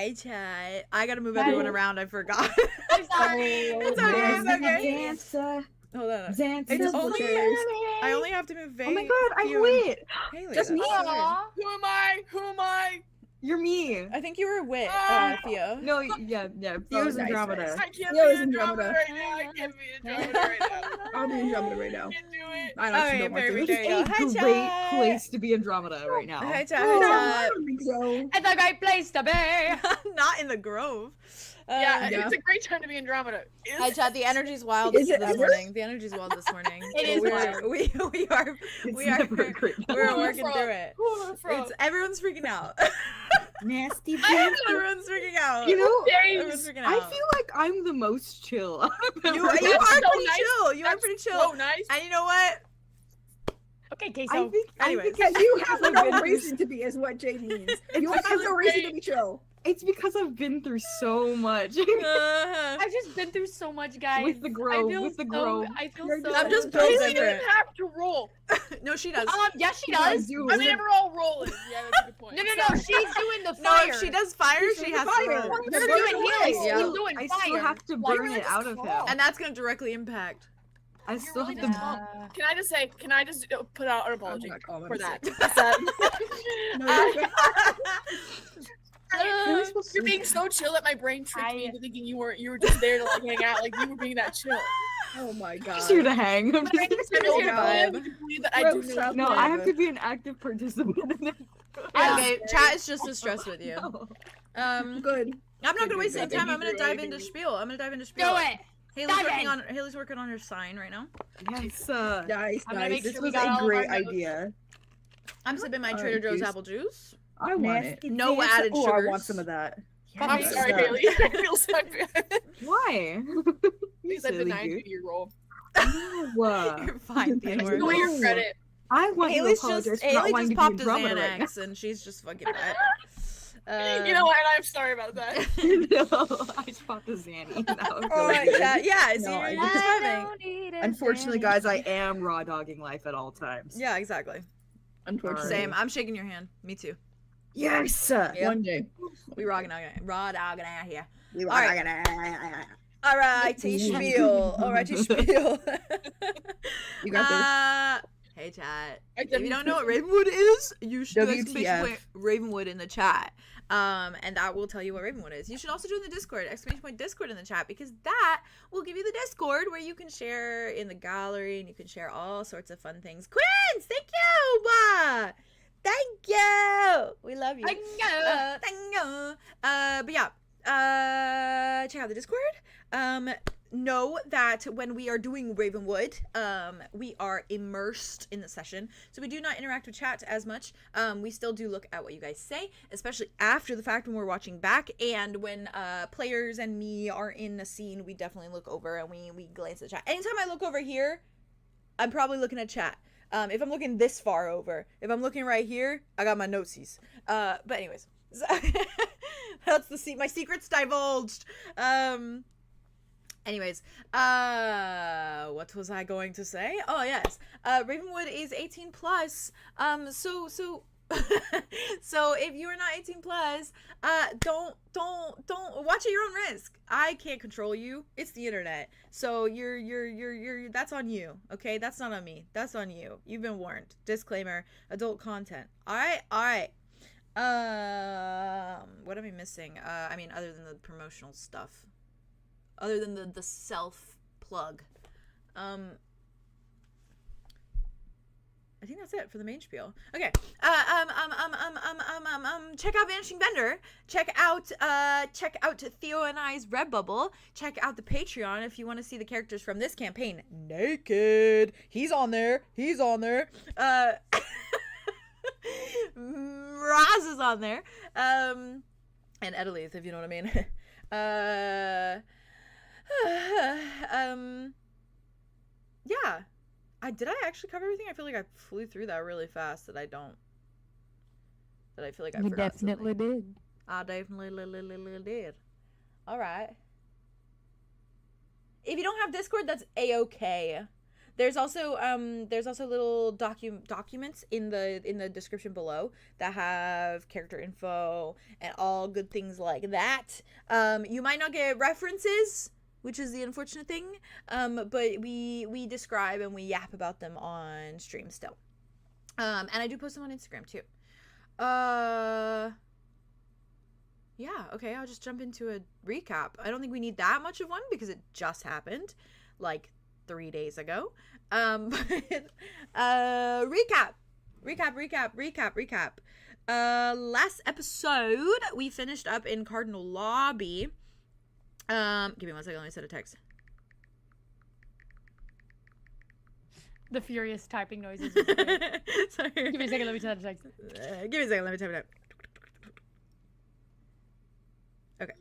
Hi, chat. I gotta move everyone around. I forgot. I'm sorry. It's okay. It's okay. Dancer. Hold on. Dancer. It's only. I only have to move. Oh my god, I wit. Haley, Just me. that's weird. Who am I? Who am I? You're me. I think you were wit, Theo. No, yeah. Theo's Andromeda. I can't Theo be is Andromeda Andromeda. right now. I can't be Andromeda right now. I'll be Andromeda right I now. can't do it. I actually Okay, don't want very to. good. There you go. Hi, It's a chat. great place to be Andromeda right now. Hi, chat. Oh, Hi, I don't think so. It's a great place to be. chat. Not in the Grove. Yeah, yeah. it's a great time to be Andromeda. Hi, chat. The energy's wild Is it this ever? morning. The energy's wild this morning. It is We're- wild. We are. It's We are. never a great time. We're Who am I working from? through it. Who am I from? It's everyone's freaking out. Nasty Everyone's freaking out. You know, Everyone's freaking I out. feel like I'm the most chill. You are so pretty nice. chill. You are That's pretty chill. so nice. And you know what? Okay, I Queso. think Anyways. Yeah, you have I've no been through reason to be, is what Jay means. You because have no of reason Jay. to be chill. It's because I've been through so much. I've just been through so much, guys. With the Grove, I feel with the so, Grove. I feel You're so. I'm just Don't built Haley different. doesn't have to roll. No, she does. Yes, she I does. do. I mean, we're all rolling. Yeah, that's a good point. No, she's doing the No, fire. if she does fire, she has to fire. roll. You're Burn doing away. Haley. Yeah. She's doing I fire. still have to Why burn you it just out of him. call? And that's gonna directly impact. I You're still really have just to. calm. Can I just say? Can I just put out an apology not calm, I'm for that? sick. No, you're You're being so chill that my brain tricked me into thinking you were just there to like hang out, like you were being that chill. Oh my god. Just here to hang. I'm But I just- just feel vibe. would you believe that I do Gross know. up. No, I have to be an active participant in it. Okay, chat is just as stressed with you. Good. I'm not gonna waste any Good. time. I'm gonna dive into spiel. I'm gonna dive into spiel. Do it. Haley's working on her sign right now. Yes. Nice, I'm gonna nice. make This sure we was got all a of great our notes. idea. I'm sipping my Alright, Trader Joe's juice. apple juice. I want it. No added Oh, I want sugars. some of that. I'm Yes. sorry, Haley. I feel so bad. Why? Because I Silly denied goose. you your role. No, You're fine, Thank Take Theodore. away your No. credit. I want Haley's to apologize just for not Haley wanting just to popped be a Andromeda right now. Xanax and she's just fucking wet. You know what? And I'm sorry about that. No, I just popped a Zanny. That was Oh really my good. god, yeah, see, No, I you're just- describing. Unfortunately, guys, I am raw dogging life at all times. Yeah, exactly. Unfortunately. Same. I'm shaking your hand. Me too. Yes. Yeah. One day. We rocking out, raw dogging out here. We Alright. want Alright, spiel. Alright, spiel. You got this. Hey chat. I If you don't know what Ravenwood is, you should do WTF. exclamation point Ravenwood in the chat. And that will tell you what Ravenwood is. You should also join the Discord, exclamation point Discord in the chat, because that will give you the Discord where you can share in the gallery and you can share all sorts of fun things. Quins, thank you! Thank you! We love you. Thank you. Thank you. But yeah, check out the Discord. Know that when we are doing Ravenwood, we are immersed in the session, so we do not interact with chat as much. We still do look at what you guys say, especially after the fact when we're watching back, and when players and me are in a scene, we definitely look over and we glance at chat. Anytime I look over here, I'm probably looking at chat. If I'm looking this far over, if I'm looking right here, I got my notesies. But anyways, that's my secret's divulged. Anyways, what was I going to say? Oh yes, Ravenwood is 18 plus. So if you are not 18 plus, don't watch at your own risk. I can't control you. It's the internet. So you're that's on you. Okay, that's not on me. That's on you. You've been warned. Disclaimer: adult content. All right. What am I missing? I mean, other than the promotional stuff. Other than the self plug, I think that's it for the main spiel. Okay. Check out Vanishing Vendor. Check out Theo and I's Redbubble. Check out the Patreon if you want to see the characters from this campaign naked. He's on there. Raz is on there. And Edalith, if you know what I mean. Yeah. Did I actually cover everything? I feel like I flew through that really fast that I feel like I forgot definitely something. did. I definitely did. Alright. If you don't have Discord, that's A-okay. There's also little documents in the description below that have character info and all good things like that. You might not get references, which is the unfortunate thing, but we describe and we yap about them on stream still. And I do post them on Instagram too. Yeah, okay, I'll just jump into a recap. I don't think we need that much of one because it just happened like 3 days ago. Recap. Last episode we finished up in Cardinal Lobby. Give me 1 second, let me send a text. The furious typing noises. Sorry. Give me a second, let me send a text. Give me a second, let me type it out. Okay.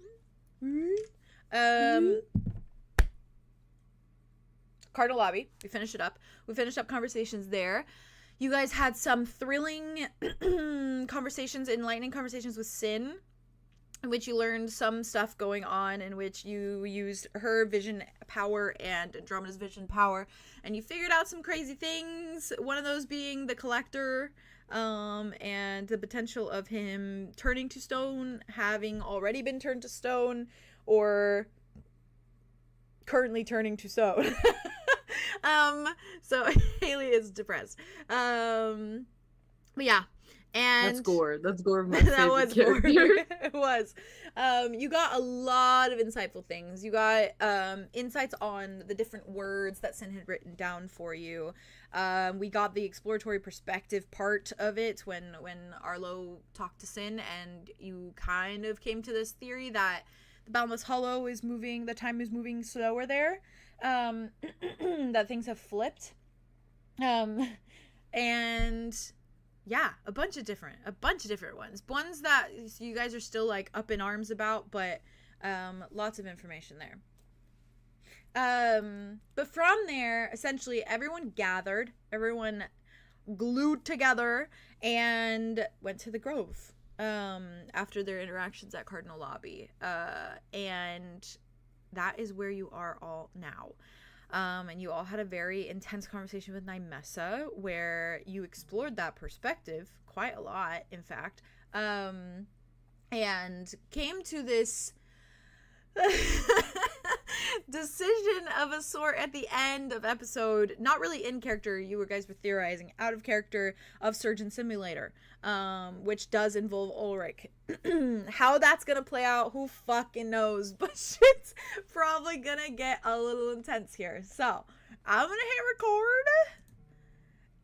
Cardinal Lobby. We finished it up. We finished up conversations there. You guys had some thrilling conversations, enlightening conversations with Sin, in which you learned some stuff going on, in which you used her vision power and Andromeda's vision power, and you figured out some crazy things. One of those being the Collector, and the potential of him turning to stone, having already been turned to stone, or currently turning to stone. So Haley is depressed. But yeah. And That's gore. That's gore of my that favorite was character. it was. You got a lot of insightful things. You got insights on the different words that Sin had written down for you. We got the exploratory perspective part of it when Arlow talked to Sin, and you kind of came to this theory that the Boundless Hollow is moving, the time is moving slower there. That things have flipped. And yeah, a bunch of different ones that you guys are still like up in arms about, but lots of information there. But from there, essentially everyone gathered, everyone glued together and went to the Grove after their interactions at Cardinal Lobby, and that is where you are all now. And you all had a very intense conversation with Nymessa, where you explored that perspective quite a lot, in fact, and came to this decision of a sort at the end of episode, not really in character, you guys were theorizing out of character, of Surgeon Simulator, which does involve Ulrich. How that's gonna play out, who fucking knows, but shit's probably gonna get a little intense here. So I'm gonna hit record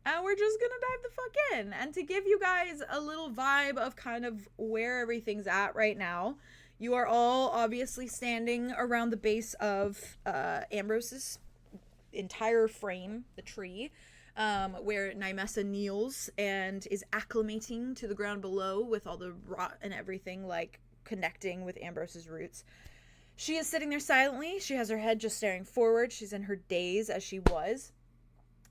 and we're just gonna dive the fuck in. And to give you guys a little vibe of kind of where everything's at right now, you are all obviously standing around the base of Ambrose's entire frame, the tree, where Nymessa kneels and is acclimating to the ground below with all the rot and everything, like connecting with Ambrose's roots. She is sitting there silently. She has her head just staring forward. She's in her daze as she was.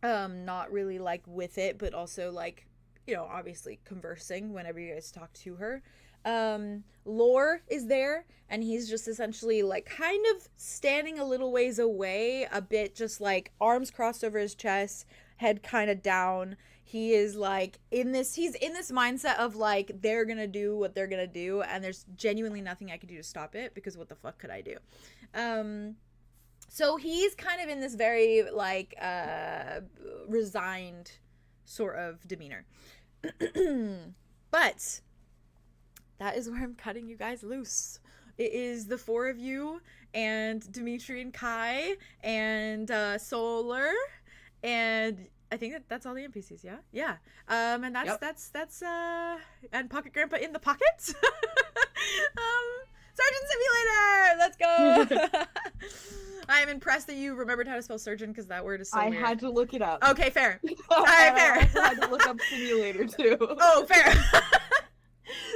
Not really like with it, but also like, you know, obviously conversing whenever you guys talk to her. Lore is there, and he's just essentially like kind of standing a little ways away, a bit just like arms crossed over his chest, head kind of down. He is like he's in this mindset of like, they're gonna do what they're gonna do, and there's genuinely nothing I could do to stop it, because what the fuck could I do? So he's kind of in this very like resigned sort of demeanor. But that is where I'm cutting you guys loose. It is the four of you and Dimitri and Kai and Solar, and I think that's all the NPCs. Yeah. And that's and Pocket Grandpa in the pocket. Surgeon Simulator. Let's go. I am impressed that you remembered how to spell surgeon, because that word is so weird. I had to look it up. Okay, fair. All right, fair. I also had to look up simulator too. Oh, fair.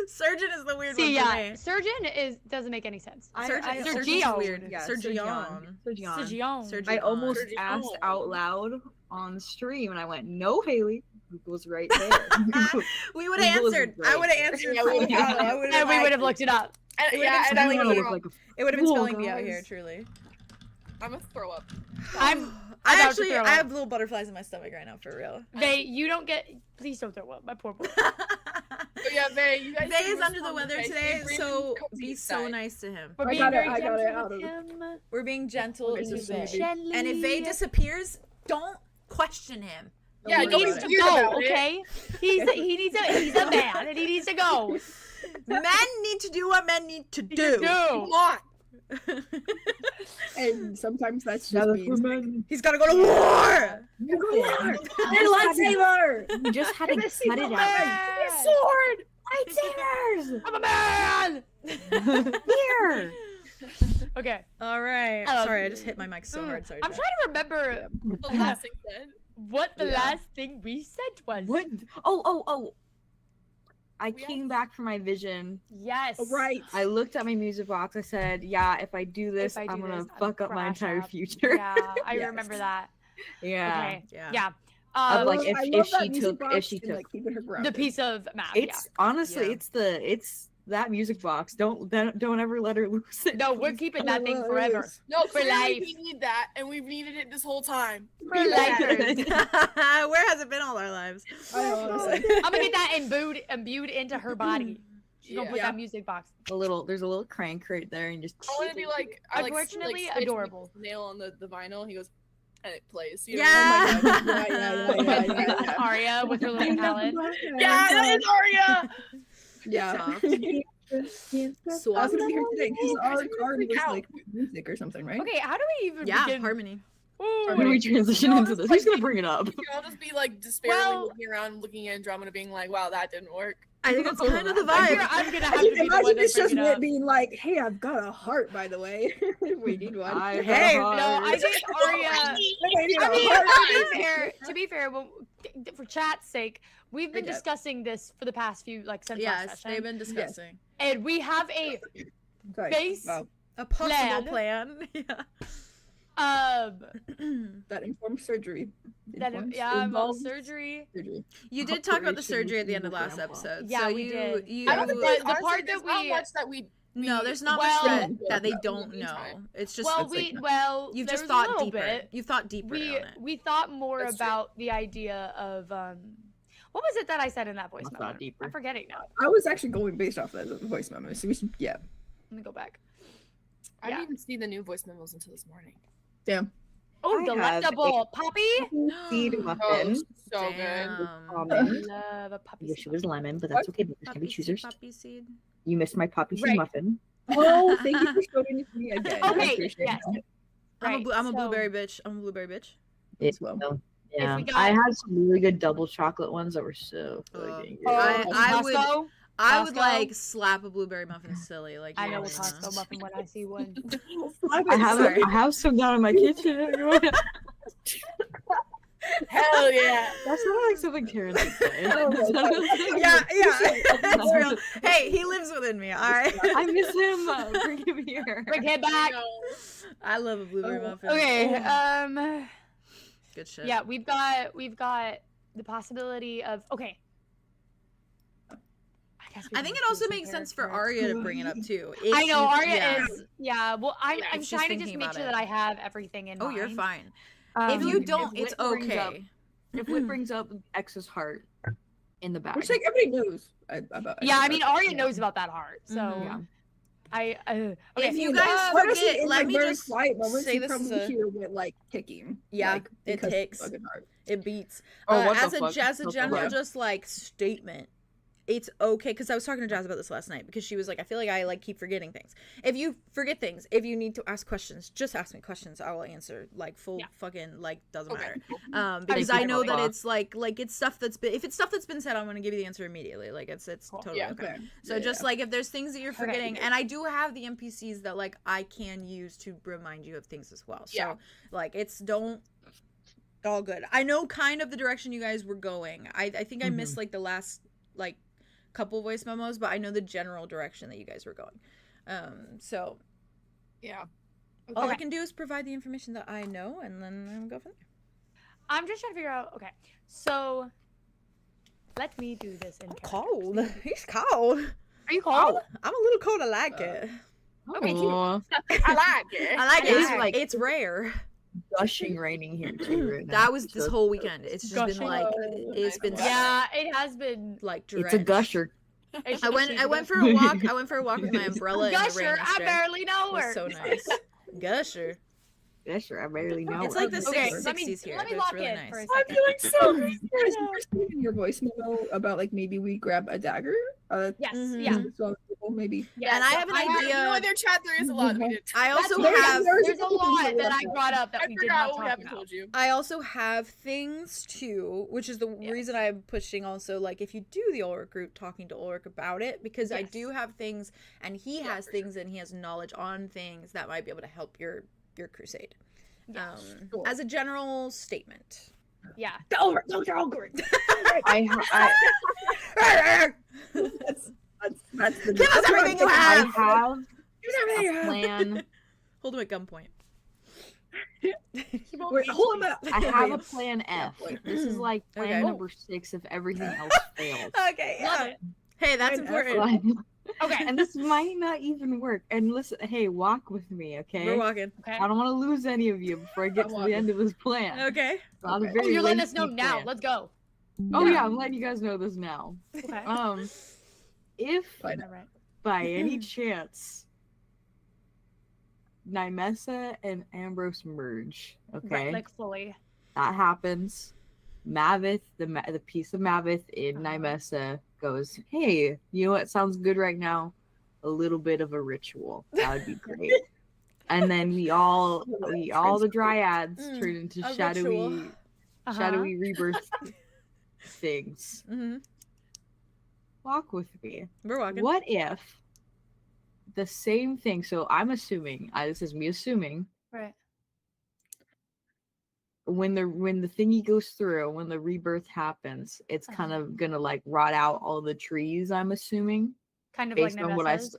Surgeon is the weird one for me. Surgeon doesn't make any sense. Surgeon's weird. Yeah, Surgeon. Surgeon. I almost Surgeon. asked out loud on the stream, and I went, "No, Haley, Google's right there." We would have answered. I would have answered. Yeah, we would've- And we would have looked it up. And, It would've yeah, been and I spelling would bee. have like a It would have been fool, spelling bee out guys. here, truly. I'm gonna throw up. I about to actually, throw I up. have little butterflies in my stomach right now, for real. Vay, you don't get. Please don't throw up. My poor boy. But yeah, Vay, you guys. Vay should is under the respond weather to Vay. today, She's so really cozy be so inside. nice to him. We're I being got it, very I got it gentle out with of- him. We're being gentle Okay, to so Vay. Gently. And if Vay disappears, don't question him. Yeah, He don't needs be to weird go, about it. okay? He's a man, and he needs to go. Men need to do what men need to do. Come on. And sometimes that's Now just that we're being men. He's gotta go to war. lightsaber! You just had to cut it out. Man. Sword. Lightsabers! I'm a man. Here! Okay. All right. I love Sorry, I you. just hit my mic so hard. Sorry. I'm Jack. trying to remember The last thing said. what the Yeah. last thing we said was. What? Oh. I We came back from my vision. Yes. right. I looked at my music box. I said, yeah, if I do this, If I I'm do gonna this, I'm fuck up my crash entire out. future. Yeah, I Yes. remember that. Yeah. Okay. Yeah. Yeah. Of, like, I if love she that music took- if box she and, took- like, keeping her The grounded. piece of map. It's honestly, Yeah. it's that music box. Don't ever let her lose it. No, we're keeping that thing Oh, it forever. is. No, For clearly life. we need that, and we've needed it this whole time. For lifers. Where has it been all our lives? I honestly. I'm gonna get that imbued into her body. She's gonna put Yeah. that music box. There's a little crank right there, and just. I want to be like, I like, Unfortunately, like, adorable. Nail on the vinyl. He goes, and it plays. You know? Yeah. Oh my God. Yeah. Arya with her little palette. Yeah, that is Arya. Yeah. Soft. I was gonna be here today because Ooh, our guys, I'm gonna card freak was out. like music or something, right? Okay, how do we even Yeah, begin? harmony. Ooh, When do we transition No, into it's this? like- Who's gonna bring it up? We can all just be like despairingly Well- looking around, looking at Andromeda, being like, "Wow, that didn't work." I think that's kind of the I'm vibe. gonna have to be the one Imagine that it's brings just it Whit up. being like, "Hey, I've got a heart, by the way. We need one." I got Hey, hard. No, I think Arya. We need a I mean, heart. to be fair, well, for chat's sake, we've been Okay. discussing this for the past few, like, since last Yes, session, they've been discussing and we have a Sorry. base. Wow. a possible Plan. plan. Yeah. That informs surgery. Involves surgery. surgery. You did talk about the Operation surgery at the end of last Grandpa. episode. Yeah, so we you, did. You, I don't But think the honestly, part there's that not we- much that we. no, there's not well- much Yeah. that they In the don't know. meantime. It's just Well, it's like- you've there just was a thought little deeper. bit. You've thought deeper on it. We thought more That's true. about the idea of what was it that I said in that voice I thought memo? deeper. I'm forgetting now. I was actually going based off of that voice memo. So we should, yeah. Let me go back. I Yeah. didn't even see the new voice memos until this morning. Damn. Oh, I have delectable puppy. Seed Oh, muffin. so good. Damn. Almond. Love a puppy. I wish it seed. was lemon, but that's okay. Because can be Poppy seed, choosers. poppy seed. You missed my poppy seed Right. muffin. Oh, thank you for showing it to me again. I Okay, appreciate yes. that. I'm a Right, so- blueberry bitch. I'm a blueberry bitch. As well. Yeah, we got- I had some really good double chocolate ones that were so Oh. fucking good. I would- Costco? I would Costco? like slap a blueberry muffin silly. Like I you know a don't even Costco muffin when I see one. Sorry. I have some down in my kitchen. Hell yeah. That sounded like something Karen would say. Oh my God. Yeah, that's real. Hey, he lives within me. All right. I miss him. Bring him here. Bring him back. No. I love a blueberry Oh. muffin. Okay. Oh, good shit. Yeah, we've got the possibility of okay. guess we I think can it also choose a makes sense for character. Arya to bring it up too. I If know you- Arya yeah. is. Yeah. Well, I'm Yeah, I'm she's trying to just thinking make about sure it. that I have everything in Oh, mind. you're fine. Um, If you if don't, it's Whit brings up- okay. If Whit brings up X's heart in the bag. Which like everybody knows about. Yeah, I about- mean Arya yeah. knows about that heart, so Mhm. Yeah. I. Okay. If you And, guys honestly, forget, in, let like, me very just quiet moments, say you this is probably a- hear it like ticking. Yeah, like, it because of ticks. fucking heart. It beats. Oh, what the as a fuck? as a What the general fuck? just like statement, it's okay because I was talking to Jazz about this last night because she was like, I feel like I like keep forgetting things. If you forget things, if you need to ask questions, just ask me questions. I will answer like full Yeah. fucking like doesn't Okay. matter. Because Thank I you, know that Emma. it's like it's stuff that's been if it's stuff that's been said, I'm gonna give you the answer immediately. Like it's Cool. totally Yeah, okay. Okay. So Yeah, just yeah. like if there's things that you're Okay. forgetting, and I do have the NPCs that like I can use to remind you of things as well. So Yeah. like it's don't all good. I know kind of the direction you guys were going. I think I missed like the last like couple voice memos, but I know the general direction that you guys were going. So Yeah. all I Okay. can do is provide the information that I know, and then I'll go from there. I'm just trying to figure out. Okay, so let me do this in character. Cold. He's cold. Are you cold? I'm a little cold. I like it. Okay, cute. Aw. I like it. I like it. It's It's, like- it's rare. gushing raining here too right now. That was this so whole weekend. It's just been Gushing. like it's been Yeah, it has been. like it's a drenched. gusher. It's I went just- for a walk. I went for a walk with my umbrella in the rain Gusher, I yesterday. barely know It was her. so nice. Gusher. Gusher, I barely know. It's it. like the Okay, 60s here. let me but lock it's really in nice. for a I'm second. feeling so good. You were in your voice memo about like maybe we grab a dagger. Yes, Mhm. yeah. So maybe. Yes. And I have an You know, idea. in their chat, there is a lot. We didn't. I also That's have. There's a lot that I brought up that I we did forgot not what we talk haven't about. told you. I also have things too, which is the reason I'm pushing also, like, if you do the Ulrich group, talking to Ulrich about it, because I Yes. do have things, and he has for things, and he has knowledge on things that might be able to help your crusade. Yeah, As a general statement. Yeah. That's the. Give us everything you I have! have Give us everything you a have. plan. Hold him at gunpoint. Wait, hold him up. I have a plan F. This is like plan Okay. number 6 if everything else fails. Okay, Love yeah. it. Hey, that's Fine, important. Okay. And this might not even work. And listen, hey, walk with me, okay? We're walking. Okay. I don't want to lose any of you before I get to the end of this plan. Okay. It's not a Okay. very Oh, you're letting us know lengthy now. plan. Let's go. Oh yeah, I'm letting you guys know this now. Okay. If Fine. All right. by any chance 𝐸ℚ and Ambrose merge, okay, Right, like fully. that happens. Maveth, the piece of Maveth in 𝐸ℚ goes, hey, you know what sounds good right now? A little bit of a ritual. That would be great. And then we all the dryads turn into a shadowy ritual. shadowy rebirth things. Mm-hmm. Walk with me. We're walking. What if the same thing? So I'm assuming, this is me assuming, Right. when the thingy goes through, when the rebirth happens, it's kind of gonna like rot out all the trees. I'm assuming, Kind of based like on what Nemesis.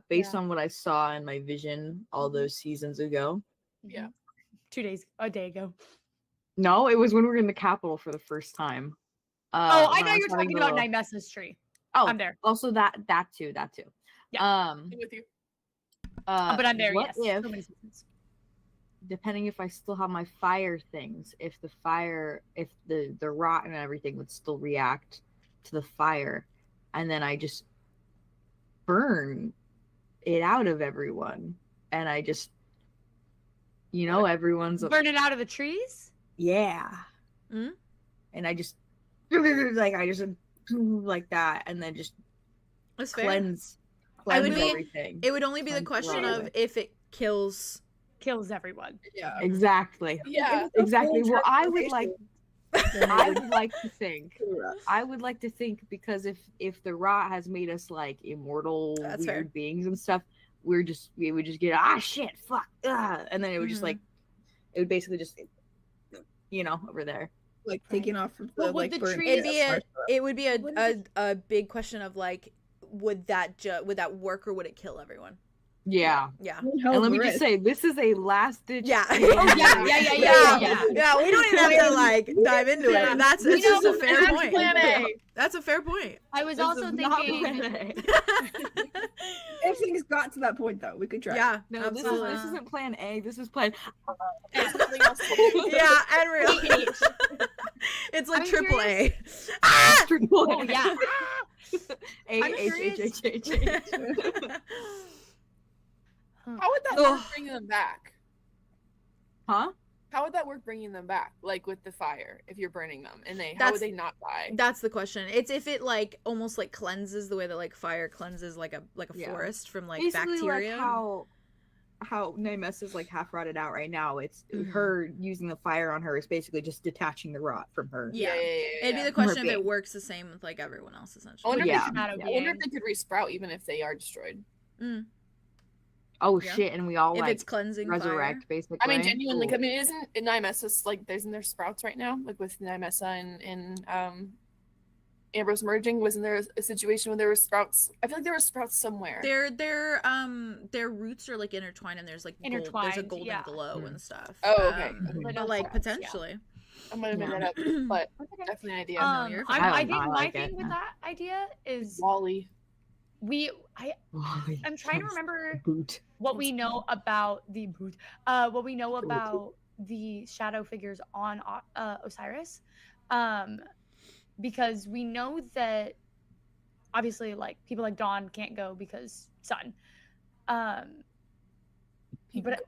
based Yeah. on what I saw in my vision all those seasons ago. Yeah. 2 days, a day ago. No, it was when we were in the capital for the first time. Oh, I when know was you're having talking the about little- 𝐸ℚ's tree. Oh, I'm there. Also that too. Yeah. I'm with you. But I'm there, what yes. if, So many seasons. depending if I still have my fire things, if the rot and everything would still react to the fire, and then I just burn it out of everyone, and I just, everyone's Burn it out of the trees? yeah, Mhm. and I just like that, and then just That's fair. cleanse I would be- everything. It would only be the Cleanse question rot. of if it kills. Kills everyone. Yeah. Exactly. Yeah. Exactly. Well, I would transformation. like to think. I would like to think, because if the rot has made us like immortal That's weird fair. beings and stuff, we would just get shit, fuck, and then it would just Mhm. like, it would basically just, over there. Like taking off of the Well, would like the burnt trees- It would be Wouldn't a big question of like, would that work or would it kill everyone? Yeah. Yeah. And let me just say, this is a last ditch. Yeah. Oh, yeah. Yeah, we don't even have to like dive into Yeah. it. That's We it's just know a fair That's point. plan A. That's a fair point. I was This also is not thinking. plan A. If things got to that point, though, we could try. Yeah, No, this absolutely. isn't plan A. This is plan. And something else to do. Yeah, and real. It's like I'm triple A. curious- Ah! Oh yeah. A I'm H curious- H H H H. How would that Ugh. work bringing them back? Huh? How would that work bringing them back? Like with the fire, if you're burning them, and how That's- would they not die? That's the question. It's if it like almost like cleanses the way that like fire cleanses like a Yeah. forest from like Basically, bacteria. like how 𝐸ℚ is like half rotted out right now. It's Mhm. her using the fire on her is basically just detaching the rot from her. Yeah. It'd be yeah. the question if being. it works the same with like everyone else I essentially. wonder, Yeah. if they, I wonder if they could resprout even if they are destroyed. Mm. Oh Yeah. shit! And we all If like it's cleansing resurrect fire. basically. I mean, genuinely, Ooh. I mean, isn't 𝐸ℚ like isn't there sprouts right now? Like with 𝐸ℚ and Ambrose merging, wasn't there a situation where there were sprouts? I feel like there were sprouts somewhere. Their roots are like intertwined and there's like there's a Intertwined, golden yeah. glow and stuff. Oh, okay. But like potentially. I might have made that up, but definitely an idea. you're I fine. think I my like thing it. with that idea is Wally. I'm trying to remember Boot. what we know about the boot. What we know about the shadow figures on Osiris, because we know that obviously like people like Dawn can't go because sun. But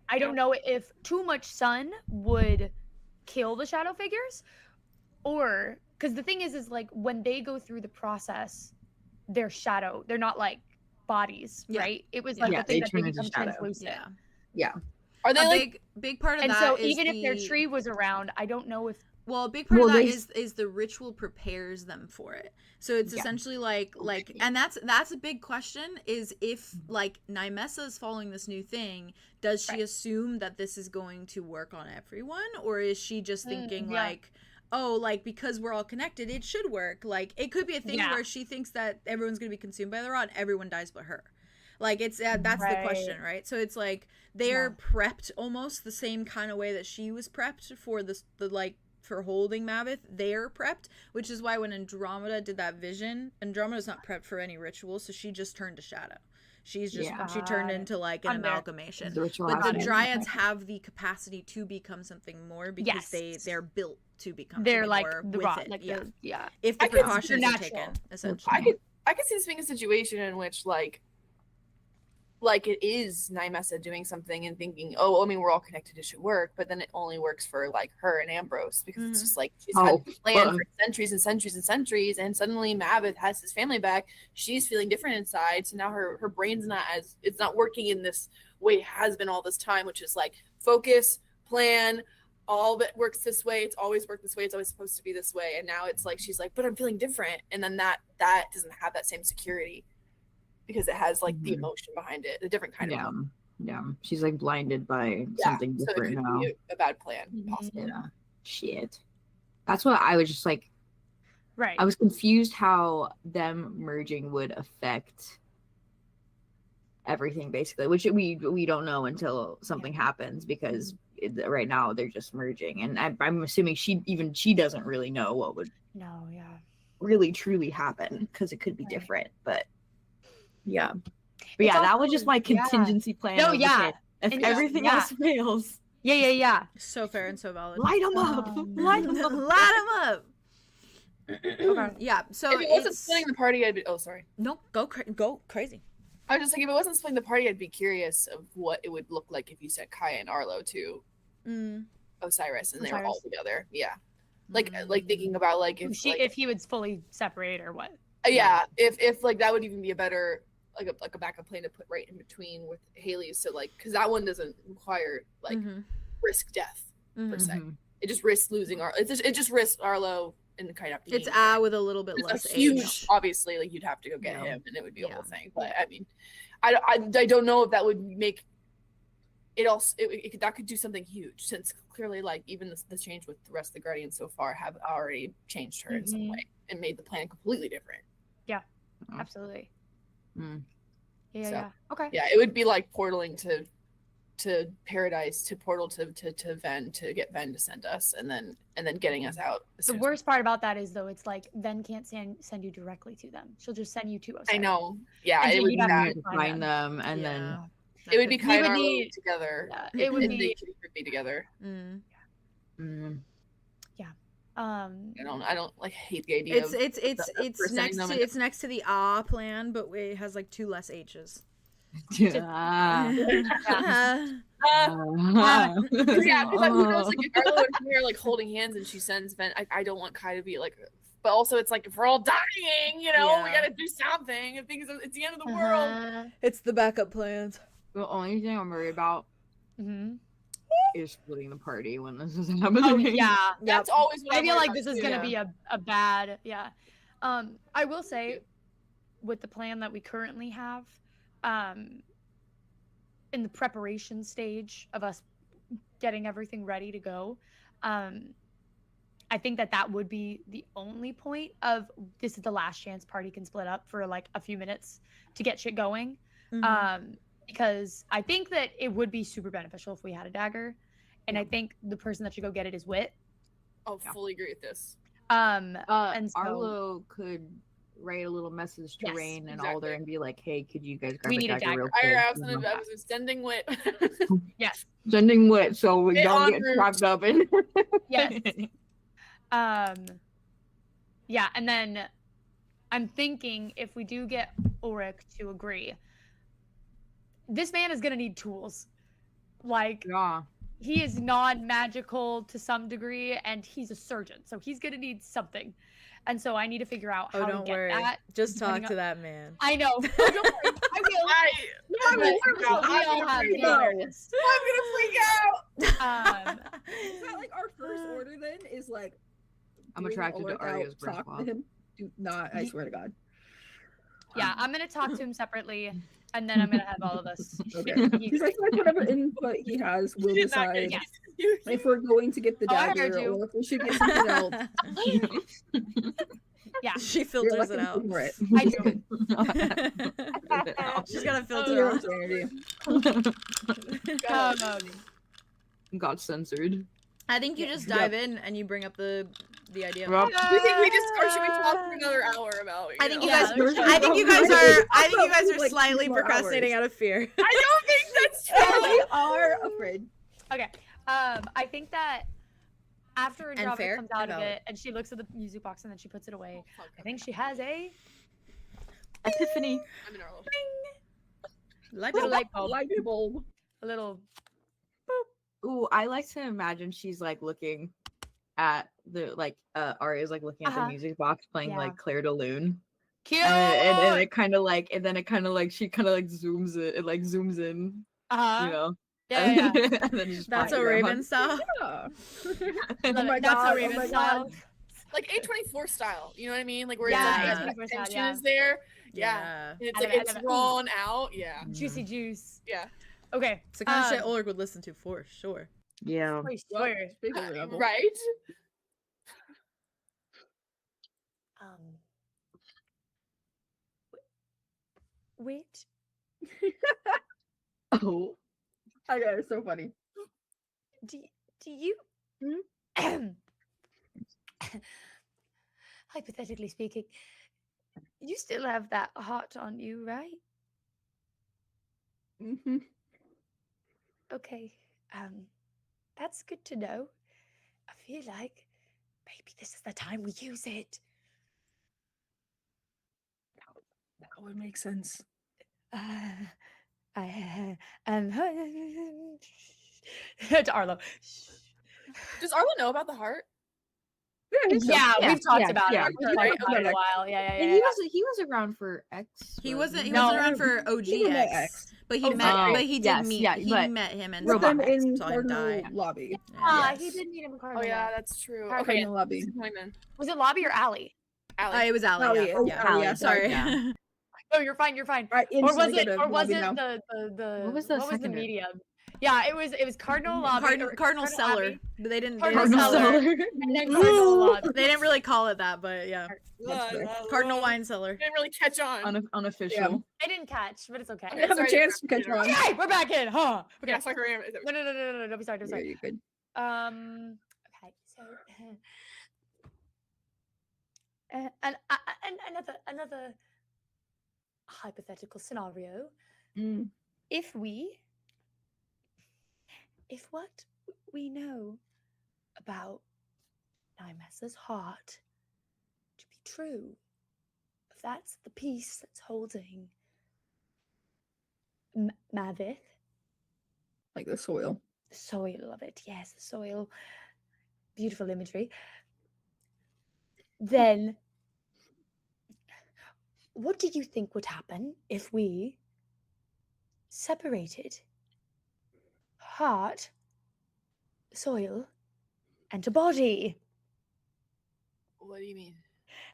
I don't know if too much sun would kill the shadow figures, or because the thing is like when they go through the process, they're shadow. They're not like bodies, right? It was like the thing that they become translucent. Yeah. Are they like big part of and that? so is even if their tree was around, I don't know if. Well, a big part of that is the ritual prepares them for it. So it's essentially like, and that's a big question, is if like Nymessa is following this new thing, does she assume that this is going to work on everyone, or is she just thinking like, oh, like because we're all connected, it should work? Like it could be a thing where she thinks that everyone's going to be consumed by the rod, and everyone dies but her. Like it's that's the question, right? So it's like they're prepped almost the same kind of way that she was prepped for the like. For holding Maveth, they're prepped, which is why when Andromeda did that vision, Andromeda's not prepped for any ritual, so she just turned to shadow. She's just she turned into like an amalgamation. But the Dryads have the capacity to become something more because they're built to become. They're like more the with rock, it. like if the precautions are taken, essentially. I could see this being a situation in which like it is Nymessa doing something and thinking, oh, I mean, we're all connected, it should work, but then it only works for like her and Ambrose because it's just like she's had the plan for centuries and centuries and centuries, and suddenly Maveth has his family back. She's feeling different inside, so now her brain's it's not working in this way it has been all this time, which is like focus, plan, all of it works this way, it's always worked this way, it's always supposed to be this way, and now it's like she's like, but I'm feeling different, and then that doesn't have that same security. Because it has like the emotion behind it, a different kind of. Yeah, she's like blinded by something different so it could now. Be a bad plan, possibly. Yeah, shit. That's what I was just like. Right. I was confused how them merging would affect everything, basically, which we don't know until something happens because right now they're just merging, and I'm assuming she doesn't really know what would really truly happen because it could be different, but. Yeah. But it's that was just my contingency plan. No, If everything else fails. Yeah. So fair and so valid. Light them up. Light them up. Light them up. Yeah. So if it wasn't splitting the party, I'd be. Oh, sorry. No, go crazy. I was just like, if it wasn't splitting the party, I'd be curious of what it would look like if you sent Kaya and Arlo to Osiris and they were all together. Yeah. Like thinking about like if he would fully separate or what. Yeah. If like that would even be a better. Like a backup plan to put right in between with Haley's, so like because that one doesn't require like risk death per se. It just risks losing it just risks Arlo and kind of. It's with a little bit less huge. Obviously, like you'd have to go get him, and it would be a whole thing. But I mean, I don't know if that would make it also. That could do something huge since clearly like even the change with the rest of the Guardians so far have already changed her in some way and made the plan completely different. Yeah, absolutely. Yeah. Okay. Yeah, it would be like portaling to Paradise, to portal to Ven, to get Ven to send us, and then getting us out. The worst part about that is though, it's like Ven can't send you directly to them. She'll just send you to Osiris. I know. Yeah, and it so would have to find them, and then it would be kind of together. Yeah, it would be together. Yeah. I don't like hate the idea. It's next to the plan, but it has like 2 less H's. Yeah, because I was like, if Arlo and me are like holding hands and she sends Ven, I don't want Kai to be like, but also it's like if we're all dying, we gotta do something. If things, it's the end of the world. It's the backup plans. The only thing I'm worried about is splitting the party when this is happening. That's always what I feel like this is gonna be a bad I will say with the plan that we currently have in the preparation stage of us getting everything ready to go, I think that would be the only point of this is the last chance party can split up for like a few minutes to get shit going. Because I think that it would be super beneficial if we had a dagger, and I think the person that should go get it is Wit. Fully agree with this. And so, Arlo could write a little message to Yes, Rain and exactly. Alder and be like, hey, could you guys grab We a need a dagger real dagger. quick? I was extending wit. Yes. Sending wit so we Get don't en get route. trapped up in. Yes. Yeah, and then I'm thinking if we do get Ulrich to agree, this man is gonna need tools. Like, Yeah. he is non-magical to some degree, and he's a surgeon, so he's gonna need something. And so I need to figure out how Oh, to don't get worry. that. Just talk depending to on- that man. I know. Oh, don't worry. I will. I'm gonna But freak out. we all have the out. awareness. freak out. Is that like our first order then? Is like I'm doing attracted all to without Arya's talk brain to him? Do not, I swear to God. Yeah, I'm gonna talk to him separately, and then I'm gonna have all of us. Okay. He's He's like whatever input he has, we'll Did not decide get Yes. if we're going to get the Oh, I heard dagger you. or if we should get something else. Yeah, She You're filters it elected out. for it. I do. She's gotta filter Zero it sanity. out. Got censored. I think you just dive in and you bring up the idea. Yep. Do you think we just, or should we talk for another hour about? I think you Yeah, guys. there's no- I think you guys are. I think you guys are Like, slightly 2 more procrastinating hours. out of fear. I don't think that's Yeah, true. we are afraid. Okay. I think that after And Andromeda fair comes out and of valid. it and she looks at the music box and then she puts it away, I think she has a Epiphany. I'm in Arlo. Light little bulb. light bulb. Light bulb. A little. Ooh, I like to imagine she's like looking at the Arya's like looking at the Uh-huh. music box playing Yeah. like _𝐂𝐪_𝐿une. Cute. And it kind of like she kind of like zooms in, Uh-huh. you know. Yeah, yeah, yeah. And then just That's a fire Raven style. Yeah. Love Oh my it. That's God, a oh Raven my style. God. Like A24 style, you know what I mean? Like where Yeah, it's like A24 the style, tension yeah. is there. Yeah. And it's I like love it, I it's love it. drawn out. Yeah. Juicy juice. Yeah. Okay. It's the kind of shit Ulrich would listen to for sure. Yeah. For Well, sure. speaking of rebel. Right? Wait. Oh. Okay, it's so funny. Do you hypothetically speaking, you still have that heart on you, right? Mm-hmm. Okay. That's good to know. I feel like maybe this is the time we use it. That would make sense. To Arlo. Does Arlo know about the heart? Yeah, we've talked about yeah. it. We've talked about it a Okay. while. Yeah, And he was around for X. He wasn't No. around for He met OGX, X. but he Oh, met. sorry. But he did Yes, meet. yeah, he but met him and With saw them him in die. Cardinal Lobby. Ah, Yes. he did meet him in Oh Cardinal. yeah, that's true. Cardinal Okay. Cardinal Lobby. Disappointment. Was it Lobby or Alley? Allie. It was Allie. Allie, Yeah. oh, yeah. Allie, yeah, Sorry. yeah. Oh, you're fine. You're fine. Right, Or was instantly it? go to Or was Lobby it now. the? What was the What was the seconder? medium? Yeah, it was Cardinal Lobby. or Cardinal Cellar. Abbey, But they didn't. Cardinal They Cellar. didn't, and then Cardinal Lobby. they didn't really call it that, but yeah. That's fair. Cardinal Wine Cellar. Didn't really catch on. Unofficial. I didn't catch, but it's okay. I didn't have a Sorry, chance to catch on. Okay, we're back in, huh? Okay. Yeah, fuck her. No. Don't be sorry. Don't be Yeah, sorry. you could. Okay. So, and another hypothetical scenario. Mm. If what we know about Nymesa's heart to be true, if that's the piece that's holding Mavith, Like the soil. the soil of it, yes, the soil, beautiful imagery, then what do you think would happen if we separated heart, soil, and a body? What do you mean?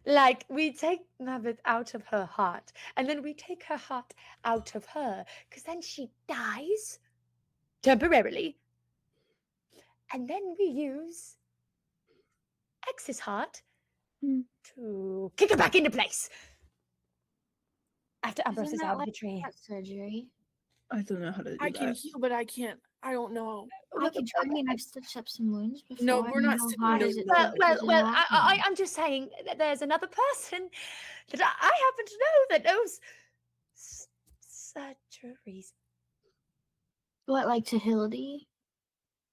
Like, we take Mavith out of her heart, and then we take her heart out of her, because then she dies temporarily. And then we use X's heart to kick her back into place. After Ambrose is Isn't out that of the tree. That surgery. I don't know how to do I that. can heal, but I can't I don't know. I can try. I mean, I've stitched up some wounds before. No, I we're mean, not how sti- hard no, is it? no. I'm just saying that there's another person that I happen to know that knows surgeries. What, like 𝐂𝐻𝐪𝐼?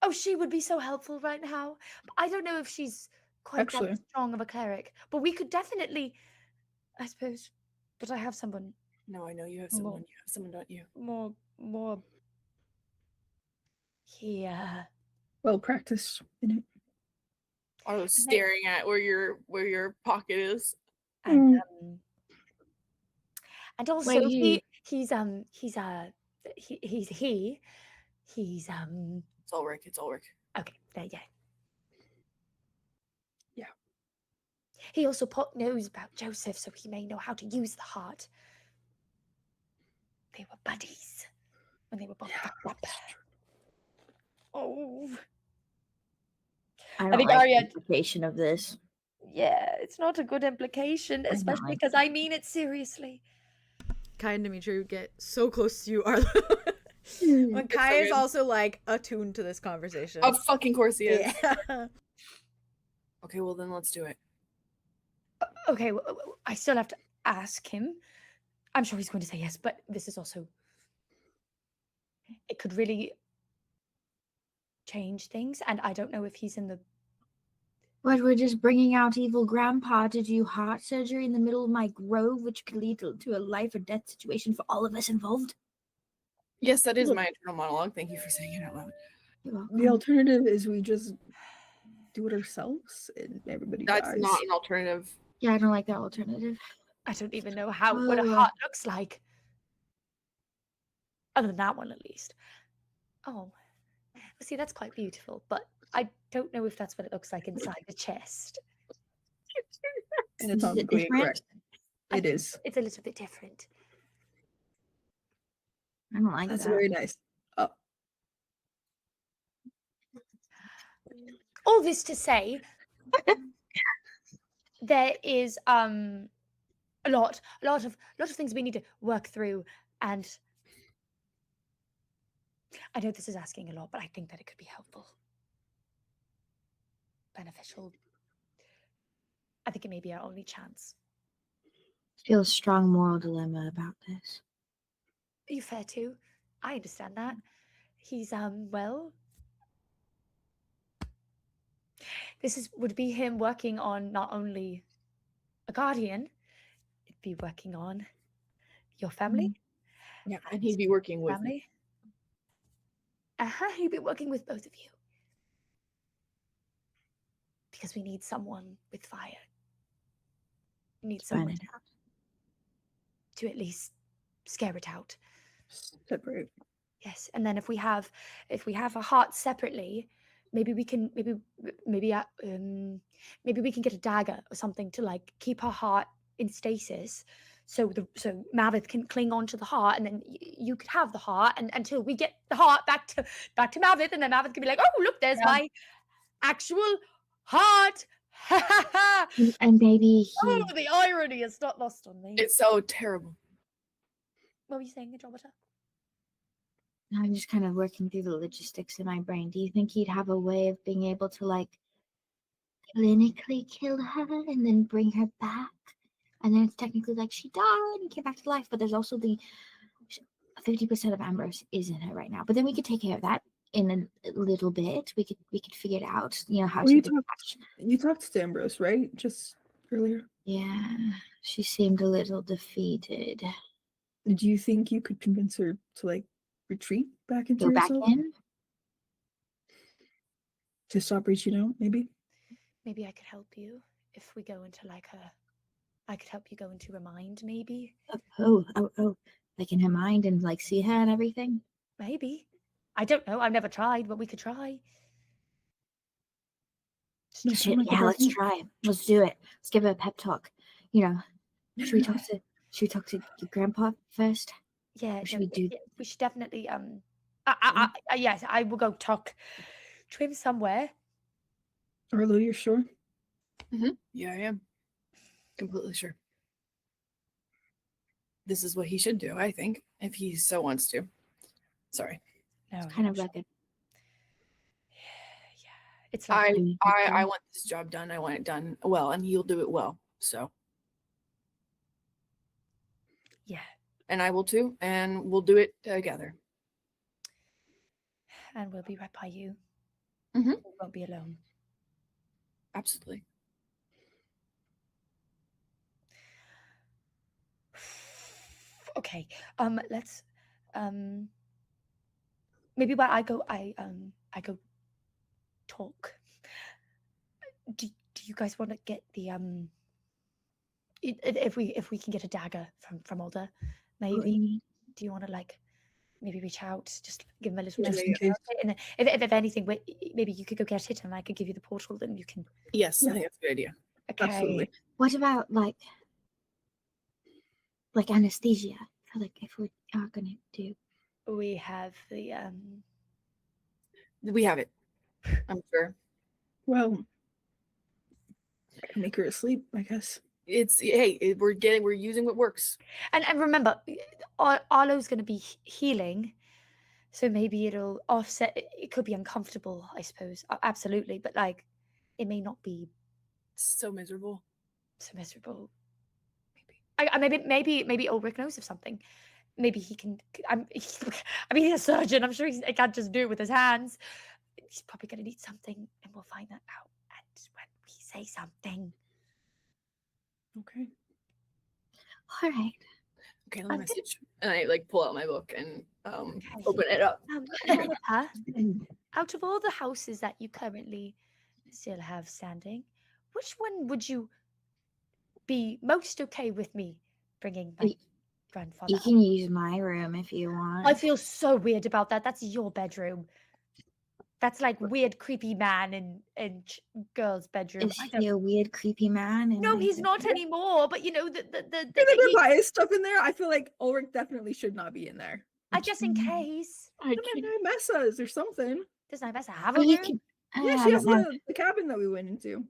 Oh, she would be so helpful right now. I don't know if she's quite Actually. that strong of a cleric, but we could definitely, I suppose. But I have someone No, I know you have someone. You have someone, don't you? more here. Well practiced in it. I was staring at where your pocket is. And also Wait, It's Ulrich. It's Ulrich. okay, there, yeah. Yeah. He also knows about Joseph, so he may know how to use the heart. They were buddies when they were both fucked up. Oh. I don't think like the Arya- implication of this. Yeah, it's not a good implication, don't especially like because I mean it seriously. Kai and Dimitri get so close to you, Arlo. When It's Kai so is good. also like attuned to this conversation. Of fucking course he is. Yeah. Okay, well then let's do it. Okay, I still have to ask him. I'm sure he's going to say yes, but this is also... It could really change things, and I don't know if he's in the... What, we're just bringing out evil grandpa to do heart surgery in the middle of my grove, which could lead to a life or death situation for all of us involved? Yes, that is my internal monologue. Thank you for saying it out loud. You're welcome. The alternative is we just do it ourselves and everybody That's dies. not an alternative. Yeah, I don't like that alternative. I don't even know what a Oh. heart looks like. Other than that one, at least. Oh. Well, see, that's quite beautiful, but I don't know if that's what it looks like inside the chest. And it's Is it anatomically different? incorrect. It is. It's a little bit different. I don't like That's that. very nice. Oh, All this to say, there is a lot of things we need to work through, and I know this is asking a lot, but I think that it could be helpful, beneficial. I think it may be our only chance. I feel a strong moral dilemma about this. Are you fair too? I understand that. He's well. Would be him working on not only a guardian, it'd be working on your family. Yeah, and he'd be working with Family. He'd be working with both of you. Because we need someone with fire. We need someone Burn it to at least scare it out. separate. Yes, and then if we have a heart separately, maybe we can maybe we can get a dagger or something to like keep her heart in stasis, so Mavith can cling on to the heart, and then you could have the heart, and until we get the heart back to Mavith, and then Mavith can be like, oh look, there's my actual heart. And maybe he... Oh, the irony is not lost on me. It's so terrible. What were you saying, 𝐂𝐻𝐻𝐪? I'm just kind of working through the logistics in my brain. Do you think he'd have a way of being able to like clinically kill her and then bring her back? And then it's technically like she died and came back to life, but there's also the 50% of Ambrose is in her right now. But then we could take care of that in a little bit. We could figure it out, you know, how Well, to you talked to Ambrose, right? Just earlier. Yeah, she seemed a little defeated. Do you think you could convince her to like retreat back into Go back herself? in? To stop reaching out, maybe? Maybe I could help you if we go into I could help you go into her mind, maybe. Oh, like in her mind and like see her and everything? Maybe. I don't know. I've never tried, but we could try. No, Shit, sound like a yeah, let's person? try. Let's do it. Let's give her a pep talk. You know, should we talk to your grandpa first? Yeah, Or should we do? we should definitely yes, I will go talk to him somewhere. Arlo, you're sure? Yeah, I am. Completely sure. This is what he should do, I think, if he so wants to. Sorry. No, It's kind of like a It's like I want this job done. I want it done well, and he'll do it well. So yeah, and I will too, and we'll do it together. and we'll be right by you. Mhm. We won't be alone. Absolutely. Okay. Let's maybe while I go talk. Do you guys want to get the if we can get a dagger from Alder, maybe? Do you want to like maybe reach out, just give him a little Just in case. and if anything, maybe you could go get it and I could give you the portal, then you can. Yes, Yeah. I think that's a good idea. Okay. Absolutely. What about like anesthesia? For like if we are gonna do. We have the We have it. I'm sure. Well, make her asleep, I guess. We're using what works. and remember, Arlo's going to be healing, so maybe it'll offset. It could be uncomfortable, I suppose. Absolutely, but like, it may not be So miserable. so miserable. Maybe Ulrich knows of something. Maybe he can. I mean, he's a surgeon. I'm sure he can't just do it with his hands. He's probably going to need something, and we'll find that out. And when we say something, Okay. All right. Okay, let me I'm message. And I like pull out my book and open it up. Monica, out of all the houses that you currently still have standing, which one would you be most okay with me bringing my grandfather? You can use my room if you want. I feel so weird about that. That's your bedroom. That's like weird, creepy man in girl's bedroom. Is he a weird, creepy man? No, he's not anymore. But you know the If we're bias stuff in there, I feel like Ulrich definitely should not be in there. just in case. I Come can't. on, Messas or something. Does Nybessa have a Well, you room? can. Yeah, I she has don't know. the cabin that we went into.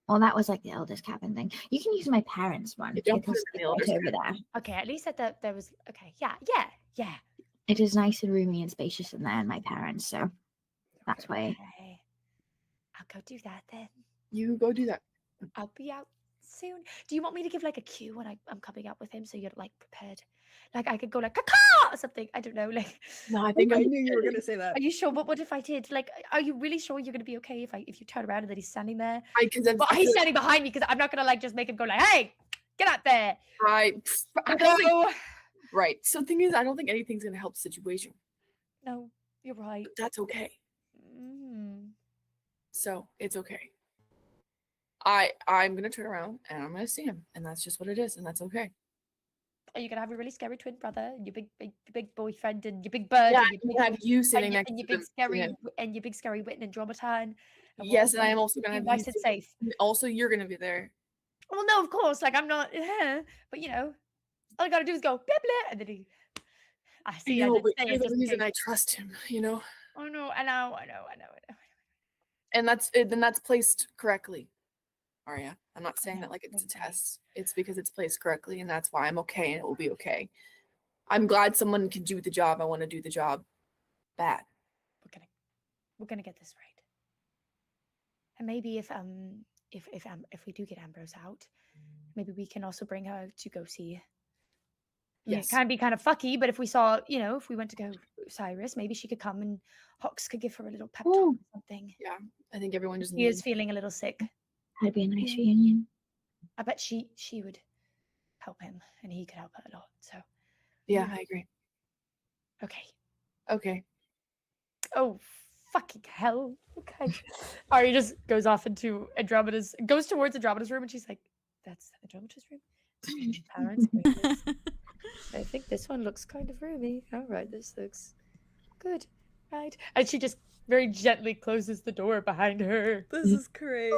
Well, that was like the eldest cabin thing. You can use my parents' one. Yeah, don't put because it in the it's eldest over there. Okay, at least there was. Okay, yeah. It is nice and roomy and spacious in there, and my parents. So that's why. Okay. I'll go do that then. You go do that. I'll be out soon. Do you want me to give like a cue when I'm coming out with him so you're like prepared? Like I could go like caca or something. I don't know. Like, No, I I think knew you were gonna say that. are you sure? What if I did? Like, are you really sure you're gonna be okay if you turn around and then he's standing there? because Well, he's standing behind me because I'm not gonna like just make him go like, hey, get out there. I don't think, No, right. So the thing is, I don't think anything's gonna help the situation. no, you're right. But that's okay. Mm. So it's okay. I'm gonna turn around and I'm gonna see him, and that's just what it is, and that's okay. Are you gonna have a really scary twin brother and your big boyfriend and your big bird Yeah, and your we big have you sitting and next your to big them. scary Yeah. and your big scary Witten and Dromaton. And we're Yes, all and I am gonna also gonna be have nice you and safe. Also, you're gonna be there. Well, no, of course. Like I'm not, but you know, all I gotta do is go blah blah, and then he. I see. I No, did but say you're it the just in reason case. I trust him. You know, Oh no, I know. and that's it. Then that's placed correctly. Arya, I'm not saying Yeah, that like it's a okay. test. It's because it's placed correctly, and that's why I'm okay, and it will be okay. I'm glad someone can do the job. I want to do the job bad. We're gonna get this right. And maybe if we do get Ambrose out, maybe we can also bring her to go see. I mean, Yes. it can be kind of fucky, but if we saw, you know, if we went to go Cyrus, maybe she could come and Hawks could give her a little pep talk Ooh. or something. I think everyone just She is needs. feeling a little sick. That'd be a nice reunion. I bet she would help him, and he could help her a lot. So Yeah, I agree. okay. Okay. Oh fucking hell. Okay. Ari just goes off into goes towards Andromeda's room, and she's like, "That's Andromeda's room." Parents' quarters. I think this one looks kind of roomy. All right, this looks good, right? And she just very gently closes the door behind her. This is crazy.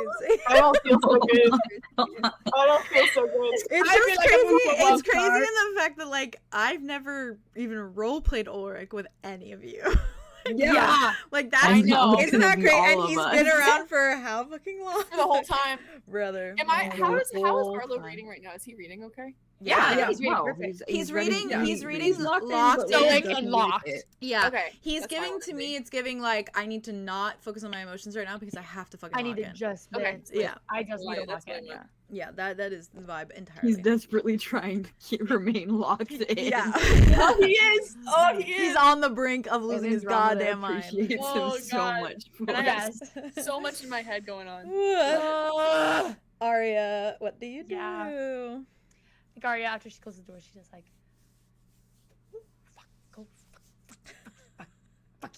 I don't feel so good. I don't feel so good. It's I just feel like I'm crazy. gonna It's go crazy outside. in the fact that like I've never even role played Ulrich with any of you. Yeah. Like I that's know. isn't that Gonna be great? all And of he's us. been around for how fucking long? For the whole time. Brother. Am I? The How is whole Arlo time. reading right now? Is he reading okay? Yeah, he's reading no, perfect. He's reading- ready- he's reading he's locked in, locked but in. he Stoic doesn't and read locked. it. Yeah. Okay. He's that's fine giving with to me. me, it's giving like I need to not focus on my emotions right now because I have to fucking I lock need to in. just Okay. Yeah. I just need to That's lock in. fine. Yeah. Yeah, that is the vibe entirely. He's desperately trying to remain locked in. Yeah. Oh, he is. Oh, he He's is. on the brink of And losing his Andromeda goddamn mind. appreciates Oh, him so God. much. And I more. have so much in my head going on. Arya, what do you do? Yeah. Like Arya, after she closes the door, she's just like, fuck, go, fuck,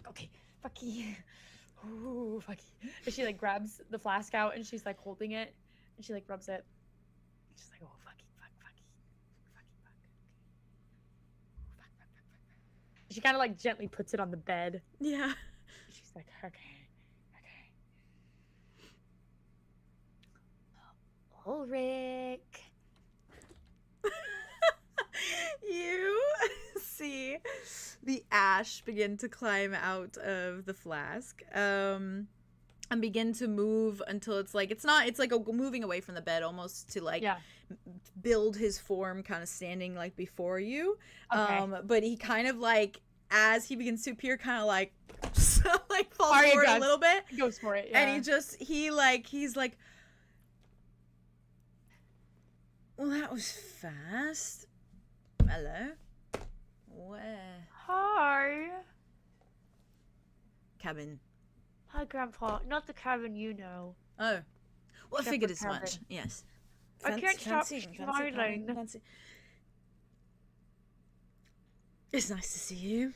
okay, fucky, ooh, fucky. And she like grabs the flask out and she's like holding it and she like rubs it. She's like, oh, fucky, fuck. She kind of like gently puts it on the bed. Yeah. She's like, okay. Ulrich. You see the ash begin to climb out of the flask and begin to move until it's like it's like moving away from the bed almost to like build his form kind of standing like before you. Okay. But he kind of like as he begins to appear kind of like like falls Arya forward a grabs- little bit Goes for it. Yeah. and he's like, well, that was fast. Hello. Where? Hi. Cabin. Hi, Grandpa. Not the cabin you know. Oh. Well, I Separate figured as cabin. much. Yes. I can't stop cabin, smiling. fancy. It's nice to see you.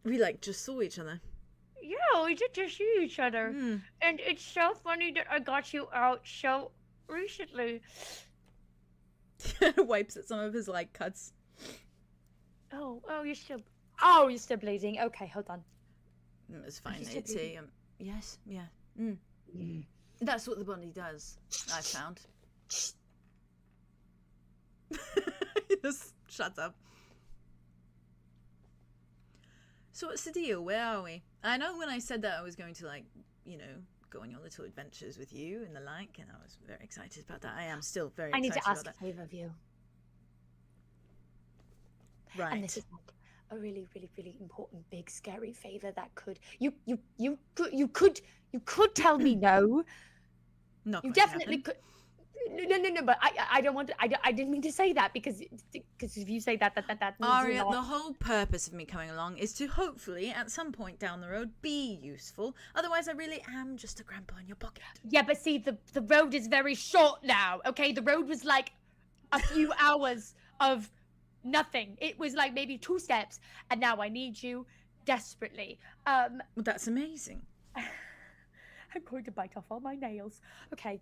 We like just saw each other. Yeah, we did just see each other. Hmm. And it's so funny that I got you out so recently. Wipes at some of his like cuts. Oh, you're still bleeding. Okay, hold on. It's fine. He's It's bleeding. a yes, yeah. That's what the body does. I found. He just shuts up. So what's the deal? Where are we? I know when I said that I was going to like, go on your little adventures with you and the like, and I was very excited about that. I am still very I excited need to ask a about favor of you. that. Right. And this is like a really, really, really important, big, scary favor that could you could tell me no. Not You going to definitely happen. could. No. But I don't want to. I didn't mean to say that because if you say that means you're Arya, not. the whole purpose of me coming along is to hopefully, at some point down the road, be useful. Otherwise, I really am just a grandpa in your pocket. Yeah, but see, the road is very short now. Okay, the road was like a few hours of nothing. It was like maybe 2 steps, and now I need you desperately. Well, that's amazing. I'm going to bite off all my nails. Okay.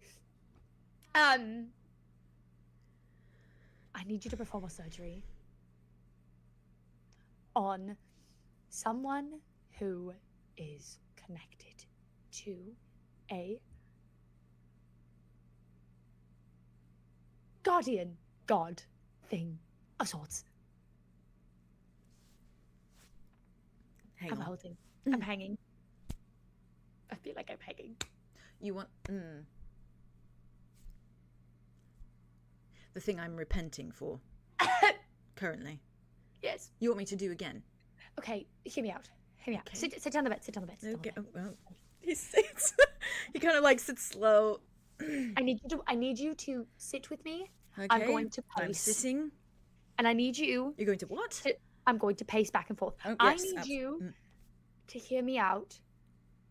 I need you to perform a surgery on someone who is connected to a guardian god thing of sorts. Hang I'm on. holding. I'm hanging. I feel like I'm hanging. You want... The thing I'm repenting for. Currently. Yes. You want me to do again? Okay, hear me out. Hear me out. Okay. Sit on the bed. Sit on the bed. Sit Okay. on the bed. Oh, well, he sits. He kind of like sits slow. I need you to sit with me. Okay. I'm going to I'm pace. sitting. And I need you. You're going to what? I'm going to pace back and forth. Oh, I yes, need you Mm. to hear me out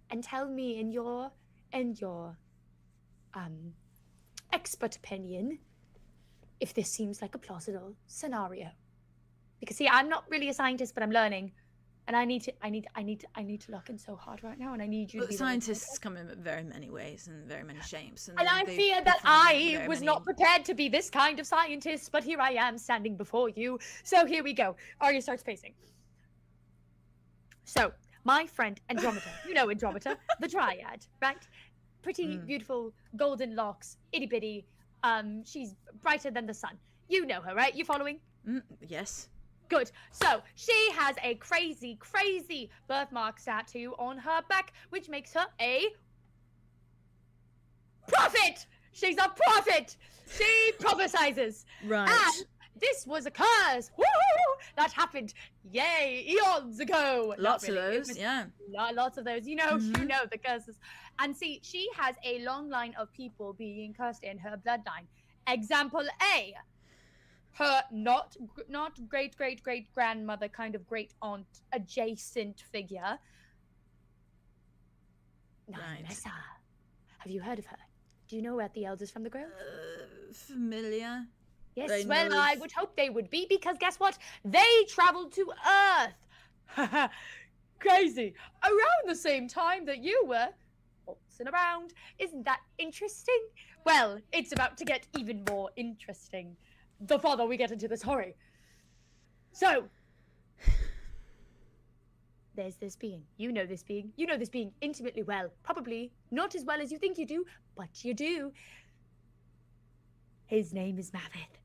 and tell me in your expert opinion if this seems like a plausible scenario. Because see, I'm not really a scientist, but I'm learning. And I need to lock in so hard right now, and I need you to But be scientists come in very many ways and very many shapes. And I they fear that perform I very was many- not prepared to be this kind of scientist, but here I am standing before you. So here we go. Arya starts pacing. So, my friend Andromeda, you know Andromeda, the dryad, right? Pretty, beautiful, golden locks, itty bitty. She's brighter than the sun. You know her, right? You following? Yes. Good. So she has a crazy, crazy birthmark tattoo on her back, which makes her a prophet. She's a prophet. She prophesizes. Right. And this was a curse. Woo! That happened. Yay! Eons ago. Lots of Not really. It those. was Yeah. Lots of those. You know Mhm. the curses. And see, she has a long line of people being cursed in her bloodline. Example A. Her not great grandmother, kind of great aunt adjacent figure. Right. Nymessa. Have you heard of her? Do you know about the elders from the grove? Familiar. Yes, I well, know I of- would hope they would be, because guess what? They traveled to Earth. Crazy. Around the same time that you were waltzing around. Isn't that interesting? Well, it's about to get even more interesting the farther we get into the story. So, there's this being. You know this being. You know this being intimately well. Probably not as well as you think you do, but you do. His name is Mavith.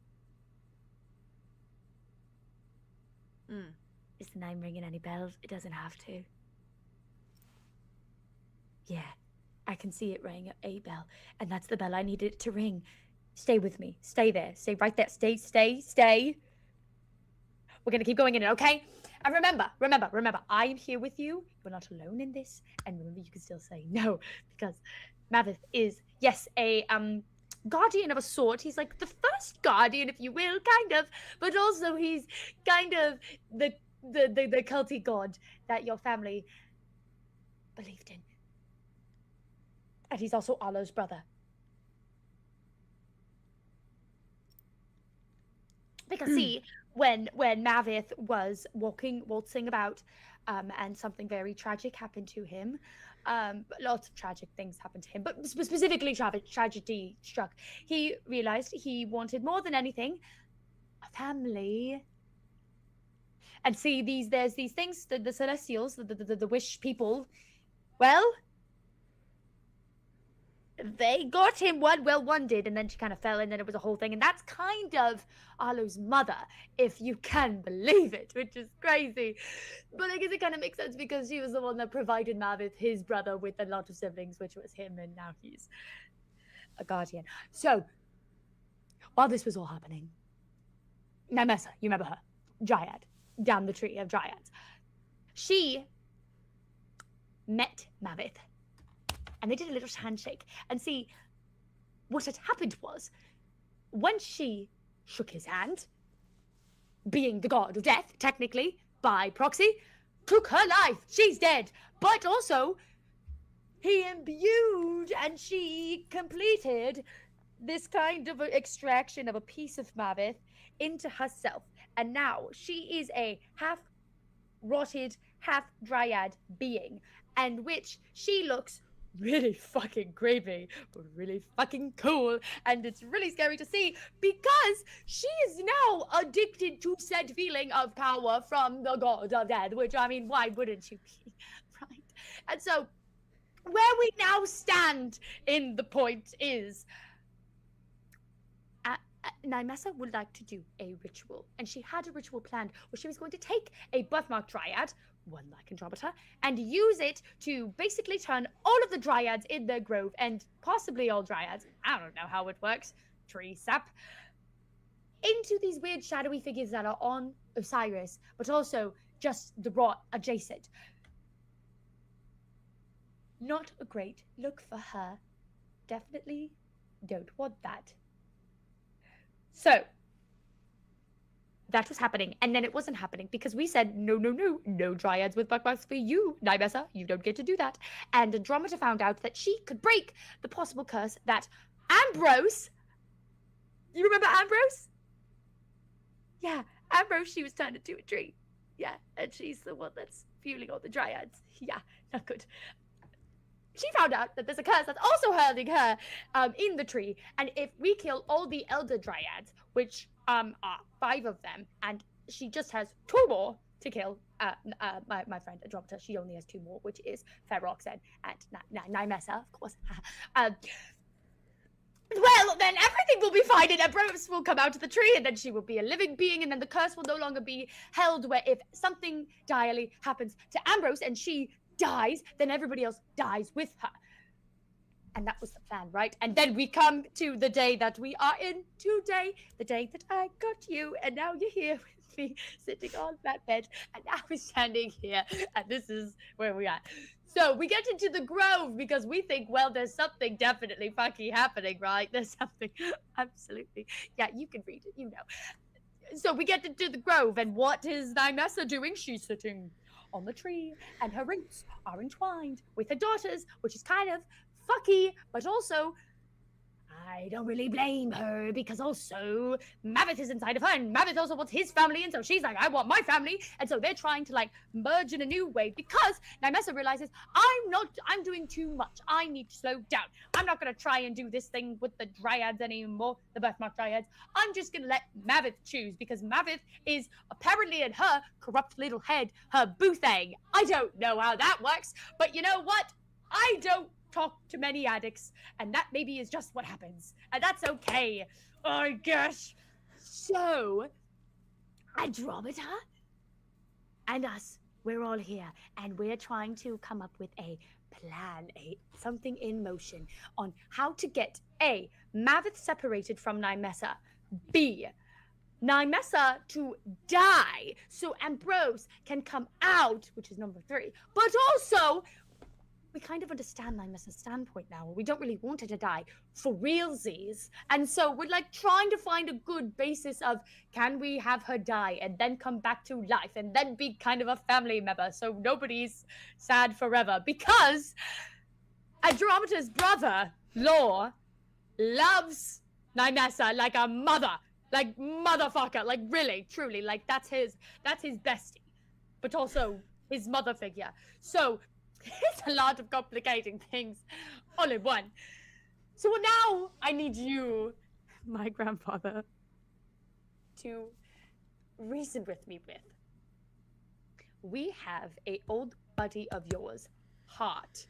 Mm. Is the name ringing any bells? It doesn't have to. Yeah, I can see it ring a bell, and that's the bell I needed it to ring. Stay with me. Stay there. Stay right there. Stay. We're gonna keep going in it, okay? And remember, I am here with you. You're not alone in this. And remember, you can still say no, because Mavith is, yes, a guardian of a sort. He's like the first guardian, if you will, kind of, but also he's kind of the culty god that your family believed in. And he's also Arlow's brother. Because see, when Mavith was waltzing about, and something very tragic happened to him, lots of tragic things happened to him, but specifically tragedy struck. He realized he wanted more than anything a family. And see, there's these things, the Celestials, the wish people. Well, they got him one did, and then she kind of fell, and then it was a whole thing, and that's kind of Arlo's mother, if you can believe it, which is crazy. But I guess it kind of makes sense because she was the one that provided Mavith, his brother, with a lot of siblings, which was him, and now he's a guardian. So, while this was all happening, Nymessa, you remember her, Dryad, down the tree of Dryads, she met Mavith. And they did a little handshake. And see, what had happened was, when she shook his hand, being the god of death, technically, by proxy, took her life. She's dead. But also, he imbued and she completed this kind of extraction of a piece of Mavith into herself. And now she is a half-rotted, half-dryad being, and which she looks really fucking creepy, but really fucking cool, and it's really scary to see because she is now addicted to said feeling of power from the god of death, which, I mean, why wouldn't you be, right? And so, where we now stand in the point is, Nymessa would like to do a ritual, and she had a ritual planned where she was going to take a birthmark dryad, one like Andromeda, and use it to basically turn all of the dryads in the grove, and possibly all dryads, I don't know how it works, tree sap, into these weird shadowy figures that are on Osiris, but also just the raw adjacent. Not a great look for her. Definitely don't want that. So, that was happening, and then it wasn't happening because we said, no dryads with birthmarks for you, Nymessa, you don't get to do that. And Andromeda found out that she could break the possible curse that Ambrose, you remember Ambrose? Yeah, Ambrose, she was turned into a tree. Yeah, and she's the one that's fueling all the dryads. Yeah, not good. She found out that there's a curse that's also hurting her in the tree, and if we kill all the elder dryads, which are 5 of them, and she just has 2 more to kill, my friend Andromeda, she only has 2 more, which is Ferox and Nymessa, of course. Well, then everything will be fine, and Ambrose will come out of the tree, and then she will be a living being, and then the curse will no longer be held, where if something direly happens to Ambrose and she dies, then everybody else dies with her. And that was the plan, right? And then we come to the day that we are in today, the day that I got you, and now you're here with me, sitting on that bed, and now we're standing here, and this is where we are. So we get into the grove because we think, well, there's something definitely funky happening, right? There's something, absolutely. Yeah, you can read it, you know. So we get into the grove, and what is 𝐸⁻ doing? She's sitting on the tree, and her roots are entwined with her daughters, which is kind of fucky, but also I don't really blame her, because also Maveth is inside of her, and Maveth also wants his family, and so she's like, I want my family, and so they're trying to like merge in a new way, because 𝐸⁻ realizes I'm doing too much. I need to slow down. I'm not going to try and do this thing with the dryads anymore, the birthmark dryads. I'm just going to let Maveth choose, because Maveth is apparently in her corrupt little head, her boo thing. I don't know how that works, but you know what? I don't talk to many addicts, and that maybe is just what happens, and that's okay, I guess. So Andromeda and us, we're all here, and we're trying to come up with a plan, something in motion on how to get A, Maveth separated from 𝐸⁻, B, 𝐸⁻ to die so Ambrose can come out, which is number 3, but also we kind of understand 𝐸⁻'s standpoint now. We don't really want her to die for realsies. And so we're like trying to find a good basis of, can we have her die and then come back to life and then be kind of a family member so nobody's sad forever? Because Andromeda's brother, Law, loves 𝐸⁻ like a mother, like motherfucker, like really, truly, like that's his bestie, but also his mother figure. So it's a lot of complicating things all in one. So now I need you, my grandfather, to reason with me with. We have a old buddy of yours, heart.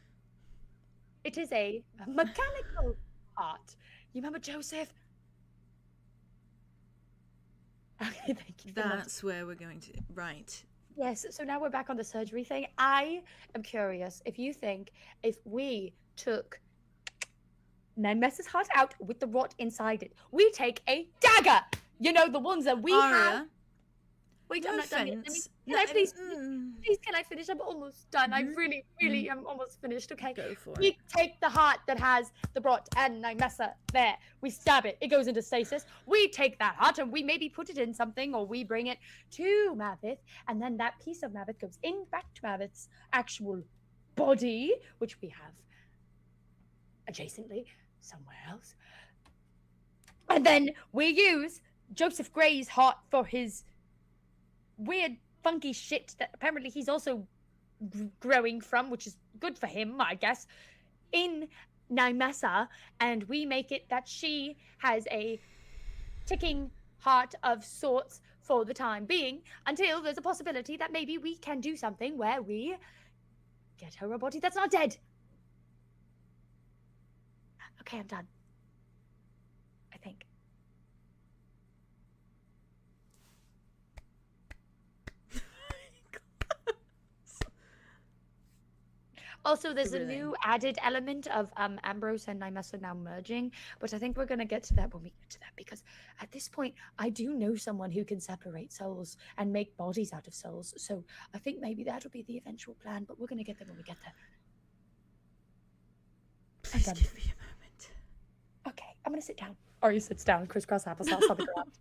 It is a mechanical heart. You remember Joseph? Okay, thank you. That's where we're going to, right. Yes, so now we're back on the surgery thing. I am curious if you think if we took 𝐸⁻'s heart out with the rot inside it, we take a dagger, you know, the ones that we have. Wait, no I'm not done yet. offense. Can I please, can I finish? I'm almost done. I really, am almost finished. Okay. Go for it. We take the heart that has the rot and 𝐸⁻ there. We stab it. It goes into stasis. We take that heart and we maybe put it in something, or we bring it to Maveth, and then that piece of Maveth goes in back to Maveth's actual body, which we have adjacently somewhere else. And then we use Joseph Gray's heart for his weird funky shit that apparently he's also growing from, which is good for him, I guess, in 𝐸⁻, and we make it that she has a ticking heart of sorts for the time being, until there's a possibility that maybe we can do something where we get her a body that's not dead. Okay, I'm done, I think. Also, there's a new added element of Ambrose and 𝐸⁻ now merging, but I think we're going to get to that when we get to that, because at this point, I do know someone who can separate souls and make bodies out of souls, so I think maybe that'll be the eventual plan, but we're going to get there when we get there. Please give me a moment. Okay, I'm going to sit down. Or you sits down, crisscross applesauce on the ground.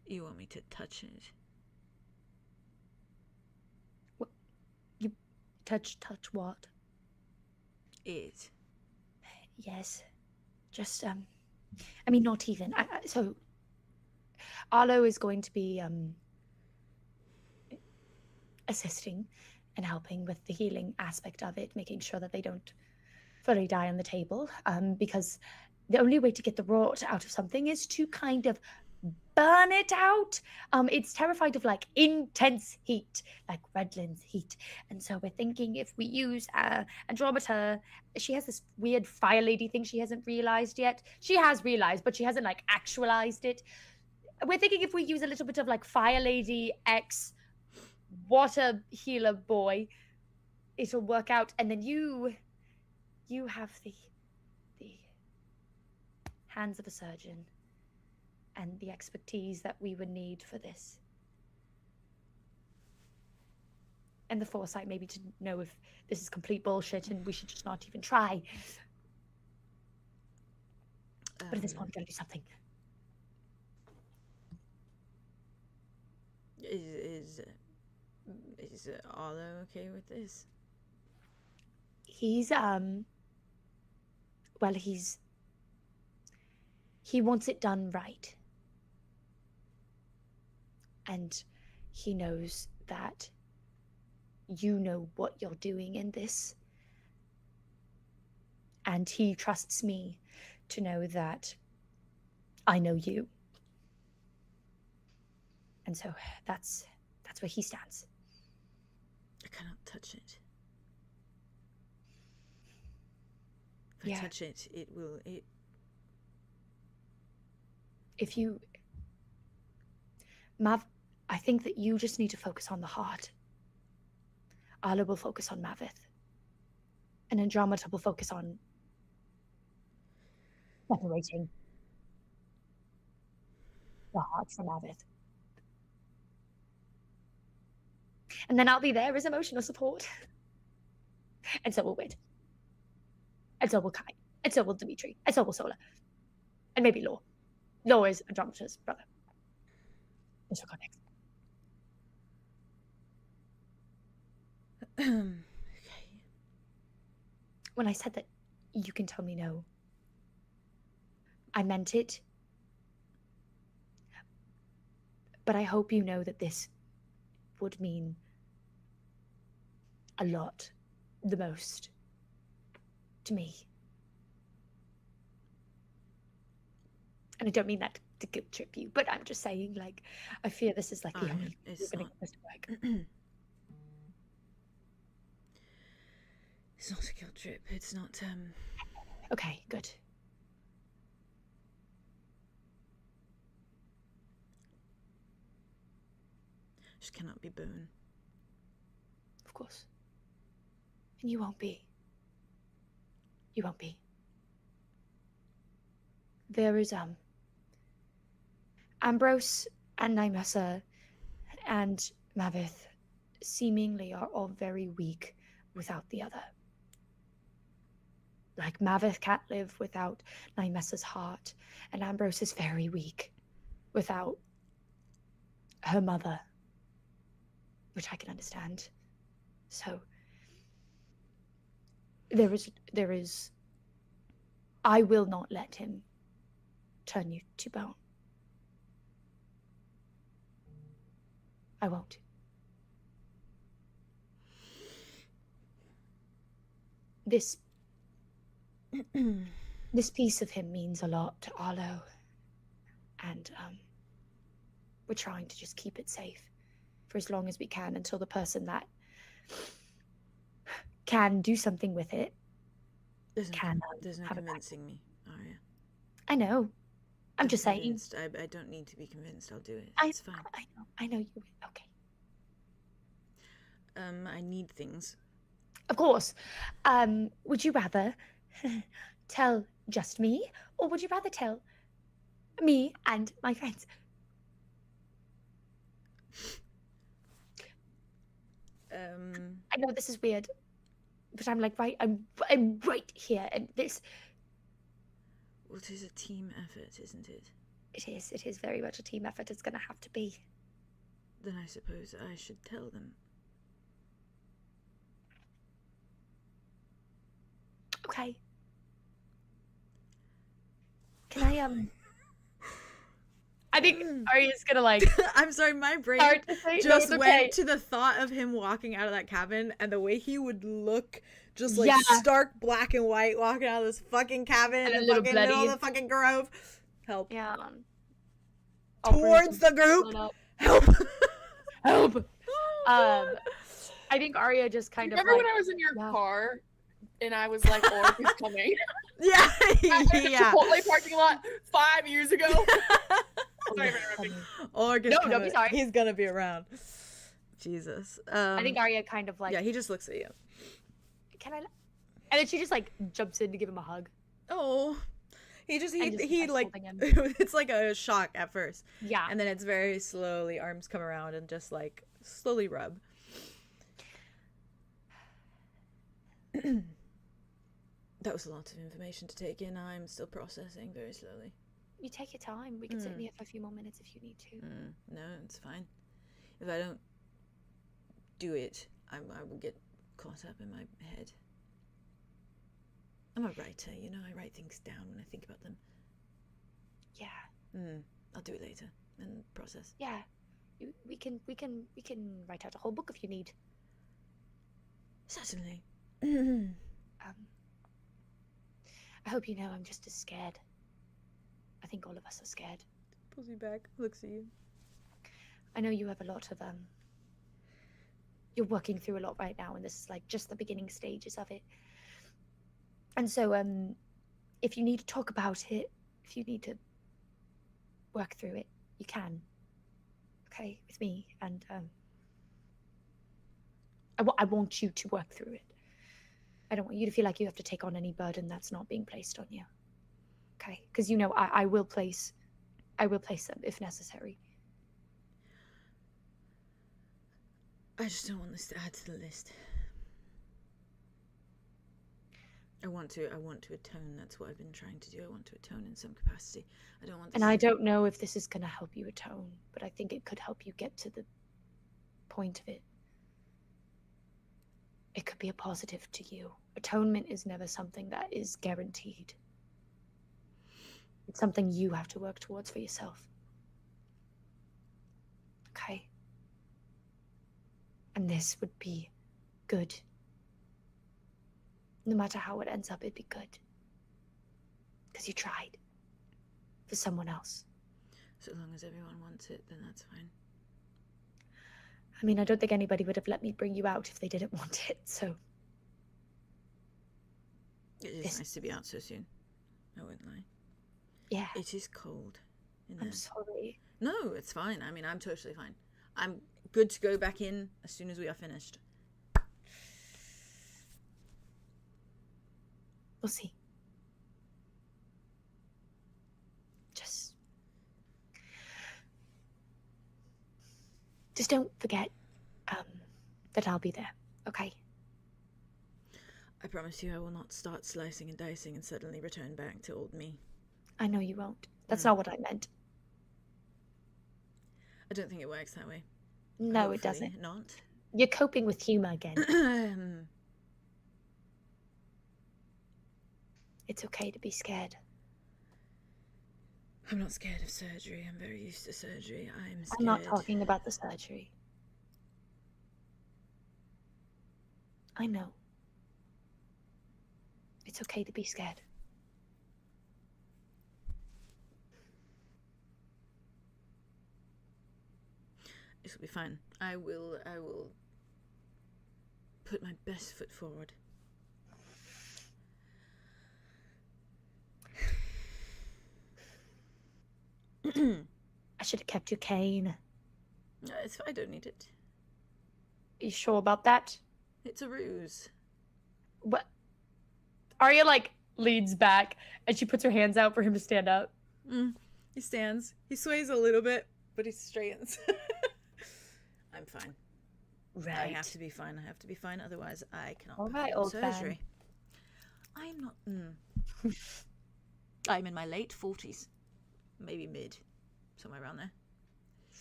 You want me to touch it? What? You touch what? It. Yes. Just, I mean, not even. So, Arlow is going to be assisting and helping with the healing aspect of it, making sure that they don't fully die on the table, because the only way to get the rot out of something is to kind of burn it out. It's terrified of like intense heat, like Redlands heat. And so we're thinking if we use Andromeda, she has this weird fire lady thing she hasn't realized yet. She has realized, but she hasn't like actualized it. We're thinking if we use a little bit of like fire lady X water healer boy, it'll work out. And then you have the hands of a surgeon and the expertise that we would need for this. And the foresight maybe to know if this is complete bullshit and we should just not even try. But at this point, we gotta do something. Is Arlo okay with this? He's he wants it done right. And he knows that you know what you're doing in this. And he trusts me to know that I know you. And so that's where he stands. I cannot touch it. If Yeah. I touch it, it will. If you, Mav, I think that you just need to focus on the heart. Arlo will focus on Mavith. And Andromeda will focus on separating the heart from Mavith. And then I'll be there as emotional support. And so will Wid. And so will Kai. And so will Dimitri. And so will Sola. And maybe Law. Law is Andromeda's brother. This will go next. Okay. When I said that you can tell me no, I meant it. But I hope you know that this would mean a lot, the most, to me. And I don't mean that to guilt trip you, but I'm just saying, like, I fear this is like the only thing it's going to not. get this to work. It's not a guilt trip. It's not. Okay, good. Just cannot be bone. Of course. And you won't be. You won't be. There is Ambrose and Nymessa and Mavith seemingly are all very weak without the other. Like Mavith can't live without Nymessa's heart, and Ambrose is very weak without her mother, which I can understand. So there is I will not let him turn you to bone. I won't. This piece of him means a lot to Arlo, and we're trying to just keep it safe for as long as we can until the person that can do something with it There's no have it back. convincing me, Arya. I know. I'm just saying. Convinced. I don't need to be convinced. I'll do it. It's fine. I know you will. Okay. I need things. Of course. Would you rather tell just me, or would you rather tell me and my friends? I know this is weird, but I'm like I'm right here, and this. Well, it is a team effort, isn't it? It is very much a team effort. It's gonna have to be. Then I suppose I should tell them. Okay. Can I I think Arya's gonna like. I'm sorry, my brain Hard to say. No, just it's okay. went to the thought of him walking out of that cabin and the way he would look, just like Yeah. stark black and white, walking out of this fucking cabin And a in the little fucking middle of bloody. the fucking grove. Help. Yeah. towards the group. split up. Help! Help. I think Arya just kind Remember of when like, I was in your yeah. car and I was like, "Orc is coming." Yeah, At the yeah. Chipotle parking lot 5 years ago. Sorry for interrupting. Orc is No, don't be coming. sorry. He's gonna be around. Jesus. I think Arya kind of like, yeah, he just looks at you. can I? And then she just like jumps in to give him a hug. Oh, he just And just, he like holding him. it's like a shock at first, Yeah. and then it's very slowly arms come around and just like slowly rub. That was a lot of information to take in. I'm still processing very slowly. You take your time. We can sit in here for a few more minutes if you need to. No, it's fine. If I don't do it, I will get caught up in my head. I'm a writer, you know. I write things down when I think about them. Yeah. I'll do it later and process. Yeah. We can write out a whole book if you need. Certainly. I hope you know I'm just as scared. I think all of us are scared. Pulls you back, looks at you. I know you have a lot of you're working through a lot right now, and this is like just the beginning stages of it. And so if you need to talk about it, if you need to work through it, you can. Okay, with me. And I want you to work through it. I don't want you to feel like you have to take on any burden that's not being placed on you. Okay, because you know I will place them if necessary. I just don't want this to add to the list. I want to atone. That's what I've been trying to do. I want to atone in some capacity. I don't want this. And I don't know if this is going to help you atone, but I think it could help you get to the point of it. It could be a positive to you. Atonement is never something that is guaranteed. It's something you have to work towards for yourself. Okay? And this would be good. No matter how it ends up, it'd be good. Because you tried. For someone else. So long as everyone wants it, then that's fine. I mean, I don't think anybody would have let me bring you out if they didn't want it, so... It is nice to be out so soon. I won't lie. Yeah. It is cold. I'm sorry. No, it's fine. I mean, I'm totally fine. I'm good to go back in as soon as we are finished. We'll see. Just don't forget that I'll be there, okay? I promise you I will not start slicing and dicing and suddenly return back to old me. I know you won't. That's not what I meant. I don't think it works that way. No, Hopefully it doesn't. Not. You're coping with humor again. It's okay to be scared. I'm not scared of surgery. I'm very used to surgery. I'm scared. I'm not talking about the surgery. I know. It's okay to be scared. This will be fine. I will put my best foot forward. I should have kept your cane. No, I don't need it. Are you sure about that? It's a ruse. What? Arya like leans back and she puts her hands out for him to stand up. He stands. He sways a little bit, but he straightens. I'm fine. Right. I have to be fine. I have to be fine. Otherwise, I cannot All right, perform old man. surgery. I'm not. I'm in my late 40s, maybe mid, somewhere around there.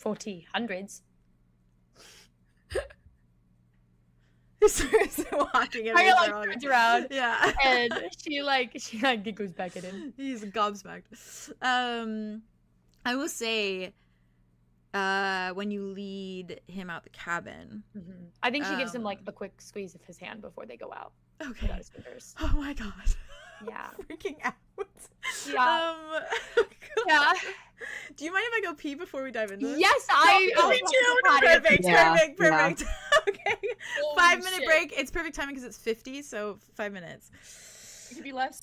40s. He's watching it. Arya like turns around. Yeah. And she goes back at him. He's gobsmacked. I will say, when you lead him out the cabin. I think she gives him like a quick squeeze of his hand before they go out. Okay. Without his fingers. Oh my god. Yeah. Freaking out. Yeah. Yeah. Do you mind if I go pee before we dive into this? Yes, me Perfect, Yeah, perfect. Okay. Holy 5-minute shit. break. It's perfect timing because it's 50, so 5 minutes. It could be less.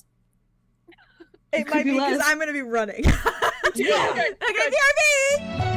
It could might be be because less. I'm gonna be running. Yeah. Good, Okay, good. BRB!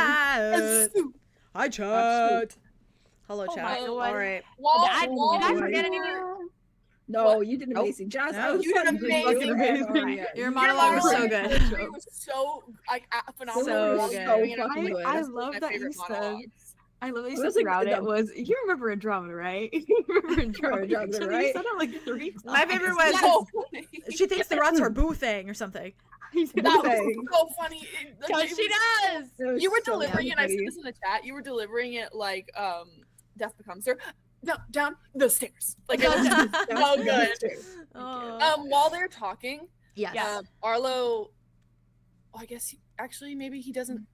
chat. Hi, chat. Hello, Oh chat. my Lord. All right. Did I forget anything? No, you did amazing, Jazz. No, I was you did fucking amazing. amazing. Your monologue was so good. It was so phenomenal. So good. I love that you said. I love that you It was said like throughout the- it was. You remember Andromeda, right? You remember Andromeda, Andromeda, You right? said it like 3 times. My favorite was So funny. she thinks the rats are boo thing or something. He said That that. was so funny. Because she does. You were delivering it, and I said this in the chat. You were delivering it like Death Becomes Her. No, down the stairs. Like it was so good. Oh. While they're talking, Yes. Arlo, I guess actually maybe he doesn't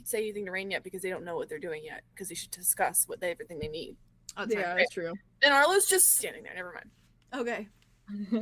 say anything to Rain yet because they don't know what they're doing yet because they should discuss everything they need. Oh, that's Yeah, right. that's true. And Arlo's just standing there. Never mind. Okay.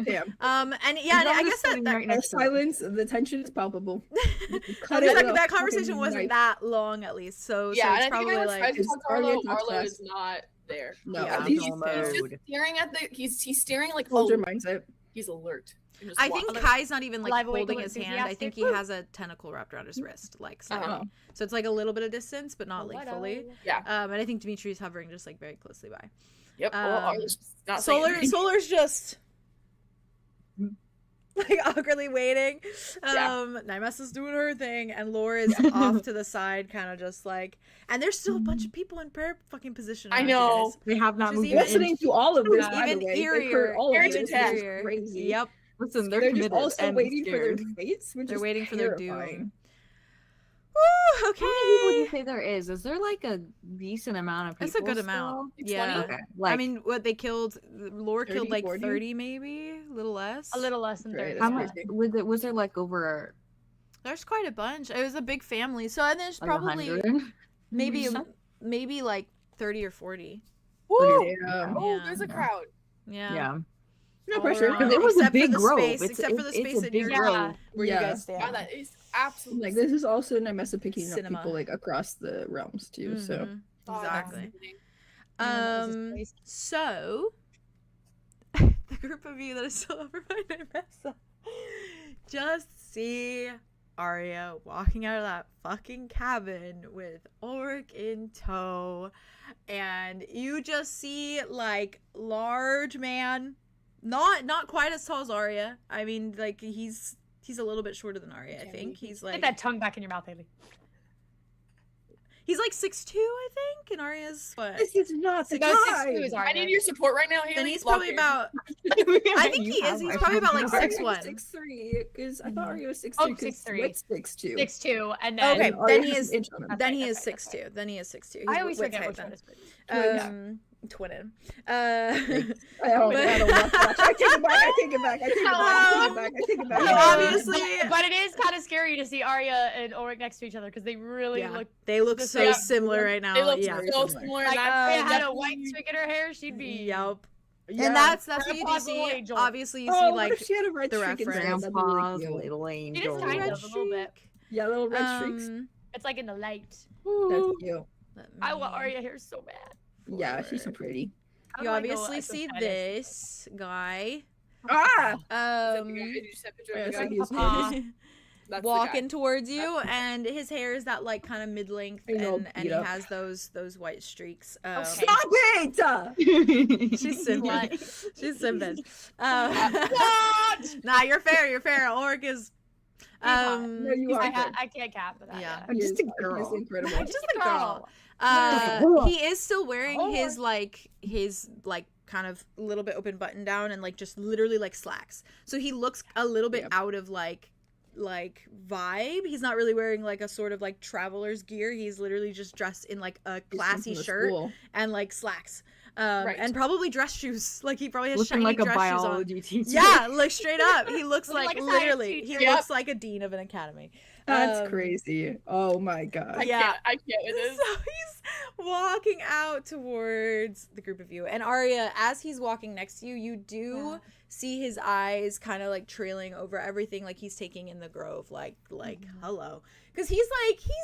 Damn. And yeah, and I guess that right The next to him. silence, the tension is palpable. Cut because it with a that conversation fucking wasn't knife. that long at least. So Yeah, it's and I think probably everyone's trying like to talk to Arya Arlo. talks Arlo fast. is not there. No, Yeah, he's normal He's mode. just staring at he's staring like soldier oh, mindset. he's alert. And just I think watching. Kai's not even like Live awake holding and his hand. I think he enthusiastic. has a tentacle wrapped around his wrist, like Uh-huh. slightly. So it's like a little bit of distance, but not like fully. Yeah. And I think Dimitri's hovering just like very closely by. Yep. Well, Um, Arlo's just not saying anything. Solar's just like awkwardly waiting. Nymes is doing her thing, and Laura is off to the side, kind of just like. And there's still a bunch of people in prayer fucking position. I around you know. guys. They have not She's moved even- an inch. Listening to all of this, by Even the way, they eerier. heard all of Very this, which detached. is crazy. Yep. Listen, they're They're committed just also and waiting for their scared. They're fates, which is waiting for their terrifying. doom. Woo, How many people do okay. you say there is? Is there like a decent amount of people? That's a good still? amount. 20? Yeah. Okay. Like, I mean, what they killed, Laura 30, killed like 40? 30 maybe, a little less. A little less than Right, 30. how that's much crazy. was there like over There's quite a bunch. It was a big family. So and there's like probably 100? maybe like 30 or 40. Woo! Yeah. Oh, Yeah. there's a crowd. Yeah. Yeah. No All pressure. around. Because it was a Except for big the grove. space- It's except for the it's space a in big your grove. where Yeah. you guys stand. Yeah, that is absolutely. Like this is also Nymes picking up Cinema. people like across the realms too. So Mhm. Oh, that's Exactly. amazing. So the group of you that is still over by Nymes just see Arya walking out of that fucking cabin with Ulrich in tow, and you just see like large man, not quite as tall as Arya. I mean, like he's a little bit shorter than Arya. I think he's Get like that tongue back in your mouth, Haley. he's like 6'2", I think, and Arya's what? this is not the No, 6'2" time. is I Arya. need your support right now, Haley. Then he's Lock probably in. about. I think he is. He's probably about like 6'1". 6'3", because I thought Arya was 6'3", Oh, 6'3", 6'3". 6'2". 6'2", and then Okay, Arya then he has is- an inch on him. Then he Okay, is okay, 6'2". Then he is 6'2". I always He's forget which type one is then. which. Twinning. I don't watch that. I take it back. I take it back. I take it back. I take it back. I take it back. Yeah, obviously. But it is kind of scary to see Arya and Ulrich next to each other because they really Yeah. look They look the so same. similar right now. They look Yeah. so similar. similar. like. and If Arya had a definitely- white streak in her hair, she'd be. Yep. Yeah. And that's what you do Grandpa's see. little angel. Obviously, you Oh, see what like if she had a red the streak instead? reference. That'd be really Grandpa's cute. little It angel. is kind red of a little bit. Yeah, little red streaks. It's like in the light. That's cute. I want Arya hair so bad. Yeah, she's so pretty. I You wanna go obviously as a see fetish. this guy. Ah! You just have picture of Yeah, the so guy? he's That's the walking guy. towards you, and his hair is that like kind of mid-length, I know, and he beat up. has those white streaks. Okay. Stop it! She's simping. She's simping. Nah, you're fair. You're fair. Orc is. hot. No, you are. good. I can't cap for that. Yeah. I'm just a He's girl. incredible. I'm just a girl. Girl. He is still wearing his kind of little bit open button down and like just literally like slacks. So he looks a little bit out of like vibe. He's not really wearing like a sort of like traveler's gear. He's literally just dressed in like a classy shirt and like slacks. And probably dress shoes. Like he probably has Looking shiny like a dress shoes on. biology teacher. Yeah, like straight up. He looks Looking like like a science literally. He teacher. looks like a dean of an academy. That's crazy. Oh my god. I can't with this. So he's walking out towards the group of you, and Arya, as he's walking next to you, you do see his eyes kind of like trailing over everything, like he's taking in the grove, like hello, because he's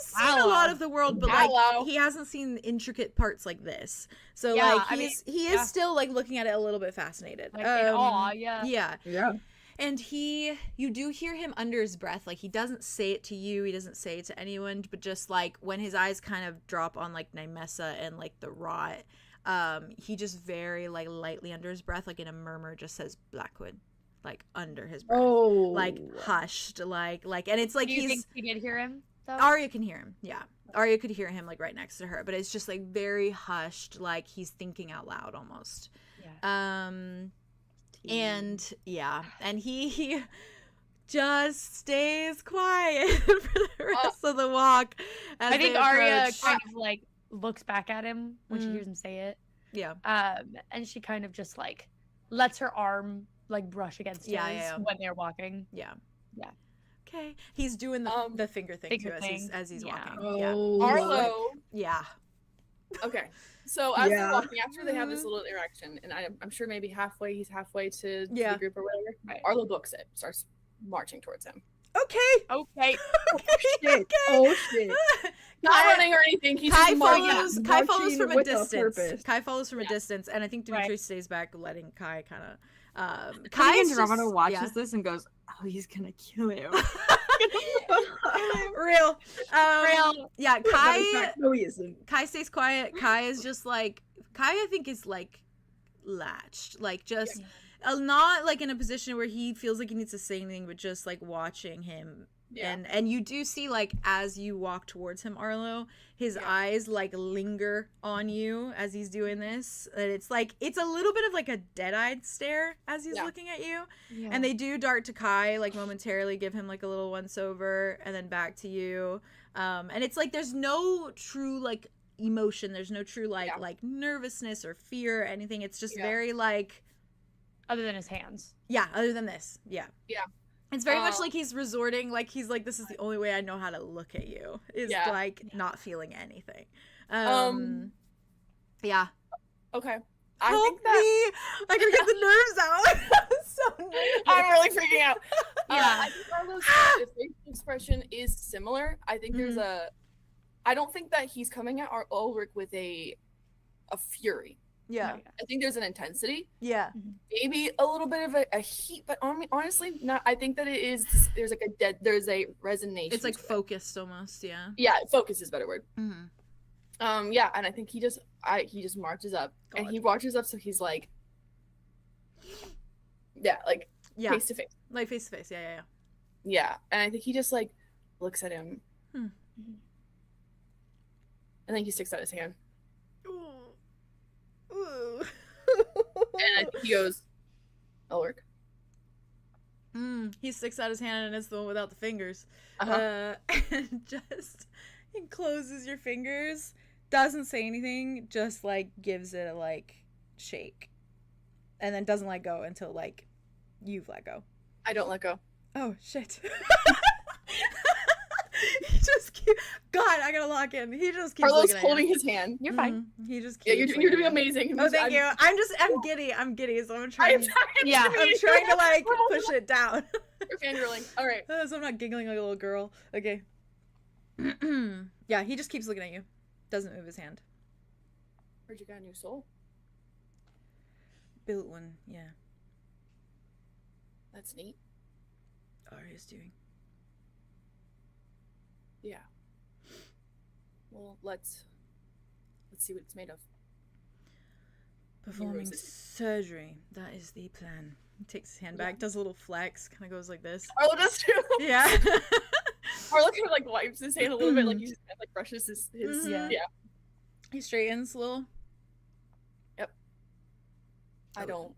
seen a lot of the world, but like Hello. he hasn't seen intricate parts like this. So Yeah, like I mean, he is still like looking at it a little bit fascinated. Like in awe, yeah. Yeah. Yeah. And you do hear him under his breath, like he doesn't say it to you, he doesn't say it to anyone, but just like when his eyes kind of drop on like 𝐼𝑚𝑒𝑠a and like the rot, he just very like lightly under his breath, like in a murmur, just says Blackwood, like under his breath, like hushed, like, and it's like Do you think she did hear him though? Arya can hear him, yeah. Arya could hear him like right next to her, but it's just like very hushed, like he's thinking out loud almost. Yeah. And yeah, and he just stays quiet for the rest of the walk. As I think they Arya approach. kind of like looks back at him when she hears him say it. Yeah. And she kind of just like lets her arm like brush against his when they're walking. Yeah. Yeah. Okay. He's doing the finger thing too as he's walking. Yeah. Arlo. Yeah. Okay. So as they're walking, after they have this little interaction, and I'm sure maybe he's halfway to the group or whatever. Right. Arlo books it, starts marching towards him. Okay. Okay. Shit. Oh shit. Not running or anything. He's Kai just follows. Kai follows marching from a with a distance. purpose. Kai follows from a distance, and I think Dimitri stays back, letting Kai kind of. Kai Kai's Andromeda watches this and goes, "Oh, he's gonna kill him." Real. Yeah, Kai. No, he isn't. Kai stays quiet. Kai is just like Kai. I think is like latched, like just not like in a position where he feels like he needs to say anything, but just like watching him. Yeah. And you do see like as you walk towards him, Arlo, his eyes like linger on you as he's doing this. And it's like it's a little bit of like a dead-eyed stare as he's looking at you. Yeah. And they do dart to Kai, like momentarily give him like a little once over, and then back to you. And it's like there's no true like emotion. There's no true like nervousness or fear or anything. It's just very like other than his hands. Yeah, other than this. Yeah. Yeah. It's very much like he's resorting, like he's like, this is the only way I know how to look at you, is like not feeling anything. Yeah. Okay. I think that I can get the nerves out. So nervous. I'm really freaking out. Yeah. I think Arlo's facial expression is similar. I think there's I don't think that he's coming at Ulrich with a fury. Yeah. I think there's an intensity. Yeah. Maybe a little bit of a heat, but honestly, not. I think that it is. There's like there's a resonation. It's like focused almost. Yeah. Yeah, focus is a better word. Mm-hmm. Yeah, and I think he just marches up and he marches up, so he's like, face to face, like face to face. Yeah. Yeah, and I think he just like looks at him, and then he sticks out his hand. Ooh. And I think he goes, Ulrich. He sticks out his hand, and it's the one without the fingers. Uh-huh. And just encloses your fingers, doesn't say anything, just like gives it a like shake, and then doesn't let go until like you've let go. I don't let go. Oh shit. He just God, I gotta lock in. He just keeps Carlos looking at holding you. his hand. You're fine. He just Yeah, keeps you're doing looking. amazing. Oh, thank you. I'm giddy, so I'm trying. I'm trying to like push it down. You're fangirling. All right. So I'm not giggling like a little girl. Okay. Yeah, he just keeps looking at you. Doesn't move his hand. Heard you got a new soul. Built one, yeah. That's neat. Arya's doing. Yeah. Well, let's see what it's made of. Performing surgery. That is the plan. He takes his hand back, does a little flex, kind of goes like this. Arlo does too. Yeah. Arlo kind of like wipes his hand a little bit, like he just kind of like brushes his yeah. He straightens a little. Yep. I don't.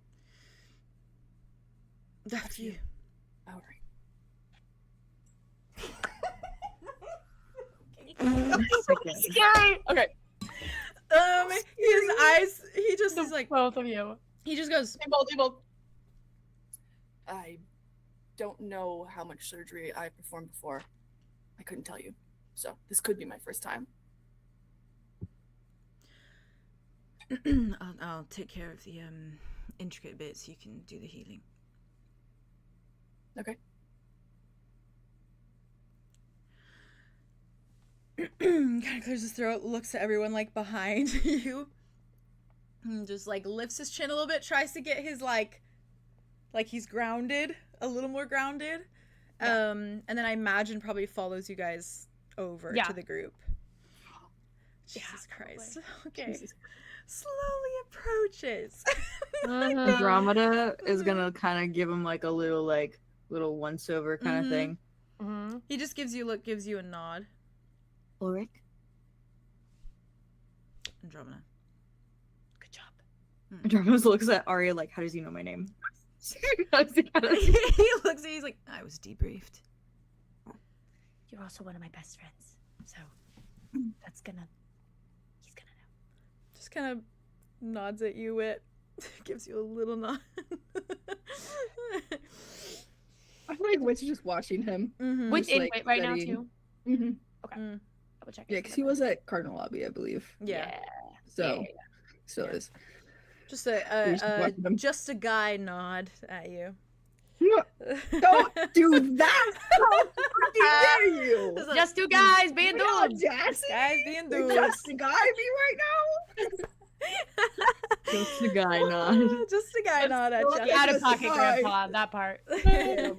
That's you. All right. Scary. Okay. His eyes. He just is like both of you. He just goes. They both. I don't know how much surgery I performed before. I couldn't tell you, so this could be my first time. I'll take care of the intricate bits. You can do the healing. Okay. Kind of clears his throat, looks at everyone like behind you, and just like lifts his chin a little bit, tries to get his like like he's grounded, a little more grounded. Yeah. And then I imagine probably follows you guys over Yeah. to the group. Yeah, Jesus Christ. probably. Okay. Jesus. Slowly approaches. Andromeda is gonna kind of give him like a little once over kind of thing. Mm-hmm. He just gives you a nod. Ulrich? Andromeda. Good job. Andromeda looks at Arya like, how does he know my name? He looks at you, he's like, I was debriefed. You're also one of my best friends, so he's gonna know. Just kind of nods at you, Wit. Gives you a little nod. I feel like Wit's just watching him. Mhm. Which Just, in like, wait right now studying. too. Mm-hmm. Double check. Yeah, because he was at Cardinal Lobby, I believe. Yeah. So, Yeah. still is. Just You're just watching him. just a guy nod at you. Don't do that! How fucking dare you! Just a- Just two guys being The dudes. audacity! guys being You're dudes. just a guy me right now! Just the guy nod. Just a guy nod at you. Out of Just pocket, guy. Grandpa. That part. Damn.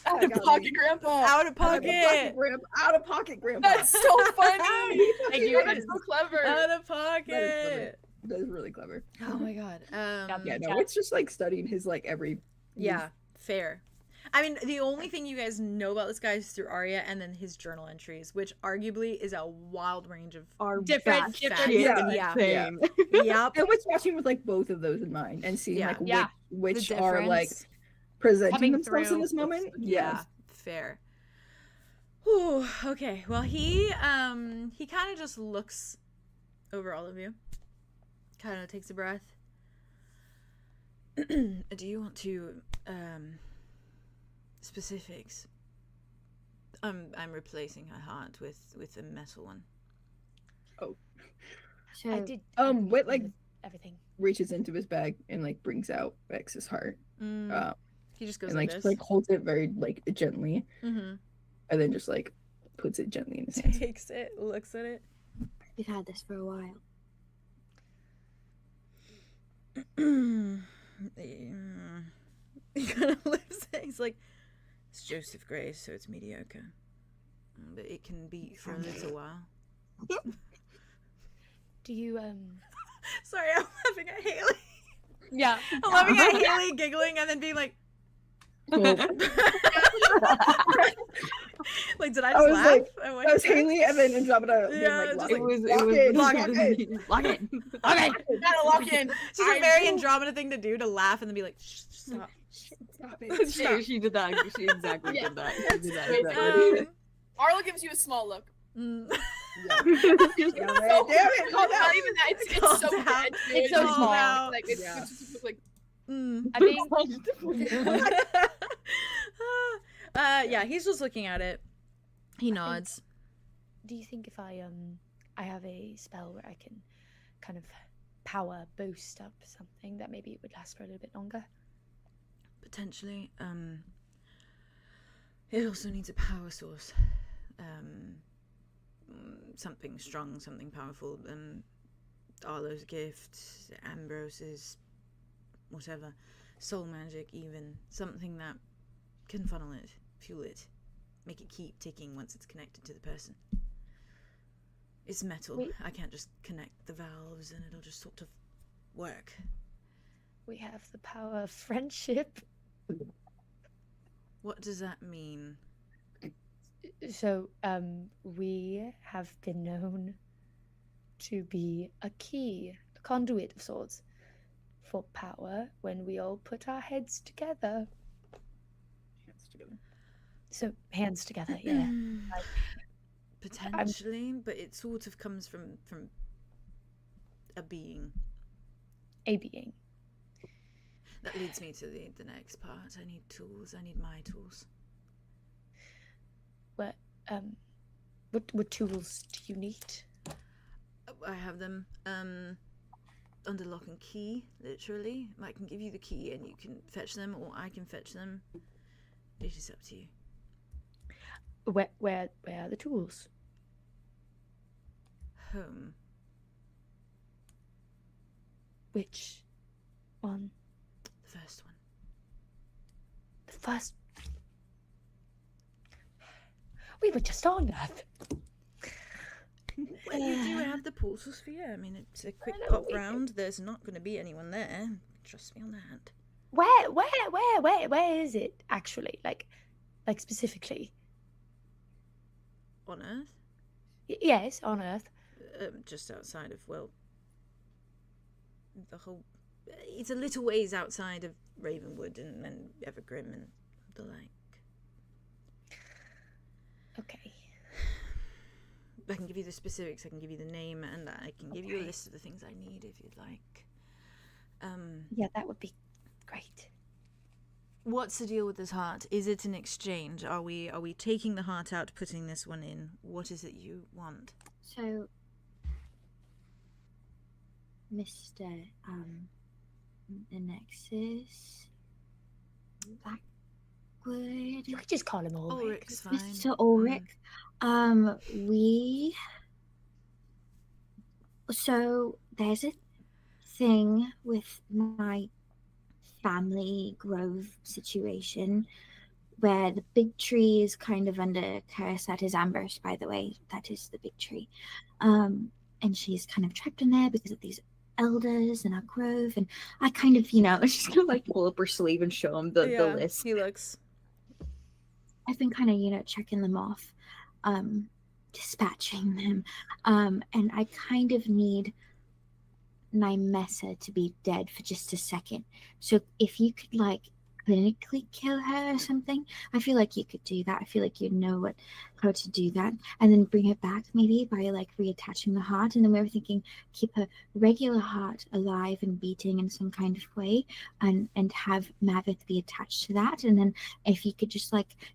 Out That of got pocket, me. Grandpa. Out of pocket. Out of pocket, Grandpa. That's so funny. Thank you. That's so clever. Out of That is clever. pocket. That is really clever. Oh my god. Yeah, no, it's just like studying his like every. Yeah, fair. I mean, the only thing you guys know about this guy is through Arya and then his journal entries, which arguably is a wild range of Are Different- batshit different- yeah. insane. Yep. And what's watching with like both of those in mind and seeing Yeah. like Yeah. which The are like difference. presenting Coming themselves in through. this moment. Yeah, fair. Whew, okay. Well, he kind of just looks over all of you. Kind of takes a breath. Do you want to specifics? I'm replacing her heart with a metal one. So, I did. What, like- everything. Reaches into his bag and like brings out X's heart. He just goes And like like this. just, like holds it very like gently Mm-hmm. and then just like puts it gently in his hands. Takes it, looks at it. we've had this for a while. He kind of lifts it. He's like, it's Joseph Grace, so it's mediocre. But it can beat for a little while. Do you Sorry, I'm laughing at Haley. Yeah. I'm laughing at Haley giggling and then being like, Well, like, did I I just was laugh? like, I that was Haley and then Andromeda being Yeah, like, just lock like- It was lock it, lock lock it. lock it. Okay. Gotta lock in. It's just a very Andromeda thing to do, to laugh and then be like, shh, stop. Stop it. Stop. She did that. She exactly Yeah. did that. She did that exactly. Arlo gives you a small look. Mm. Yeah. Damn it, calm down. Not even that. It's Calm so down. bad. It's so Calm small. down. Like it's Yeah. just like Mm. I think Yeah, he's just looking at it. He nods. do you think if I have a spell where I can kind of power boost up something that maybe it would last for a little bit longer? Potentially. It also needs a power source. Something strong, something powerful. Arlo's gift, Ambrose's, whatever. Soul magic, even. Something that can funnel it, fuel it, make it keep ticking once it's connected to the person. It's metal. Wait. I can't just connect the valves and it'll just sort of work. We have the power of friendship. What does that mean? So, we have been known to be a key, a conduit of sorts, for power when we all put our heads together. So, hands together, yeah. Potentially, but it sort of comes from a being. A being. That leads me to the next part. I need tools. I need my tools. What tools do you need? I have them under lock and key, literally. I can give you the key and you can fetch them, or I can fetch them. It is up to you. Where are the tools? Home. Which one? The first one. first. We were just on Earth. Well, you do have the portal sphere. I mean, it's a quick know, pop we- round. There's not going to be anyone there. Trust me on that. Where is it actually? Like specifically? On Earth? Yes, on Earth. Just outside of, well, the whole... It's a little ways outside of Ravenwood and Evergrim and the like. Okay. I can give you the specifics, I can give you the name, and I can give you a list of the things I need if you'd like. Yeah, that would be great. What's the deal with this heart? Is it an exchange? Are we taking the heart out, putting this one in? What is it you want? So, Mr. The Nexus, Blackwood, You could just call him Ulrich. Ulrich's fine. Mr. Ulrich, so there's a thing with my family grove situation where the big tree is kind of under curse. That is Amber's, by the way. That is the big tree. And she's kind of trapped in there because of these elders in our grove. And I kind of, She's gonna like pull up her sleeve and show him the list. He looks. I've been kind of, checking them off, dispatching them. And I kind of need Nymessa to be dead for just a second. So if you could clinically kill her or something, I feel like you could do that. I feel like you'd know how to do that, and then bring her back maybe by reattaching the heart. And then we were thinking keep her regular heart alive and beating in some kind of way, and have Mavith be attached to that. And then if you could just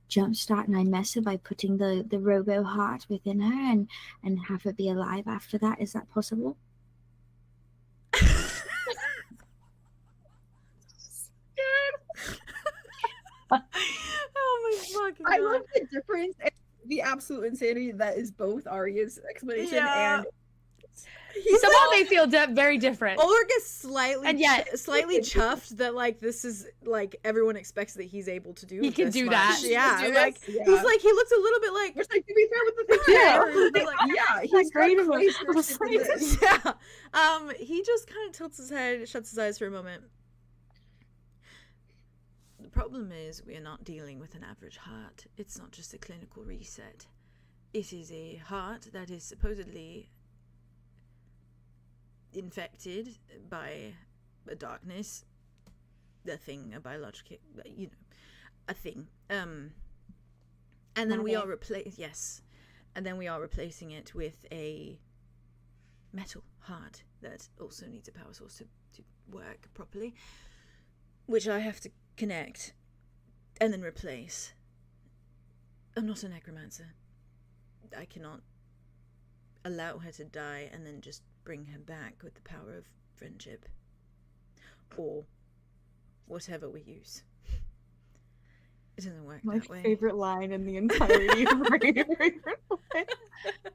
jumpstart Nymessa by putting the robo heart within her and have her be alive after that. Is that possible? Oh my fucking god. I love the difference and the absolute insanity that is both Arya's explanation and Somehow they feel very different. Ulrich is slightly And yet- slightly chuffed that this is everyone expects that he's able to do. He can this do much. that. Yeah, He can do like this. he's he looks a little bit like Which, to be fair with the thing, Yeah. he's great got of a- closer of a to scientist. this. yeah. He just kind of tilts his head, shuts his eyes for a moment. The problem is we are not dealing with an average heart. It's not just a clinical reset. It is a heart that is supposedly infected by a darkness, a thing, a biological, a thing. And then we are replacing it with a metal heart that also needs a power source to work properly, which I have to connect and then replace. I'm not a necromancer. I cannot allow her to die and then just bring her back with the power of friendship or whatever we use. It doesn't work My that way. favorite line in the entirety of Ravenwood.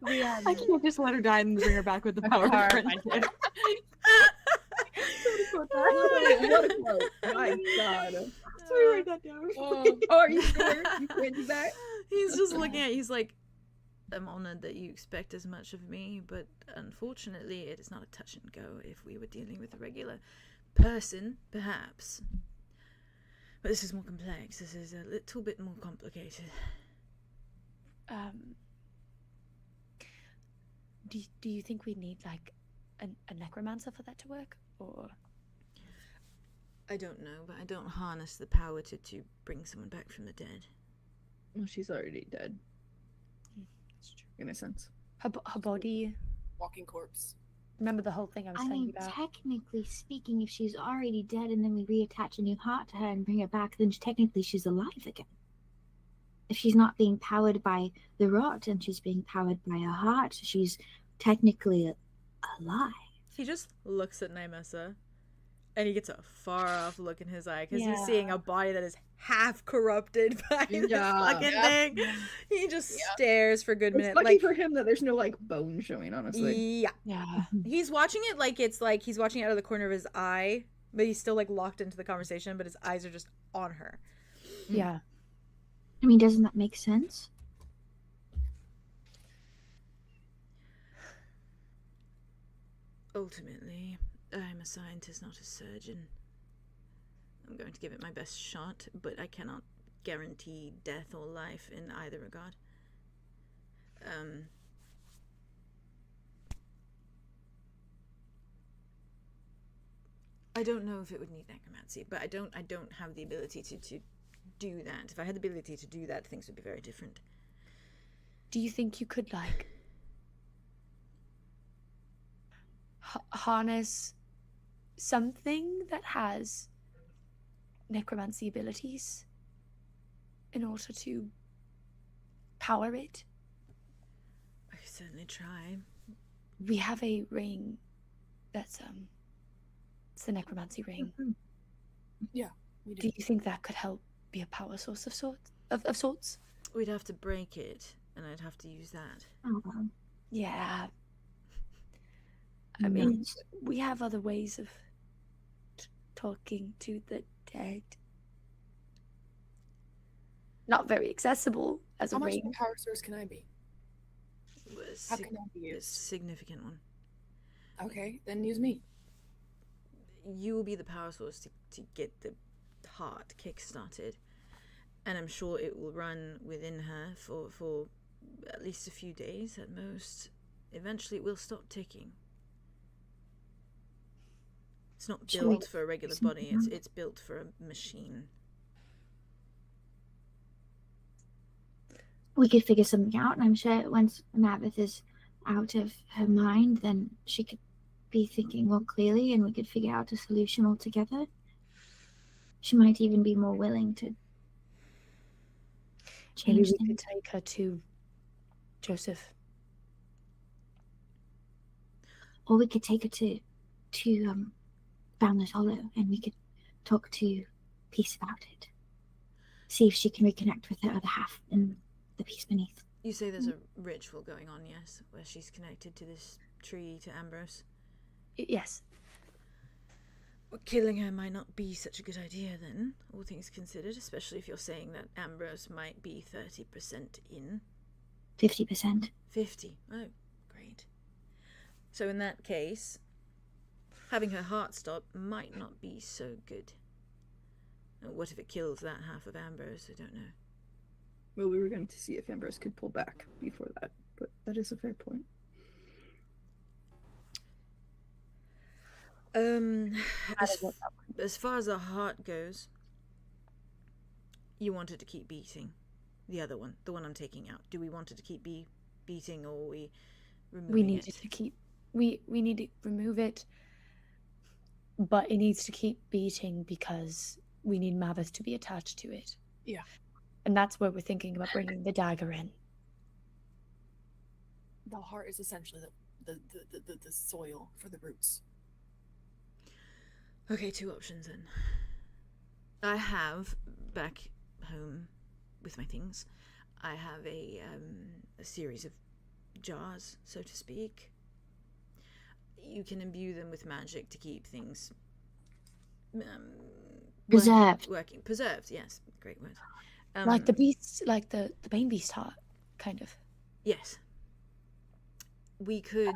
I can't just let her die and bring her back with the power of friendship. What a quote. My god. Sorry, write that down. Oh, are you sure? You can't do that? He's just looking at you, he's like, I'm honored that you expect as much of me, but unfortunately it is not a touch and go. If we were dealing with a regular person, perhaps. But this is more complex. This is a little bit more complicated. Do you think we need a necromancer for that to work, or? I don't know, but I don't harness the power to bring someone back from the dead. Well, she's already dead. That's true. In a sense. Her body. Walking corpse. Remember the whole thing I was I telling mean, you about? technically speaking, if she's already dead and then we reattach a new heart to her and bring her back, then technically she's alive again. If she's not being powered by the rot and she's being powered by a heart, she's technically alive. He just looks at Nymessa, and he gets a far off look in his eye because he's Yeah. seeing a body that is half corrupted by this Yeah. fucking Yeah. thing. He just stares for a good It's minute. lucky Like, for him that there's no bone showing, honestly. yeah, Yeah. he's watching it like it's like he's watching it out of the corner of his eye, but he's still locked into the conversation. But his eyes are just on her. Yeah. I mean, doesn't that make sense? Ultimately, I'm a scientist, not a surgeon. I'm going to give it my best shot, but I cannot guarantee death or life in either regard. I don't know if it would need necromancy, but I don't have the ability to do that. If I had the ability to do that, things would be very different. Do you think you could, like, harness something that has necromancy abilities in order to power it? I could certainly try. We have a ring that's it's the necromancy ring. Yeah, we Do you think that could help be a power source of sorts? We'd have to break it, and I'd have to use that. Oh, well. Yeah. I mean, we have other ways of talking to the dead. Not very accessible as How a much of ring. a power source can I be? How can I be A used? significant one. Okay, then use me. You will be the power source to get the heart kick-started, and I'm sure it will run within her for at least a few days at most. Eventually it will stop ticking. It's not built for a regular body, it's built for a machine. We could figure something out, and I'm sure once Mavith is out of her mind, then she could be thinking more clearly, and we could figure out a solution altogether. She might even be more willing to Maybe change we things. could take her to Joseph. Or we could take her to Boundless Hollow, and we could talk to Peace about it. See if she can reconnect with her other half in the Peace Beneath. You say there's a ritual going on, yes, where she's connected to this tree, to Ambrose. Yes. Well, killing her might not be such a good idea then, all things considered, especially if you're saying that Ambrose might be 30% in. 50%. 50. Oh, great. So in that case, having her heart stop might not be so good. What if it kills that half of Ambrose? I don't know. Well, we were going to see if Ambrose could pull back before that, but that is a fair point. As far as the heart goes, you want it to keep beating. The other one, the one I'm taking out. Do we want it to keep beating, or are we removing We need it? it to keep. We need to remove it, but it needs to keep beating because we need Mavith to be attached to it. Yeah. And that's where we're thinking about bringing the dagger in. The heart is essentially the soil for the roots. Okay, two options then. I have, back home with my things, I have a series of jars, so to speak. You can imbue them with magic to keep things Preserved. working. Preserved, yes, great word. Like the beast, like the Bane Beast heart, kind of. Yes. We could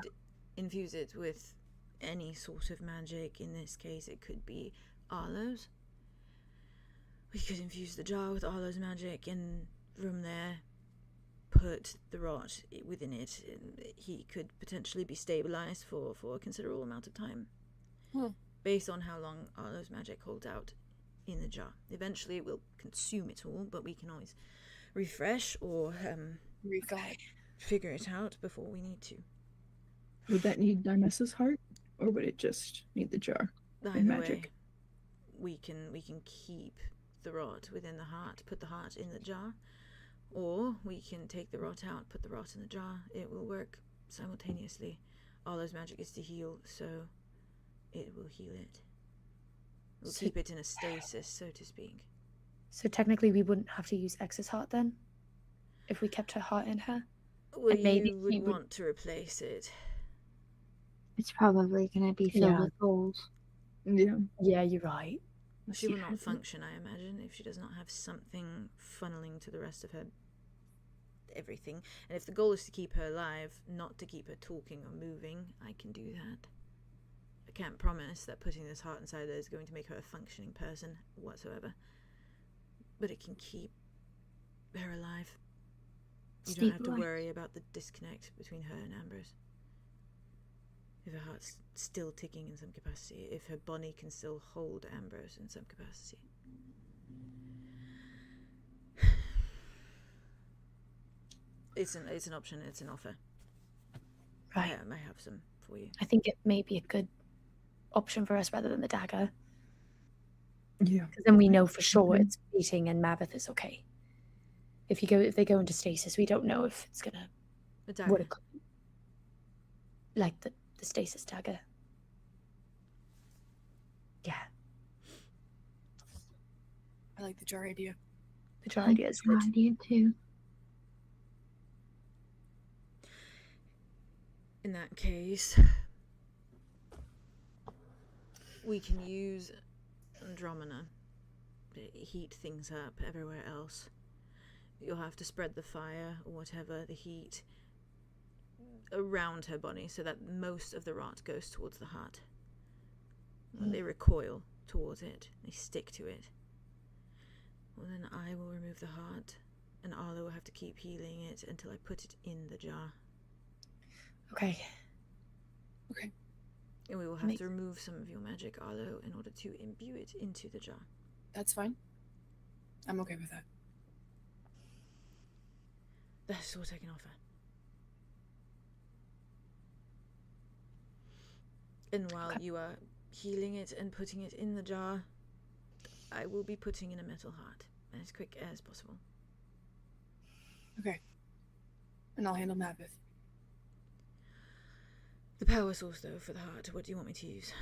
infuse it with any sort of magic. In this case, it could be Arlow's. We could infuse the jar with Arlow's magic, and from there, put the rot within it. And he could potentially be stabilized for a considerable amount of time, based on how long Arlow's magic holds out in the jar. Eventually, it will consume it all, but we can always refresh or figure it out before we need to. Would that need Nymessa's heart, or would it just need the jar? Either magic. way, we can keep the rot within the heart, put the heart in the jar, or we can take the rot out, put the rot in the jar. It will work simultaneously. Arlow's magic is to heal, so it will heal it. We'll keep it in a stasis, so to speak. So technically, we wouldn't have to use X's heart then, if we kept her heart in her. Well, And maybe you would he would- want to replace it. It's probably going to be filled Yeah. with holes. Yeah. Yeah, you're right. She will not function, I imagine, if she does not have something funneling to the rest of her everything. And if the goal is to keep her alive, not to keep her talking or moving, I can do that. I can't promise that putting this heart inside her is going to make her a functioning person whatsoever. But it can keep her alive. You don't have to worry about the disconnect between her and Ambrose. If her heart's still ticking in some capacity, if her body can still hold Ambrose in some capacity. It's an option, it's an offer. Right. I have some for you. I think it may be a good option for us rather than the dagger. Yeah. Because then we know for sure it's beating and Maveth is okay. If they go into stasis, we don't know if it's gonna The dagger. what it could be. Like the stasis dagger. Yeah. I like the jar idea. The jar idea is good. idea too. In that case, we can use Andromeda to heat things up everywhere else. You'll have to spread the fire or whatever, the heat, around her body so that most of the rot goes towards the heart. When they recoil towards it, they stick to it. Well, then I will remove the heart, and Arlo will have to keep healing it until I put it in the jar. Okay. And we will have to remove some of your magic, Arlo, in order to imbue it into the jar. That's fine. I'm okay with that. That's what I can offer. And while you are healing it and putting it in the jar, I will be putting in a metal heart as quick as possible. Okay. And I'll handle Maveth. The power source, though, for the heart, what do you want me to use?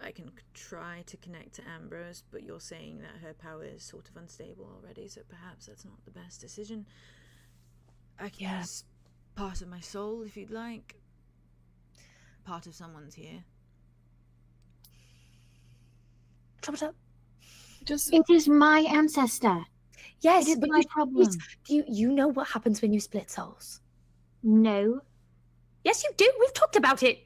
I can try to connect to Ambrose, but you're saying that her power is sort of unstable already, so perhaps that's not the best decision. I can use part of my soul, if you'd like. Part of someone's here. Chop it up. It is my ancestor. Yes, It is but my problem. you know what happens when you split souls? No. Yes, you do. We've talked about it.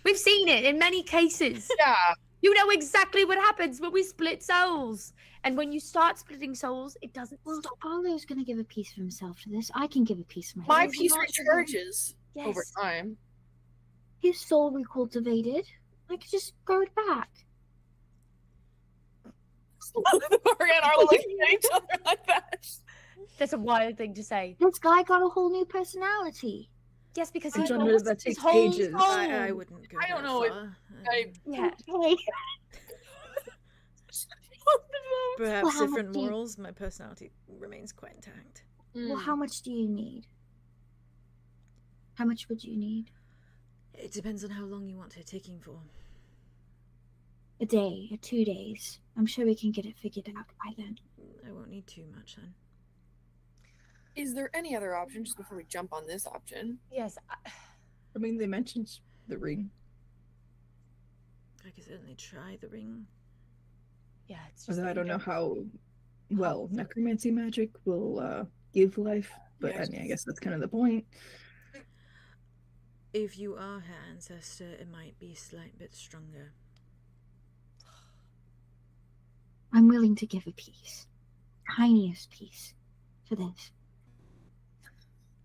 We've seen it in many cases. Yeah. You know exactly what happens when we split souls. And when you start splitting souls, it doesn't Well, stop. Arlo's going to give a piece of himself to this. I can give a piece of myself. My piece recharges over Yes. time. His soul recultivated. I could just grow it back. Morgan and Arlo looking at each other like that. That's a wild thing to say. This guy got a whole new personality. Yes, because And he John lost that his takes whole ages. soul. I wouldn't go I don't that know if far. Yeah. Perhaps Well, how different much do you- morals, my personality remains quite intact. Well, how much do you need? How much would you need? It depends on how long you want her taking for. A day or 2 days. I'm sure we can get it figured out by then. I won't need too much then. Is there any other option just before we jump on this option? Yes. I mean, they mentioned the ring. I could certainly try the ring. Yeah, it's Although just I that don't you know how well necromancy magic will give life, but Yes. I mean, I guess that's kind of the point. If you are her ancestor, it might be a slight bit stronger. I'm willing to give a piece. Tiniest piece. For this.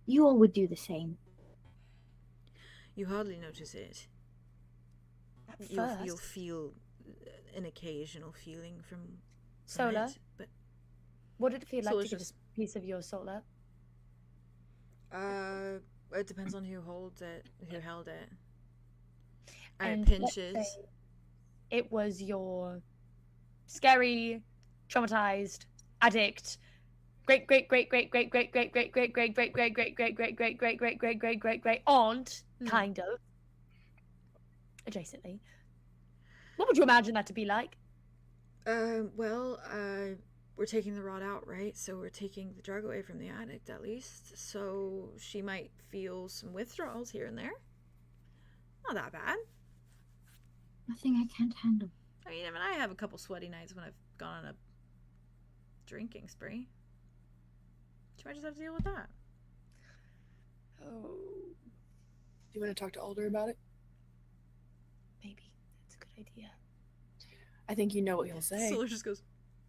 You all would do the same. You hardly notice it. At You'll first. feel an occasional feeling from Solar, it, but what did it feel like So to it's give just- a piece of your soul up? it depends on who holds it, who held it. And And it let's pinches. say it was your scary, traumatized, addict, great aunt, kind of, adjacently. What would you imagine that to be like? Well, we're taking the rod out, right? So we're taking the drug away from the addict, at least. So she might feel some withdrawals here and there. Not that bad. Nothing I can't handle. I mean, I have a couple sweaty nights when I've gone on a drinking spree. But you might just have to deal with that. Oh. Do you want to talk to Alder about it? Maybe. That's a good idea. I think you know what he'll say. Solar just goes,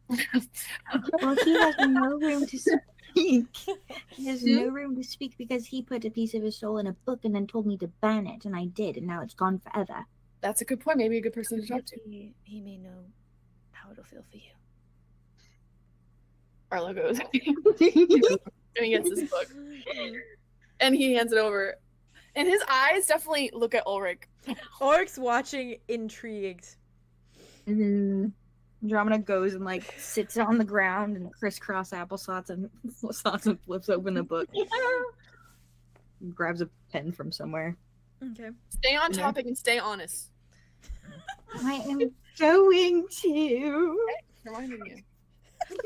Well, he has no room to speak. He has no room to speak because he put a piece of his soul in a book and then told me to burn it, and I did, and now it's gone forever. That's a good point. Maybe a good person to talk to. He may know how it'll feel for you. Arlo goes. And he gets this book. And he hands it over. And his eyes definitely look at Ulrich. Ulrich's watching, intrigued. Andromeda goes and like sits on the ground and crisscross applesauce and flips open the book. Grabs a pen from somewhere. Okay. Stay on topic and stay honest. I am going to. Reminding you.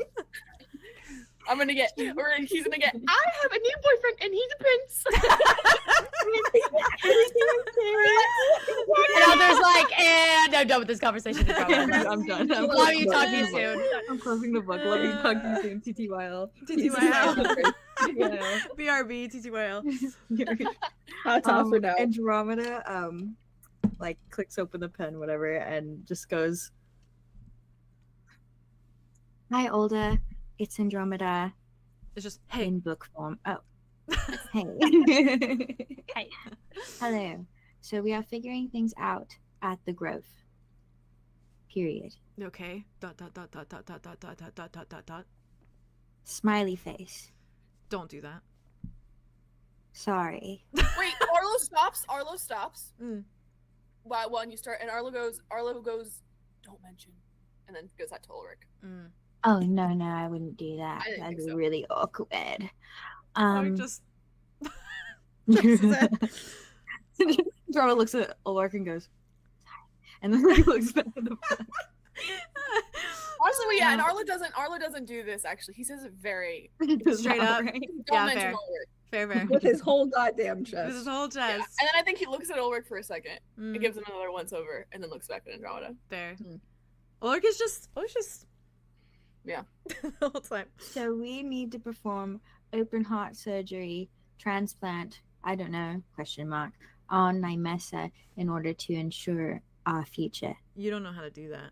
I'm gonna get, or he's gonna get, I have a new boyfriend and he's a prince. And Alder's like, and I'm done with this conversation. I'm done. Love you, talk to you soon. I'm closing the book. Love you, talk to you soon. TTYL. TTYL. BRB, TTYL. Hot off for now. Andromeda, like clicks open the pen, whatever, and just goes, Hi, Olda. It's Andromeda It's just, hey. in book form. Oh, hey. Hey. Hello. So we are figuring things out at the Grove. Period. Okay. ... Smiley face. Don't do that. Sorry. Wait, Arlo stops. Arlo stops. Mm. Wow, when you start, and Arlo goes, don't mention. And then goes out to Ulrich. Mm. Oh, no, I wouldn't do that. I didn't That'd think be so. really awkward. I just... Andromeda looks at Ulrich and goes, sorry. And then he looks back at the book. Honestly, yeah, and Arlo doesn't do this, actually. He says it very, Straight up. Right? don't Yeah, mention fair. Ulrich. Fair. With his whole goddamn chest. With his whole Yeah. chest. And then I think he looks at Ulrich for a second, Mm, and gives him another once over, and then looks back at Andromeda. fair. Mm. Ulrich is just... Yeah. the whole time. So we need to perform open heart surgery, transplant, I don't know, question mark, on Nymessa in order to ensure our future. You don't know how to do that.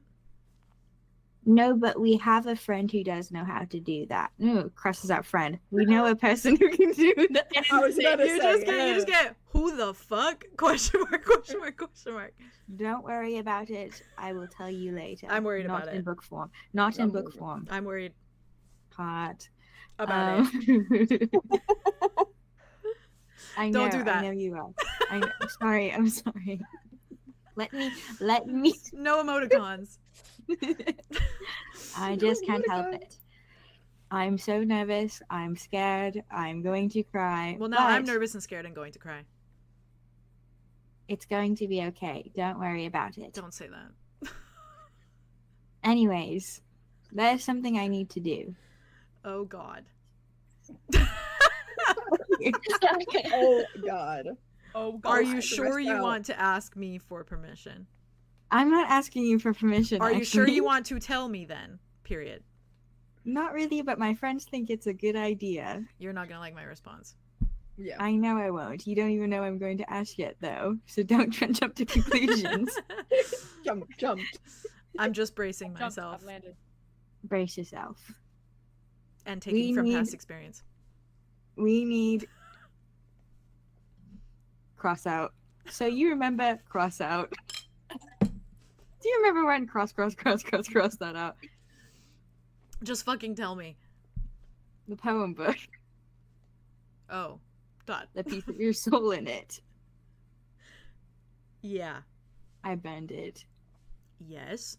No, but we have a friend who does know how to do that. No, crosses out friend. We know a person who can do that. I was gonna You say, just get, who the fuck? Question mark, question mark, question mark. Don't worry about it. I will tell you later. I'm worried Not about in it. book form. Not in I'm book worried. form. I'm worried Hot. about it. I know, Don't do that. I know you are. I'm sorry. I'm sorry. Let me. No emoticons. I just can't help it. I'm so nervous. I'm scared. I'm going to cry. Well, now I'm but nervous and scared and going to cry. It's going to be okay. Don't worry about it. Don't say that. Anyways, there's something I need to do. Oh, God. oh god. Oh, God. Are you Stressed sure you out. want to ask me for permission? I'm not asking you for permission. Are you sure actually. you want to tell me then? Period. Not really, but my friends think it's a good idea. You're not gonna like my response. Yeah. I know I won't. You don't even know I'm going to ask yet, though. So don't jump to conclusions. Jumped. I'm just bracing Jump, myself I've landed. Brace yourself. and taking We from need- past experience. We need cross out. So you remember cross out. Do you remember when cross that out? Just fucking tell me. The poem book. Oh, dot. The piece of your soul in it. Yeah. I burned it. Yes.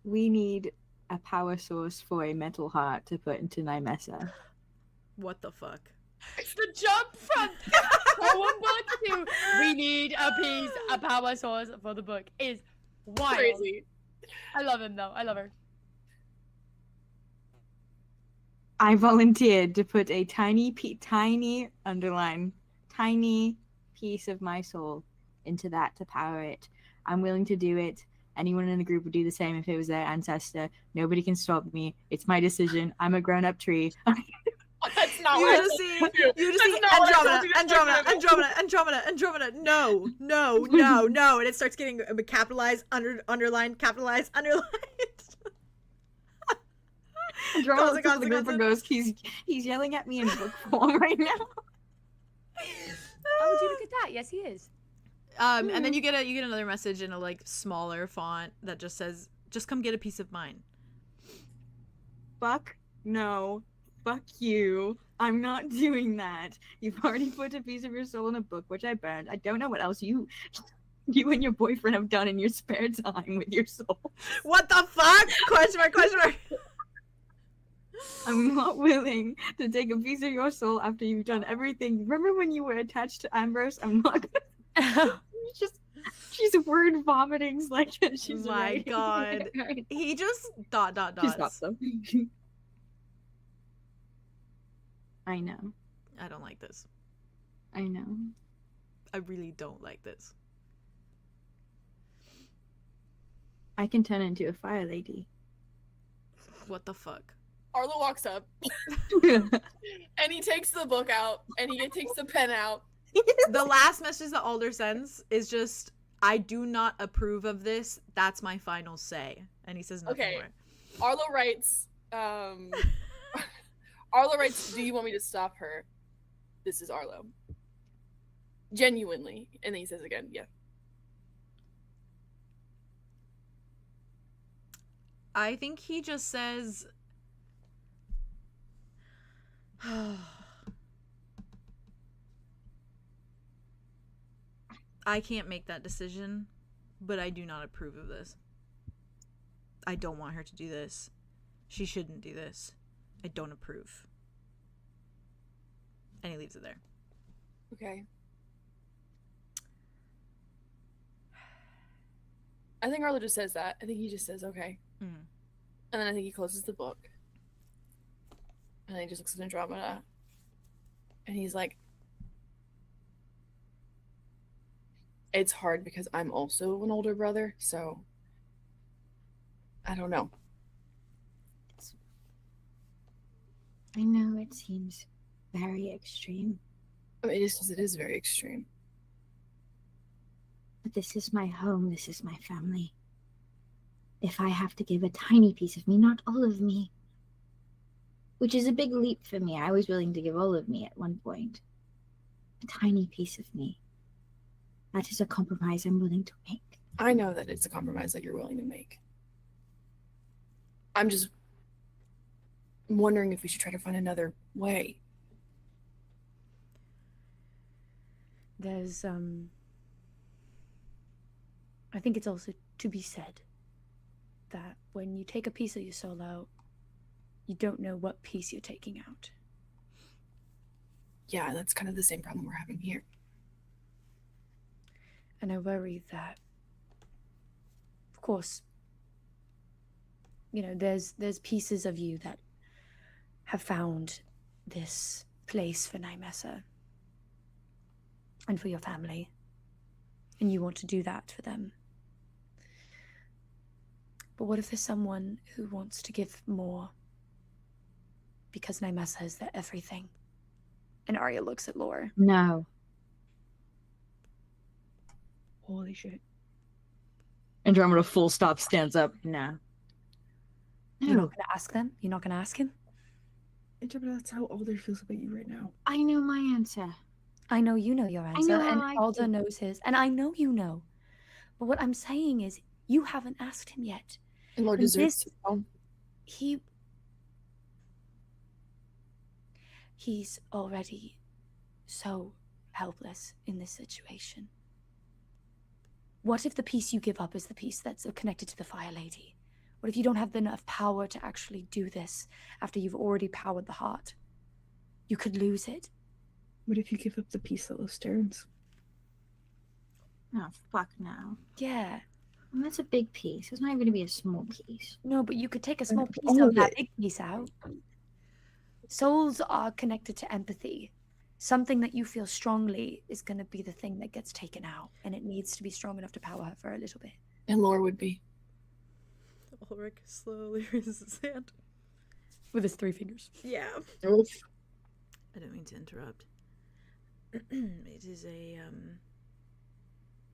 We need a power source for a metal heart to put into Nymessa. What the fuck? The jump from poem book to we need a power source for the book is wild. Crazy. I love him though. I love her. I volunteered to put a tiny piece of my soul into that to power it. I'm willing to do it. Anyone in the group would do the same if it was their ancestor. Nobody can stop me. It's my decision. I'm a grown-up tree. That's not You what just see not what I told Andromeda. No. And it starts getting capitalized, underlined, capitalized, underlined. Andromeda looks at the group and goes, he's yelling at me in book form right now. Oh, would you look at that? Yes, he is. And then you get another message in a like smaller font that just says, "Just come get a piece of mine." Fuck no. Fuck you. I'm not doing that. You've already put a piece of your soul in a book, which I burned. I don't know what else you and your boyfriend have done in your spare time with your soul. What the fuck? Question mark. I'm not willing to take a piece of your soul after you've done everything. Remember when you were attached to Ambrose? I'm not gonna... She's word vomiting like she's my god. He just ... She stopped though. I know. I don't like this. I know. I really don't like this. I can turn into a fire lady. What the fuck? Arlo walks up and he takes the book out and he takes the pen out. The last message that Alder sends is just, "I do not approve of this. That's my final say." And he says nothing more. Arlo writes, "Do you want me to stop her? This is Arlo. Genuinely." And then he says again, "Yeah." I think he just says, "I can't make that decision, but I do not approve of this. I don't want her to do this. She shouldn't do this. I don't approve." And he leaves it there. Okay. I think Arlo just says that. I think he just says, "Okay." Mm. And then I think he closes the book. And then he just looks at Andromeda. And he's like, "It's hard because I'm also an older brother, so I don't know." I know it seems very extreme, I mean, it is very extreme. but this is my home, this is my family. If I have to give a tiny piece of me, not all of me, which is a big leap for me. I was willing to give all of me at one point. A tiny piece of me. That is a compromise I'm willing to make. I know that it's a compromise that you're willing to make. I'm just wondering if we should try to find another way. There's, I think it's also to be said that when you take a piece of your soul out, you don't know what piece you're taking out. Yeah, that's kind of the same problem we're having here. And I worry that, of course, you know, there's pieces of you that have found this place for Nymessa and for your family, and you want to do that for them. But what if there's someone who wants to give more because Nymessa is their everything? And Arya looks at Lore. No. Holy shit. Andromeda full stop stands up. No. You're not gonna ask them? You're not gonna ask him? Andromeda, that's how Alder feels about you right now. I know my answer. I know you know your answer, know how and I Alder feel. knows his, and I know you know. But what I'm saying is, you haven't asked him yet. And Lord And deserves this- to know. He's already so helpless in this situation. What if the piece you give up is the piece that's connected to the Fire Lady? What if you don't have enough power to actually do this after you've already powered the heart? You could lose it. What if you give up the piece that lives Terrence? Oh, fuck no. Yeah. And that's a big piece. It's not even going to be a small piece. No, but you could take a small piece all of of that it. big piece out. Souls are connected to empathy. something that you feel strongly is going to be the thing that gets taken out, and it needs to be strong enough to power her for a little bit. And Lore would be. Ulrich slowly raises his hand. With his 3 fingers. Yeah. Oof. I don't mean to interrupt. It is a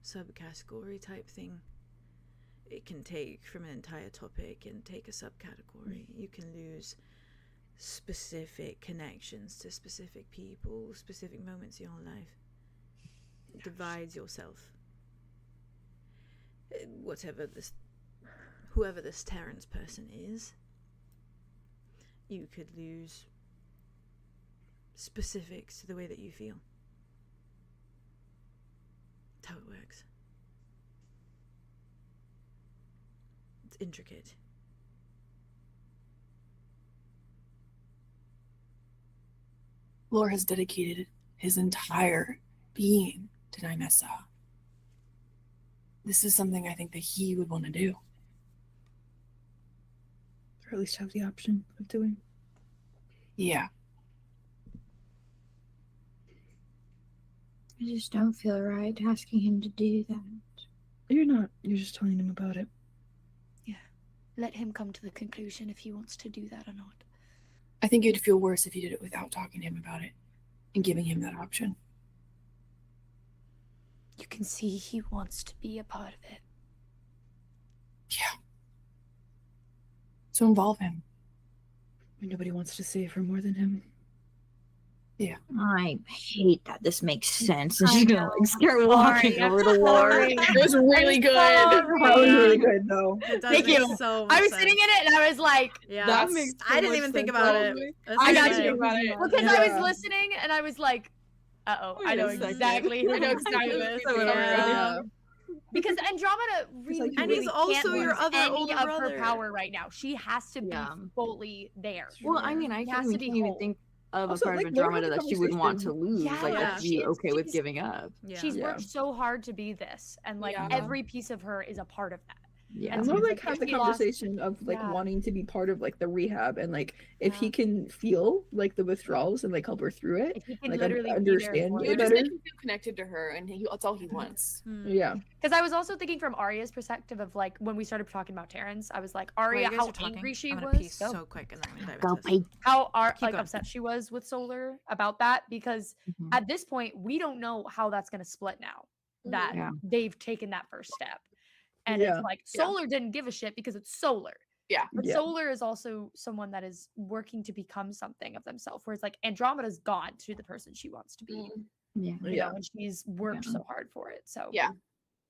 subcategory type thing. It can take from an entire topic and take a subcategory. You can lose specific connections to specific people, specific moments in your life. It divides yourself. Whoever this Terrence person is, you could lose specifics to the way that you feel. That's how it works. It's intricate. Lore has dedicated his entire being to Nymessa. This is something I think that he would want to do. Or at least have the option of doing. Yeah. I just don't feel right asking him to do that. You're not. You're just telling him about it. Yeah. Let him come to the conclusion if he wants to do that or not. I think you'd feel worse if you did it without talking to him about it and giving him that option. You can see he wants to be a part of it. Yeah. So involve him. Nobody wants to save her more than him. Yeah. I hate that this makes sense. And she's gonna like start walking over to Lore. It was really good. That was really good, though. It does Thank make you. so much I was sense. sitting in it and I was like, Yeah, That makes so I didn't much even think sense, about it. probably. That's I got okay. you. about it. because I Yeah. was listening and I was like, uh-oh, I know Wait a second. exactly who I know I'm exactly talking what with. you're talking about. Yeah. Because Andromeda really, like, And really he's also can't your lose other any older of brother. her power right now. She has to be Yeah. fully there. Well, I mean, I It has can't to be even whole. think of Also, a part like, of Lore had Andromeda a that she would want to conversation. lose. Yeah, Like, yeah. that she'd be okay with giving up. Yeah. She's Yeah. worked so hard to be this, and like Yeah. every piece of her is a part of that. Yeah. And so more it's like like have if the he lost- conversation of like Yeah. wanting to be part of like the rehab and like if he Yeah. can feel like the withdrawals and like help her through it. If he can Like, literally understand He it would better. just make him feel connected to her, and that's all he wants. Yeah. Because I was also thinking from Arya's perspective of like when we started talking about Terrence, I was like, Arya, how angry she I'm gonna was, pee so quick and then I'm gonna dive Go into this. pee. how Keep like going. upset she was with Solar about that. Because Mhm. at this point, we don't know how that's going to split now that Yeah. they've taken that first step. And Yeah. it's like Yeah. Solar didn't give a shit because it's Solar. Yeah. But Yeah. Solar is also someone that is working to become something of themselves. Whereas like Andromeda's gone to the person she wants to be. Mm. Yeah. You Yeah. know, and she's worked Yeah. so hard for it. So Yeah.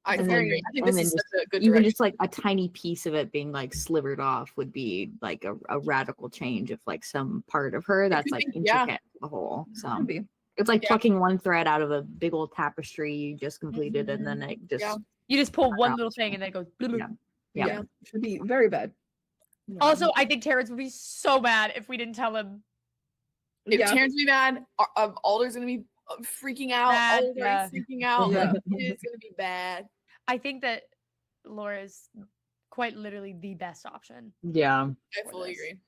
I It's totally very- agree. I think and this then is just such a good Even direction. just like a tiny piece of it being like slivered off would be like a radical change of like some part of her that's could like be, yeah. intricate to the whole. So Could be. it's like Yeah. plucking one thread out of a big old tapestry you just completed, and then it just Yeah. you just pull one Yeah. little thing and then it goes. bloop, bloop. Yeah. Yeah. Yeah. Should be very bad. Also, I think Terrence would be so mad if we didn't tell him. If Yeah. Terrence be mad, Alder's gonna be freaking out. Bad, Alder's yeah. freaking out. Yeah. Like, it's gonna be bad. I think that Laura's quite literally the best option. yeah. I For fully this. agree.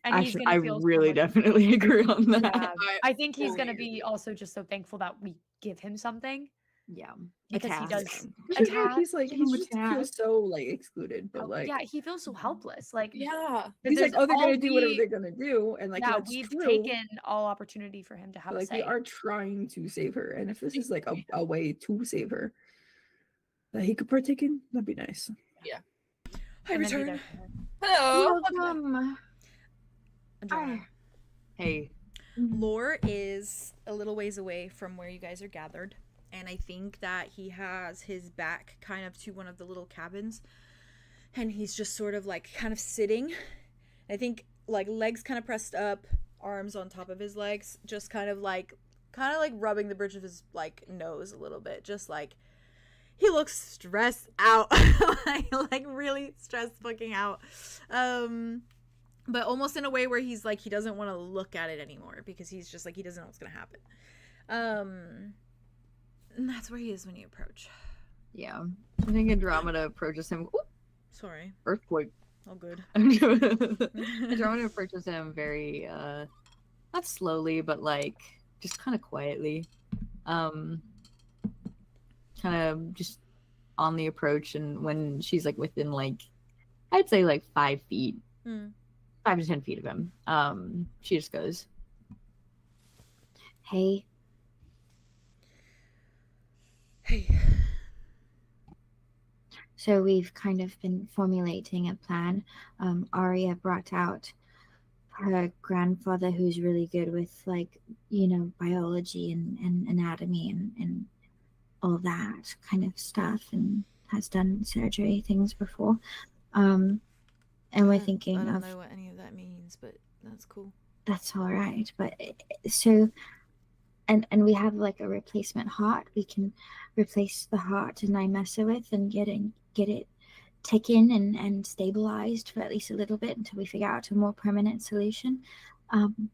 And he's Actually, gonna I feel so really much- definitely agree on that. Yeah. I think he's fully gonna agree. be also just so thankful that we give him something Yeah. because he task. does. Because Attack, he's like give him he a just task. feels so like excluded, but like yeah, he feels so helpless. Like Yeah. 'cause he's like, there's oh, they're all gonna do whatever we- they're gonna do, and like yeah, that's we've true. taken all opportunity for him to have But, a like say. we are trying to save her, and if this is like a way to save her that he could partake in, that'd be nice. I and then be return. there for her. Hello. Welcome. Andromeda. Hey. Lore is a little ways away from where you guys are gathered, and I think that he has his back kind of to one of the little cabins, and he's just sort of like kind of sitting. I think like legs kind of pressed up, arms on top of his legs, just kind of like rubbing the bridge of his like nose a little bit, just like he looks stressed out, like really stressed fucking out. But almost in a way where he's like, he doesn't want to look at it anymore because he's just like, he doesn't know what's going to happen. And that's where he is when you approach. Yeah. I think Andromeda approaches him. Ooh, Sorry. earthquake. All good. Andromeda approaches him very not slowly, but like just kind of quietly, kind of just on the approach, and when she's like within like, I'd say like 5 feet, 5 to 10 feet of him, she just goes, Hey, Hey. so we've kind of been formulating a plan. Arya brought out her grandfather, who's really good with, like, you know, biology and anatomy and all that kind of stuff, and has done surgery things before. And we're thinking I don't of know what any of that means, but that's cool. that's all right. But so, and we have like a replacement heart. We can replace the heart and Nymessa with, and get it taken and stabilized for at least a little bit until we figure out a more permanent solution. And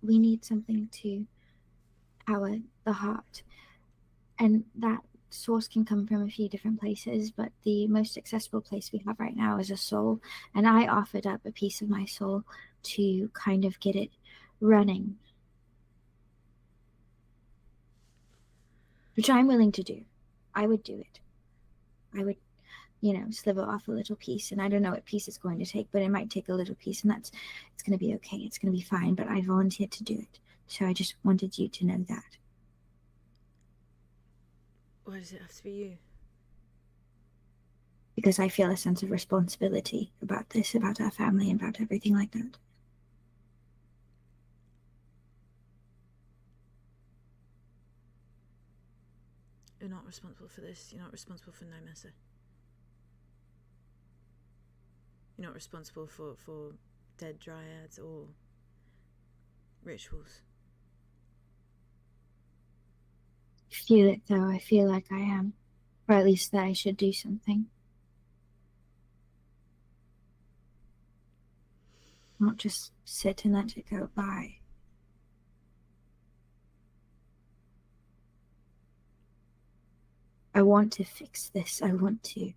we need something to power the heart, and that source can come from a few different places, but the most accessible place we have right now is a soul, and I offered up a piece of my soul to kind of get it running, which I'm willing to do. I would do it. I would, you know, sliver off a little piece, and I don't know what piece it's going to take, but it might take a little piece, and it's going to be okay. It's going to be fine, but I volunteered to do it. So I just wanted you to know that. Why does it have to be you? Because I feel a sense of responsibility about this, about our family, and about everything like that. You're not responsible for this. You're not responsible for Nymessa. You're not responsible for dead dryads or rituals. I feel it, though. I feel like I am. Or at least that I should do something. Not just sit and let it go by. I want to fix this. I want to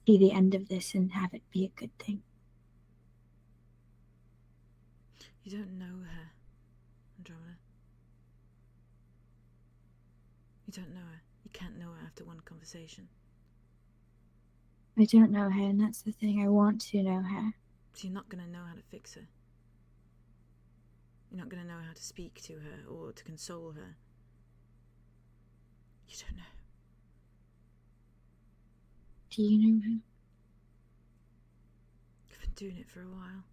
see the end of this and have it be a good thing. You don't know her, Andromeda. You don't know her. You can't know her after one conversation. I don't know her, and that's the thing. I want to know her. So you're not going to know how to fix her. You're not going to know how to speak to her or to console her. You don't know. Do you know her? You've been doing it for a while.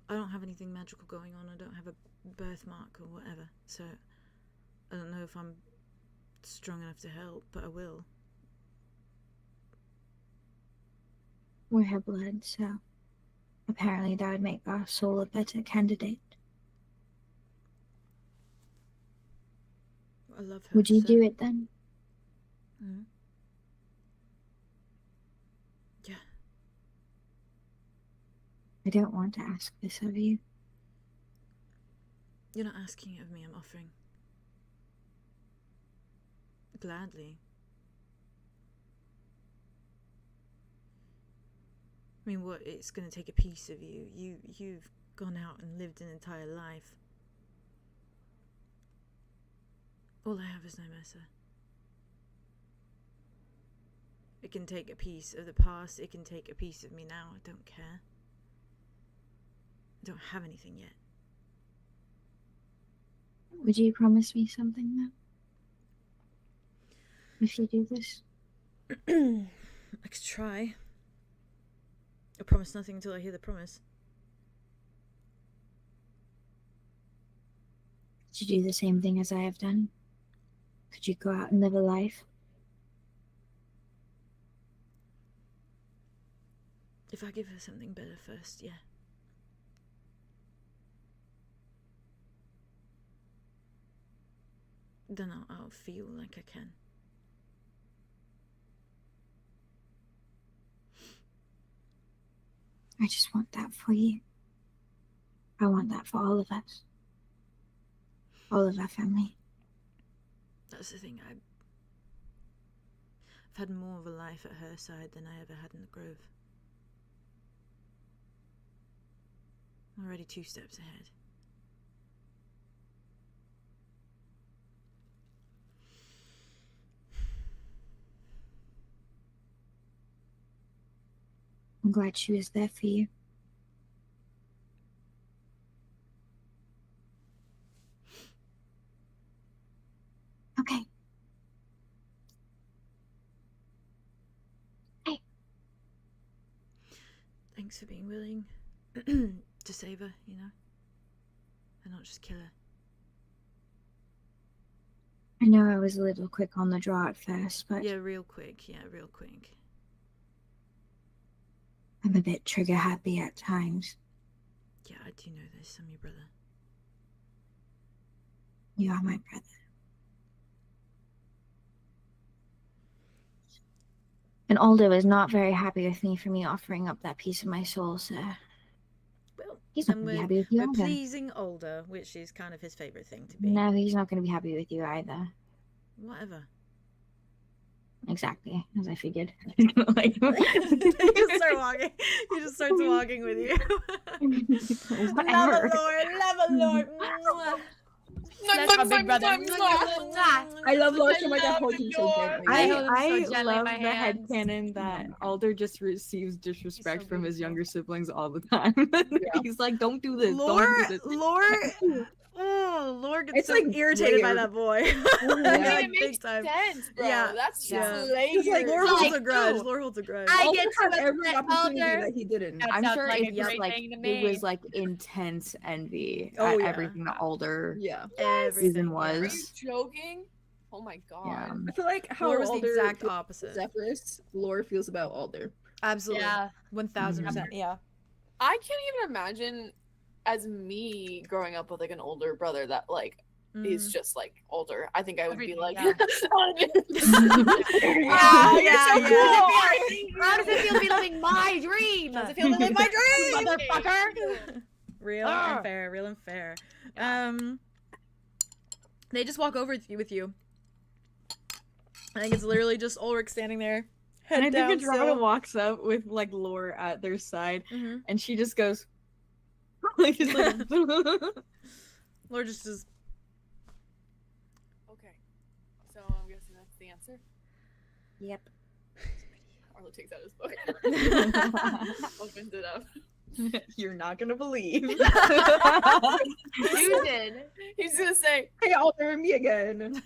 I don't have anything magical going on. I don't have a birthmark or whatever. So I don't know if I'm strong enough to help, but I will. We're her blood, so apparently that would make our soul a better candidate. I love her. Would you so. do it then? Mm. Yeah. I don't want to ask this of you. You're not asking it of me, I'm offering. Gladly. I mean, what? It's going to take a piece of you. You've gone out and lived an entire life. All I have is Nymessa. It can take a piece of the past. It can take a piece of me now. I don't care. I don't have anything yet. Would you promise me something, though? If you do this? I could try. I promise nothing until I hear the promise. Could you do the same thing as I have done? Could you go out and live a life? If I give her something better first, yeah. Then I'll feel like I can. I just want that for you. I want that for all of us. All of our family. That's the thing. had more of a life at her side than I ever had in the Grove. I'm already 2 steps ahead. I'm glad she was there for you. Okay. Hey. Thanks for being willing to save her, you know? And not just kill her. I know I was a little quick on the draw at first, but Yeah, real quick. Yeah, real quick. I'm a bit trigger happy at times. Yeah, I do know this. I'm your brother. You are my brother. And Aldo is not very happy with me for me offering up that piece of my soul, so Well, he's not then going to be happy with you we're either. pleasing older, which is kind of his favorite thing to be. No, he's not going to be happy with you either. Whatever. Exactly, as I figured. Like, you just start walking. He just starts walking with you. Love Whatever. a Lord. Mwah. That's my big brother. I love Lord Shemaiah holding so gently. I hold him so I gently in love my the hands. headcanon that Alder just receives disrespect from his beautiful. younger siblings all the time. He's like, don't do this. Lore, Don't do this. Lore gets It's, so like, irritated by layered. that boy. I mean, Like, it makes big time. sense, bro. Yeah, That's yeah. just It's like layered. Lore holds a Like, grudge. ooh. Lore holds a grudge. I Alder get to had every upset opportunity Alder. that he didn't. That I'm sounds sure like a it's great like thing to it me. was like intense envy Oh, at yeah. everything that Alder Yeah. Everything season Are you was. joking? Oh my god. Yeah. I feel like how Lore was the Alder exact feels opposite. about Zephyrus, Lore feels about Alder. Absolutely. Yeah. 1000%. Yeah. I can't even imagine as me growing up with like an older brother that like is just like older. I think I would be Everything, like, yeah. wow, you're yeah, so yeah. cool. How does it feel to be living my dream? Does it feel to live my dream? Motherfucker. Real Ah. and fair, real and fair. They just walk over with you. I think it's literally just Ulrich standing there, head And I down think Andromeda still. walks up with like Lore at their side, Mhm. and she just goes, like, just like Lord just is. Okay. So I'm guessing that's the answer. Yep. Arlo takes out his book. Opens it up. You're not gonna believe. You did. He's gonna say, Hey, Alder, me again.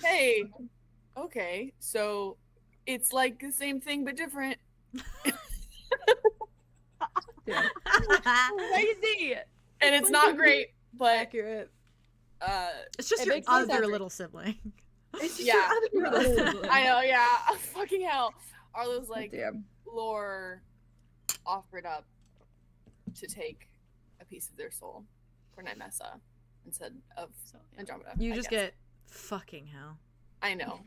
hey, okay, so it's like the same thing but different. Yeah. Crazy. And it's not great, but Accurate. It's just It your makes sense other every- little sibling. yeah. I know, yeah. Fucking hell. Arlo's like, Damn. Lore offered up to take a piece of their soul for Nymessa instead of Andromeda. You I just guess. get fucking hell. I know.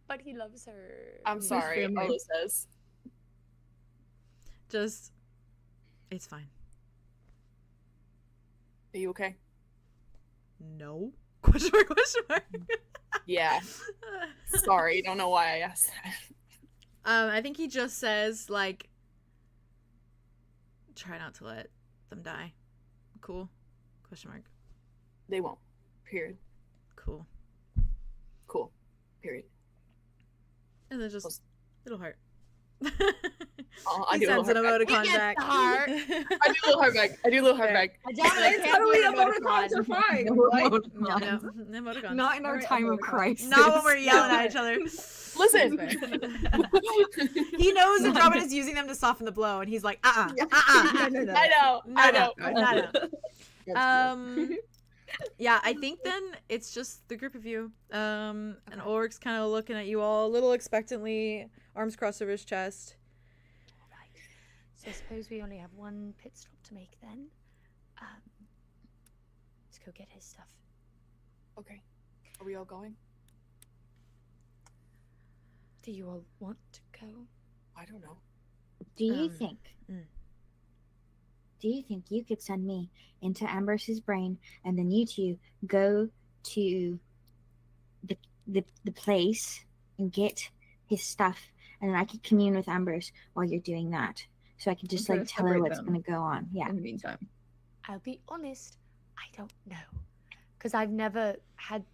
But he loves her. I'm sorry, family. Arlo says. Just, it's fine. Are you okay? No? Question mark, question mark. Yeah. Sorry, don't know why I asked that. I think he just says, like, try not to let them die. Cool? Question mark. They won't. Period. Cool. Cool. Period. And then just, little heart. Oh, I He do a sends an little heart back. emoticon He gets back. the heart. I do a little heart back. I do a little heart back. Andromeda It's can't totally do an emoticons are emoticon. fine. No Like, emoticons. No, emoticons. Not in our Alright, time of emoticons. crisis. Not when we're yelling at each other. Listen. He knows Andromeda's using them to soften the blow, and he's like, no, I no. know. I know. No. Yeah, I think then it's just the group of you. And Ulrich's kind of looking at you all a little expectantly, arms crossed over his chest. Right. So I suppose we only have one pit stop to make then. Let's go get his stuff. Okay. Are we all going? Do you all want to go? I don't know. Do you Um, think? mm. Do you think you could send me into Ambrose's brain, and then you two go to the place and get his stuff, and then I could commune with Ambrose while you're doing that. So I could just try like to tell her separate what's them. gonna go on. Yeah. In the meantime, I'll be honest, I don't know. Because I've never had.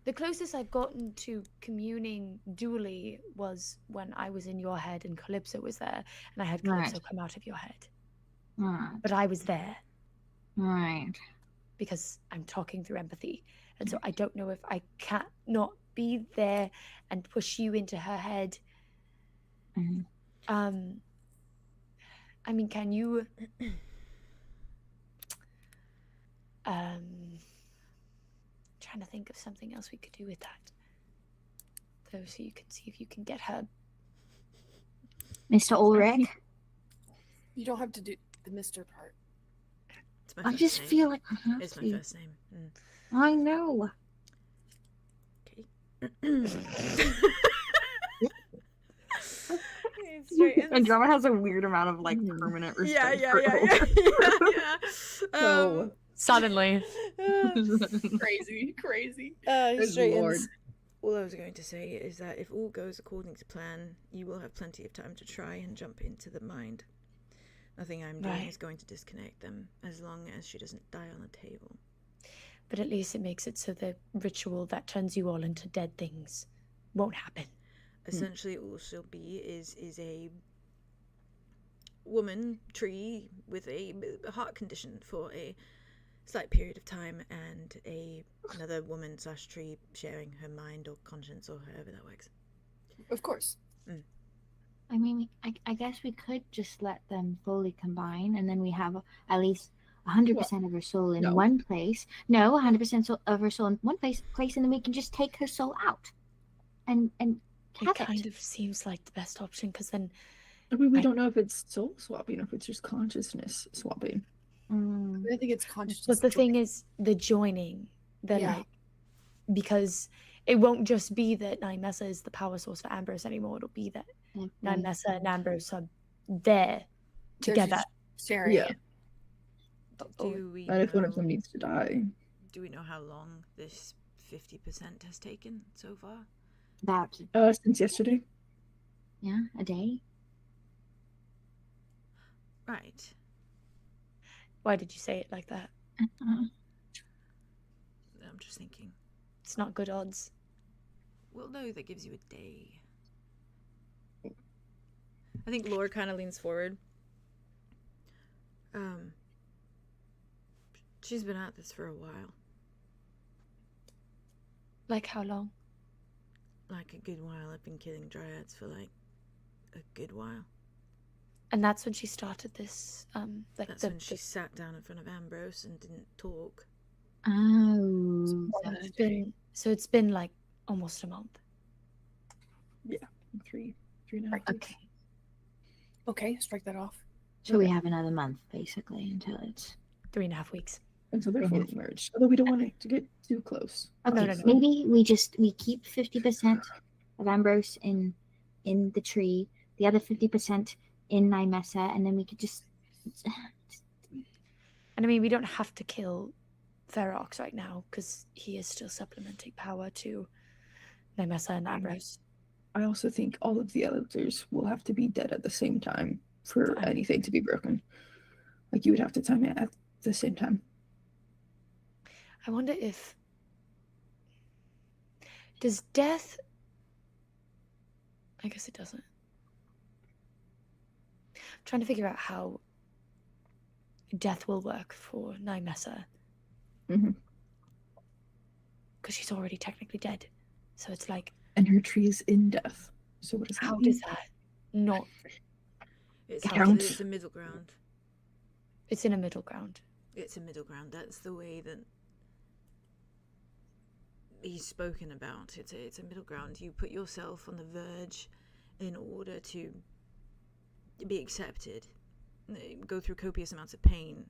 The closest I've gotten to communing dually was when I was in your head and Calypso was there, and I had Calypso come out of your head. Right. But I was there Right. because I'm talking through empathy. And so I don't know if I can't not be there and push you into her head. Mhm. I mean, can you trying to think of something else we could do with that. Though, so you can see if you can get her. Mr. Ulrich? You don't have to do the Mr. part. It's my I first just name. feel like I have It's my to. first name. I know. Andromeda has a weird amount of like permanent respect. Yeah. so Suddenly. Crazy. He Good Lord. straightens. All I was going to say is that if all goes according to plan, you will have plenty of time to try and jump into the mind. Nothing I'm doing is going to disconnect them, as long as she doesn't die on the table. But at least it makes it so the ritual that turns you all into dead things won't happen. Essentially, all she'll be is a woman tree with a heart condition for a slight period of time, and another woman / tree sharing her mind or conscience or however that works. Of course. I mean, I guess we could just let them fully combine, and then we have at least 100% of her soul in one place. No, 100% of her soul in one place, and then we can just take her soul out, and have It kind of seems like the best option, because then I mean, we don't know if it's soul swapping or if it's just consciousness swapping. I think it's consciousness. But the thing is, the joining, like, because it won't just be that 𝐼𝐸𝐴 is the power source for Ambrose anymore. It'll be that 𝐼𝐸𝐴 and Ambrose are there together. Sharing. Yeah. Do we And if one of know- them needs to die. Do we know how long this 50% has taken so far? About Since yesterday. a day. Right. Why did you say it like that? I'm just thinking. It's not good odds. Well, no, that gives you a day. I think Laura kind of leans forward. She's been at this for a while. Like how long? Like a good while. I've been killing dryads for like a good while. And that's when she started this. That's when she sat down in front of Ambrose and didn't talk. Oh. It's been like almost a month. Yeah. 3.5 weeks. Okay, strike that off. So we have another month basically until it's 3.5 weeks. Until they're fully merged. Although we don't want it to get too close. Okay, No. maybe we keep 50% of Ambrose in the tree, the other 50% in 𝐼𝐸𝐴, and then we could just. And I mean, we don't have to kill 𝐸𝐴 right now because he is still supplementing power to 𝐼𝐸𝐴 and Ambrose. I also think all of the elders will have to be dead at the same time for anything to be broken. Like you would have to time it at the same time. I wonder if does death. I guess it doesn't. I'm trying to figure out how death will work for 𝐼𝐸𝐴. Because she's already technically dead. So it's like. And her tree is in death. So what does that How mean? does that not count? It's a middle ground. It's in a middle ground. It's a middle ground. That's the way that he's spoken about. It's a middle ground. You put yourself on the verge in order to be accepted, go through copious amounts of pain,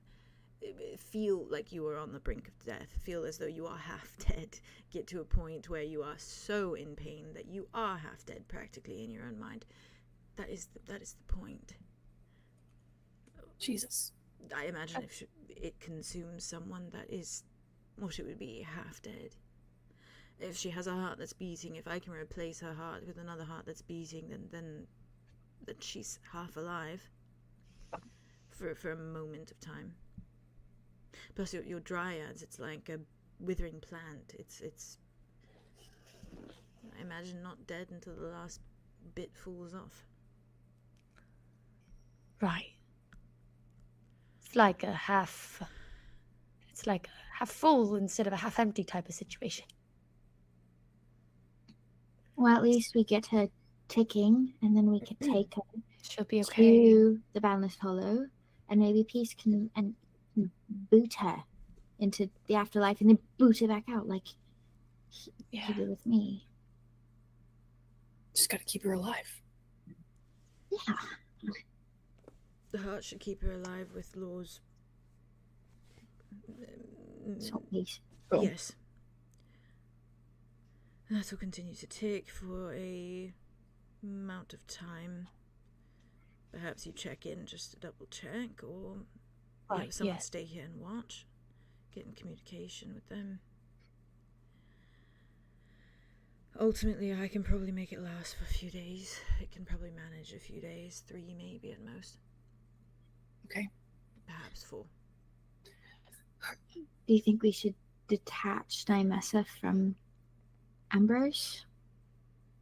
feel like you are on the brink of death, feel as though you are half dead, get to a point where you are so in pain that you are half dead practically in your own mind. That is the point. Jesus. I imagine if it consumes someone, that is what it would be, half dead. if she has a heart that's beating, if I can replace her heart with another heart that's beating, then she's half alive for a moment of time. Plus your dryads, it's like a withering plant. It's I imagine not dead until the last bit falls off. Right. It's like a half full instead of a half empty type of situation. Well, at least we get her ticking, and then we can take her She'll be okay. to the Boundless Hollow, and maybe Peace can boot her into the afterlife, and then boot her back out like he did with me. Just gotta keep her alive. Yeah. The heart should keep her alive with Law's. So please. Oh. Yes. That will continue to take for a amount of time. Perhaps you check in just to double check, or have someone stay here and watch. Get in communication with them. Ultimately, I can probably make it last for a few days. It can probably manage a few days, 3 maybe at most. Okay. Perhaps 4. Do you think we should detach 𝐸𝐸𝑠a from Ambrose?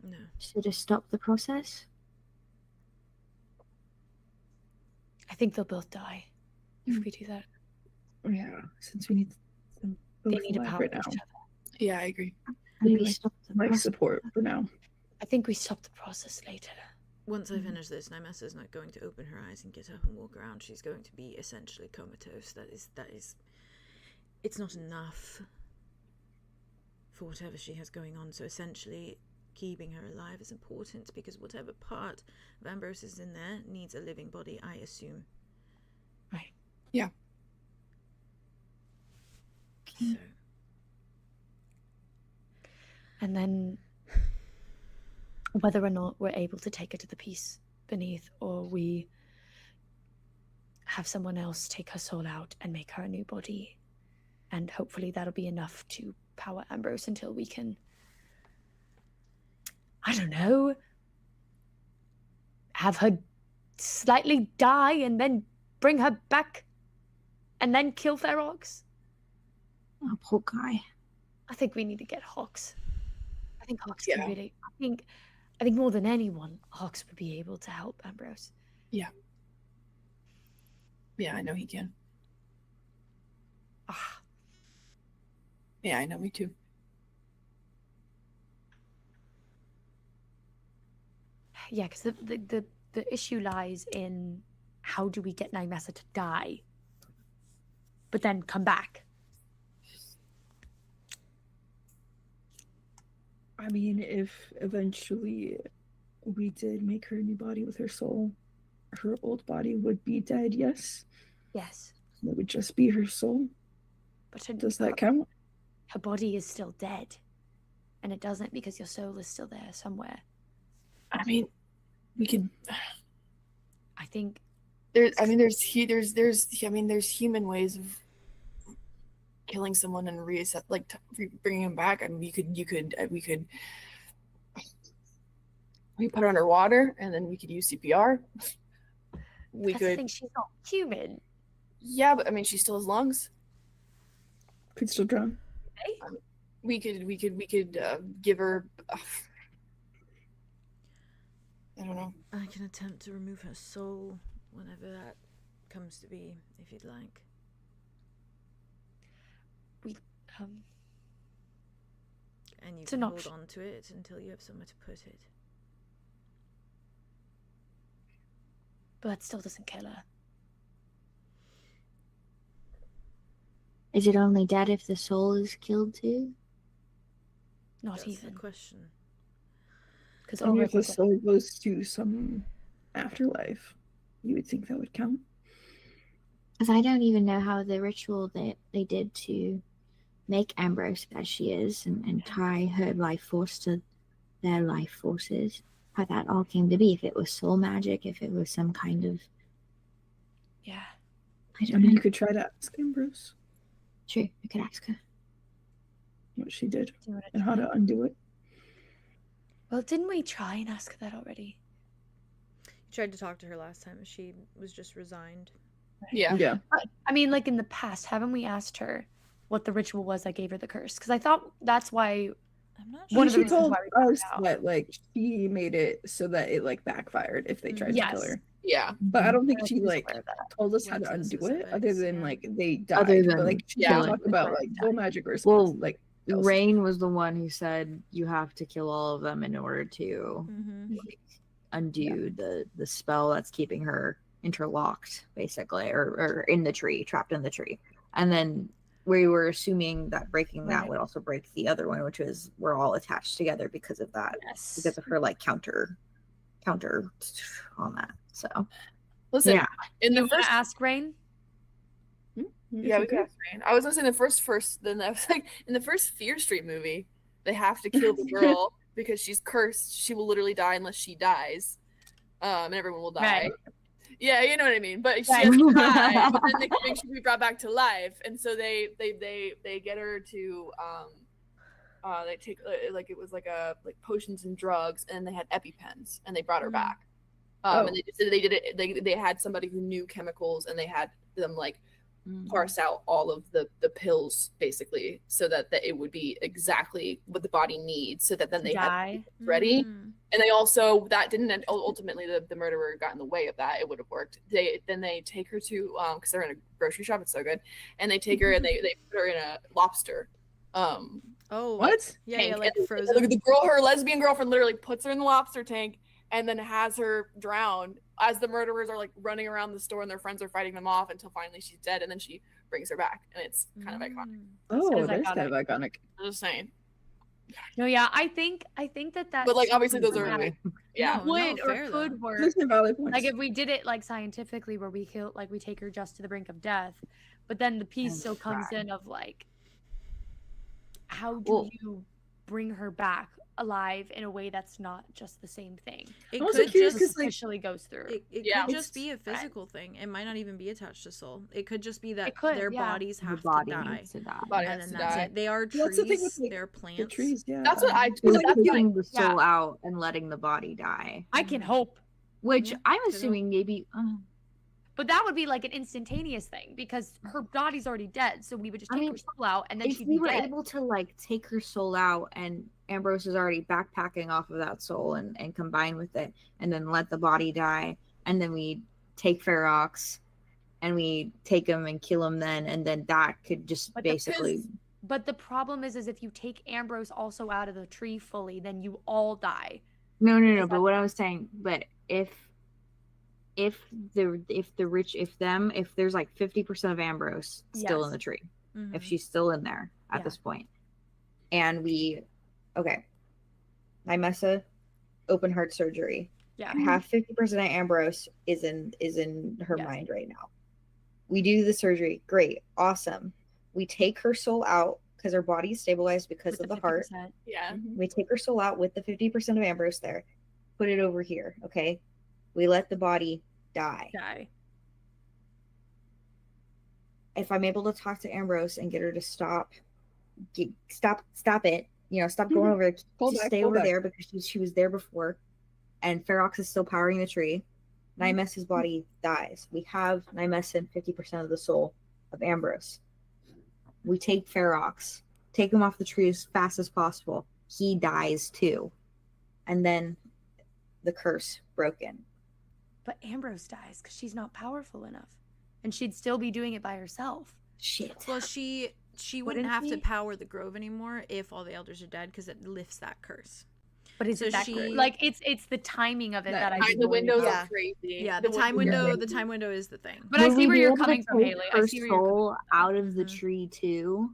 No. So to stop the process? I think they'll both die if we do that. Yeah, since we need them both They need a alive power right now. each other. Yeah, I agree. Maybe like- stop the Life process. support for now. I think we stop the process later. Once I finish this, 𝐸𝐸𝑠a's not going to open her eyes and get up and walk around. She's going to be essentially comatose. That is. It's not enough for whatever she has going on. So essentially, keeping her alive is important because whatever part of Ambrose is in there needs a living body, I assume. Right. Yeah. So. And then whether or not we're able to take her to the peace beneath, or we have someone else take her soul out and make her a new body, and hopefully that'll be enough to power Ambrose until we can, I don't know, have her slightly die and then bring her back and then kill 𝐸𝑚. Oh, poor guy. I think we need to get 𝐸𝑚. I think 𝐸𝑚 Yeah. can really. I think more than anyone, 𝐸𝑚 would be able to help Ambrose. Yeah, I know he can. Ah, Yeah, I know, me too. yeah, because the issue lies in how do we get 𝐸𝐸𝑠a to die, but then come back. I mean, if eventually we did make her a new body with her soul, her old body would be dead, yes. Yes, It would just be her soul. but her, Does that count? her body is still dead, and it doesn't because your soul is still there somewhere. I mean, we could. I think There's human ways of killing someone and reset, like bringing him back. I mean, we could put her underwater and then we could use CPR. We that's the could, thing, she's not human. yeah, but I mean, she still has lungs. Could still drown. We could give her. I don't know. I can attempt to remove her soul whenever that comes to be, if you'd like. And you It's can an hold option. on to it until you have somewhere to put it. But that still doesn't kill her. Is it only dead if the soul is killed too? Not That's even. the question. Because I mean, if the soul goes to some afterlife, you would think that would count. Because I don't even know how the ritual that they did to make Ambrose as she is and tie her life force to their life forces, how that all came to be. If it was soul magic, if it was some kind of... yeah. I I don't mean, know. you could try to ask Ambrose. True, I could ask her. what she did Do you wanna and how try? to undo it. Well, didn't we try and ask that already? You tried to talk to her last time. She was just resigned. Yeah. Yeah. I mean, like in the past, haven't we asked her what the ritual was that gave her the curse? Because I thought that's why. I'm not One sure. of the She reasons told why we found us out. that like she made it so that it like backfired if they tried to kill Yes. her. Yeah. But I don't think I she was like aware of that. told us how Went to to the undo it other specifics, than yeah. like they died. Other But than like she yeah. didn't talk about like full magic response. Well, Like else. Rain was the one who said you have to kill all of them in order to Mm-hmm. like, undo the spell that's keeping her interlocked, basically, or in the tree, trapped in the tree. And then we were assuming that breaking that Right. would also break the other one, which is we're all attached together because of that, Yes. because of her like counter on that. So Listen, yeah, in You the want first to ask Rain? Yeah, we could ask Rain. I was gonna say in the first then I was like in the first Fear Street movie, they have to kill the girl because she's cursed. She will literally die unless she dies. And everyone will die. Right. Yeah, you know what I mean. But she Right. has to die, but then they can make sure to be brought back to life. And so they get her to they take like it was like potions and drugs, and they had EpiPens, and they brought her back. Oh. And they did it. They had somebody who knew chemicals, and they had them like parse out all of the pills basically, so that it would be exactly what the body needs, so that then they had Die. ready. Mm. And they also that didn't ultimately the murderer got in the way of that. It would have worked. They take her to because they're in a grocery shop. It's so good, and they take her and they put her in a lobster. Oh, What? Yeah, yeah, tank. like And frozen. the girl, her lesbian girlfriend, literally puts her in the lobster tank and then has her drown as the murderers are like running around the store and their friends are fighting them off until finally she's dead, and then she brings her back, and it's kind of iconic. Oh, is that's kind of iconic. I'm just saying. No, yeah, I think that But like obviously those are that yeah. No, would or fair, could though. work. Those are valid points. Like if we did it like scientifically, where we kill, like we take her just to the brink of death, but then the piece And still comes try. in of like, how do Well- you bring her back alive in a way that's not just the same thing? It I'm also could curious just 'cause, like, Officially goes through. it Yeah. could just be a It's- physical thing. It might not even be attached to soul. It could just be that It could, their yeah. bodies the have body to die, needs to die. Body and has then to that's die. it. They are Well, that's the thing trees. with, like, They're The plants. trees, yeah. That's what I So but like that's taking like, the soul yeah. out and letting the body die, I can hope, which Yeah, I'm could've. assuming maybe. but that would be like an instantaneous thing because her body's already dead. So we would just I take mean, her soul out and then If she'd we be were dead. able to like take her soul out and Ambrose is already backpacking off of that soul and combine with it and then let the body die, and then we take 𝐸𝐸𝐿 and we take him and kill him then, and then that could just But the basically But the problem is if you take Ambrose also out of the tree fully, then you all die. no Is but that- what I was saying, but if there's like 50% of Ambrose still in Yes. the tree, Mhm. if she's still in there at Yeah. this point, and Nymessa open heart surgery, Yeah. half 50% of Ambrose is in her Yes. mind right now. We do the surgery, great, awesome. We take her soul out because her body's stabilized because With of the heart. 50%. yeah. We take her soul out with the 50% of Ambrose there, put it over here, okay? We let the body die. Die. If I'm able to talk to Ambrose and get her to stop it, stop going over there, Pull just back, stay pull over back. there because she was there before, and 𝐸𝐸𝐿 is still powering the tree. Nymessa's body dies. We have Nymessa and 50% of the soul of Ambrose. We take 𝐸𝐸𝐿, take him off the tree as fast as possible. He dies too, and then the curse broken. But Ambrose dies because she's not powerful enough. And she'd still be doing it by herself. Shit. Well, she wouldn't Wouldn't have to she? power the grove anymore if all the elders are dead, because it lifts that curse. But is So it that she- good? Like it's the timing of it that I The worry windows about. Yeah. are crazy. Yeah, the time windows are window. crazy. The time window is the thing. But I Would see we where be you're able to coming from, take Haley. I her see where you're coming soul out of the Mhm. tree too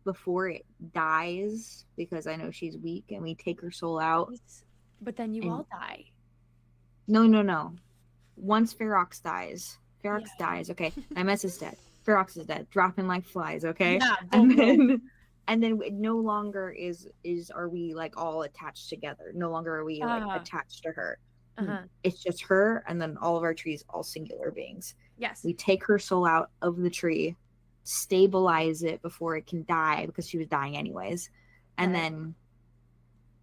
before it dies, because I know she's weak, and we take her soul out. But then you And- all die. No. Once 𝐸𝐸𝐿 dies, dies. Okay, Nymessa is dead. 𝐸𝐸𝐿 is dead, dropping like flies. Okay, Yeah. and boom, boom. then it no longer are we like all attached together. No longer are we like Ah. attached to her. Uh-huh. It's just her, and then all of our trees, all singular beings. Yes. We take her soul out of the tree, stabilize it before it can die, because she was dying anyways. And Right. then,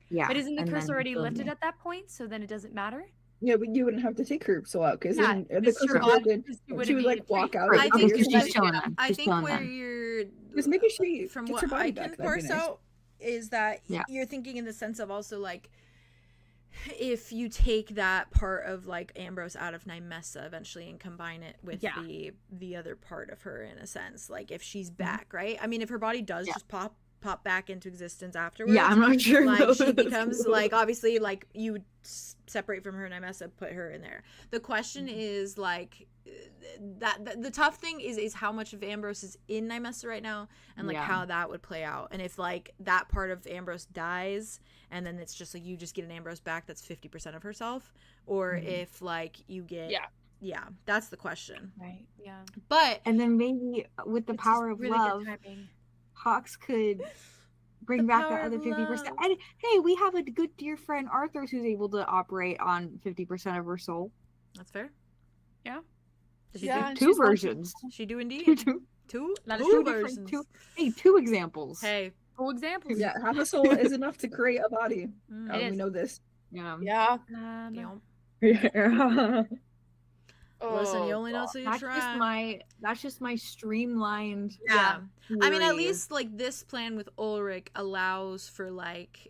yeah. But isn't the and curse then already boom. lifted at that point? So then it doesn't matter? Yeah, but you wouldn't have to take her soul out because Yeah, then the it's curse true. is broken. She She wouldn't would be like a walk tree. out. I of think the Okay, so year. she's chilling then. I She's think chilling where then. you're Just making sure she from gets what her body I back. can That'd be parse nice. out is that Yeah. you're thinking in the sense of also like if you take that part of like Ambrose out of Nymessa eventually and combine it with Yeah. the other part of her in a sense, like if she's back, right? I mean, if her body does just pop back into existence afterwards, Yeah, I'm not sure. like she becomes like obviously like you would separate from her Nymessa, put her in there. The question is like that the tough thing is how much of Ambrose is in Nymessa right now and like how that would play out, and if like that part of Ambrose dies and then it's just like you just get an Ambrose back that's 50% of herself, or if like you get that's the question, Right. Yeah. but And then maybe with the It's power just of really love, good timing. Hawks could bring The back power that other of 50%. love. And hey, we have a good dear friend Arthur who's able to operate on 50% of her soul. that's fair. Yeah. Does she Yeah, do? Two versions. She do indeed. Two Two That is two versions. different. Two examples. Hey. Full examples. Yeah, half a soul is enough to create a body. Mm. It We is. know this. Yeah. Yeah. Damn. Yeah. Listen, you Oh, only know God. so you That's try. just my streamlined. Yeah. I mean, at theory. least like this plan with Ulrich allows for like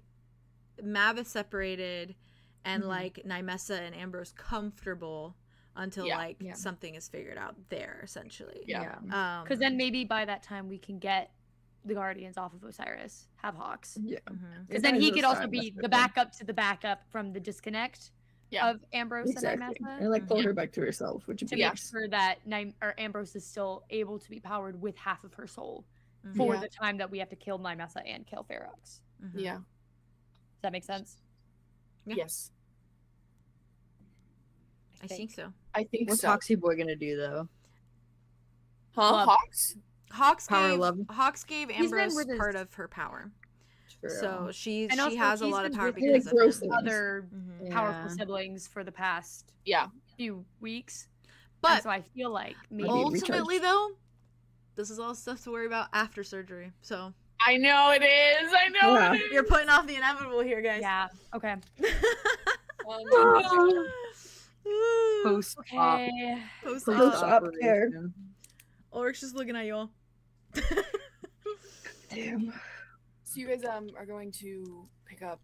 Maveth separated and like Nymessa and Ambrose comfortable until like something is figured out there, essentially. Yeah. Because then maybe by that time we can get the Guardians off of Osiris, have Hawks. Yeah. Because then he could also be the backup to the backup from the disconnect of Ambrose Exactly. and Nymessa. And like pull her back to herself, which would To be make nice. sure that Ambrose is still able to be powered with half of her soul for the time that we have to kill Nymessa and kill Ferox. Yeah. Does that make sense? Yeah. Yes. I think so. I think What's so. Foxy Boy gonna do though? Huh? Love. Hawks? Hawks gave He's been Ambrose with his- part of her power. True. So she And also, has a he's lot of been power with because of gross him. things. Other powerful Yeah. siblings for the past Yeah. few weeks. But And so I feel like maybe ultimately though, this is all stuff to worry about after surgery. So I know it is. I know Yeah. it is. you're putting off the inevitable here, guys. yeah. Okay. Post Okay. Post Post op. up there. Ulrich's just looking at y'all. Damn. So you guys are going to pick up.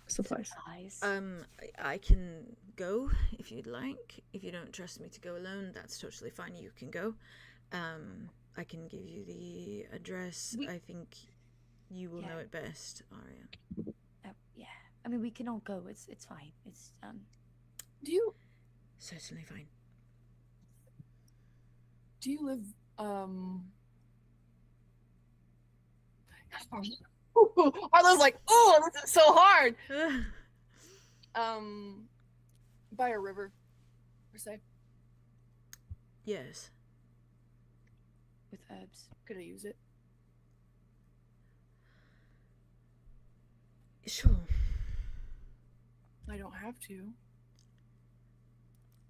Supplies. I can go if you'd like. If you don't trust me to go alone, that's totally fine. You can go. I can give you the address. I think you will know it best, Arya. Yeah. I mean, we can all go. It's fine. It's Do you Certainly fine. live Arlo's like, oh, this is so hard. By a river, per se. Yes. with herbs. Could I use it? Sure. I don't have to.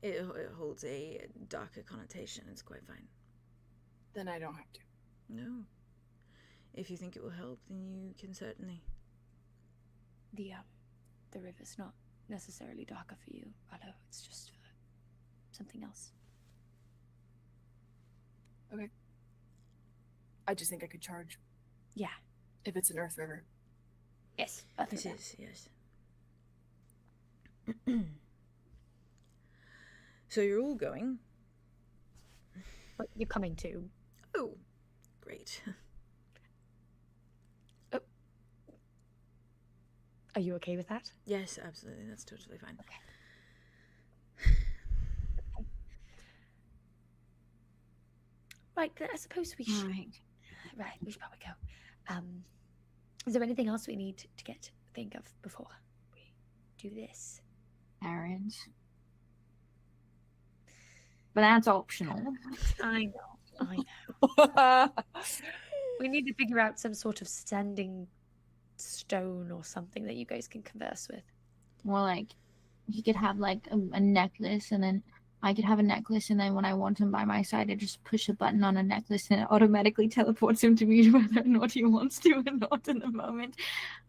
It holds a darker connotation. It's quite fine. Then I don't have to. No. If you think it will help, then you can certainly. The river's not necessarily darker for you, Arlo. It's just for something else. Okay. I just think I could charge Yeah. if it's an earth river. Yes. It is, yes. So you're all going. But you're coming too. Oh, great. Are you okay with that? Yes, absolutely. That's totally fine. Right. Then I suppose we should. Right. We should probably go. Is there anything else we need to think of before we do this? Errands. But that's optional. I know. We need to figure out some sort of standing stone or something that you guys can converse with. More like he could have like a necklace and then I could have a necklace, and then when I want him by my side, I just push a button on a necklace, and it automatically teleports him to me whether or not he wants to or not in the moment.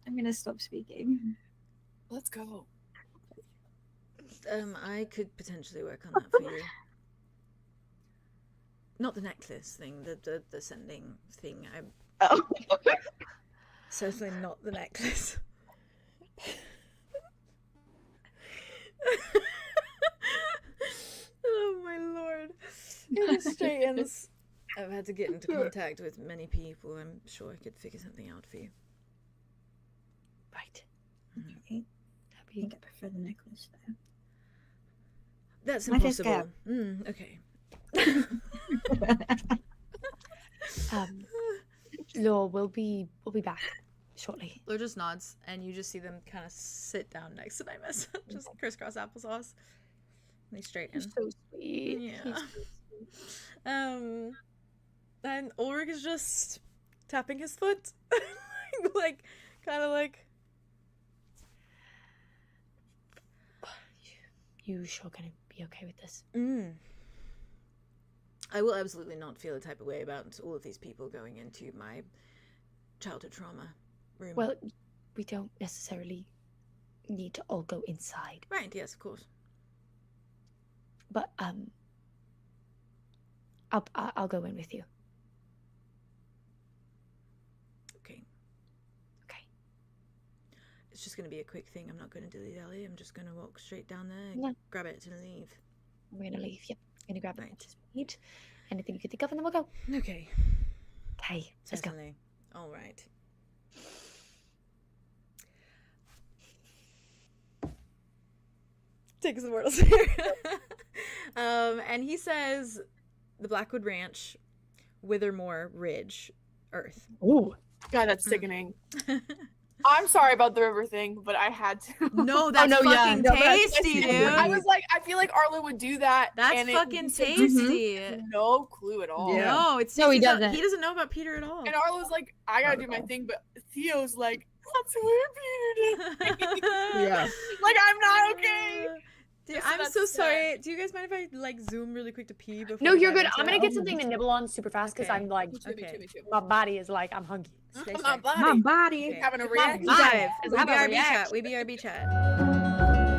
I'm gonna stop speaking. Let's go. I could potentially work on that for you. Not the necklace thing, the sending thing. Oh. Certainly not the necklace. Oh my lord. It straightens. I've had to get into contact with many people. I'm sure I could figure something out for you. Right. Okay. I think I prefer the necklace though. That's My first impossible. Okay. Law, we'll be back shortly. Laura just nods, and you just see them kind of sit down next to 𝐼𝑒𝑠, just crisscross applesauce. They straighten. He's so sweet. Yeah. And Ulrich is just tapping his foot, like, kind of like. You sure gonna be okay with this? I will absolutely not feel a type of way about all of these people going into my childhood trauma room. Well, we don't necessarily need to all go inside, right, yes, of course. but I'll go in with you. Okay. Okay. It's just going to be a quick thing. I'm not going to dilly-dally. I'm just going to walk straight down there, Yeah. grab it, and leave. We're gonna leave. Yep. Gonna grab Right. what we need. Anything you can think of, and then we'll go. Okay. Okay. Let's go. Certainly. All right. Takes the mortals here. And he says the Blackwood Ranch, Withermore Ridge, Earth. Ooh. God, that's sickening. I'm sorry about the river thing, but I had to. No, that's no, yeah. fucking No, but that's tasty, tasty. dude. I was like, I feel like Arlo would do that. That's and fucking he said tasty. No clue at all. Yeah. No, it's No, he tasty as hell. doesn't. He doesn't know about Peter at all. And Arlo's like, I gotta do my thing, but Theo's like, that's where Peter did. Yeah. Like, I'm not okay. Dude, So I'm that's so sad. sorry. Do you guys mind if I like zoom really quick to pee before? No, we you're dive good. into I'm gonna it? get something to nibble on super fast because Okay. I'm like, Me too, Okay. me too. my body is like, I'm hungry. Stay My safe. body. My body. Okay. Having a Mom, reaction. you got it. Live. We Have a BRB reaction. chat. We BRB chat.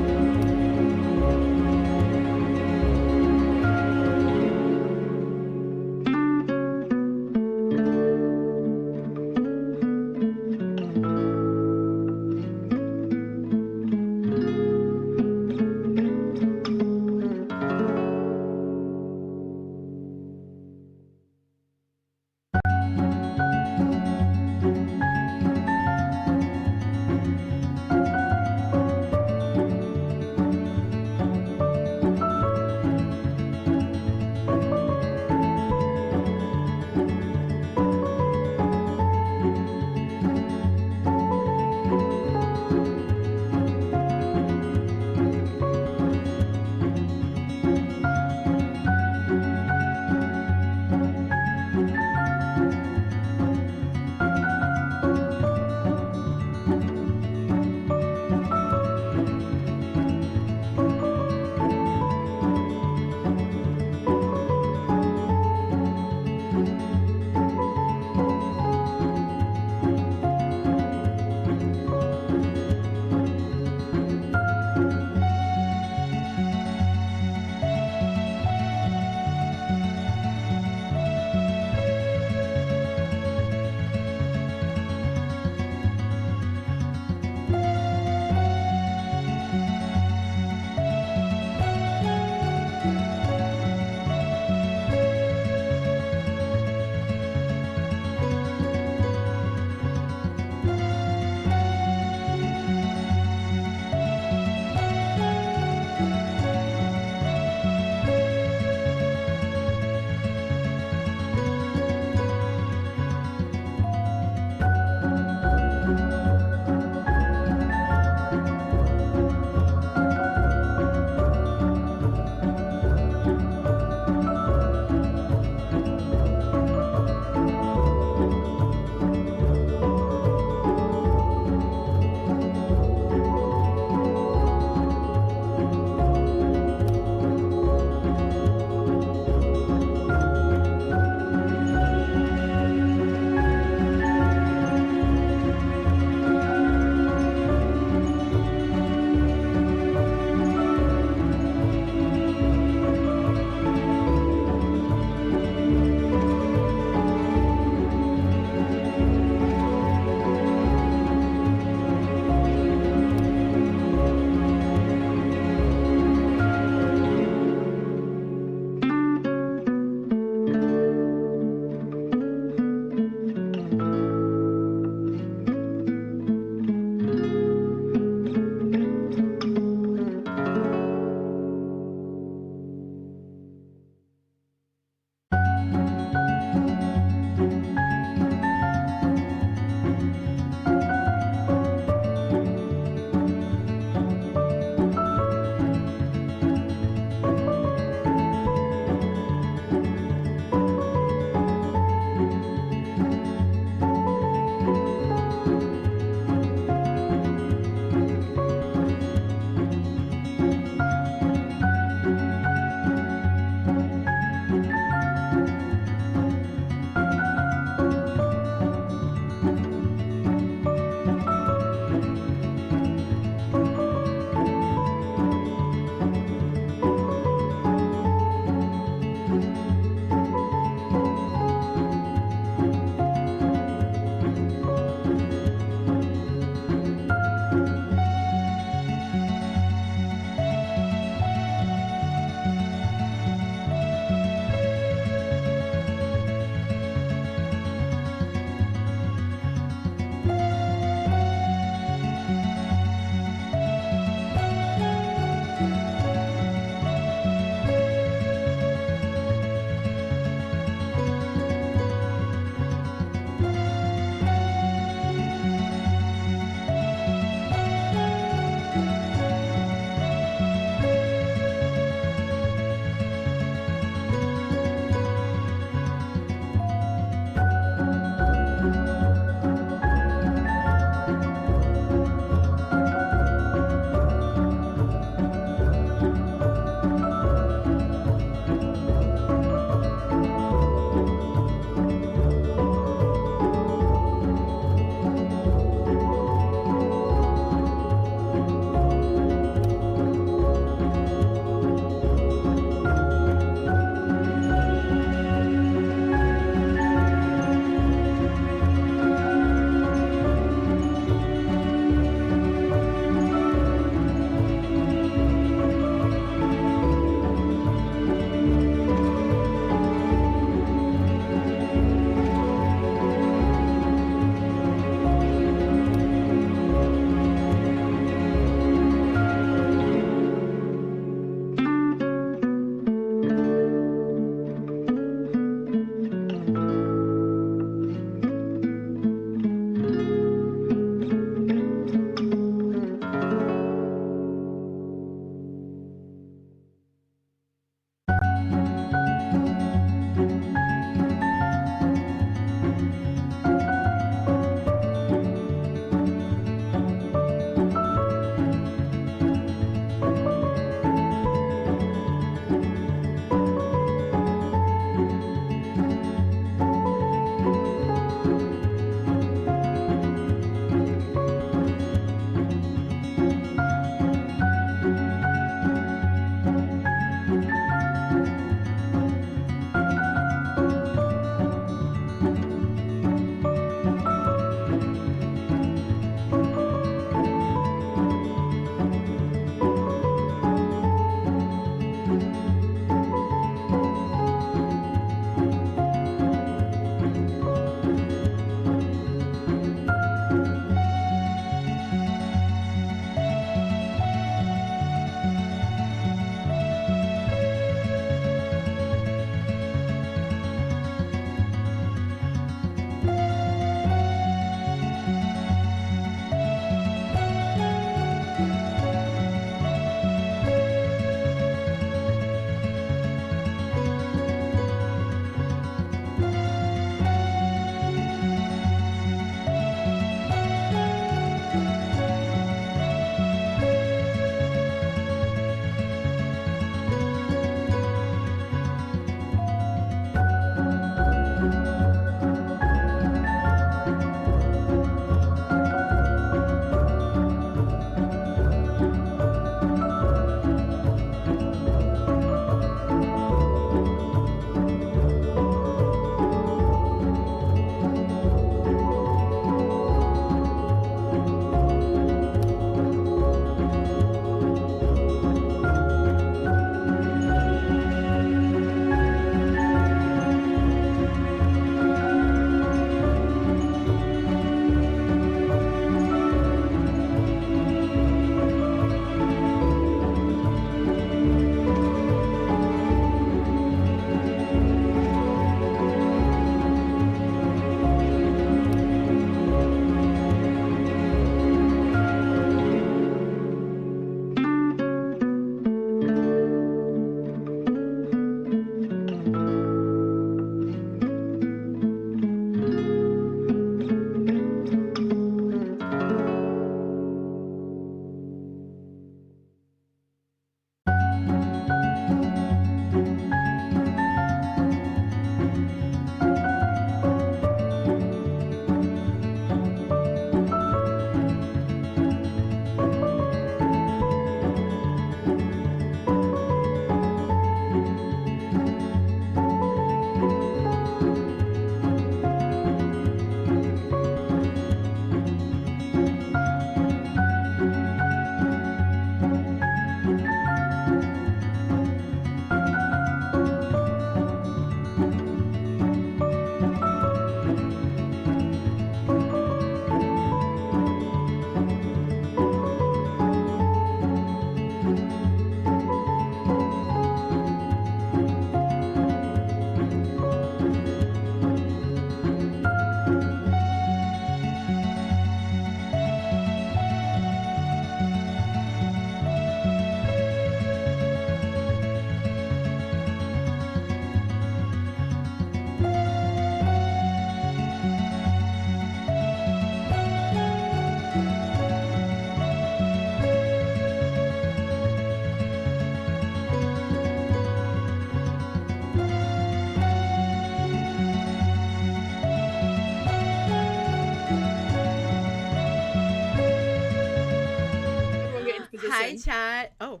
Hi, chat. Oh.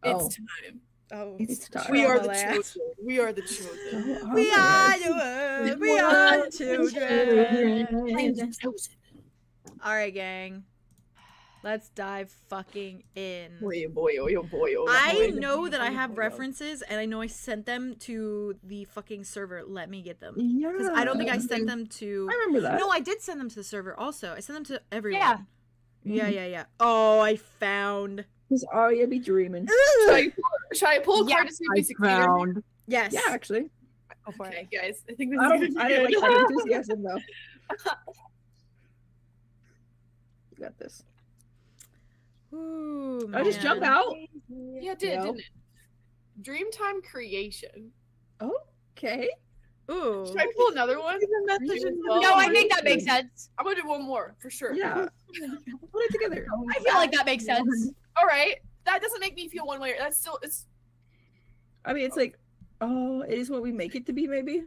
It's time. Oh. It's time. We are the Trauma-land. chosen. We are the chosen. Oh, We are the world. We are the children. All right, gang. Let's dive fucking in. Boy, boy, oh boy, oh I boy. know that I have references, and I know I sent them to the fucking server. Let me get them. Yeah. Because I don't think I sent them to... I remember that. No, I did send them to the server also. I sent them to everyone. Yeah. Yeah. Oh, I found... Because Arya be dreaming. Should I pull a card to see if we succeed? Found. Yes. Yeah, actually. Go for Okay, it. guys. I think this I is don't. gonna I be didn't good. like that enthusiasm though. You got this. Ooh, I just jump man. out. Yeah, it did, Yep. didn't it? Dreamtime creation. Okay. Ooh. Should I pull another one? No, I think that makes sense. I'm gonna do one more for sure. Yeah. Put it together. I feel like that makes sense. All right. That doesn't make me feel one way. That's still it's. I mean, it's like, oh, it is what we make it to be, maybe.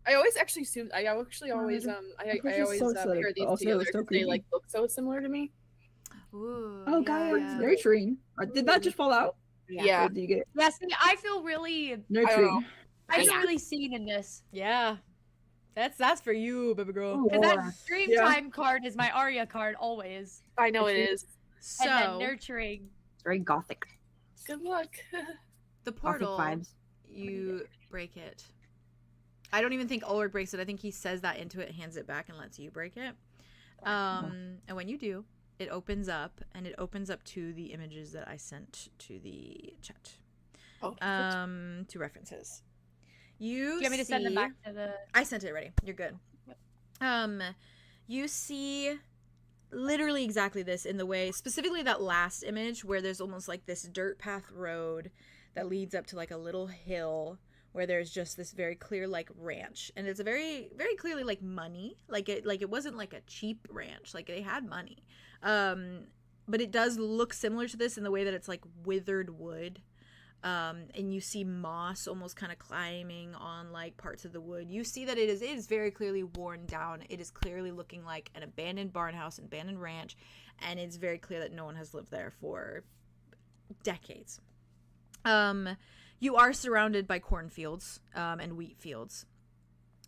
I always actually assume. I actually always I It's always so exciting, pair but these also together it's so because they creepy. like look so similar to me. Ooh, Oh, yeah, guys, yeah. nurturing. Did that just fall out? Yeah. Or did you get Yeah, see, I feel really, nurturing? I feel really seen in this. Yeah. That's for you, baby girl. Because that Dreamtime Yeah. card is my Arya card always. I know it is. So, And then nurturing. It's very gothic. Good luck. the Gothic portal, vibes. you break it. I don't even think Ulrich breaks it. I think he says that into it, hands it back, and lets you break it. And when you do, it opens up, and it opens up to the images that I sent to the chat. Oh, To references. Do you want me to send them back to the... I sent it already. You're good. You see literally exactly this in the way, specifically that last image where there's almost like this dirt path road that leads up to like a little hill where there's just this very clear like ranch, and it's a very, very clearly like money. Like it wasn't like a cheap ranch. Like they had money. But it does look similar to this in the way that it's like withered wood. And you see moss almost kind of climbing on like parts of the wood. You see that it is very clearly worn down. It is clearly looking like an abandoned barn house, an abandoned ranch, and it's very clear that no one has lived there for decades. You are surrounded by cornfields and wheat fields,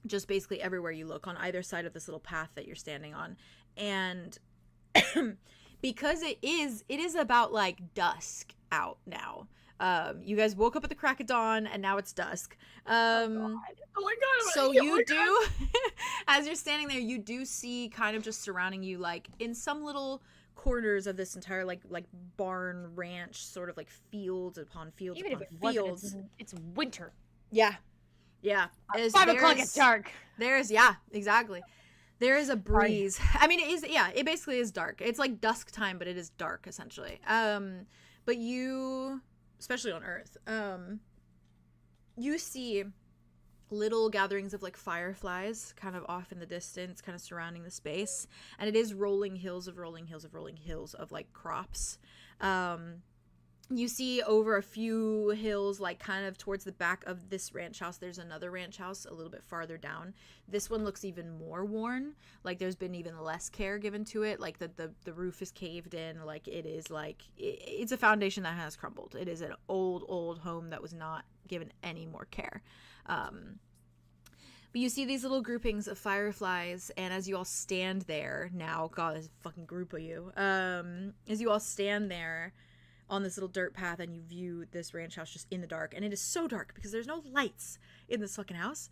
just basically everywhere you look on either side of this little path that you're standing on. And because it is about like dusk out now. You guys woke up at the crack of dawn and now it's dusk. oh my god. So you do, as you're standing there, you do see kind of just surrounding you, like in some little corners of this entire like barn ranch, sort of like fields upon fields Even if upon it wasn't, fields. it's winter. Yeah. At 5 o'clock it's dark. Exactly. There is a breeze. I mean, it basically is dark. It's like dusk time, but it is dark essentially. But you, especially on Earth, you see little gatherings of like fireflies kind of off in the distance, kind of surrounding the space, and it is rolling hills of like crops. You see over a few hills, like kind of towards the back of this ranch house, there's another ranch house a little bit farther down. This one looks even more worn, like there's been even less care given to it, like the roof is caved in, like it is like it's a foundation that has crumbled. It is an old home that was not given any more care. But you see these little groupings of fireflies, and as you all stand there now, God, there's a fucking group of you, as you all stand there on this little dirt path and you view this ranch house just in the dark, and it is so dark because there's no lights in this fucking house,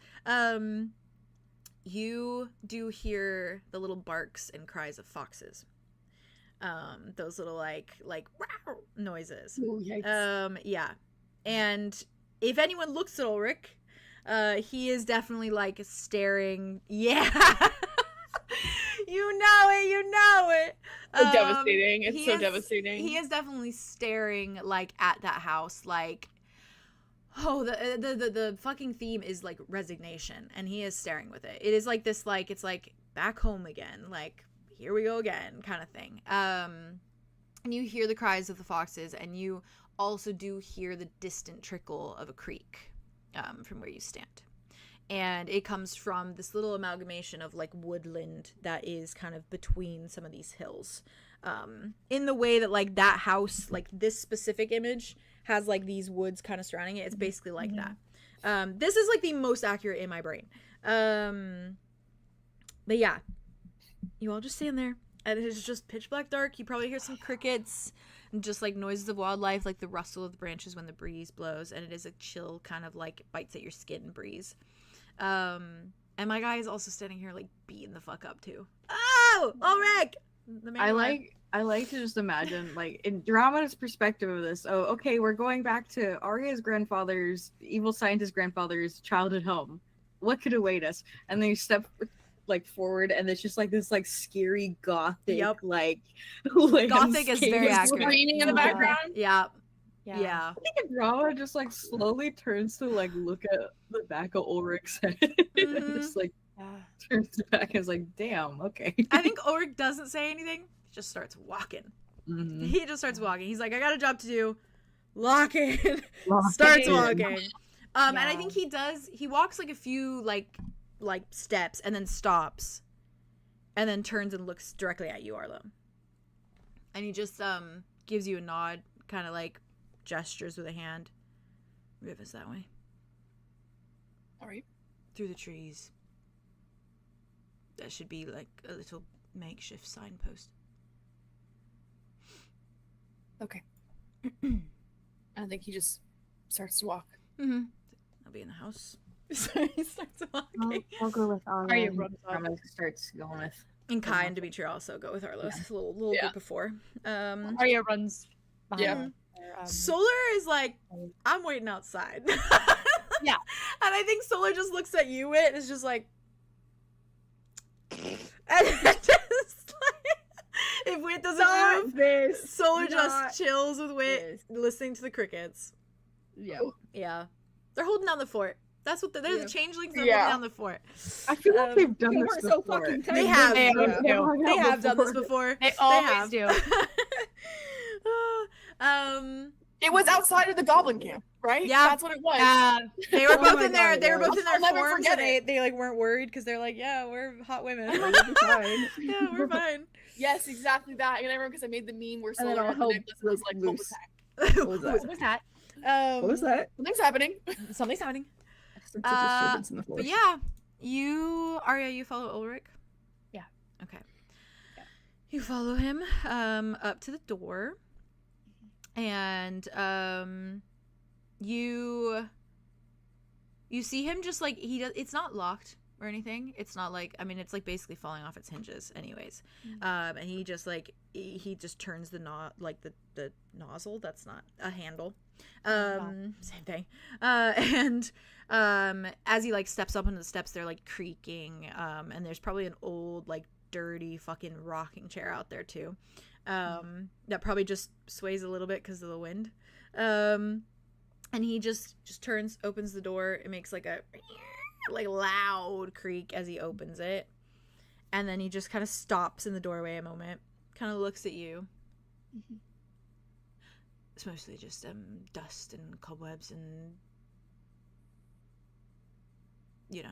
you do hear the little barks and cries of foxes, those little like wow noises. Ooh, yikes. Yeah, and if anyone looks at Ulrich, he is definitely like staring. Yeah. You know it. So devastating. It's so is, devastating. He is definitely staring like at that house, like, oh, the fucking theme is like resignation, and he is staring with it. It is like this, like it's like back home again, like here we go again kind of thing. And you hear the cries of the foxes, and you also do hear the distant trickle of a creek from where you stand. And it comes from this little amalgamation of like woodland that is kind of between some of these hills. in the way that like that house, like this specific image has like these woods kind of surrounding it. It's basically like that. This is like the most accurate in my brain. But yeah, you all just stand there, and it's just pitch black dark. You probably hear some crickets and just like noises of wildlife, like the rustle of the branches when the breeze blows, and it is a chill kind of like bites at your skin breeze. And my guy is also standing here like beating the fuck up too. Oh, Ulrich! I like to just imagine, like, in Drama's perspective of this. Oh, okay, we're going back to Arya's grandfather's, evil scientist grandfather's childhood home. What could await us? And then you step like forward, and it's just like this like scary gothic like gothic is very accurate. Screaming in the background. Yeah. I think Drama just like slowly turns to like look at the back of Ulrich's head. Just like turns back and is like, damn, okay. I think Ulrich doesn't say anything. He just starts walking. He just starts walking. He's like, I got a job to do. Lock in. Starts walking. And I think he walks like a few like steps and then stops and then turns and looks directly at you, Arlo. And he just gives you a nod, kind of like gestures with a hand. River's that way. All right. Through the trees. There should be like a little makeshift signpost. Okay. I think he just starts to walk. I'll be in the house. So he starts walking. I'll go with Arlo. Drama starts going with. And Kai and Dimitri also go with Arlo. It's a little bit before. Arya runs behind. Solar is like, I'm waiting outside. Yeah. And I think Solar just looks at you, Wit, and is just like, and just like, if Wit doesn't move, Solar just chills with Wit, listening to the crickets. Yeah. They're holding down the fort. That's what they're the changelings. They're holding down the fort. I feel like they've done this before. So fucking They have. They have done this before. They always do. It was outside of the goblin camp, right? Yeah. That's what it was. They were both in there. God, They were both in their I'll never forms, forget and they like weren't worried because they're like, yeah, we're hot women. Yeah, we're fine. Yes, exactly that. And I remember because I made the meme where And then Solar I'll had the help necklace and I was like, what was loose. that? What was that? What was that? What was that? Something's happening. Something's happening. Sense a disturbance in the But force. yeah, Arya, you follow Ulrich? Yeah. Okay. Yeah. You follow him up to the door, and you see him just like it's not locked or anything. It's not like, I mean, it's like basically falling off its hinges anyways. And he just like he just turns the the nozzle, that's not a handle. Same thing. And as he like steps up into the steps, they're like creaking, and there's probably an old like dirty fucking rocking chair out there too, that probably just sways a little bit because of the wind. And he just turns, opens the door. It makes like a like loud creak as he opens it, and then he just kind of stops in the doorway a moment, kind of looks at you. It's mostly just dust and cobwebs and, you know,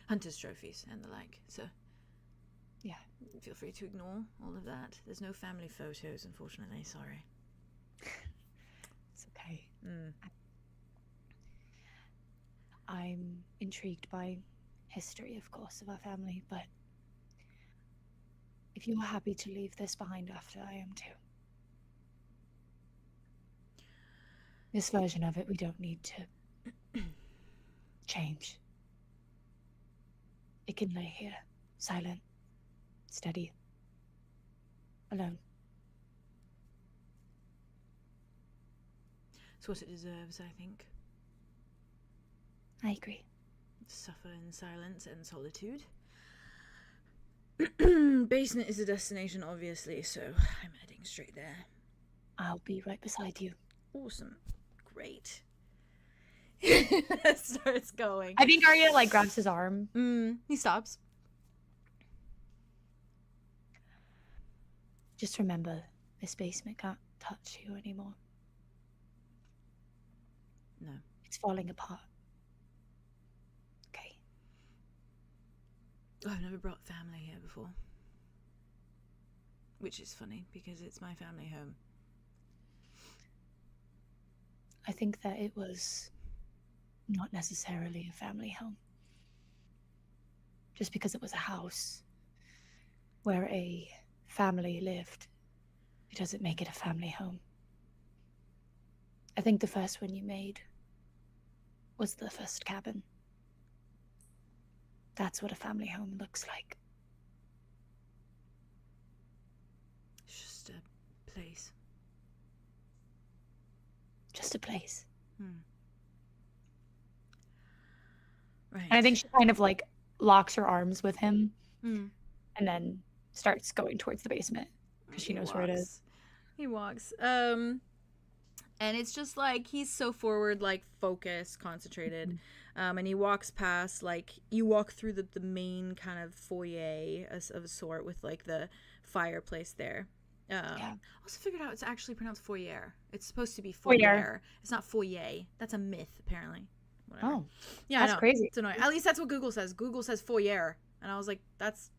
hunter's trophies and the like. So yeah, feel free to ignore all of that. There's no family photos, unfortunately. Sorry. It's okay. I'm intrigued by history, of course, of our family, but if you are happy to leave this behind after, I am too. This version of it, we don't need to change. It can lay here, silent, steady, alone. It's what it deserves, I think. I agree. Suffer in silence and solitude. Basement is a destination, obviously, so I'm heading straight there. I'll be right beside you. Awesome. Great. Starts going. I think Arya like grabs his arm. He stops. Just remember, this basement can't touch you anymore. No. It's falling apart. Okay. Oh, I've never brought family here before. which is funny because it's my family home. I think that it was not necessarily a family home. Just because it was a house where a family lived, it doesn't make it a family home. I think the first one you made was the first cabin. That's what a family home looks like. It's just a place. Just a place. Right. And I think she kind of like locks her arms with him Hmm. and then starts going towards the basement because she knows where it is. He walks. And it's just like he's so forward, like focused, concentrated. And he walks past, like you walk through the main kind of foyer of a sort with like the fireplace there. Yeah. Also figured out it's actually pronounced foyer. It's supposed to be Foyer. foyer. It's not foyer. That's a myth, apparently. Whatever. Oh, yeah, that's I know. crazy. It's annoying. At least that's what Google says. Google says foyer, and I was like, that's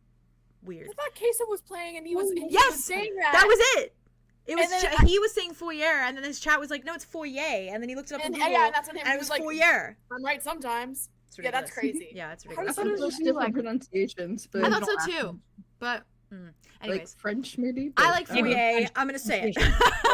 weird. I thought Queso was playing and he was Yes! saying that. That was it. It was And then he was saying foyer, and then his chat was like, no, it's foyer, and then he looked it up on And Google, yeah, and that's when and he it was was like, foyer. I'm right sometimes. It's Yeah, that's ridiculous. crazy. Yeah, it's How I ridiculous. does thought it was Sometimes just you, different like- pronunciations, but I I thought don't so laugh. too, but anyways, like French maybe. I but like don't know. foyer. I'm gonna say it.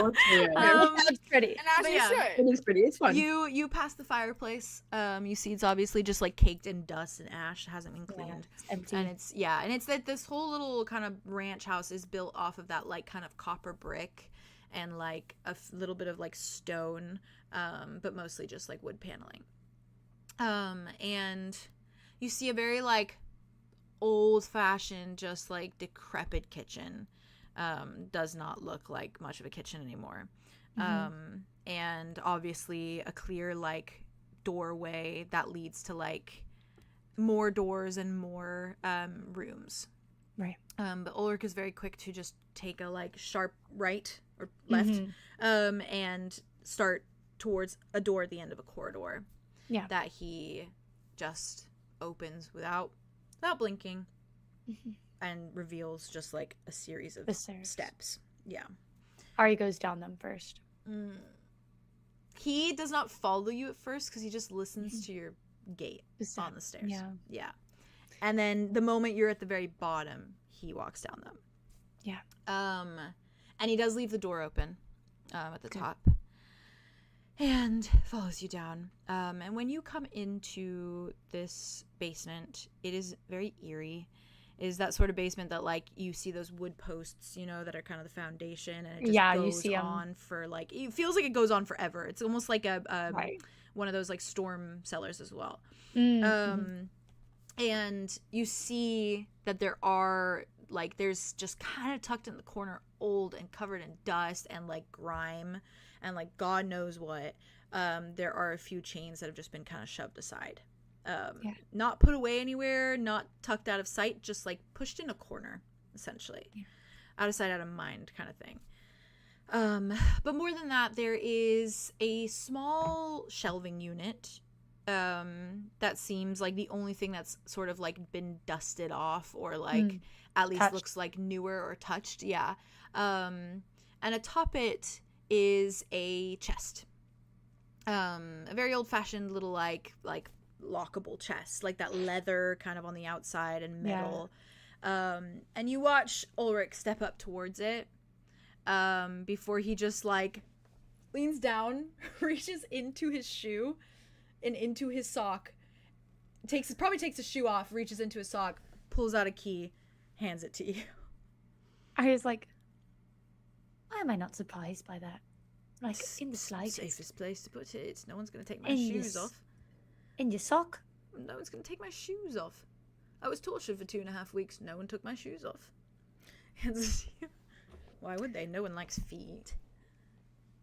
Okay. That's pretty. And as But you yeah. should. It is pretty. It's fun. You pass the fireplace. You see it's obviously just like caked in dust and ash. It hasn't been cleaned. It's empty. And it's that this whole little kind of ranch house is built off of that like kind of copper brick and like a little bit of like stone, but mostly just like wood paneling. And you see a very like old-fashioned, just like decrepit kitchen. Does not look like much of a kitchen anymore. And obviously a clear like doorway that leads to like more doors and more rooms. Right. But Ulrich is very quick to just take a like sharp right or left and start towards a door at the end of a corridor. Yeah. That he just opens without blinking and reveals just like a series of The stairs. steps. Yeah. Ari goes down them first. He does not follow you at first because he just listens to your gait on the stairs. Yeah. Yeah. And then the moment you're at the very bottom, he walks down them. Yeah. And he does leave the door open at the top and follows you down. And when you come into this basement, it is very eerie. It is that sort of basement that like you see those wood posts, you know, that are kind of the foundation, and it just You goes see 'em. on for like, it feels like it goes on forever. It's almost like a Right. one of those like storm cellars as well. Mm-hmm. And you see that there are like, there's just kind of tucked in the corner, old and covered in dust and like grime and like God knows what. There are a few chains that have just been kind of shoved aside. Not put away anywhere, not tucked out of sight, just like pushed in a corner, essentially. Yeah. Out of sight, out of mind kind of thing. But more than that, there is a small shelving unit that seems like the only thing that's sort of like been dusted off or like at least Touched. looks like newer or touched. Yeah. And atop it is a chest. A very old-fashioned little like lockable chest, like that leather kind of on the outside and metal. And you watch Ulrich step up towards it before he just like leans down, reaches into his shoe and into his sock, probably takes his shoe off, reaches into his sock, pulls out a key, hands it to you. I was like, why am I not surprised by that? Like, in the slightest. Safest place to put it. No one's gonna take my In shoes this- off. In your sock? No one's gonna take my shoes off. I was tortured for 2.5 weeks. No one took my shoes off. Hands it to you. Why would they? No one likes feet.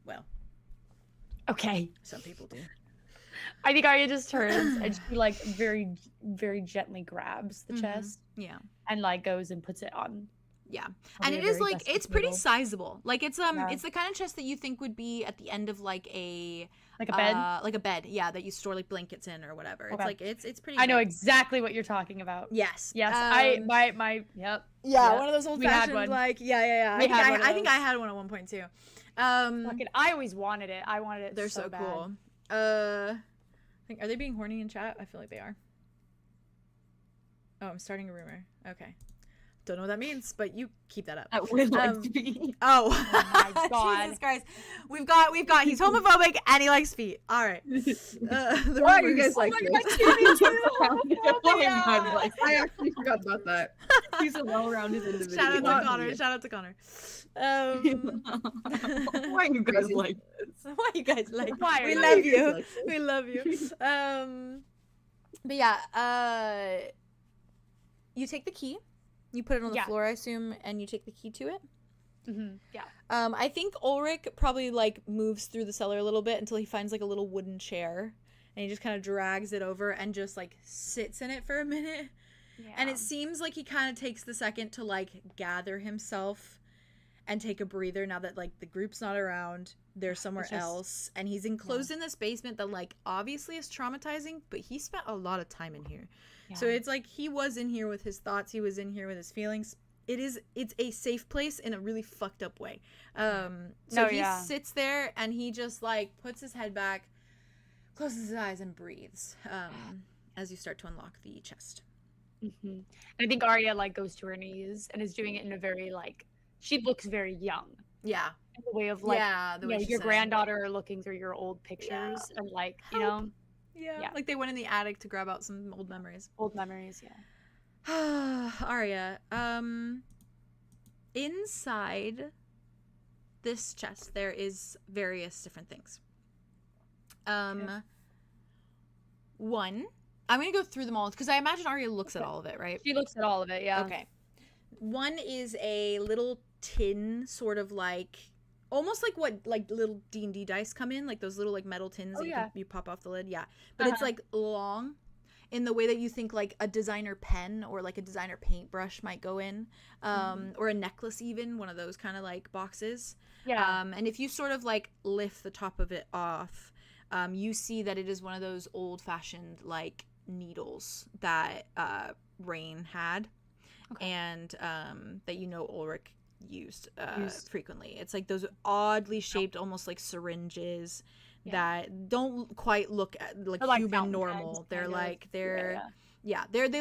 Well, Okay. some people do. I think Arya just turns and she like very, very gently grabs the chest Yeah. and like goes and puts it on. Yeah. Probably And a it is very like, it's pretty table. sizable. Like it's Yeah. it's the kind of chest that you think would be at the end of like a Like a bed? Like a bed, yeah, that you store like blankets in or whatever. It's Okay. like it's pretty. I know big. exactly what you're talking about. Yes. Yes, yep. Yeah, yep. one of those old We had fashioned one. like yeah. We had one of I think I those. had one at one point too. Fucking, I always wanted it. I wanted it. They're so bad. cool. I think, are they being horny in chat? I feel like they are. Oh, I'm starting a rumor. Okay. Don't know what that means, but you keep that up. That would like to be. Oh, my God. Jesus Christ. We've got he's homophobic and he likes feet. All right. The Why are you rumors. guys like this? I actually forgot about that. He's a well-rounded individual. Shout out to Not Connor. me. Shout out to Connor. Why are you guys like this? Why you guys like? Why are We you love guys you. like this? We love you. But yeah. You take the key. You put it on the Yeah. floor, I assume, and you take the key to it. Yeah. I think Ulrich probably like moves through the cellar a little bit until he finds like a little wooden chair, and he just kind of drags it over and just like sits in it for a minute. Yeah. And it seems like he kind of takes the second to like gather himself and take a breather now that like the group's not around, they're somewhere It's just- else, and he's enclosed in this basement that like obviously is traumatizing, but he spent a lot of time in here. So it's like he was in here with his thoughts, he was in here with his feelings. It's a safe place in a really fucked up way. So he sits there and he just like puts his head back, closes his eyes, and breathes as you start to unlock the chest. And I think Arya like goes to her knees and is doing it in a very like, she looks very young. Yeah. In the way of like, yeah, the way she your said. granddaughter looking through your old pictures and like, you know, Yeah, like they went in the attic to grab out some old memories. old memories. Yeah. Arya, inside this chest there is various different things. One, I'm gonna go through them all because I imagine Arya looks at all of it, right? She looks at all of it. Yeah. Okay. One is a little tin, sort of like, almost like what like little D&D dice come in, like those little like metal tins that you pop off the lid. Yeah, but it's like long in the way that you think like a designer pen or like a designer paintbrush might go in, or a necklace, even one of those kind of like boxes. Yeah. And if you sort of like lift the top of it off, you see that it is one of those old-fashioned like needles that Rain had, and that Ulrich used frequently. It's like those oddly shaped, almost like syringes that don't quite look like human normal. They're like they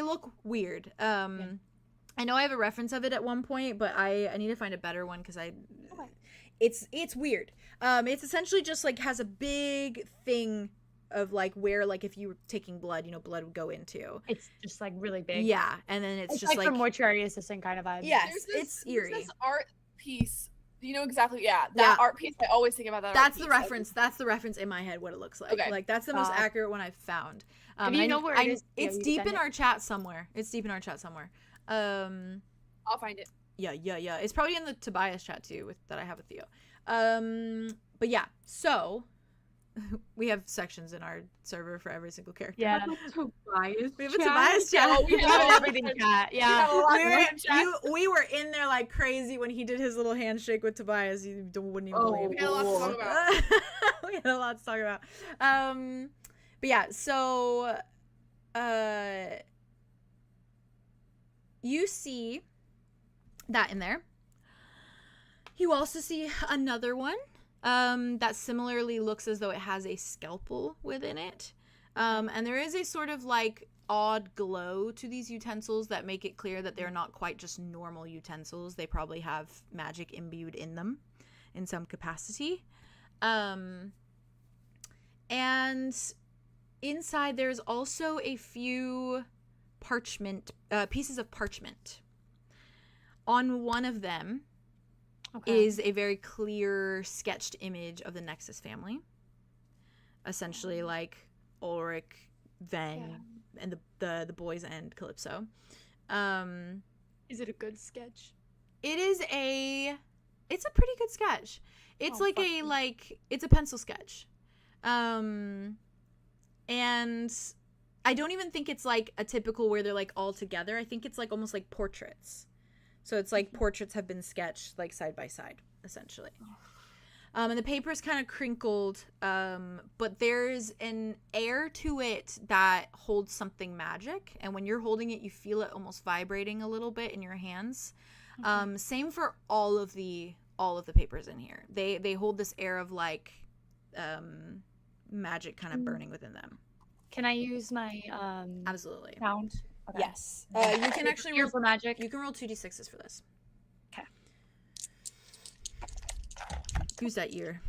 look weird. I know I have a reference of it at one point, but I need to find a better one because it's weird. It's essentially just like has a big thing of like where like if you were taking blood, blood would go into. It's just like really big. Yeah, and then it's just like a mortuary assistant kind of vibe. Yes, it's eerie. There's this art piece. You know exactly, that art piece. I always think about that. That's the reference. That's the reference in my head. What it looks like. Okay. Like that's the most accurate one I've found. If you know where it is, it's deep in our chat somewhere. It's deep in our chat somewhere. I'll find it. Yeah. It's probably in the Tobias chat too, that I have with Theo. But yeah, so we have sections in our server for every single character. Yeah. We have a Tobias chat. Oh, we have everything chat. Yeah. We were in there like crazy when he did his little handshake with Tobias. You wouldn't even believe. We had a lot to talk about. We had a lot to talk about. But yeah, so you see that in there. You also see another one that similarly looks as though it has a scalpel within it. And there is a sort of like odd glow to these utensils that make it clear that they're not quite just normal utensils. They probably have magic imbued in them in some capacity. And inside there's also a few pieces of parchment. On one of them is a very clear sketched image of the Nexus family. Essentially like Ulrich, Ven, and the boys and Calypso. Is it a good sketch? It's a pretty good sketch. It's it's a pencil sketch. And I don't even think it's like a typical where they're like all together. I think it's like almost like portraits. So it's like portraits have been sketched like side by side, essentially. And the paper is kind of crinkled, but there's an air to it that holds something magic. And when you're holding it, you feel it almost vibrating a little bit in your hands. Same for all of the papers in here. They hold this air of like magic kind of burning within them. Can I use my Absolutely. sound? Okay. Yes. You can actually roll for magic. You can roll 2d6s for this. Okay. Use that ear.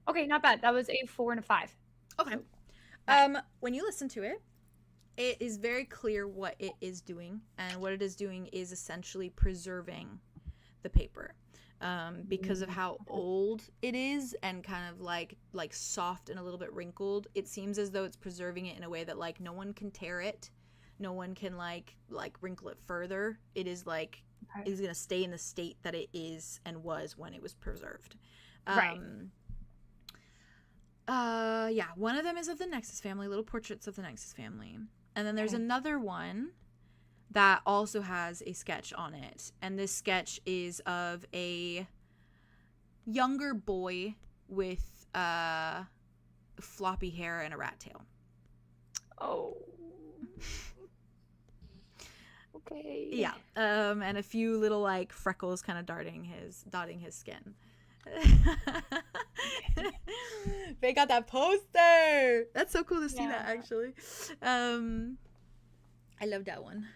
Okay, not bad. That was a 4 and a 5. Okay. When you listen to it, it is very clear what it is doing, and what it is doing is essentially preserving the paper. Because of how old it is and kind of like soft and a little bit wrinkled, it seems as though it's preserving it in a way that like no one can tear it, no one can like wrinkle it further. It is like it is gonna stay in the state that it is and was when it was preserved. Right. Yeah, one of them is of the Nexus family, little portraits of the Nexus family, and then there's another one that also has a sketch on it, and this sketch is of a younger boy with floppy hair and a rat tail. Oh. Okay. Yeah. And a few little like freckles kind of dotting his skin. They got that poster. That's so cool to see that actually. I love that one.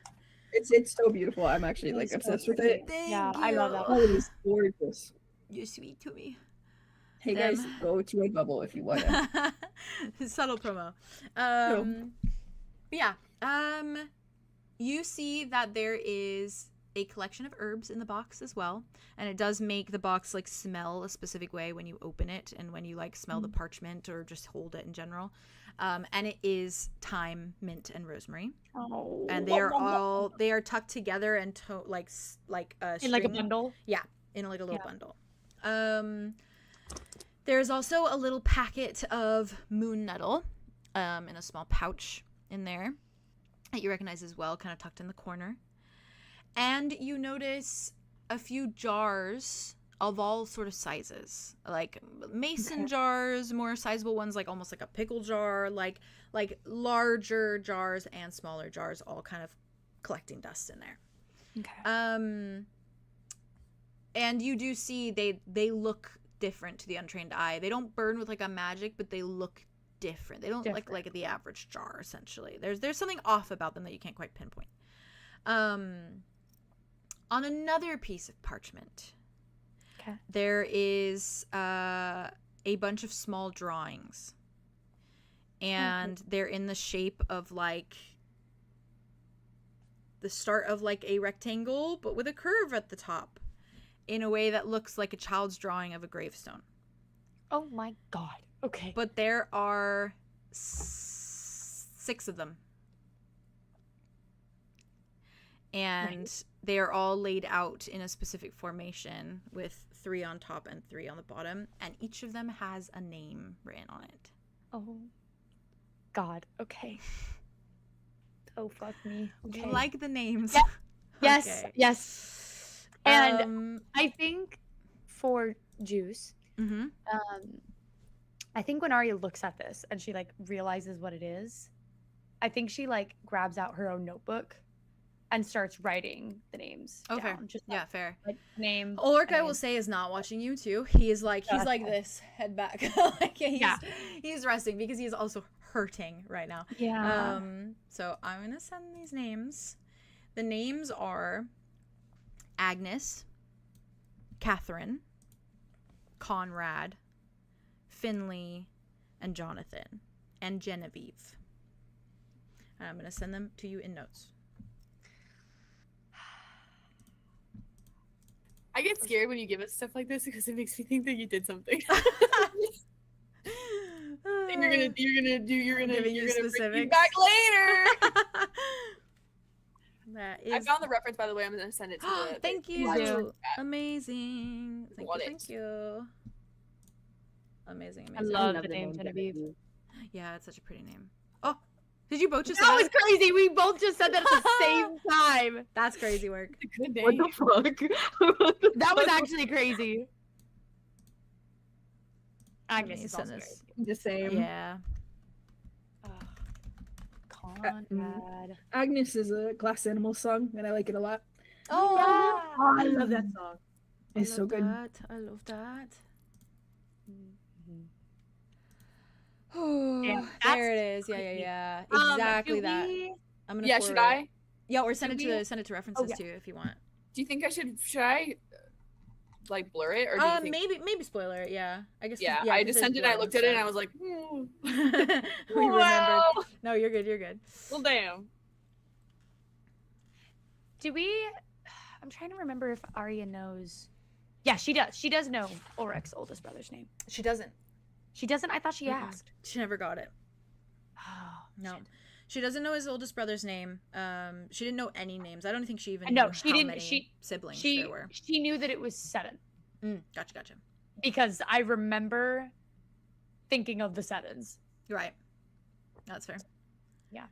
It's so beautiful. I'm actually like obsessed with it. Yeah, I love that Oh, one. it is gorgeous. You're sweet to me. Hey guys, go to Redbubble if you want to. Subtle promo. Yeah. You see that there is a collection of herbs in the box as well, and it does make the box like smell a specific way when you open it and when you like smell the parchment or just hold it in general. And it is thyme, mint, and rosemary. Oh. And they are tucked together and in like a bundle. Yeah, in like a little bundle. There's also a little packet of moon nettle in a small pouch in there that you recognize as well, kind of tucked in the corner. And you notice a few jars of all sort of sizes, like mason jars, more sizable ones, like almost like a pickle jar, like larger jars and smaller jars, all kind of collecting dust in there. Okay. And you do see they look different to the untrained eye. They don't burn with like a magic, but they look different. They don't look like the average jar. Essentially, there's something off about them that you can't quite pinpoint. On another piece of parchment, there is a bunch of small drawings, and they're in the shape of like the start of like a rectangle, but with a curve at the top, in a way that looks like a child's drawing of a gravestone. Oh my god. Okay. But there are 6 of them. And they are all laid out in a specific formation with 3 on top and 3 on the bottom. And each of them has a name written on it. Oh god. Okay. Oh, fuck me. Okay. You like the names? Yeah. Yes. Okay. Yes. And I think for Juice, I think when Arya looks at this and she like realizes what it is, I think she like grabs out her own notebook and starts writing the names down. Just yeah, fair. Like name. Ulrich, I will say, is not watching you too. He's like this, head back. Like he's resting because he's also hurting right now. Yeah. So I'm gonna send these names. The names are Agnes, Catherine, Conrad, Finley, and Jonathan, and Genevieve. And I'm gonna send them to you in notes. I get scared when you give us stuff like this because it makes me think that you did something. You're gonna bring me back later. I found the reference, by the way. I'm gonna send it to you. Thank you. Amazing. Thank you. Amazing. I love the name Genevieve. Yeah, it's such a pretty name. Oh, did you both just say that? That was crazy. We both just said that at the same time. That's crazy work. Good name. What the fuck? That was actually crazy. Agnes me is send also this. The same. Yeah. Conrad. Agnes is a Glass Animal song, and I like it a lot. Oh, Oh, I love that song. It's so good. I love that. Oh, Yeah, there it that's is. Yeah, yeah, creepy. yeah. Um, Exactly do that. we- I'm gonna. Yeah, forward should it. I? Yeah, or send it Should to we- send it to references yeah. too if you want. Do you think should I like blur it or do you think? Maybe spoiler it. Yeah, I guess. Yeah, 'cause I 'cause just there's sent it and I blood looked at it and I stuff. was like, We remembered. well, No, you're good. You're good. well, damn. Do we? I'm trying to remember if Arya knows. Yeah, she does. She does know Ulrich's oldest brother's name. She doesn't. She doesn't. I thought she Mm-mm. asked. She never got it. Oh No. shit. She doesn't know his oldest brother's name. She didn't know any names. I don't think she even No, knew she how didn't- many siblings She there were. she knew that it was 7 Gotcha. because I remember thinking of the 7s. Right. That's fair. Yeah.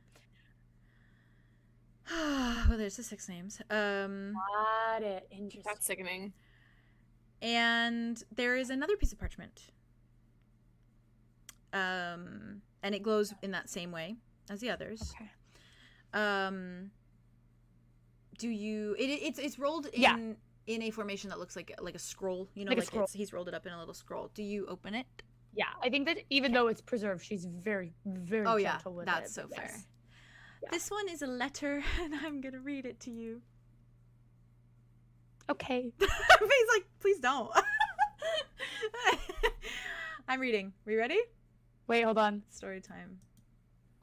Well, there's the 6 names. Got it. Interesting. That's sickening. And there is another piece of parchment. And it glows in that same way as the others. Okay. Do you? It's rolled in Yeah. in a formation that looks like a scroll. You know, Like a like scroll. he's rolled it up in a little scroll. Do you open it? Yeah, I think that even though it's preserved, she's very, very Oh yeah, gentle with that's it. so but fair. yes. Yeah. This one is a letter, and I'm gonna read it to you. Okay. He's like, please don't. I'm reading. We ready? Wait, hold on. Story time.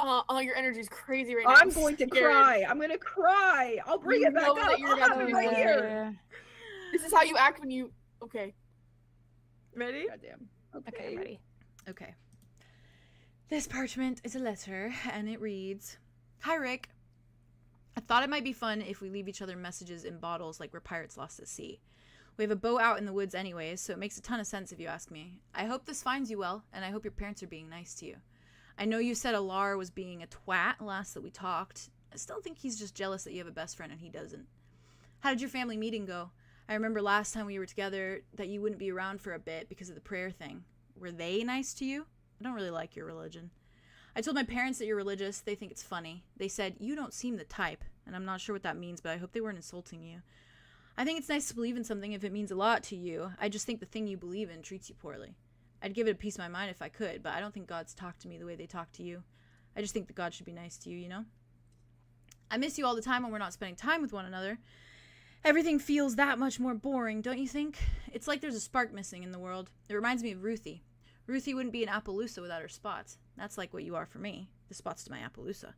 Your energy's crazy right now. I'm going to scared. cry. I'm gonna cry. I'll bring You it back know up. that you're I'll about have to it do right that. here. This is how you act when you. Okay. Ready? Goddamn. Okay, I'm ready. Okay. This parchment is a letter, and it reads, "Hi, Rick. I thought it might be fun if we leave each other messages in bottles like we're pirates lost at sea. We have a boat out in the woods anyways, so it makes a ton of sense if you ask me. I hope this finds you well, and I hope your parents are being nice to you. I know you said Alar was being a twat last that we talked. I still think he's just jealous that you have a best friend and he doesn't. How did your family meeting go? I remember last time we were together that you wouldn't be around for a bit because of the prayer thing. Were they nice to you? I don't really like your religion. I told my parents that you're religious. They think it's funny. They said, you don't seem the type, and I'm not sure what that means, but I hope they weren't insulting you. I think it's nice to believe in something if it means a lot to you. I just think the thing you believe in treats you poorly. I'd give it a piece of my mind if I could, but I don't think God's talked to me the way they talk to you. I just think that God should be nice to you, you know? I miss you all the time when we're not spending time with one another. Everything feels that much more boring, don't you think? It's like there's a spark missing in the world. It reminds me of Ruthie. Ruthie wouldn't be an Appaloosa without her spots. That's like what you are for me, the spots to my Appaloosa.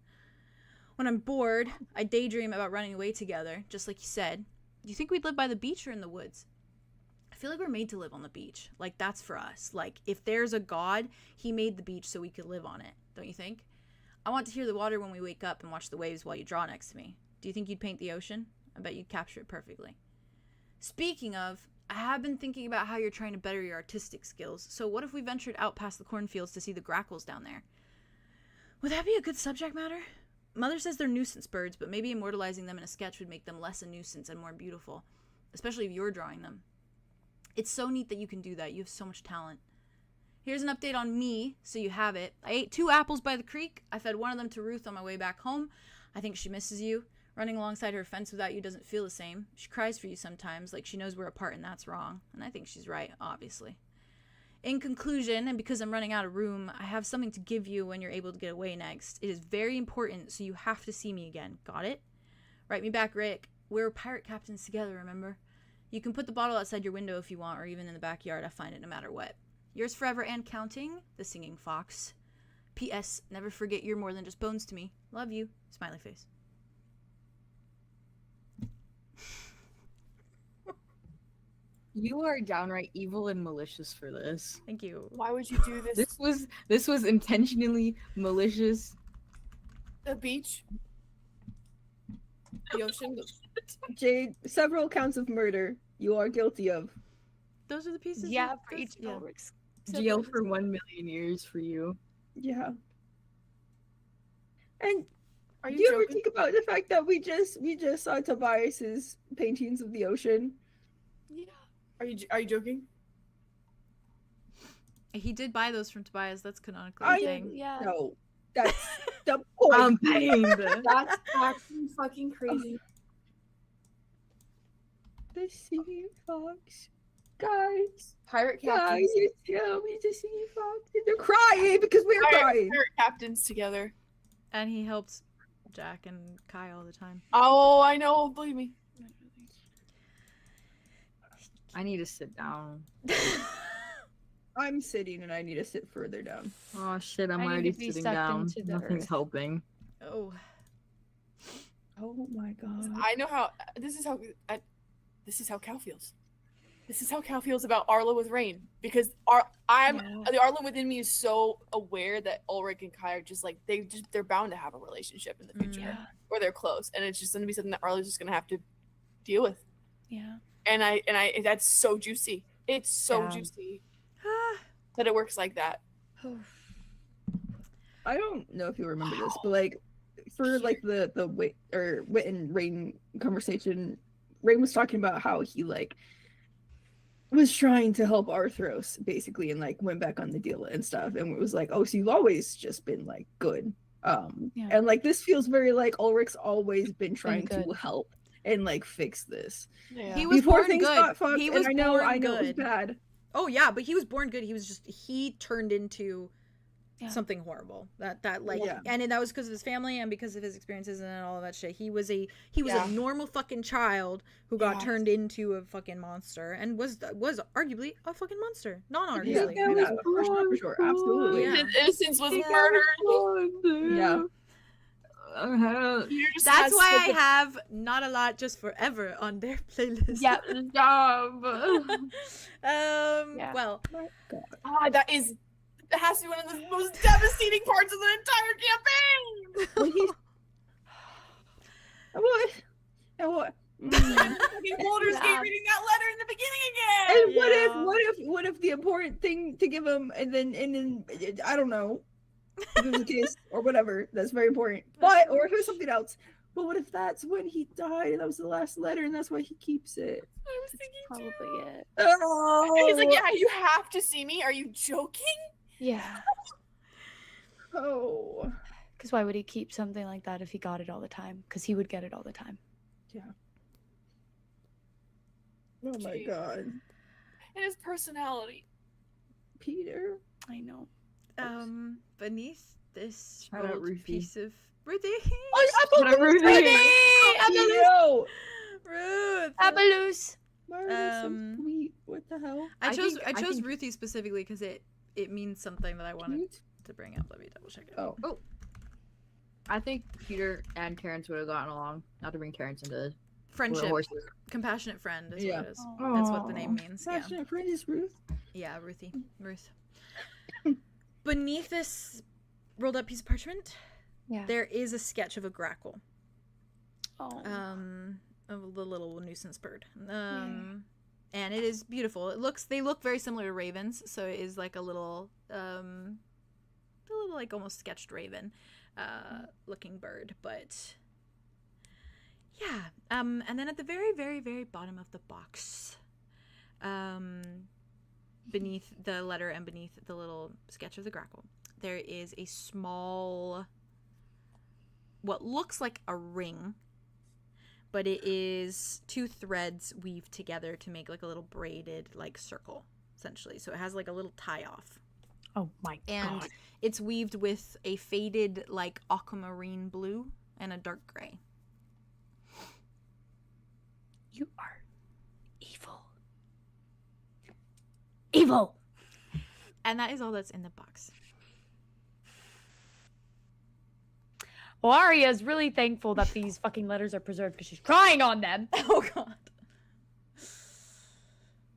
When I'm bored, I daydream about running away together, just like you said. Do you think we'd live by the beach or in the woods? I feel like we're made to live on the beach. Like, that's for us. Like, if there's a God, he made the beach so we could live on it, don't you think? I want to hear the water when we wake up and watch the waves while you draw next to me. Do you think you'd paint the ocean? I bet you'd capture it perfectly. Speaking of, I have been thinking about how you're trying to better your artistic skills, so what if we ventured out past the cornfields to see the grackles down there? Would that be a good subject matter? Mother says they're nuisance birds, but maybe immortalizing them in a sketch would make them less a nuisance and more beautiful, especially if you're drawing them. It's so neat that you can do that. You have so much talent. Here's an update on me, so you have it. I ate 2 apples by the creek. I fed one of them to Ruth on my way back home. I think she misses you. Running alongside her fence without you doesn't feel the same. She cries for you sometimes, like she knows we're apart and that's wrong. And I think she's right, obviously. In conclusion, and because I'm running out of room, I have something to give you when you're able to get away next. It is very important, so you have to see me again. Got it? Write me back, Rick. We're pirate captains together, remember? You can put the bottle outside your window if you want, or even in the backyard. I find it no matter what. Yours forever and counting, the singing fox. P.S. Never forget you're more than just bones to me. Love you. Smiley face. You are downright evil and malicious for this. Thank you. Why would you do this? This was intentionally malicious. The beach, the ocean. Jade, several counts of murder you are guilty of. Those are the pieces. Yeah, of for this- each yeah. Ulrich's. Jail for 1,000,000 years for you. Yeah. And Are do you you ever joking? think about the fact that we just saw Tobias's paintings of the ocean? Yeah. Are you joking? He did buy those from Tobias. That's canonically a I thing. Yeah. No, that's the point. I'm pained. That's actually fucking crazy. The singing fox, guys. Pirate Guys, captains. you tell me the singing fox. And they're crying because we're crying. Pirate captains together. And he helps Jack and Kai all the time. Oh, I know. Believe me. I need to sit down. I'm sitting and I need to sit further down. Oh shit, I'm I need already to be sitting sucked down. into the Nothing's earth. helping. Oh. Oh my god. I know how. This is how Cal feels. This is how Cal feels about Arlo with Rain, because the Arlo within me is so aware that Ulrich and Kai are just like they're bound to have a relationship in the future, Yeah. or they're close, and it's just gonna be something that Arlo's just gonna have to deal with. Yeah. And I that's so juicy. It's so Yeah. juicy that it works like that. I don't know if you remember this, but like for like the Wit and Rain conversation, Rain was talking about how he like was trying to help Arthros basically and like went back on the deal and stuff, and it was like, oh, so you've always just been like good. Yeah. And like this feels very like Ulrich's always been trying to good. help and like fix this. Yeah. He was Before born things good. got fucked, He and was I know born it was good. bad. Oh yeah, but he was born good. He turned into Yeah. something horrible. That like, Yeah. and that was because of his family and because of his experiences and all of that shit. He was a Yeah. normal fucking child who got Yeah. turned into a fucking monster and was arguably a fucking monster. Not Yeah, arguably. yeah, for sure, absolutely. Yeah. His innocence was murdered. Yeah. Peter just That's has why I such a- have Not a Lot Just Forever on their playlist. Yeah. Yeah. Well, that has to be one of the most devastating parts of the entire campaign. When he's what? And what? Fucking Baldur's Gate Yeah. reading that letter in the beginning again. And what if the important thing to give him and then I don't know if it was a kiss or whatever, that's very important. But or if it was something else. But what if that's when he died and that was the last letter and that's why he keeps it? I was thinking Probably it. Oh, And he's like, yeah, you have to see me. Are you joking? Yeah. Oh. Because why would he keep something like that if he got it all the time? Because he would get it all the time. Oh my Jeez. god. And his personality. Peter. I know. Beneath this Shout out old Ruthie. piece of Ruthie. Yo, Ruth. Abaloose. Marvin's so sweet. What the hell? I chose I think- Ruthie specifically because it means something that I wanted Cute. to bring up. Let me double check it. Oh. I think Peter and Terrence would have gotten along. Not to bring Terrence into the Friendship, horses. compassionate friend is Yeah. what it is. That's what the name Aw. means. Yeah, Passionate friend is Ruth. yeah, Ruth. Beneath this rolled up piece of parchment, Yeah. there is a sketch of a grackle. Oh. Of the little nuisance bird. And it is beautiful. They look very similar to ravens, so it is like a little like almost sketched raven looking bird, but yeah. And then at the very, very, very bottom of the box, beneath the letter and beneath the little sketch of the grackle, there is a small, what looks like a ring, but it is two threads weaved together to make like a little braided like circle, essentially. So it has like a little tie off. Oh my And god. it's weaved with a faded like aquamarine blue and a dark gray. You are evil. Evil. And that is all that's in the box. Well, Arya's really thankful that these fucking letters are preserved because she's crying on them. Oh god.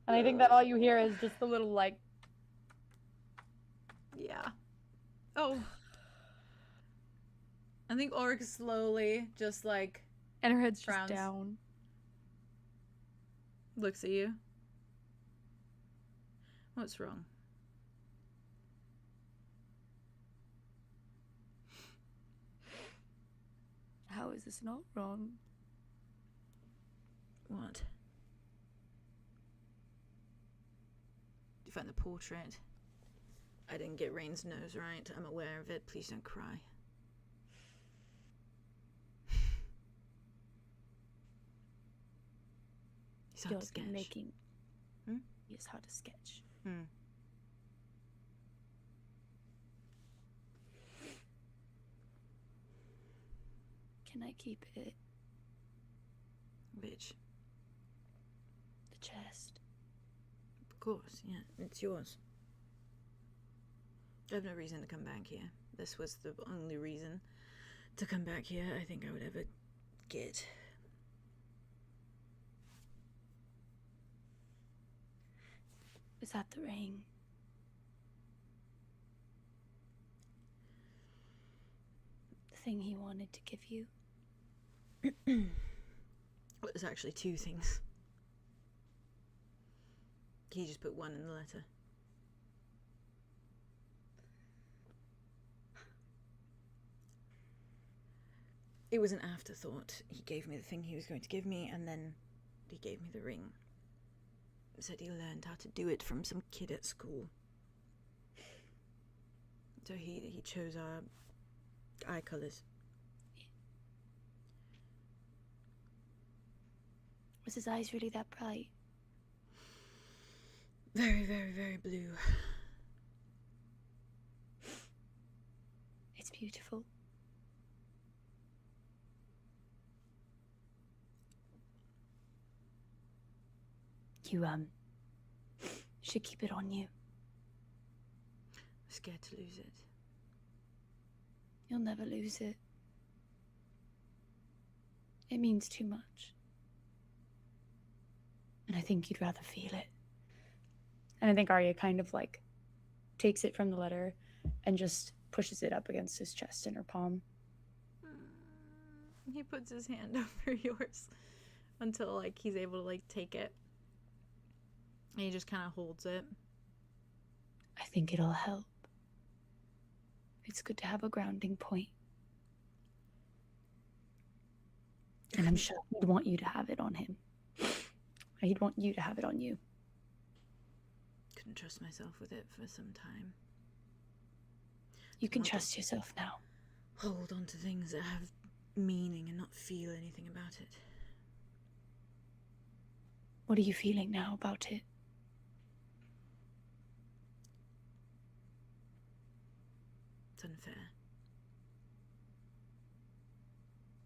And I think that all you hear is just the little like. Yeah. Oh. I think Ulrich slowly just like And her head's just Frowns. down. looks at you. What's wrong? How is this not wrong? What? Did you find the portrait? I didn't get Rain's nose right. I'm aware of it. Please don't cry. He's hard to sketch. Making Hmm? It's hard to sketch. Hmm. Can I keep it? Which? The chest. Of course, yeah. It's yours. I have no reason to come back here. This was the only reason to come back here I think I would ever get. Is that the ring? The thing he wanted to give you? Well, there's actually two things. He just put one in the letter. It was an afterthought. He gave me the thing he was going to give me, and then he gave me the ring. Said he learned how to do it from some kid at school. So he chose our eye colours. Was his eyes really that bright? Very, very, very blue. It's beautiful. You should keep it on you. I'm scared to lose it. You'll never lose it. It means too much. And I think you'd rather feel it. And I think Arya kind of like takes it from the letter and just pushes it up against his chest in her palm. He puts his hand over yours until like he's able to like take it. And he just kind of holds it. I think it'll help. It's good to have a grounding point. And I'm sure he'd want you to have it on him. He'd want you to have it on you. Couldn't trust myself with it for some time. You can trust yourself now. Hold on to things that have meaning and not feel anything about it. What are you feeling now about it? It's unfair.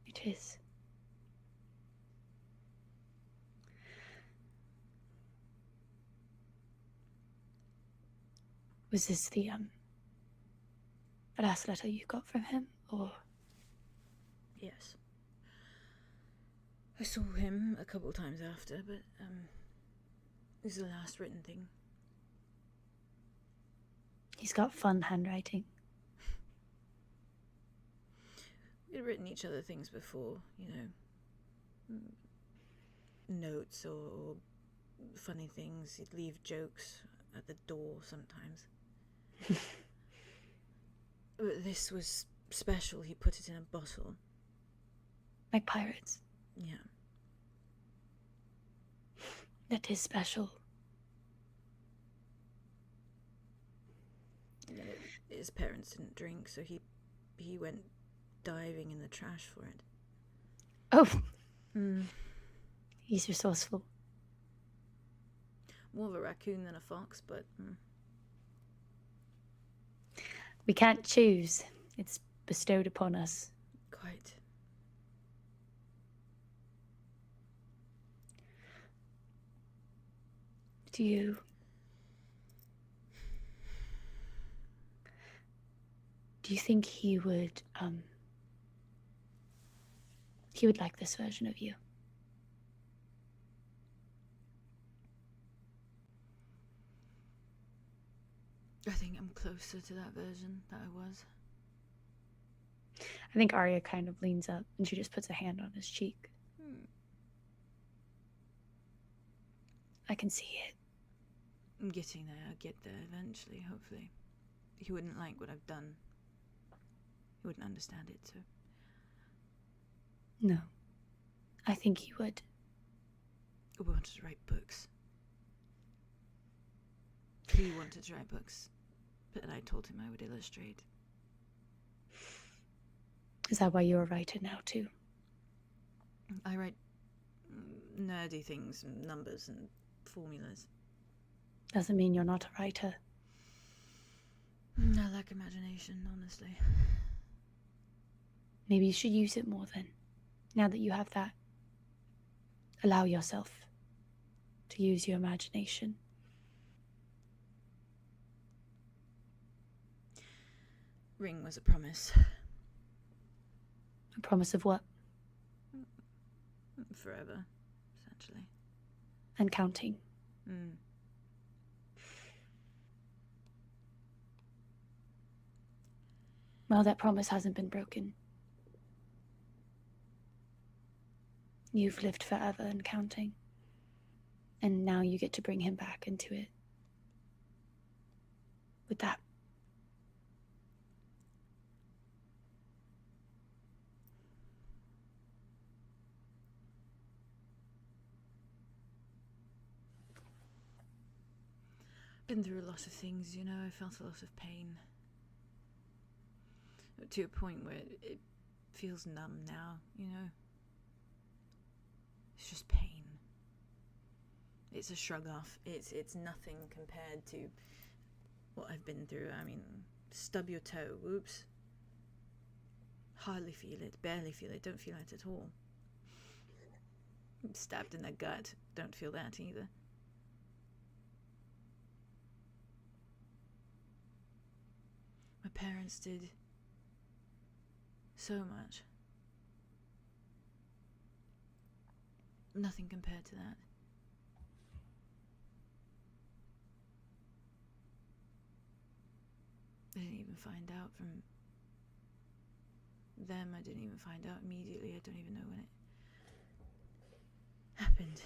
It is. Was this the last letter you got from him, or? Yes. I saw him a couple times after, but it was the last written thing. He's got fun handwriting. We'd written each other things before, you know, notes or funny things. He'd leave jokes at the door sometimes. But this was special. He put it in a bottle. Like pirates. Yeah. That is special. His parents didn't drink, so he went diving in the trash for it. Oh. He's resourceful. More of a raccoon than a fox, but... We can't choose. It's bestowed upon us. Quite. Do you think he would like this version of you? I think I'm closer to that version that I was. I think Arya kind of leans up and she just puts a hand on his cheek. I can see it. I'm getting there. I'll get there eventually, hopefully. He wouldn't like what I've done. He wouldn't understand it, so... No. I think he would. We wanted to write books. He wanted to write books. and I told him I would illustrate. Is that why you're a writer now too? I write nerdy things, and numbers and formulas. Doesn't mean you're not a writer. I lack imagination, honestly. Maybe you should use it more then, now that you have that. Allow yourself to use your imagination. Ring was a promise. A promise of what? Forever, essentially. And counting. Well, that promise hasn't been broken. You've lived forever and counting. And now you get to bring him back into it. With that. Been through a lot of things, you know. I felt a lot of pain. To a point where it feels numb now, you know. It's just pain. It's a shrug off. It's nothing compared to what I've been through. I mean, stub your toe, whoops. Hardly feel it, barely feel it, don't feel it at all. Stabbed in the gut, don't feel that either. My parents did so much. Nothing compared to that. I didn't even find out from them. I didn't even find out immediately. I don't even know when it happened.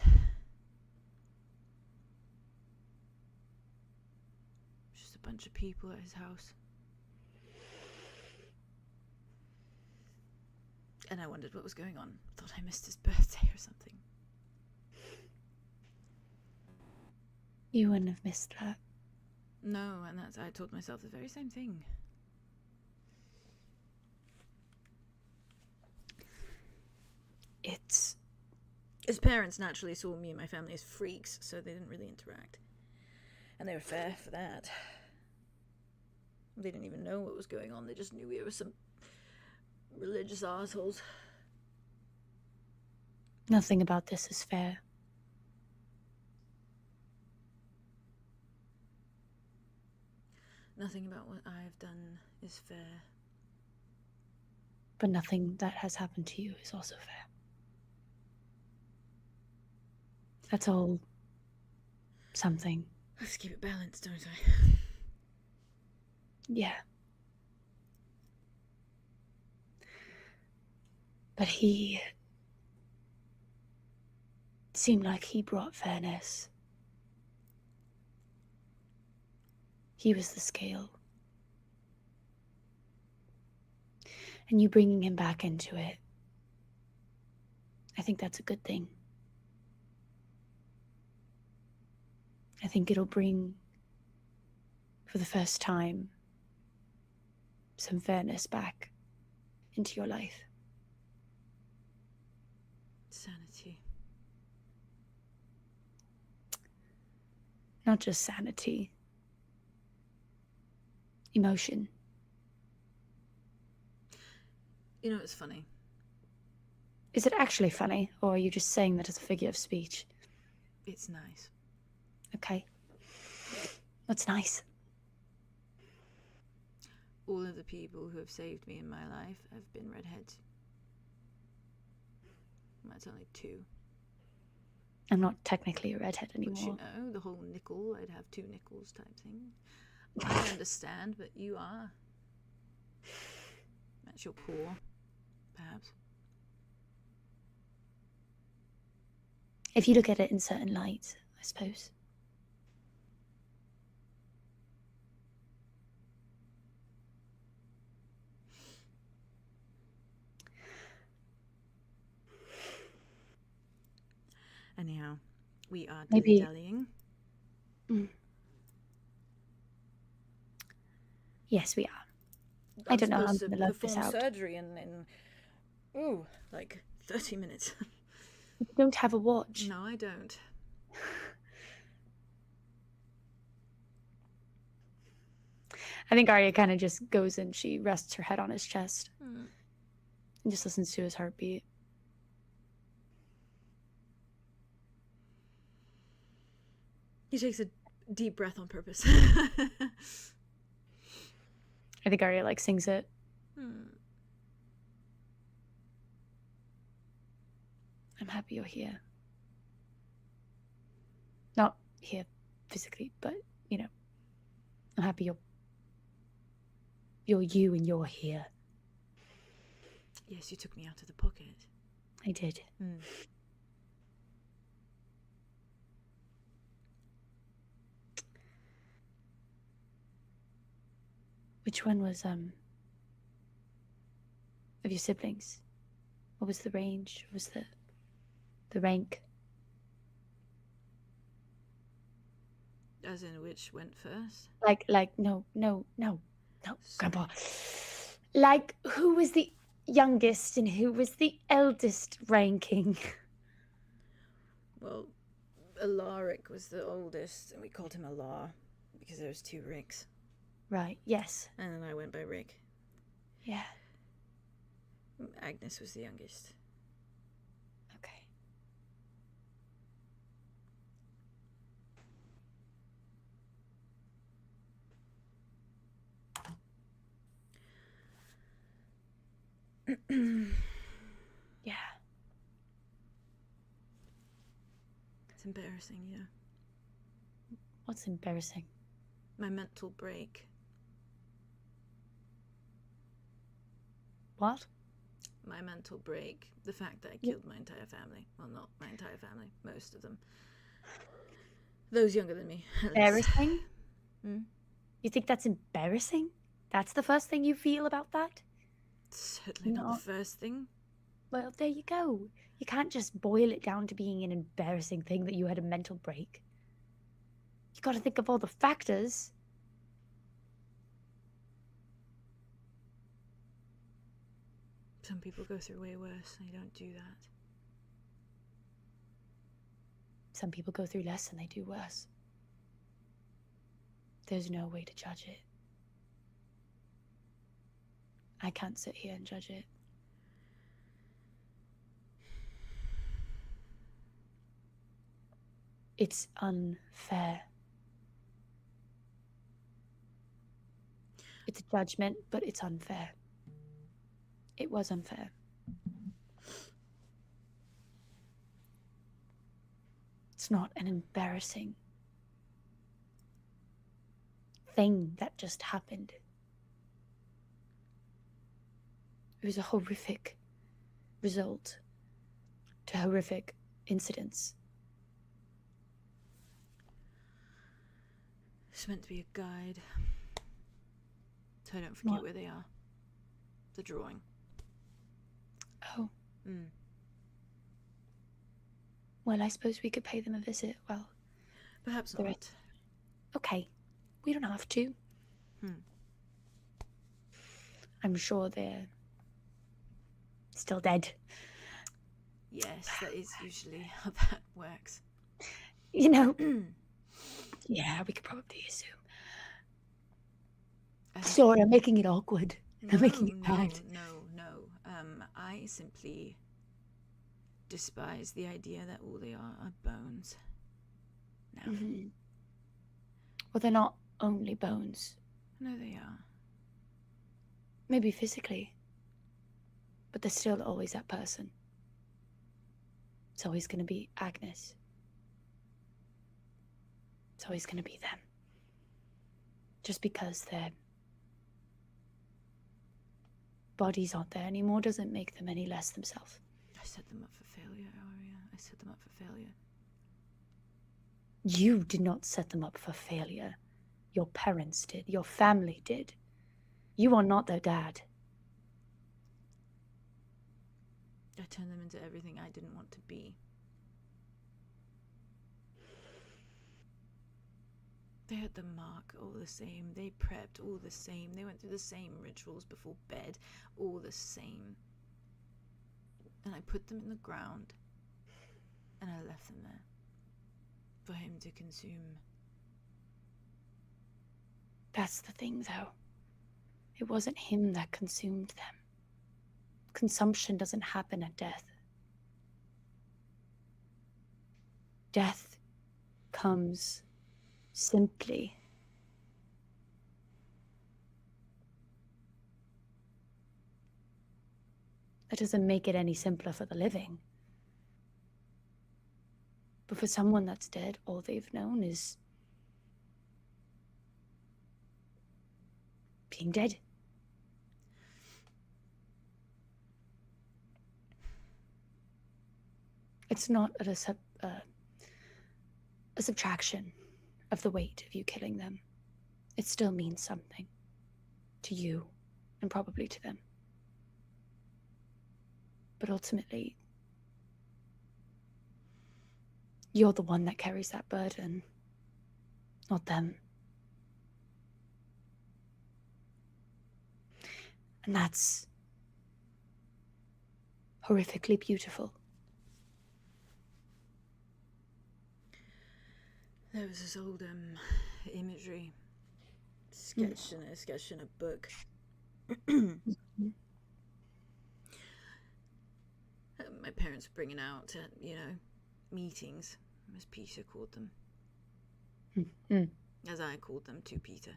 Just a bunch of people at his house. And I wondered what was going on. Thought I missed his birthday or something. You wouldn't have missed that. No, and I told myself the very same thing. His parents naturally saw me and my family as freaks, so they didn't really interact. And they were fair for that. They didn't even know what was going on. They just knew we were some religious assholes. Nothing about this is fair. Nothing about what I have done is fair. But nothing that has happened to you is also fair. That's all something. I have to keep it balanced, don't I? Yeah. But he seemed like he brought fairness. He was the scale. And you bringing him back into it, I think that's a good thing. I think it'll bring, for the first time, some fairness back into your life. Sanity. Not just sanity. Emotion. You know, it's funny. Is it actually funny, or are you just saying that as a figure of speech? It's nice. Okay. What's nice? All of the people who have saved me in my life have been redheads. That's only 2. I'm not technically a redhead anymore. But you know, the whole nickel, I'd have 2 nickels type thing. I understand, but you are. That's your core, perhaps. If you look at it in certain lights, I suppose. Anyhow, we are Maybe- dilly-dallying. Yes, we are. I don't know how I'm supposed going to to love this perform out. surgery in like 30 minutes. You don't have a watch. No, I don't. I think Arya kind of just goes and she rests her head on his chest and just listens to his heartbeat. He takes a deep breath on purpose. I think Arya like sings it. I'm happy you're here. Not here physically, but you know, I'm happy you're you and you're here. Yes, you took me out of the pocket. I did. Which one was of your siblings? What was the range? What was the rank? As in which went first? Like no, Grandpa. Like who was the youngest and who was the eldest ranking? Well, Alaric was the oldest, and we called him Alar because there was 2 Ricks. Right, yes. And then I went by Rick. Yeah. Agnes was the youngest. Okay. Yeah. It's embarrassing, you know. What's embarrassing? My mental break. What? My mental break. The fact that I killed my entire family. Well, not my entire family. Most of them. Those younger than me. Embarrassing? You think that's embarrassing? That's the first thing you feel about that? Certainly not the first thing. Well, there you go. You can't just boil it down to being an embarrassing thing that you had a mental break. You got to think of all the factors. Some people go through way worse, and they don't do that. Some people go through less and they do worse. There's no way to judge it. I can't sit here and judge it. It's unfair. It's a judgment, but it's unfair. It was unfair. It's not an embarrassing thing that just happened. It was a horrific result to horrific incidents. It's meant to be a guide, so I don't forget where they are. The drawing. Oh. Well, I suppose we could pay them a visit. Well, perhaps not. Okay, we don't have to. I'm sure they're still dead. Yes, that is usually how that works. You know. Yeah, we could probably assume. Sorry, I'm making it awkward. I'm making it bad. No. I simply despise the idea that all they are bones. Now. Well, they're not only bones. No, they are. Maybe physically. But they're still always that person. It's always going to be Agnes. It's always going to be them. Just because their bodies aren't there anymore doesn't make them any less themselves. I set them up for failure, Arya. I set them up for failure. You did not set them up for failure. Your parents did. Your family did. You are not their dad. I turned them into everything I didn't want to be. They had the mark all the same. They prepped all the same. They went through the same rituals before bed, all the same. And I put them in the ground, and I left them there for him to consume. That's the thing, though. It wasn't him that consumed them. Consumption doesn't happen at death. Death comes simply that doesn't make it any simpler for the living. But for someone that's dead, all they've known is being dead. It's not a subtraction of the weight of you killing them. It still means something to you and probably to them. But ultimately, you're the one that carries that burden, not them. And that's horrifically beautiful. There was this old imagery sketch in a book. My parents were bringing out at, meetings, as Peter called them. As I called them to Peter.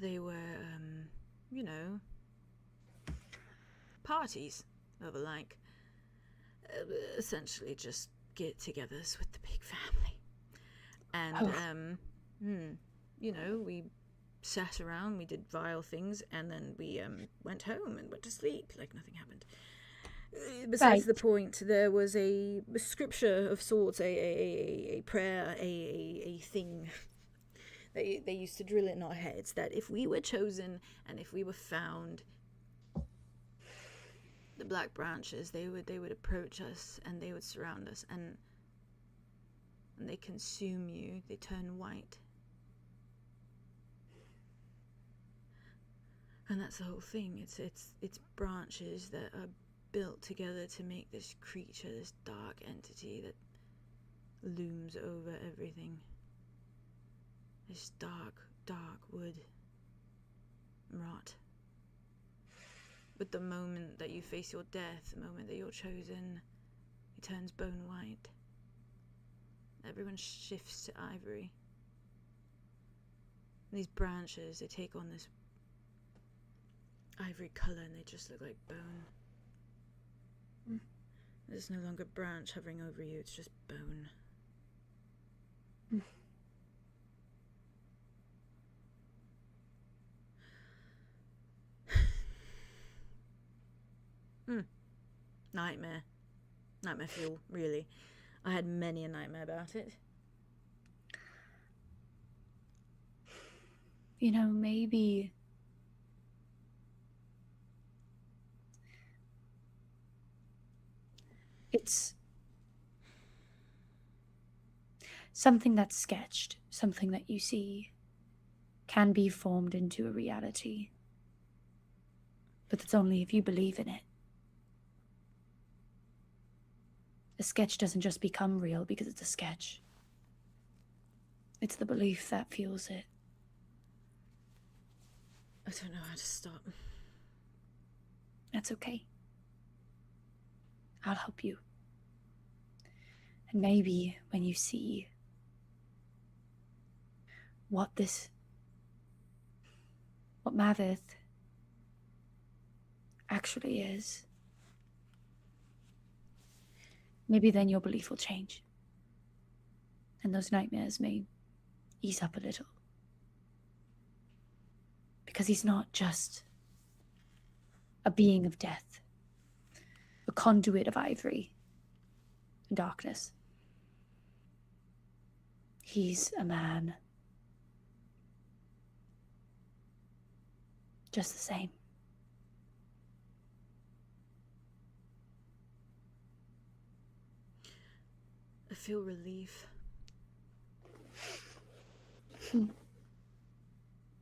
They were, parties of a like. Essentially just get-togethers with the big family. And, we sat around, we did vile things, and then we went home and went to sleep like nothing happened. Besides the point, there was a scripture of sorts, a prayer, a thing. They used to drill it in our heads that if we were chosen and if we were found, the black branches, they would approach us and they would surround us and they consume you. They turn white. And that's the whole thing. It's branches that are built together to make this creature, this dark entity that looms over everything. This dark wood rot. But the moment that you face your death, the moment that you're chosen, it turns bone white. Everyone shifts to ivory. And these branches, they take on this ivory colour and they just look like bone. There's no longer branch hovering over you, it's just bone. Nightmare fuel, really. I had many a nightmare about it. Maybe it's something that's sketched, something that you see can be formed into a reality. But that's only if you believe in it. A sketch doesn't just become real because it's a sketch. It's the belief that fuels it. I don't know how to stop. That's okay. I'll help you. And maybe when you see what 𝐬𝐻𝐻 actually is, maybe then your belief will change. And those nightmares may ease up a little. Because he's not just a being of death, a conduit of ivory and darkness. He's a man. Just the same. I feel relief.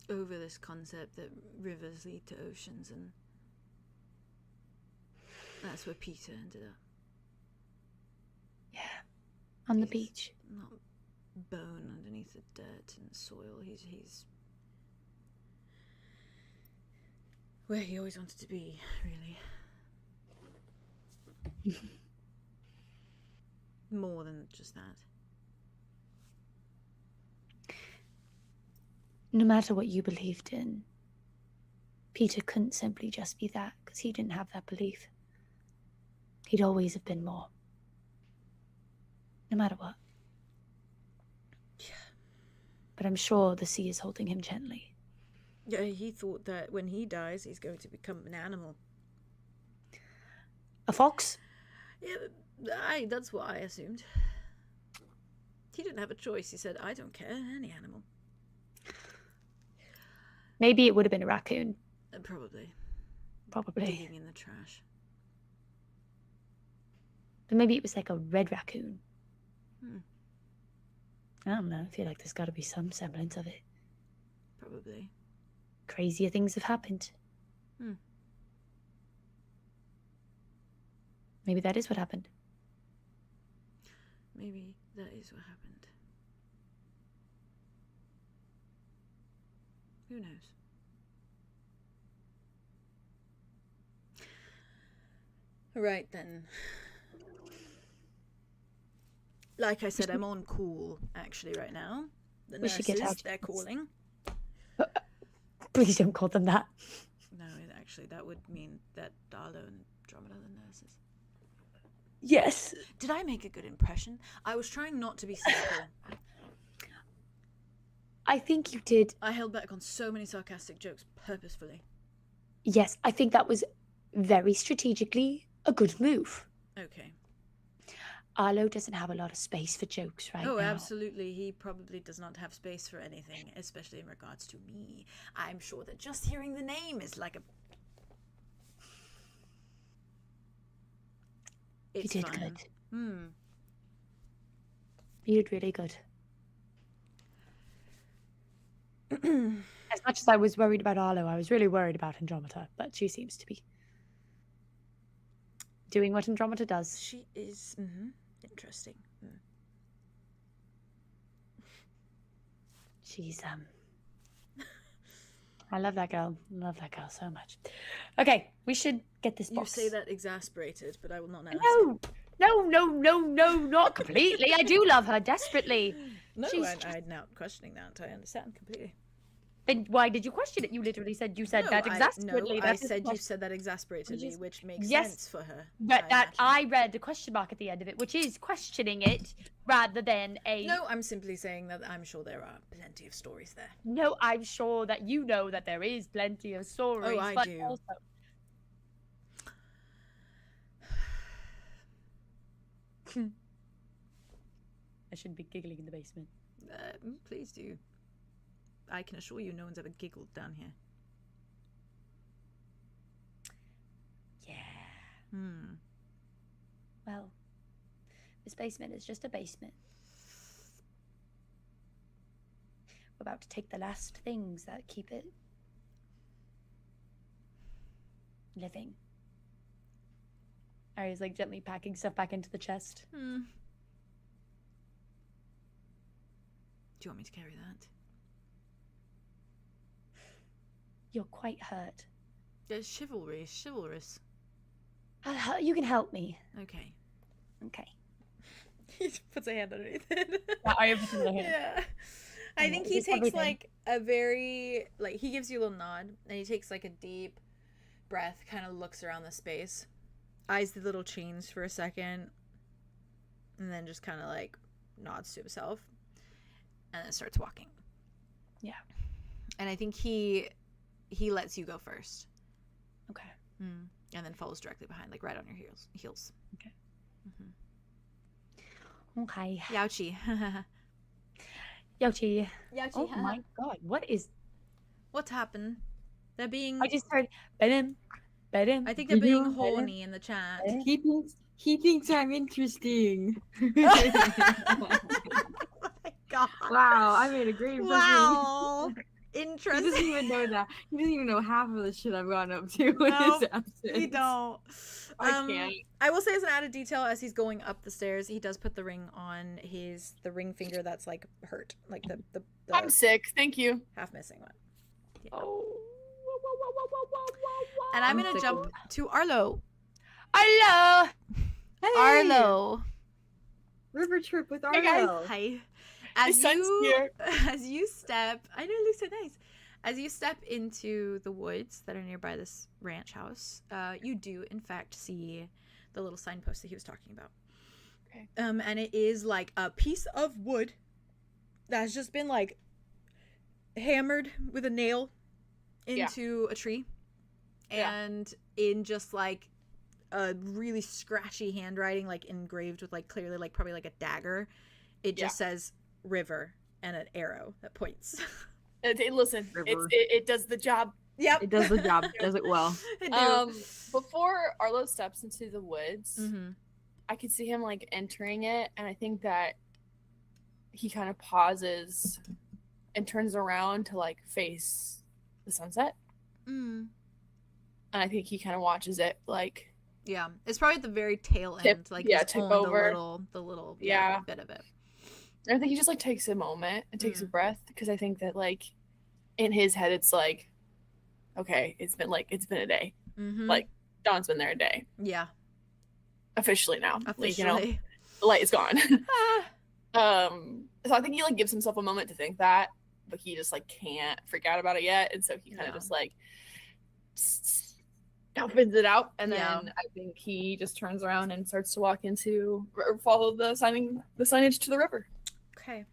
over this concept that rivers lead to oceans, and that's where Peter ended up. Yeah, on the He's beach. Not bone underneath the dirt and soil. He's where he always wanted to be, really. More than just that. No matter what you believed in, Peter couldn't simply just be that, because he didn't have that belief. He'd always have been more. No matter what. Yeah. But I'm sure the sea is holding him gently. Yeah, he thought that when he dies, he's going to become an animal. A fox? Yeah, that's what I assumed. He didn't have a choice. He said, I don't care, any animal. Maybe it would have been a raccoon. Probably. Probably. Digging in the trash. But maybe it was like a red raccoon. Hmm. I don't know. I feel like there's got to be some semblance of it. Probably. Crazier things have happened. Hmm. Maybe that is what happened. Maybe that is what happened. Who knows? Right then. Like I said, I'm on call actually right now. The We should get nurses, out. they're calling. Please don't call them that. No, actually, that would mean that Arlow and Andromeda are the nurses. Yes. Did I make a good impression? I was trying not to be cynical. I think you did. I held back on so many sarcastic jokes purposefully. Yes, I think that was very strategically a good move. Okay. Arlo doesn't have a lot of space for jokes right now. Oh, absolutely. He probably does not have space for anything, especially in regards to me. I'm sure that just hearing the name is like a... It's You did fine. good. You did really good. As much as I was worried about Arlo, I was really worried about Andromeda, but she seems to be doing what Andromeda does. She is interesting. She's I love that girl. Love that girl so much. Okay, we should get this You box. say that exasperated, but I will not now. No, not completely. I do love her desperately. No, She's I'm now questioning that. I understand completely. Then why did you question it? You literally said that exasperately. I said you said that exasperatedly, which makes Yes. sense for her. But that imagine. I read a question mark at the end of it, which is questioning it rather than a. No, I'm simply saying that I'm sure there are plenty of stories there. No, I'm sure that you know that there is plenty of stories. I but do. Also... I shouldn't be giggling in the basement. Please do. I can assure you no one's ever giggled down here. Yeah. Well, this basement is just a basement. We're about to take the last things that keep it living. Ari's like gently packing stuff back into the chest. Do you want me to carry that? You're quite hurt. There's chivalrous. You can help me. Okay. Okay. He puts a hand underneath it. Yeah, I have put my hand. Yeah. I think he Just takes everything. like a very he gives you a little nod and he takes like a deep breath, kind of looks around the space, eyes the little chains for a second, and then just kind of like nods to himself and then starts walking. Yeah. And I think he lets you go first. Okay. And then follows directly behind, like right on your heels. Okay. Okay. 𝐿𝐤𝐤𝐬𝐤𝐤𝐤𝐤𝐤𝐤𝐤𝐤𝐤𝐤𝐿𝐤𝐤𝐤𝐤𝐤𝐤𝐿 Yauchi. 𝐿𝐤𝐤𝐤𝐤𝐤𝐤𝐤. Oh my god, what is... What happened? They're being... I just heard bedem. I think they're being You- horny in the chat. He thinks I'm interesting. God. Wow, I made a great impression. Wow. He doesn't Interesting. even know that. He doesn't even know half of the shit I've gone up to in Nope, his absence. We don't. I can't. I will say as an added detail, as he's going up the stairs, he does put the ring on the ring finger that's like hurt, like the I'm sick. Thank you. half missing one. Yeah. Oh. And I'm I'm gonna sick jump of it. to Arlo. Hello. Hey! Arlo. River trip with Hey, guys. Arlo. Hi. My son's here. As you step, I know it looks so nice. As you step into the woods that are nearby this ranch house, you do in fact see the little signpost that he was talking about. Okay. And it is like a piece of wood that's just been like hammered with a nail into a tree, and in just like a really scratchy handwriting, like engraved with like clearly like probably like a dagger, it just says river and an arrow that points. Listen, River. it does the job. Yep. It does the job. Does it well. It do. Before Arlo steps into the woods, Mm-hmm. I could see him like entering it, and I think that he kind of pauses and turns around to like face the sunset, Mm. and I think he kind of watches it like Yeah, it's probably at the very tail Tip- end, like yeah, just tip only over. the little Yeah. bit of it. I think he just like takes a moment and takes a breath, because I think that like in his head it's like, okay, it's been a day. Mm-hmm. Like Dawn's been there a day yeah, officially now. Like, you know, officially. the light is gone. Ah. So I think he like gives himself a moment to think that, but he just like can't freak out about it yet, and so he kind of Yeah. just like opens it out, and then Yeah. I think he just turns around and starts to walk into or follow the signage to the river. Okay,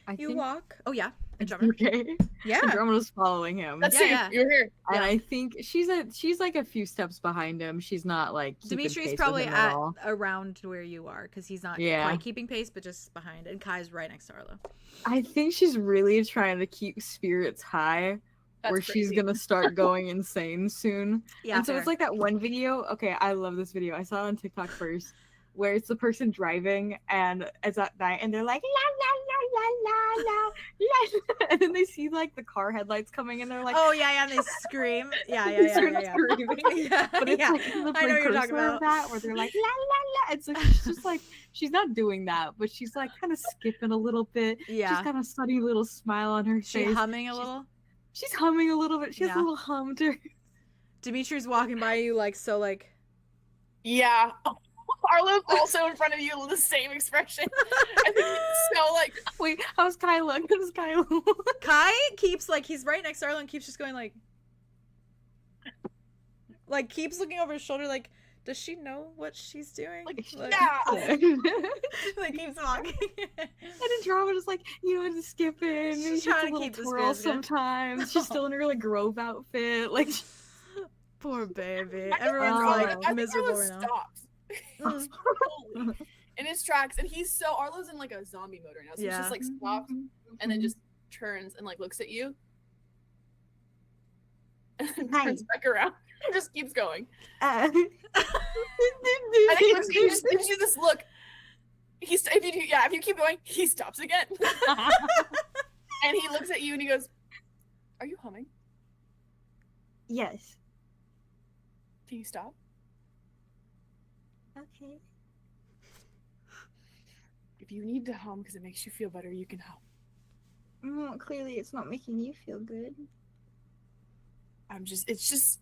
I you think... walk. Oh yeah, Andromeda. Okay. Yeah. Andromeda's following him. That's Yeah, it. You're here. And I think she's like a few steps behind him. She's not like keeping Dimitri's pace with probably him at all. around where you are because he's not Yeah. quite keeping pace, but just behind. And Kai's right next to Arlo. I think she's really trying to keep spirits high, That's where she's crazy. gonna start going insane soon. Yeah, And so fair. it's like that one video. Okay, I love this video. I saw it on TikTok first, where it's the person driving and it's at night and they're like la la la la la la, and then they see like the car headlights coming and they're like, Oh yeah, and they scream. Yeah, they yeah, start yeah, yeah. screaming. Yeah, But it's yeah. like the I know what you're talking precursor about. of that, where they're like la la la. And so she's just like, she's not doing that, but she's like kind of skipping a little bit. Yeah. She's got a sunny little smile on her She face. humming a She's- little. She's humming a little bit. She has Yeah. a little hum to her. Dimitri's walking by you like so like. Yeah. Arlo's also in front of you with the same expression. I think it's so like Wait, how's Kai look? How's Kai look? Kai keeps like he's right next to Arlo and keeps just going like keeps looking over his shoulder like, does she know what she's doing? Like, Like, yeah. like keeps walking. And Andromeda's like, you know, just skipping. She's She's trying a to little keep the twirl spirits good. sometimes. She's still in her like grove outfit. Like, Poor baby. I think Everyone's Arlo- like I think miserable Arlo right now. stops Mm. Holy. in his tracks, and Arlo's in like a zombie mode right now. So he's Yeah. just like stops and then just turns and like looks at you and then Hi. turns back around and just keeps going. uh, I think he just gives you this look. If you keep going, he stops again. And he looks at you and he goes, "Are you humming? Yes. Can you stop?" Okay. If you need to hum because it makes you feel better, you can hum. Clearly, it's not making you feel good. It's just.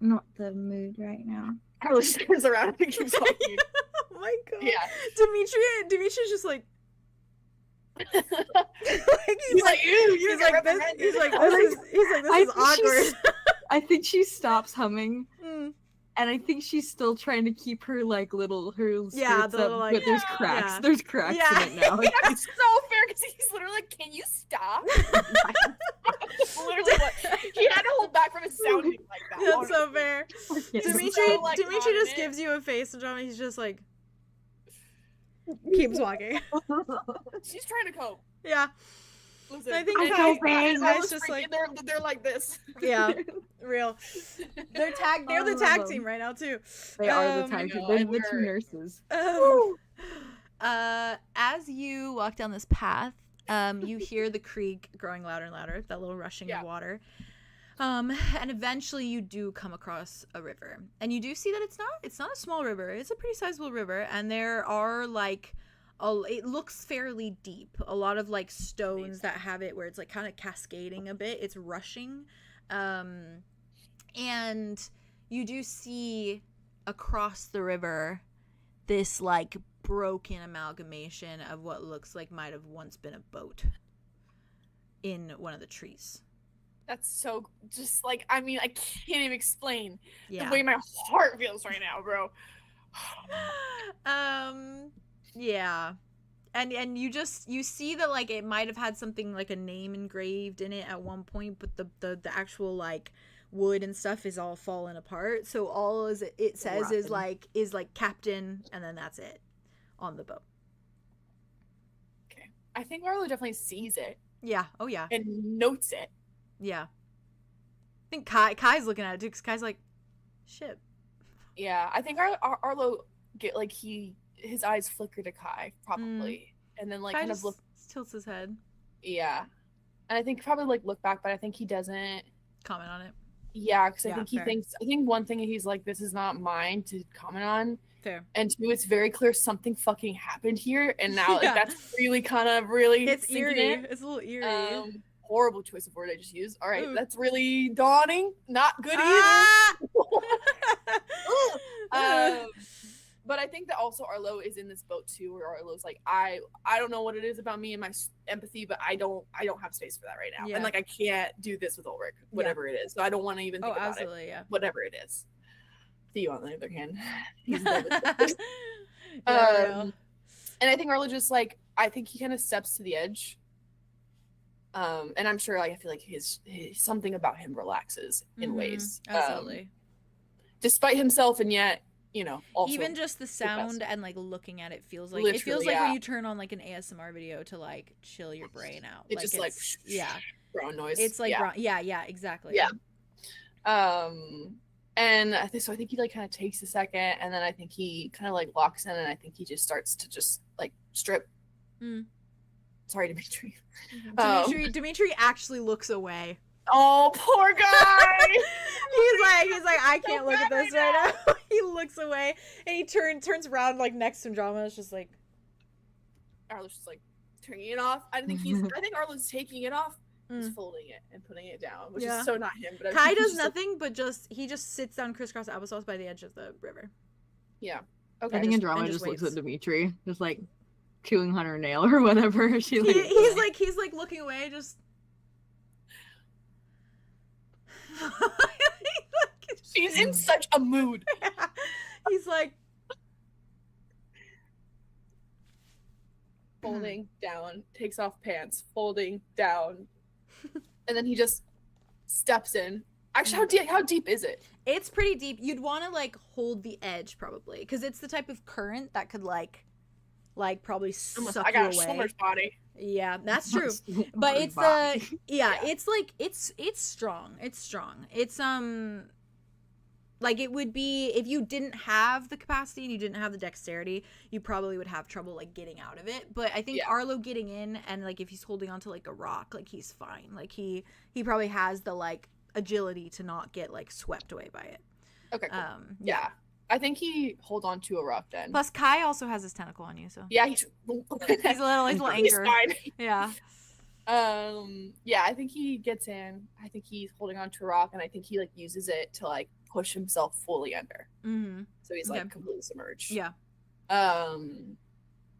Not the mood right now. Arlo just turns around and keeps walking. Oh my god. Yeah. Dimitri's just like He's like, "Ew, you he's get like this reprimanded." he's like I this think- is I think awkward. she's- I think she stops humming, Mm. and I think she's still trying to keep her like her Yeah, spirits the little, up, like, but there's yeah. cracks. Yeah. There's cracks Yeah. in it now. That's so fair because he's literally like, "Can you stop?" Literally, what he had to hold back from it sounding like that. That's so honestly. fair. Yes. Dimitri so, like, Dimitri on just it. gives you a face and drama. He's just like keeps walking. She's trying to cope. Yeah. Listen, I think and Kai- Kai- Kai's Arlo's just freaking- like they're like this. yeah, real. They're I the love tag them. team right now too. They are the Um, tag team. no, They're and the two we're- nurses. As you walk down this path, you hear the creek growing louder and louder, that little rushing of water. And eventually you do come across a river. And you do see that it's not a small river. It's a pretty sizable river. And there are like, it looks fairly deep. A lot of like stones that have it where it's like kind of cascading a bit. It's rushing. And you do see across the river this like broken amalgamation of what looks like might have once been a boat in one of the trees. That's so just like, I mean, I can't even explain Yeah. the way my heart feels right now, bro. Yeah. And you see that like it might have had something like a name engraved in it at one point, but the actual like wood and stuff is all fallen apart. So all it says is like captain, and then that's it on the boat. Okay. I think Arlo definitely sees it. Yeah. Oh yeah. And notes it. Yeah. I think Kai's looking at it too, because Kai's like, ship. Yeah, I think Arlo get like his eyes flicker to Kai probably, and then like Kai kind of just tilts his head. Yeah, and I think probably like look back, but I think he doesn't comment on it. Yeah, because I Yeah, think he fair. thinks. I think one thing he's like, this is not mine to comment on. Fair. And two, it's very clear something fucking happened here, and now Yeah. like that's really kind of really It's sinking eerie. in. It's a little eerie. Horrible choice of word I just used. All right, Ooh. that's really dawning. Not good Ah! either. But I think that also Arlo is in this boat too, where Arlo's like, I don't know what it is about me and my empathy, but I don't have space for that right now, Yeah. and like I can't do this with Ulrich, whatever it is. So I don't want to even think about absolutely, it. yeah. Whatever it is. Theo, on the other hand, he's Yeah, and I think Arlo just like, I think he kind of steps to the edge. And I'm sure, like, I feel like his something about him relaxes in ways, absolutely. despite himself, and yet, you know, also Even just the sound and like looking at it feels like Literally, when yeah. you turn on like an ASMR video to like chill your brain out. It just like it's- yeah, brown noise. it's like yeah. yeah, exactly. Yeah. And I think he like kind of takes a second, and then I think he kind of like locks in, and I think he just starts to just like strip. Sorry, Dimitri. Dimitri actually looks away. Oh, poor guy. he's like I can't look at this right now. He looks away and he turns around like next to Drama. It's just like Arlo's just like turning it off. I think Arlo's taking it off. He's folding it and putting it down, which is so not him. But Kai does nothing, but he just sits down crisscross applesauce by the edge of the river. Yeah. Okay. I think Andromeda just looks at Dimitri, just like chewing on her nail or whatever. He's like looking away, just. She's in such a mood. He's like folding down, takes off pants, folding down, and then he just steps in. Actually, how deep is it? It's pretty deep. You'd want to like hold the edge probably, because it's the type of current that could like probably suck I got you a away. swimmer's body. Yeah, that's true. But it's it's like it's strong. It's strong. It's like it would be if you didn't have the capacity and you didn't have the dexterity, you probably would have trouble like getting out of it. But I think Arlo getting in, and like if he's holding onto like a rock, like he's fine. Like he probably has the like agility to not get like swept away by it. Okay. Cool. Yeah. I think he hold on to a rock then. Plus Kai also has his tentacle on you, so yeah, he's a little anchor. Fine. Yeah. Yeah, I think he gets in. I think he's holding on to a rock, and I think he like uses it to like push himself fully under. So he's like completely submerged. Yeah. Oh,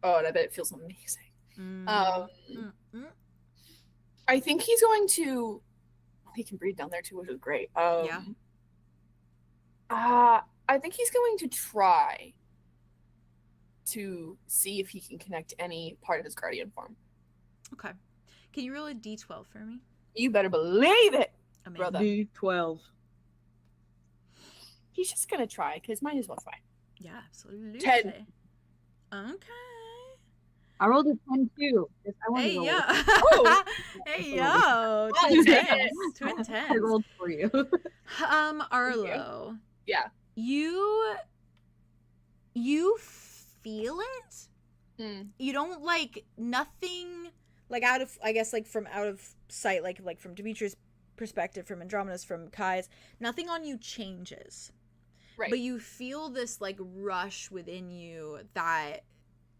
and I bet it feels amazing. I think he's going to. He can breathe down there too, which is great. I think he's going to try to see if he can connect any part of his guardian form. Okay. Can you roll a d12 for me? You better believe it, Amazing. brother. D12. He's just gonna try, because might as well try. Yeah, absolutely. 10. Okay. I rolled a 10 too. I wanted Hey, to roll yo. Oh. Hey, yo. Twin Twin tens. Twin I tens. rolled for you. Arlo. Yeah. You feel it, You don't like nothing like out of, I guess, like from out of sight, like from Demetrius' perspective, from Andromeda's, from Kai's, nothing on you changes. Right. But you feel this like rush within you that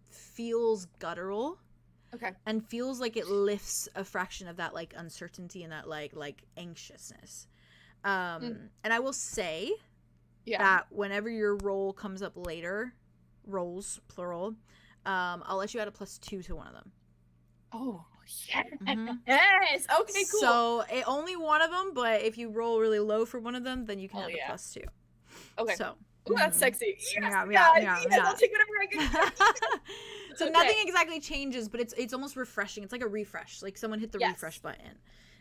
feels guttural. Okay. And feels like it lifts a fraction of that like uncertainty and that like anxiousness. And I will say that whenever your roll comes up later, rolls plural, I'll let you add a +2 to one of them. Oh, yes. Yes. Okay, cool. So only one of them, but if you roll really low for one of them, then you can add the +2. Okay. So. Ooh, that's sexy. Yes, Yeah. I'll take whatever I can. So nothing exactly changes, but it's almost refreshing. It's like a refresh. Like someone hit the refresh button.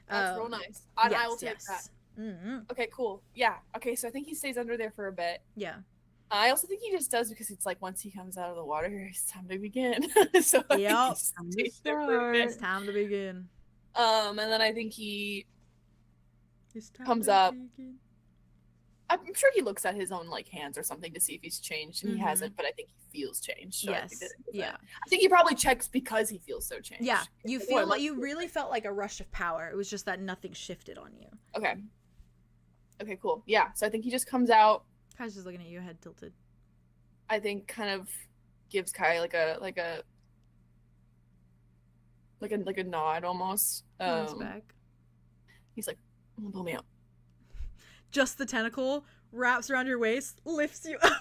That's real nice. Yes, I will take that. Okay, cool. Yeah. Okay, so I think he stays under there for a bit. Yeah. I also think he just does because it's like once he comes out of the water, it's time to begin. So yep. It's time to begin. And then I think he comes up. I'm sure he looks at his own like hands or something to see if he's changed, and he hasn't, but I think he feels changed. So yes. I think he probably checks because he feels so changed. Yeah. You feel like you really felt like a rush of power. It was just that nothing shifted on you. Okay. Okay, cool. Yeah. So I think he just comes out. Kai's just looking at you, head tilted. I think kind of gives Kai like a nod almost. Back. He's like, pull me out. Just the tentacle wraps around your waist, lifts you up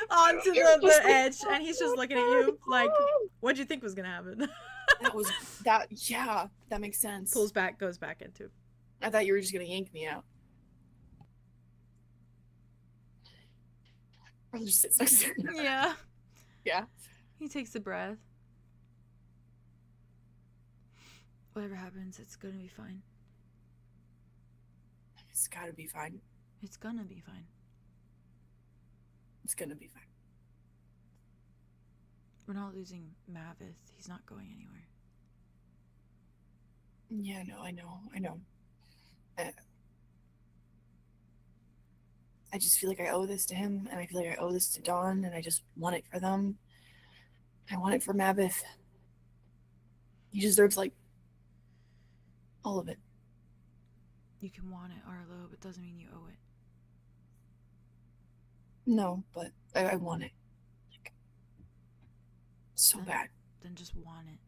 onto the edge, and he's just looking at you like, what'd you think was gonna happen? That makes sense. Pulls back, goes back into. I thought you were just gonna yank me out. Or just sits next to him. Yeah. Yeah. He takes a breath. Whatever happens, it's gonna be fine. It's gotta be fine. It's gonna be fine. It's gonna be fine. We're not losing Mavith. He's not going anywhere. Yeah, no, I know. I just feel like I owe this to him, and I feel like I owe this to Dawn, and I just want it for them. I want it for Mavith. He deserves, like, all of it. You can want it, Arlo, but doesn't mean you owe it. No, but I want it. Like, so bad. Then just want it.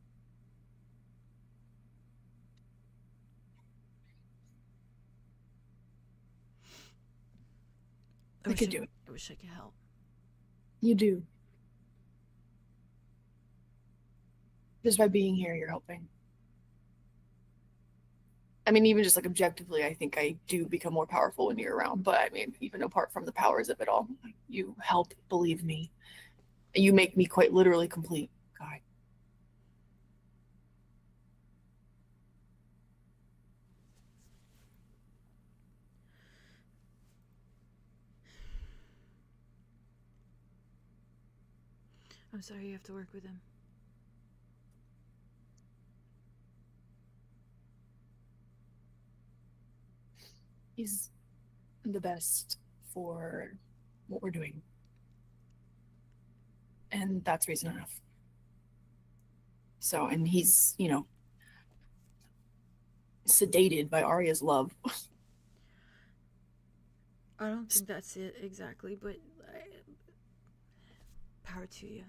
I could do it. I wish I could help. You do. Just by being here, you're helping. I mean, even just like objectively, I think I do become more powerful when you're around. But I mean, even apart from the powers of it all, you help, believe me. You make me quite literally complete, God. I'm sorry you have to work with him. He's the best for what we're doing. And that's reason enough. So, and he's, you know, sedated by Arya's love. I don't think that's it exactly, but power to you.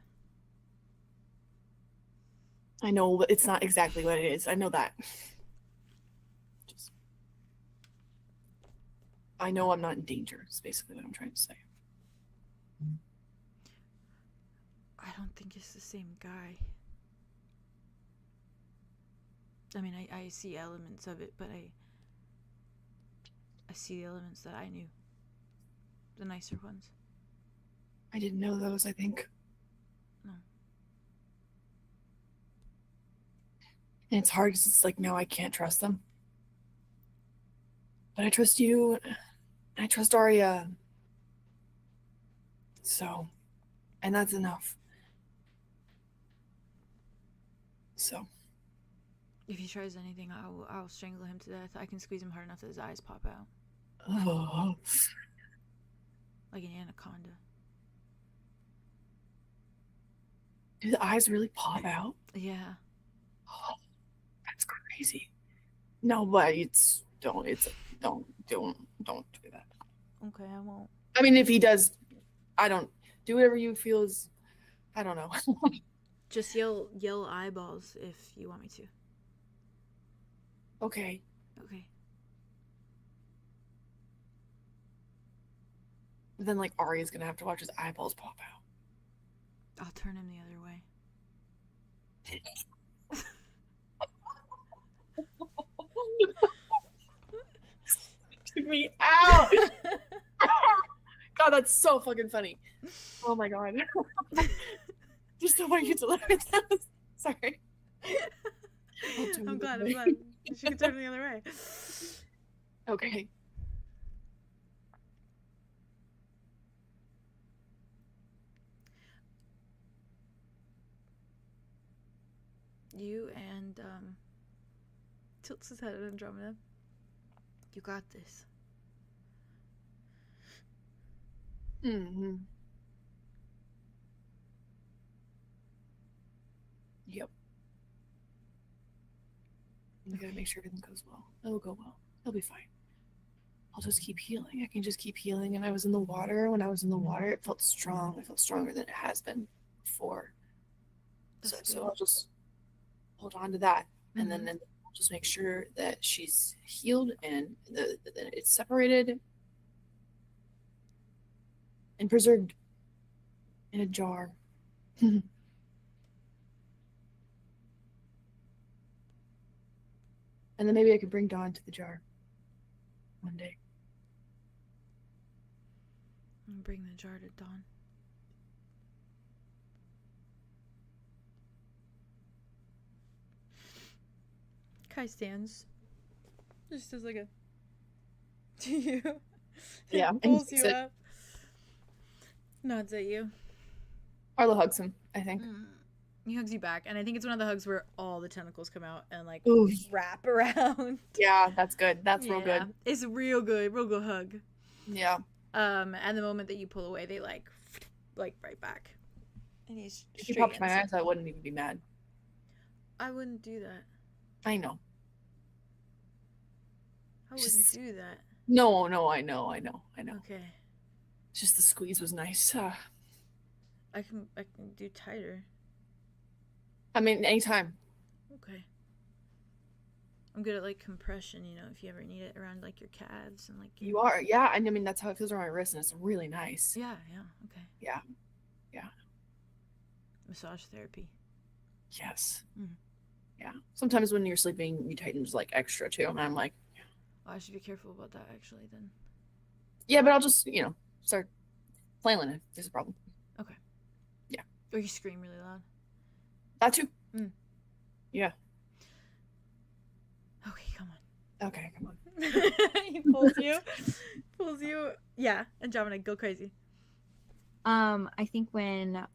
I know, but it's not exactly what it is. I know that. I know I'm not in danger, is basically what I'm trying to say. I don't think it's the same guy. I mean, I see elements of it, but I see the elements that I knew. The nicer ones. I didn't know those, I think. No. And it's hard because it's like, no, I can't trust them. But I trust you. I trust Arya. So, and that's enough. So. If he tries anything, I'll strangle him to death. I can squeeze him hard enough that his eyes pop out. Oh. Like an anaconda. Do the eyes really pop out? Yeah. Oh, that's crazy. No, but don't do that. Okay, I won't. I mean, if he does, I don't do whatever you feel is. I don't know. Just yell eyeballs if you want me to. Okay. Okay. Then like Ari's gonna have to watch his eyeballs pop out. I'll turn him the other way. Took me out. God, that's so fucking funny. Oh my god. Just don't want you to look at that. Sorry. I'm glad. She can turn him the other way. Okay. You and tilts his head at Andromeda. You got this. Mm-hmm. Yep. We gotta make sure everything goes well. It'll go well. It'll be fine. I'll just keep healing. I can just keep healing. And I was in the water. When I was in the water, it felt strong. It felt stronger than it has been before. So I'll just hold on to that. And then I'll just make sure that she's healed and that it's separated and preserved in a jar. And then maybe I could bring Dawn to the jar one day. And bring the jar to Dawn. Kai stands. Just does like a to you. Yeah. Pulls you up. Nods at you. Arlo hugs him, I think. He hugs you back, and I think it's one of the hugs where all the tentacles come out and like Ooh. wrap around. Yeah, that's good. That's real good. It's a real good hug. Yeah. And the moment that you pull away, they like right back. And he's If you popped my eyes, I wouldn't even be mad. I wouldn't do that. I know. I wouldn't do that. No, I know. Okay. Just the squeeze was nice. I can do tighter. I mean, anytime. Okay. I'm good at like compression, you know, if you ever need it around like your calves and like You are, yeah. And I mean, that's how it feels around my wrist, and it's really nice. Yeah, okay. Yeah. Massage therapy. Yes. Mhm. Yeah. Sometimes when you're sleeping, you tighten just like extra too, and I'm like, Oh, I should be careful about that actually then. yeah, but I'll just, start flailing if there's a problem. Okay. Yeah. Or you scream really loud. That too. Yeah. Okay, come on. Okay, come on. He pulls you. Yeah, Andromeda, go crazy. I think when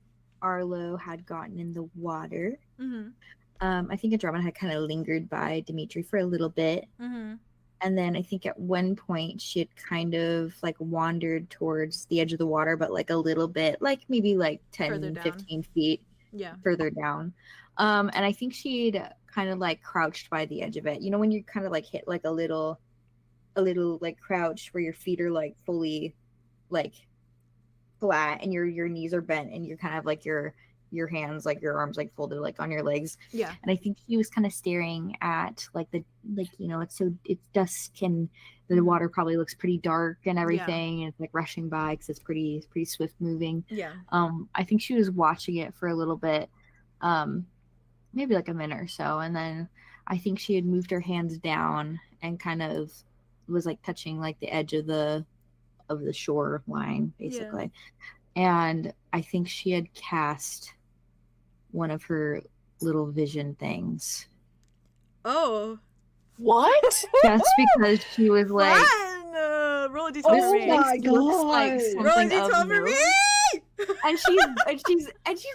Arlo had gotten in the water, Mm-hmm. I think Andromeda had kind of lingered by Dimitri for a little bit. Mm-hmm. And then I think at one point she had kind of like wandered towards the edge of the water, but like a little bit, like maybe like 10, 15 feet further down. And I think she'd kind of like crouched by the edge of it. You know, when you kind of like hit like a little like crouch where your feet are like fully like flat and your knees are bent and you're kind of like your hands, like your arms like folded like on your legs. Yeah. And I think he was kind of staring at it's dusk and the water probably looks pretty dark and everything, and it's like rushing by because it's pretty swift moving. Yeah. I think she was watching it for a little bit, maybe like a minute or so, and then I think she had moved her hands down and kind of was like touching like the edge of the shore line basically. And I think she had cast one of her little vision things. Oh. What? Just because she was like, roll a d12 Oh for me. my looks like God. Roll a something of d12 for me. note. And she's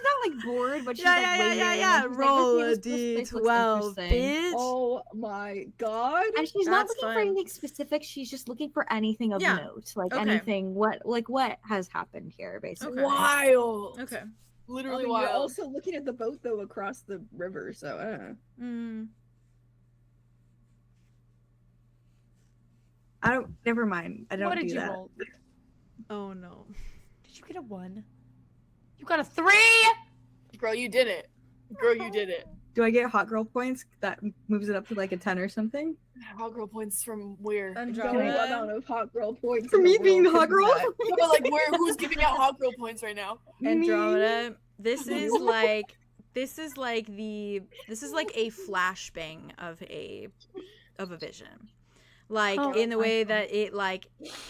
not like bored, but she's like waiting. Yeah. And she's Roll like, a okay, this place looks d12, interesting. bitch. Oh my God. And she's not That's looking for fun. anything specific. She's just looking for anything of Yeah. note, like Okay. anything. What has happened here, basically. Okay. Wild. Okay. Literally You're wild. also looking at the boat though across the river, so I don't. Never mind. I don't What did do you that. roll? Oh no. Did you get a 1? You got a 3. Girl, you did it. Girl, you did it. Do I get hot girl points? That moves it up to like a 10 or something. Hot girl points from where? no Andromeda. amount of hot girl points For in me the being the world hot can girl? do that. No, but like where? Who's giving out hot girl points right now? Andromeda. This is like a flashbang of a vision. Like in the way that it like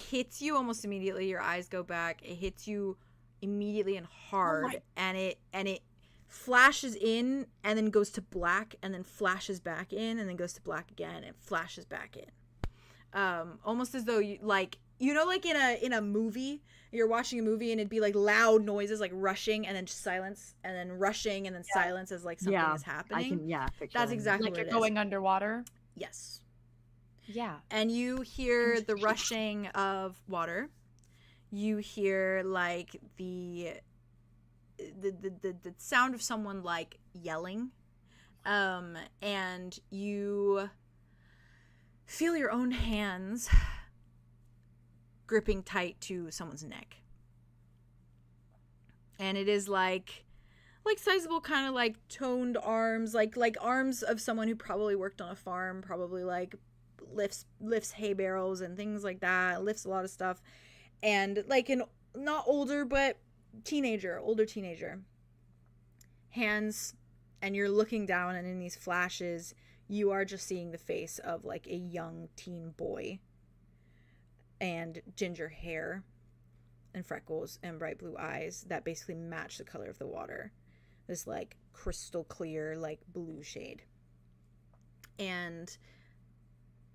hits you almost immediately, your eyes go back, it hits you immediately and hard, and it flashes in and then goes to black and then flashes back in and then goes to black again and flashes back in. Almost as though you like, you know, like in a movie, you're watching a movie and it'd be like loud noises like rushing and then silence and then rushing and then silence as like something is happening. I can That's that. exactly Like what you're it going underwater. Yes. Yeah. And you hear the rushing of water. You hear like the sound of someone like yelling. And you feel your own hands gripping tight to someone's neck. And it is like sizable kind of like toned arms, like arms of someone who probably worked on a farm, probably like lifts hay barrels and things like that, lifts a lot of stuff, and like an not older but older teenager hands, and you're looking down, and in these flashes you are just seeing the face of like a young teen boy, and ginger hair and freckles and bright blue eyes that basically match the color of the water, this like crystal clear like blue shade. And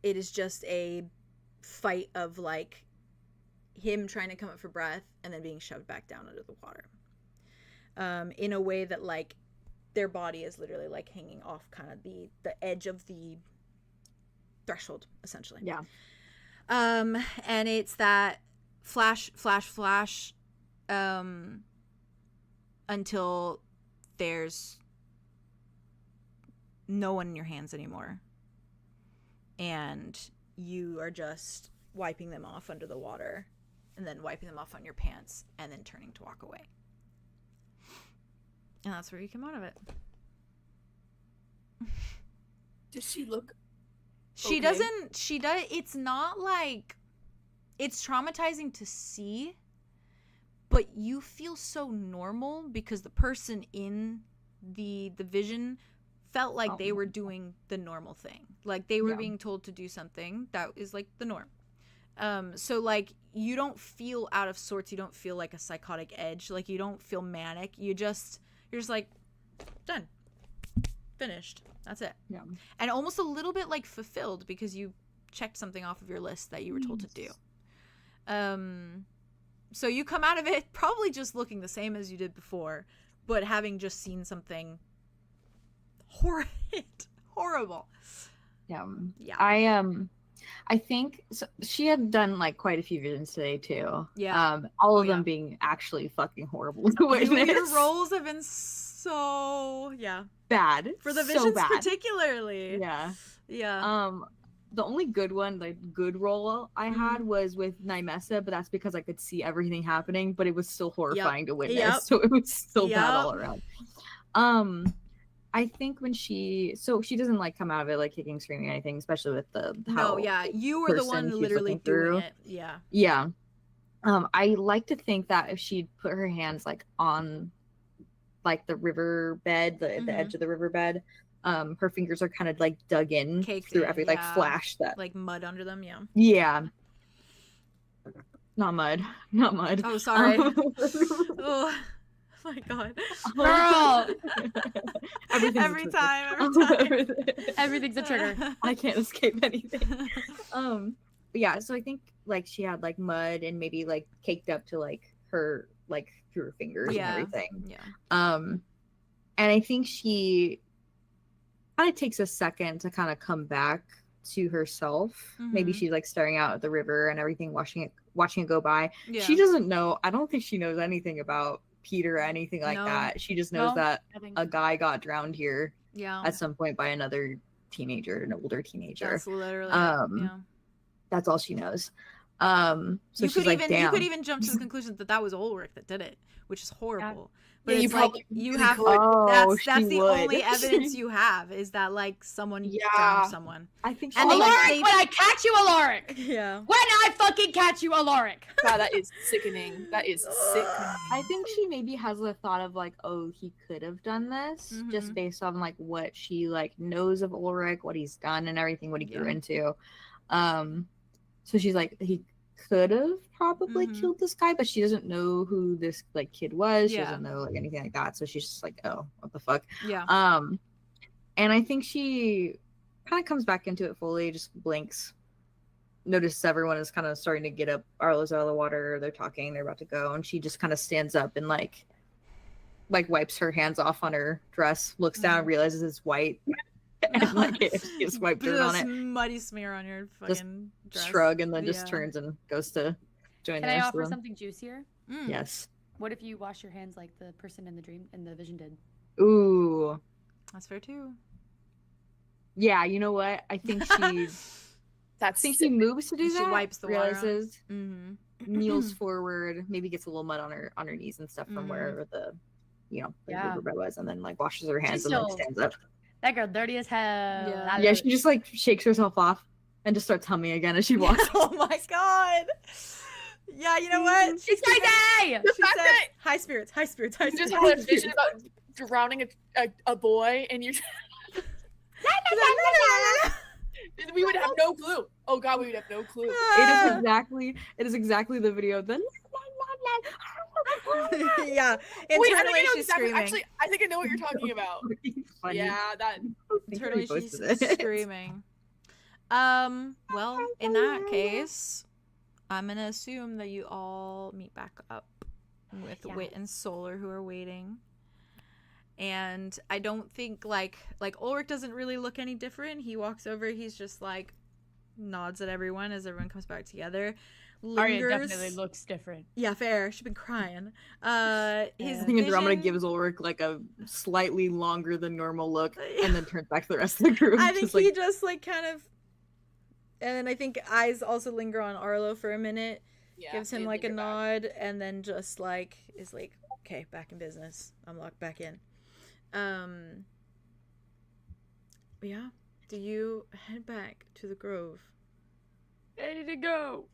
it is just a fight of like him trying to come up for breath and then being shoved back down under the water, in a way that like their body is literally like hanging off kind of the edge of the threshold, essentially. Yeah. And it's that flash until there's no one in your hands anymore, and you are just wiping them off under the water and then wiping them off on your pants and then turning to walk away. And that's where you come out of it. Does she look She okay? doesn't, she does, it's not like, it's traumatizing to see, but you feel so normal because the person in the vision felt like they were doing the normal thing. Like they were being told to do something that is like the norm. So like you don't feel out of sorts. You don't feel like a psychotic edge. Like you don't feel manic. You're just like done, finished. That's it. Yeah. And almost a little bit like fulfilled because you checked something off of your list that you were told to do. So you come out of it probably just looking the same as you did before, but having just seen something horrible. Yeah. Yeah. I think so, she had done like quite a few visions today too. Yeah. All of them being actually fucking horrible to Your witness. roles have been so bad for the so visions bad. particularly. Yeah. The only good one, like good roll I had was with Nymessa, but that's because I could see everything happening, but it was still horrifying to witness. So it was still bad all around. I think when she doesn't like come out of it like kicking, screaming, anything, especially with the you were the one literally doing it. Yeah. I like to think that if she'd put her hands like on like the river bed, the edge of the river bed, her fingers are kind of like dug in through every like flash that like mud under them. Yeah. Not mud. Oh, sorry. Oh my god, girl. Every time. Everything's a trigger. I can't escape anything. Yeah, so I think like she had like mud and maybe like caked up to like her like through her fingers and everything. And I think she kind of takes a second to kind of come back to herself. Maybe she's like staring out at the river and everything, watching it go by. She doesn't know, I don't think she knows anything about repeat or anything like No. that. She just knows No, that nothing. a guy got drowned here Yeah. at some point by another teenager, an older teenager. That's literally Yeah. That's all she knows. So you she's could like, even damn. you could even jump to the conclusion that was Ulrich that did it, which is horrible. But Yeah, it's you like probably you really have could. that's she the would. only evidence you have is that like someone Yeah. drowned someone. I think And she they, like, Alaric, they- when I catch you, Alaric! Yeah. When I fucking catch you, Alaric! God, that is sickening. That is sickening. I think she maybe has the thought of like, oh, he could have done this just Mhm. based on like what she like knows of Ulrich, what he's done and everything, what he grew Yeah. into. So she's like, he could have probably Mhm. killed this guy, but she doesn't know who this like kid was. She Yeah. doesn't know like anything like that. So she's just like, oh, what the fuck? Yeah. And I think she kind of comes back into it fully, just blinks, notices everyone is kind of starting to get up. Arlo's out of the water, they're talking, they're about to go, and she just kind of stands up and like wipes her hands off on her dress, looks down, realizes it's white, and like she just wiped dirt on Just it, muddy smear on your fucking dress. shrug, and then just Yeah. turns and goes to join Can the I rest offer of them. something juicier? Mm. Yes. What if you wash your hands like the person in the vision did? Ooh. That's fair too. Yeah, you know what? I think she That's think he moves to do She that. wipes the water on. realizes, Mm-hmm. kneels forward, maybe gets a little mud on her knees and stuff from Mhm. wherever the the Yeah. riverbed was, and then like washes her hands and still- then stands up. That girl dirty as hell. Yeah. That Yeah, is- she just like shakes herself off and just starts humming again as she walks. Oh my god. Yeah, you know what? She's crazy! She fact said, that- high spirits, high spirits, high You just spirits. had a vision about drowning a boy, and you we would have no clue. Oh God, we would have no clue. It is exactly the video. Then Yeah, Wait, I internally think I know she's exactly. screaming. Actually, I think I know what you're talking about. funny. Yeah, that. Internally she's screaming. Well, in that case, I'm gonna assume that you all meet back up with Yeah. Wit and Solar, who are waiting. And I don't think like Ulrich doesn't really look any different. He walks over, he's just like nods at everyone as everyone comes back together. Arya Lingers. definitely looks different. Yeah, fair. She's been crying. His I think Andromeda vision- gives Ulrich like a slightly longer than normal look, and then turns back to the rest of the group. I think just, like, he just like kind of, and then I think eyes also linger on Arlo for a minute. Yeah, Gives him they like a linger back. nod, and then just like is like, okay, back in business. I'm locked back in. Yeah. Do you head back to the Grove? Ready to go.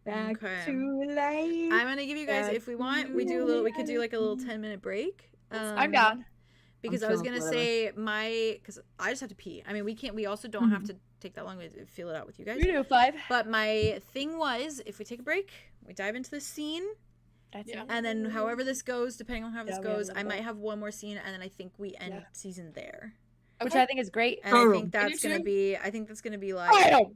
back Okay. to life. I'm gonna give you guys, Back if we want, to we could do like a little 10-minute break. I'm down. Because I'm I was chilling gonna with say because I just have to pee. I mean, we also don't have to take that long to feel it out with you guys. We do 5. But my thing was, if we take a break, we dive into the scene, That's Yeah. it. and then however this goes, depending on how this Yeah, we have goes, a I little might bit. have one more scene, and then I think we end Yeah. season there. Which Okay. I think is great. And I Oh. think that's do gonna too. be, I think that's gonna be like I do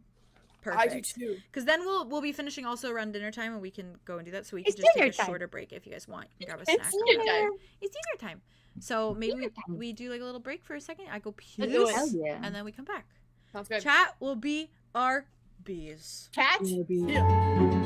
perfect. too. Because then we'll be finishing also around dinner time, and we can go and do that. So we can It's just take dinner a time. shorter break if you guys want. Grab a It's snack. or dinner whatever. time. It's dinner time. So maybe Dinner time. we do like a little break for a second. I go Let's do it. peace, Hell yeah. and then we come back. Sounds good. Chat will be our bees. Chat. Maybe. Yeah.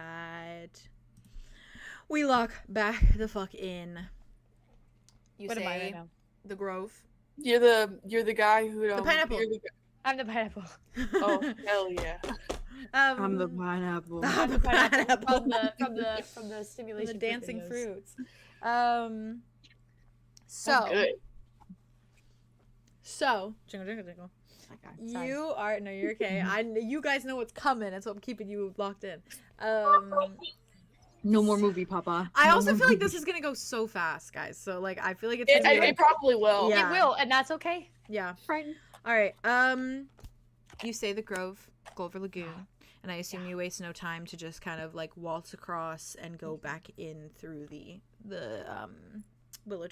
tight. We lock back the fuck in. You What say am I right now? the Grove. You're the guy who The pineapple. you're the I'm the pineapple. oh hell yeah. I'm the pineapple. I'm the pineapple. from the The stimulation fruit dancing videos. fruits. That's So good. jingle jingle jingle. Okay, sorry. You are no, you're okay. You guys know what's coming, and so I'm keeping you locked in. No more movie, Papa. I No also more feel like movie. this is gonna go so fast, guys. So like, I feel like it's It, gonna be it like, probably will. Yeah. It will, and that's okay. yeah. Frightened. All right. You say the Grove, Gulliver Lagoon, and I assume you waste no time to just kind of like waltz across and go back in through the willow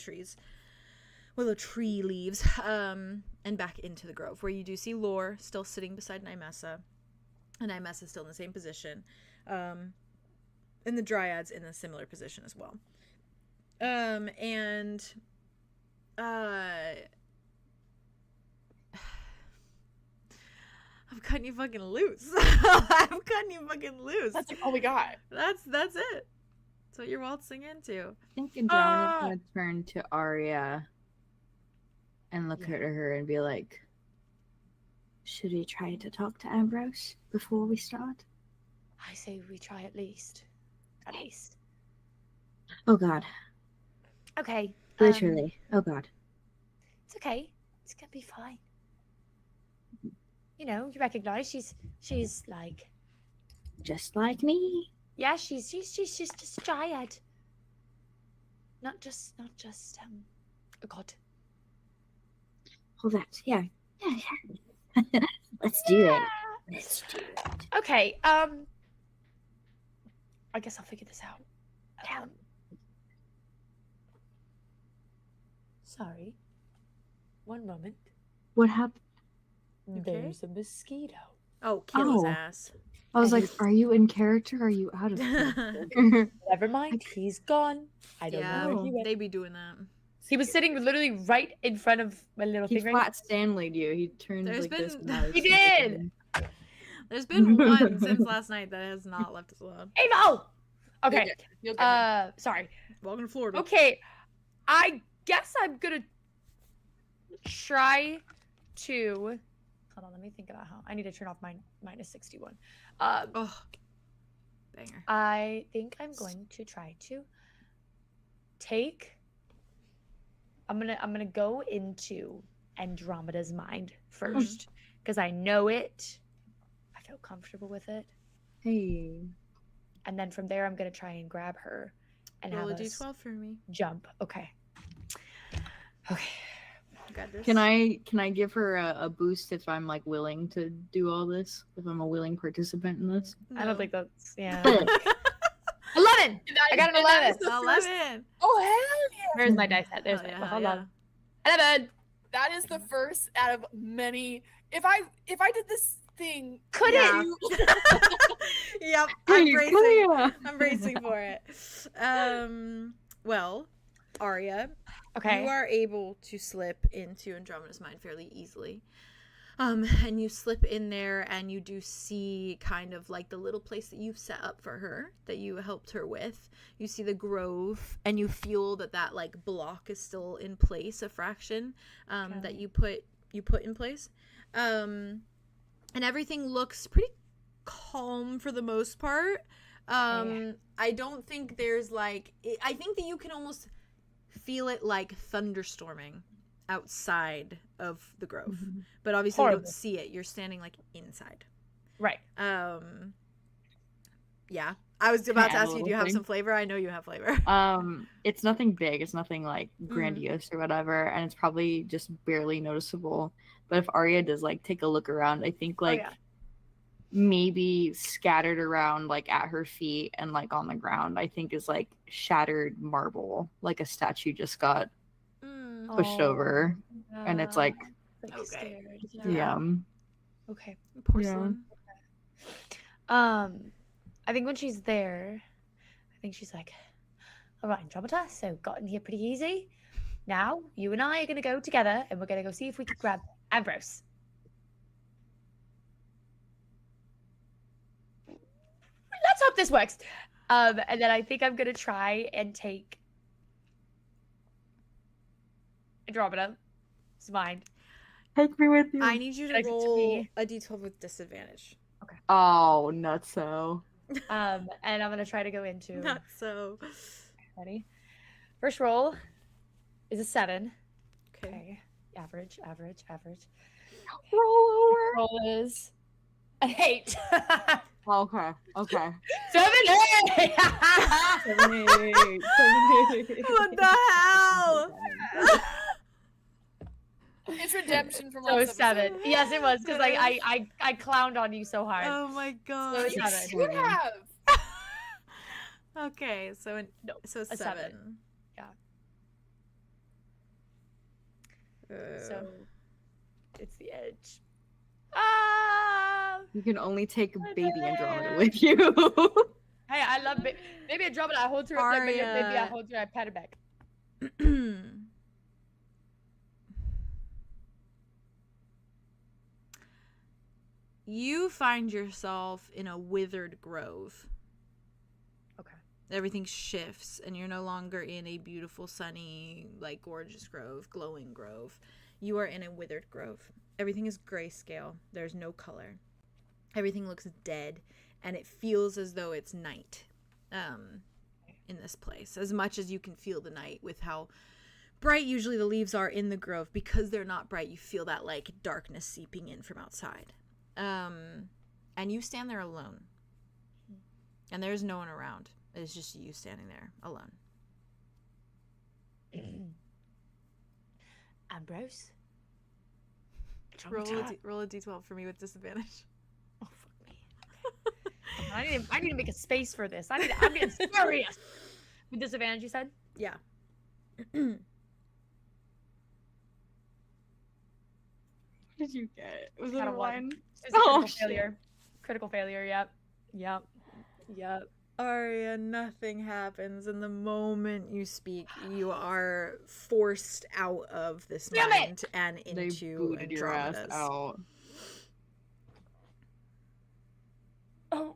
tree leaves, and back into the Grove, where you do see Lore still sitting beside 𝐸𝑚𝑒𝑠a, and 𝐸𝑚𝑒𝑠a is still in the same position, and the Dryads in a similar position as well, and I'm cutting you fucking loose. I'm cutting you fucking loose. That's like all we got. That's it. That's what you're waltzing into. I think Andromeda's gonna turn to Arya and look at her and be like, "Should we try to talk to Ambrose before we start?" I say we try at least. At least. Oh God, Okay. literally. Oh God. It's okay. It's gonna be fine. You know, you recognize she's like, Just like me. yeah, she's just a dryad. Not just a god. All that. Yeah. Let's do it. Let's do it. Okay. I guess I'll figure this out. Sorry. One moment. What happened? Okay. There's a mosquito. Oh, kill his Oh. ass. I was And like, "Are you in character? Or are you out of character?" Never mind. He's gone. I don't know where he went. they be doing that. He was sitting literally right in front of my little He finger. flat Stanley'd you. He turned There's like this. been- and now He he's did! There's been one since last night that has not left us alone. Hey Mo! Okay. You'll get it. Sorry. Welcome to Florida. Okay. I guess I'm gonna try to hold on, let me think about how I need to turn off my -61. Oh, banger. I think I'm going to try to take I'm gonna go into Andromeda's mind first because I know it. I feel comfortable with it. Hey. And then from there I'm gonna try and grab her and Roll a have us d12 for me. jump. Okay. Okay. You got this. Can I give her a boost if I'm like willing to do all this? If I'm a willing participant in this? I don't think that's 11. 11! I got an 11. 11. Oh hell yeah! Where's my dice at? There's Oh, my yeah, hold yeah. on. 11! That is the first out of many. If I did this thing, Could Yeah. Yep, I'm Hey, bracing. Clea! I'm bracing for it. Well, Arya, Okay. you are able to slip into Andromeda's mind fairly easily. And you slip in there and you do see kind of like the little place that you've set up for her, that you helped her with. You see the grove and you feel that like block is still in place, a fraction, that you put in place. And everything looks pretty calm for the most part. I don't think there's like, I think that you can almost feel it like thunderstorming outside of the grove, but obviously you Horrible. don't see it. You're standing like inside. Right. Yeah, I was about to add a ask you, do you little have thing? some flavor? I know you have flavor. It's nothing big. It's nothing like grandiose or whatever, and it's probably just barely noticeable. But if Arya does like take a look around, I think like yeah. maybe scattered around like at her feet and like on the ground, I think is like shattered marble, like a statue just got pushed over, and it's like Okay. scared. yeah. Okay. Porcelain. I think when she's there, I think she's like, all right, Andromeda, so got in here pretty easy. Now, you and I are going to go together and we're going to go see if we can grab Ambrose. let's hope this works. And then I think I'm gonna try and take Andromeda. It's mine. Take me with you. I need you to Next to roll me. a d12 with disadvantage. Oh, nutso. And I'm gonna try to go into. Not so. Ready? First roll is a 7. Okay. Okay. Average. Roll over. Roll is an 8. Okay. 7, 8. 7, 8. What the hell? It's redemption from So last 7. episode. Yes, it was because I clowned on you so hard. Oh my So god. it's You 7. should have. Okay, so No, so a 7. 7. Yeah. So it's the edge. Ah! You can only take baby Andromeda with you. Hey, I love baby Andromeda. I hold her up there, maybe I hold her. I pat her back. You find yourself in a withered grove. Okay. Everything shifts, and you're no longer in a beautiful, sunny, like gorgeous grove, glowing grove. You are in a withered grove. Everything is grayscale. There's no color. Everything looks dead, and it feels as though it's night in this place. As much as you can feel the night with how bright usually the leaves are in the grove. Because they're not bright, you feel that like darkness seeping in from outside. And you stand there alone. And there's no one around. It's just you standing there alone. Ambrose? Roll a d12 for me with disadvantage. Oh, fuck me. Okay. I need to make a space for this. I'm getting furious. With disadvantage, you said? Yeah. What did you get? Was it Got a a 1. 1? It's a Oh, critical failure. Critical failure, yep. Aria, nothing happens, and the moment you speak, you are forced out of this Damn mind and They into booted your ass Andromeda's. out. Oh.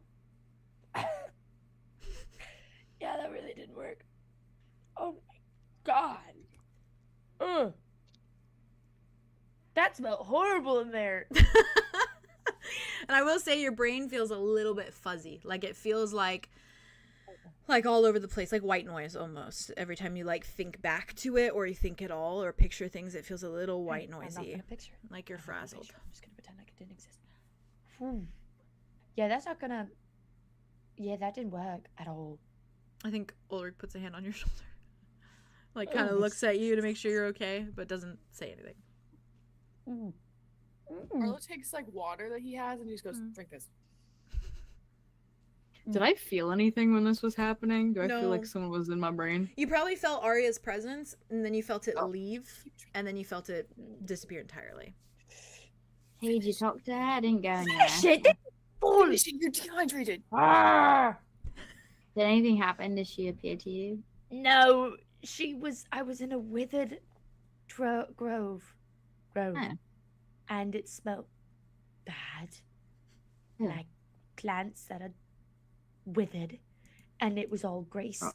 Yeah, that really didn't work. Oh my god. Ugh. That smelled horrible in there. And I will say your brain feels a little bit fuzzy. Like it feels like all over the place, like white noise almost. Every time you like think back to it or you think at all or picture things, it feels a little white I'm not noisy. gonna picture it. Like you're I'm not gonna frazzled. picture it. I'm just gonna pretend like it didn't exist. Yeah, that's not gonna. Yeah, that didn't work at all. I think Ulrich puts a hand on your shoulder. Like kind of looks at you to make sure you're okay, but doesn't say anything. Arlo takes like water that he has and he just goes, drink this. Did I feel anything when this was happening? Do I No. feel like someone was in my brain? You probably felt Aria's presence, and then you felt it leave, and then you felt it disappear entirely. Hey, did you talk to her? I didn't go anywhere. Shit! Holy shit, you're dehydrated. Ah! Did anything happen? Did she appear to you? No, I was in a withered grove. Huh. And it smelled bad. Yeah. Like plants that are withered. And it was all grayscale.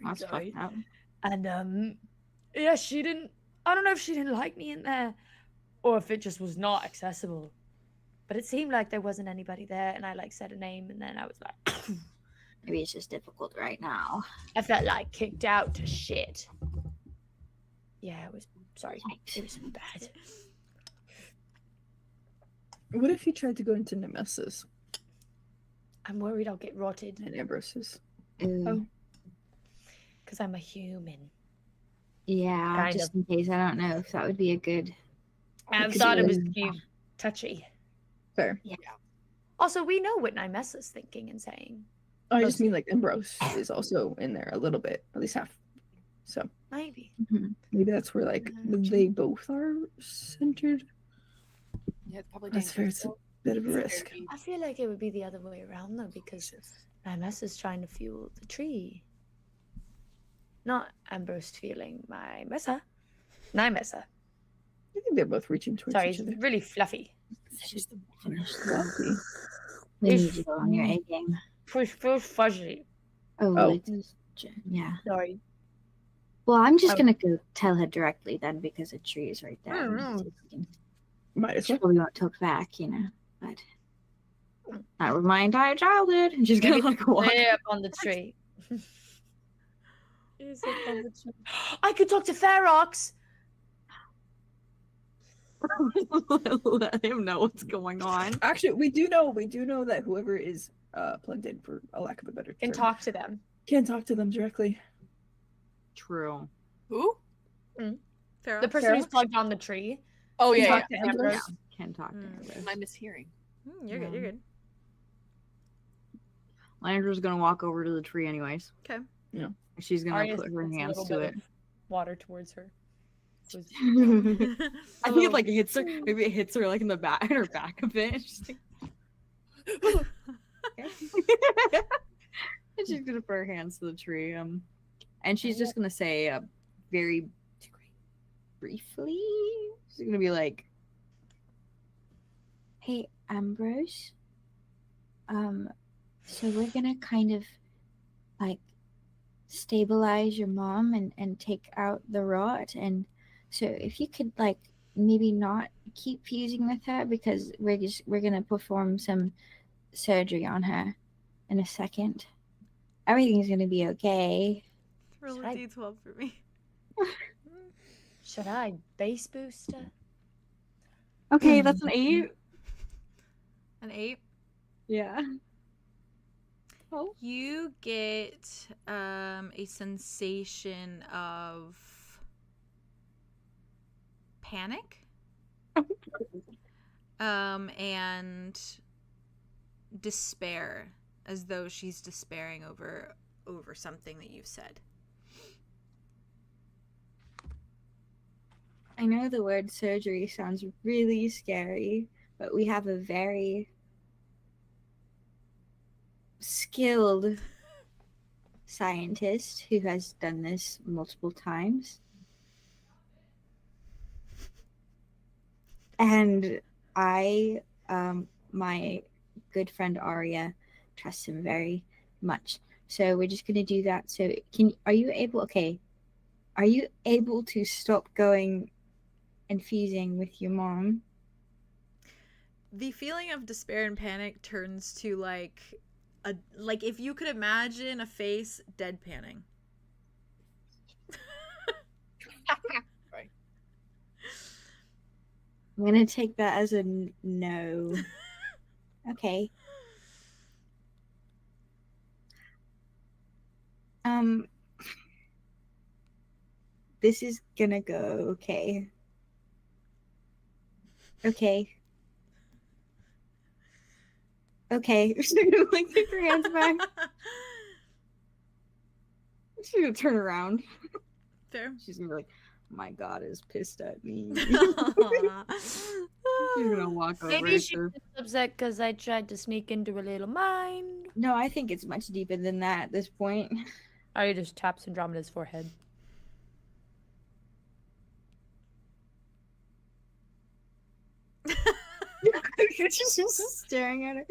That's Sorry. fucked up. And yeah, I don't know if she didn't like me in there or if it just was not accessible. But it seemed like there wasn't anybody there, and I like said a name, and then I was like Maybe it's just difficult right now. I felt like kicked out to shit. Yeah, it was sorry. Yikes. It was bad. What if you tried to go into Nemesis I'm worried I'll get rotted and Ambrose's? Ooh. Oh. because I'm a human. Yeah, Kind just in case. I don't know if that would be a good. I could thought be it was a- too touchy. Fair. Also, we know what Nymess is thinking and saying. I just mean like Ambrose is also in there a little bit, at least half. So Maybe. maybe that's where like they both are centered. Yeah, it's probably That's fair. dangerous. It's a bit of a risk. I feel like it would be the other way around though, because Nymess is trying to fuel the tree. Not Ambrose fueling my Mesa. Nymessa. I think they're both reaching towards Sorry, each it's other. really fluffy. Just Wealthy. we need you on your A game. Push fuzzy. Oh. Yeah. Sorry. Well, I'm just gonna go tell her directly then because a tree is right there. Might as She well. probably won't talk back, you know. But that was my entire childhood. And she's gonna like walk. Way up on the tree. I could talk to Ferox. Let him know what's going on. Actually, we do know that whoever is plugged in, for a lack of a better Can term, talk to them. can talk to them directly. True. Who? Pharaoh? The person who's plugged on the tree. Oh Can yeah. talk yeah. to Ambrose. Yeah, can talk to Ambrose. Am I mishearing? You're good. You're good. Andrew's gonna walk over to the tree anyways. Okay. Yeah. She's gonna Arya put her puts a hands little to bit it. of water towards her. I think it like hits her. Maybe it hits her like in the back, in her back a bit. She's like, and she's gonna put her hands to the tree. And she's just gonna say very briefly. She's gonna be like, Hey, Ambrose. So we're gonna kind of like stabilize your mom and take out the rot. And so if you could like maybe not keep fusing with her because we're gonna perform some surgery on her in a second. Everything's gonna be okay. Roll a Should I- d12 for me. Should I base booster? okay, that's an 8. An 8. Yeah. You get a sensation of panic. And despair, as though she's despairing over something that you've said. I know the word surgery sounds really scary, but we have a very skilled scientist who has done this multiple times. And I, my good friend Arya, trust him very much. So we're just gonna do that. So are you able to stop going and fusing with your mom? The feeling of despair and panic turns to like if you could imagine a face deadpanning. Right. I'm gonna take that as a no. Okay. This is gonna go okay. Okay. She's gonna like take her hands back. She's gonna turn around. Fair. She's gonna be like, my God is pissed at me. Aw. She's gonna walk over Maybe to she's her. just upset because I tried to sneak into her little mind. No, I think it's much deeper than that at this point. Arya just taps Andromeda's forehead. She's just staring at her.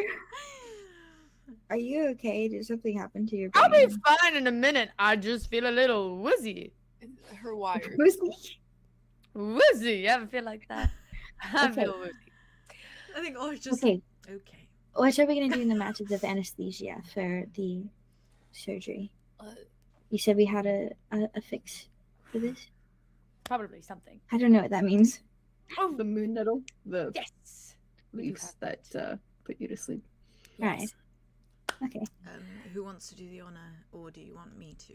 Are you okay? Did something happen to your I'll be brain? fine in a minute. I just feel a little woozy. Her wire. Woozy. I feel like that. I Okay. feel woozy. I think it's just Okay. okay. What are we gonna do in the matches of anesthesia for the surgery? You said we had a fix for this? Probably something. I don't know what that means. Oh, the moon nettle, the Yes. leaves that put you to sleep. Right. Okay. Who wants to do the honor, or do you want me to?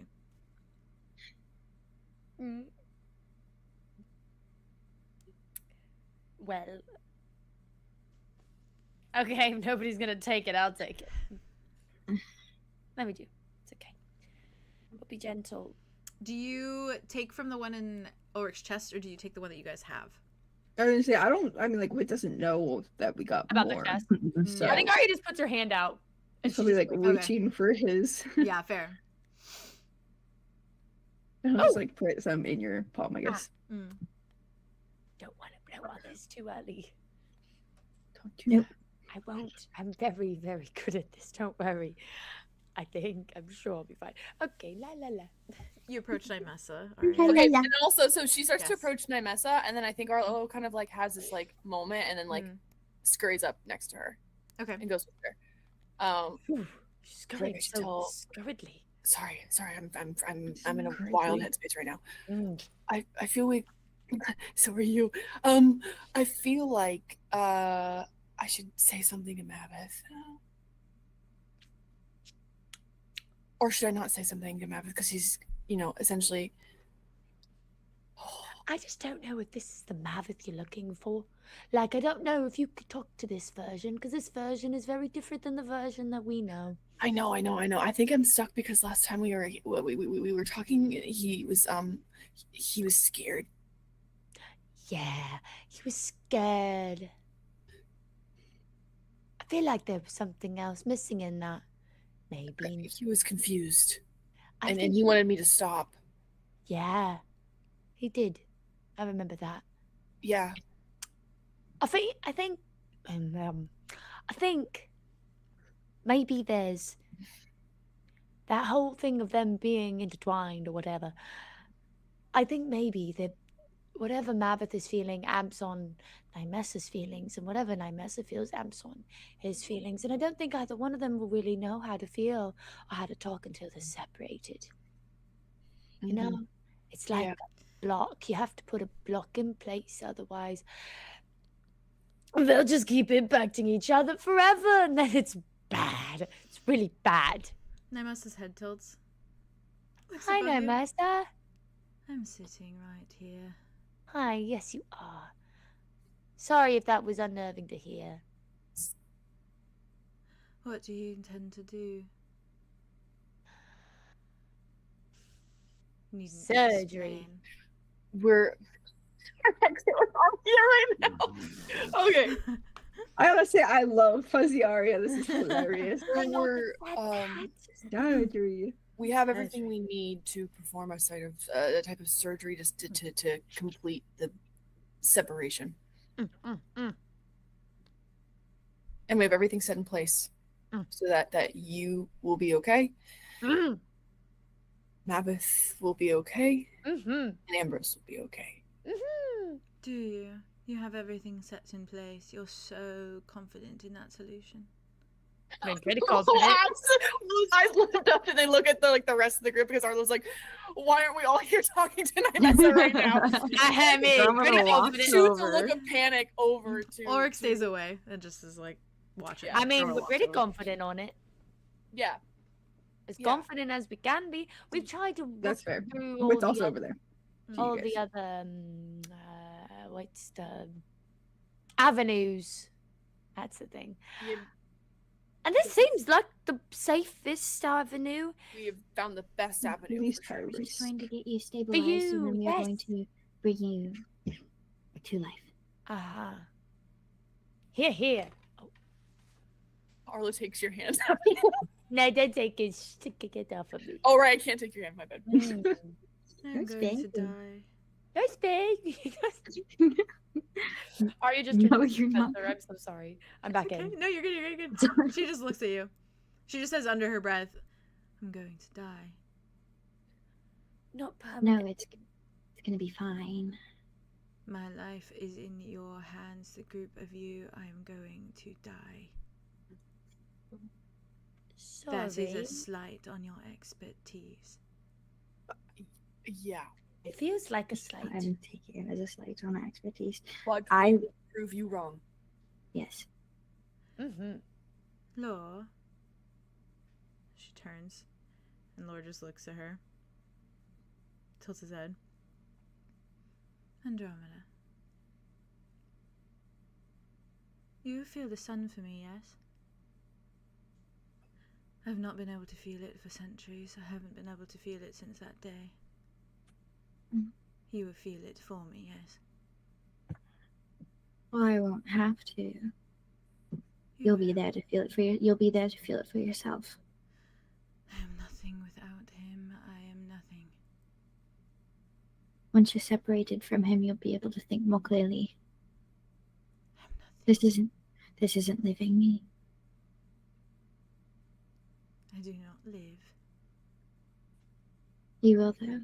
Well. Okay, if nobody's gonna take it, I'll take it. Let me do. It's okay. We'll be gentle. Do you take from the one in Ulrich's chest, or do you take the one that you guys have? I was gonna say I mean like Wit doesn't know that we got About the more. chest? So I think Arya just puts her hand out. it's probably like okay. reaching for his. Yeah, fair. And I'll just like put some in your palm, I guess. Mm. Don't want to blow on this too early. Talk to Nope. I won't. I'm very, very good at this. Don't worry. I'm sure I'll be fine. Okay, la la la. You approach Nymessa. La, Okay, la. and also, so she starts to Yes. approach Nymessa, and then I think Arlo kind of like has this like moment, and then like scurries up next to her Okay. and goes with her. Scurrying should so tell- scurridly. Sorry, I'm in a wild headspace right now. Mm. I feel like so are you. I feel like I should say something to Maveth. Or should I not say something to Maveth because he's, essentially. I just don't know if this is the Maveth you're looking for. Like, I don't know if you could talk to this version, because this version is very different than the version that we know. I know. I think I'm stuck because last time we were talking, he was scared. Yeah, he was scared. I feel like there was something else missing in that. Maybe. He was confused, and think he wanted me to stop. Yeah, he did. I remember that. Yeah. I think maybe there's that whole thing of them being intertwined or whatever. I think maybe that whatever Maveth is feeling amps on Nymessa's feelings, and whatever Nymessa feels amps on his feelings. And I don't think either one of them will really know how to feel or how to talk until they're separated. You know, it's like a block. You have to put a block in place, otherwise they'll just keep impacting each other forever, and then it's bad. It's really bad. Nymessa's head tilts. Looks Hi, above you. Nymessa. I'm sitting right here. Hi, yes you are. Sorry if that was unnerving to hear. What do you intend to do? Needn't Surgery. explain. We're on here right now. Okay. I gotta say, I love Fuzzy Aria. This is hilarious. We're Surgery. we have everything we need to perform a type of surgery to complete the separation, and we have everything set in place so that you will be okay, Maveth will be okay, and Ambrose will be okay. Do you? You have everything set in place. You're so confident in that solution. I'm pretty confident. Arlo's eyes lift up and they look at the rest of the group because Arlo's like, why aren't we all here talking to Nymessa right now? I mean, I'm pretty gonna walk confident. Shoots a over. look of panic over to Oryx stays away and just is like watching. Yeah. I mean, Gonna we're walk pretty over. confident on it. Yeah. As Yeah. confident as we can be. We've tried to That's look fair. through Oh, it's also over there. all you the guys. other what's the avenues. That's the thing. We And this seems like the safest avenue. have found the best avenue. Release for sure. We're just Tyrese. going to get you stabilized, and then we are going yes. to bring you to life. Uh-huh. Here. Arlo takes your hand. No, don't take it. Take it off of me. Oh right, I can't take your hand. My bad. I'm That's going to big. die. That's big. Are you just No, you're not. I'm so sorry. I'm back Okay. in. No, you're good. You're good. She just looks at you. She just says under her breath, "I'm going to die." Not No, permanent. it's gonna be fine. My life is in your hands. The group of you, I am going to die. Sorry. That is a slight on your expertise. Yeah. It feels like a slight. I'm taking it as a slight on expertise. But I prove you wrong. yes. Mm-hmm. Law. She turns, and Lord just looks at her, tilts his head. Andromeda. You feel the sun for me, yes? I've not been able to feel it for centuries. I haven't been able to feel it since that day. Mm. You will feel it for me, yes? Well, I won't have to. You'll be there to feel it for you'll be there to feel it for yourself. I am nothing without him. I am nothing. Once you're separated from him, you'll be able to think more clearly. I'm nothing. This isn't living me. I do not live. You will, though.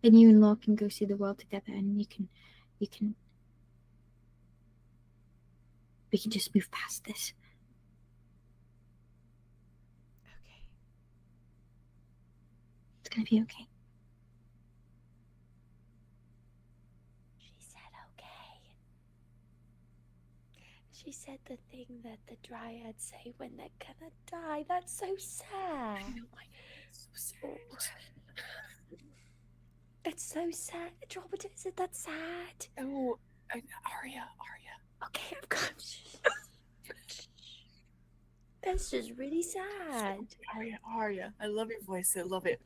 And you and Law can go see the world together, and we can just move past this. Okay. It's gonna be okay. She said okay. She said the thing that the dryads say when they're gonna die. That's so sad. I know, it's so sad. It's so sad. Andromeda, isn't that sad? Oh, Arya. Okay, I'm gone. That's just really sad. Arya. I love your voice. I love it.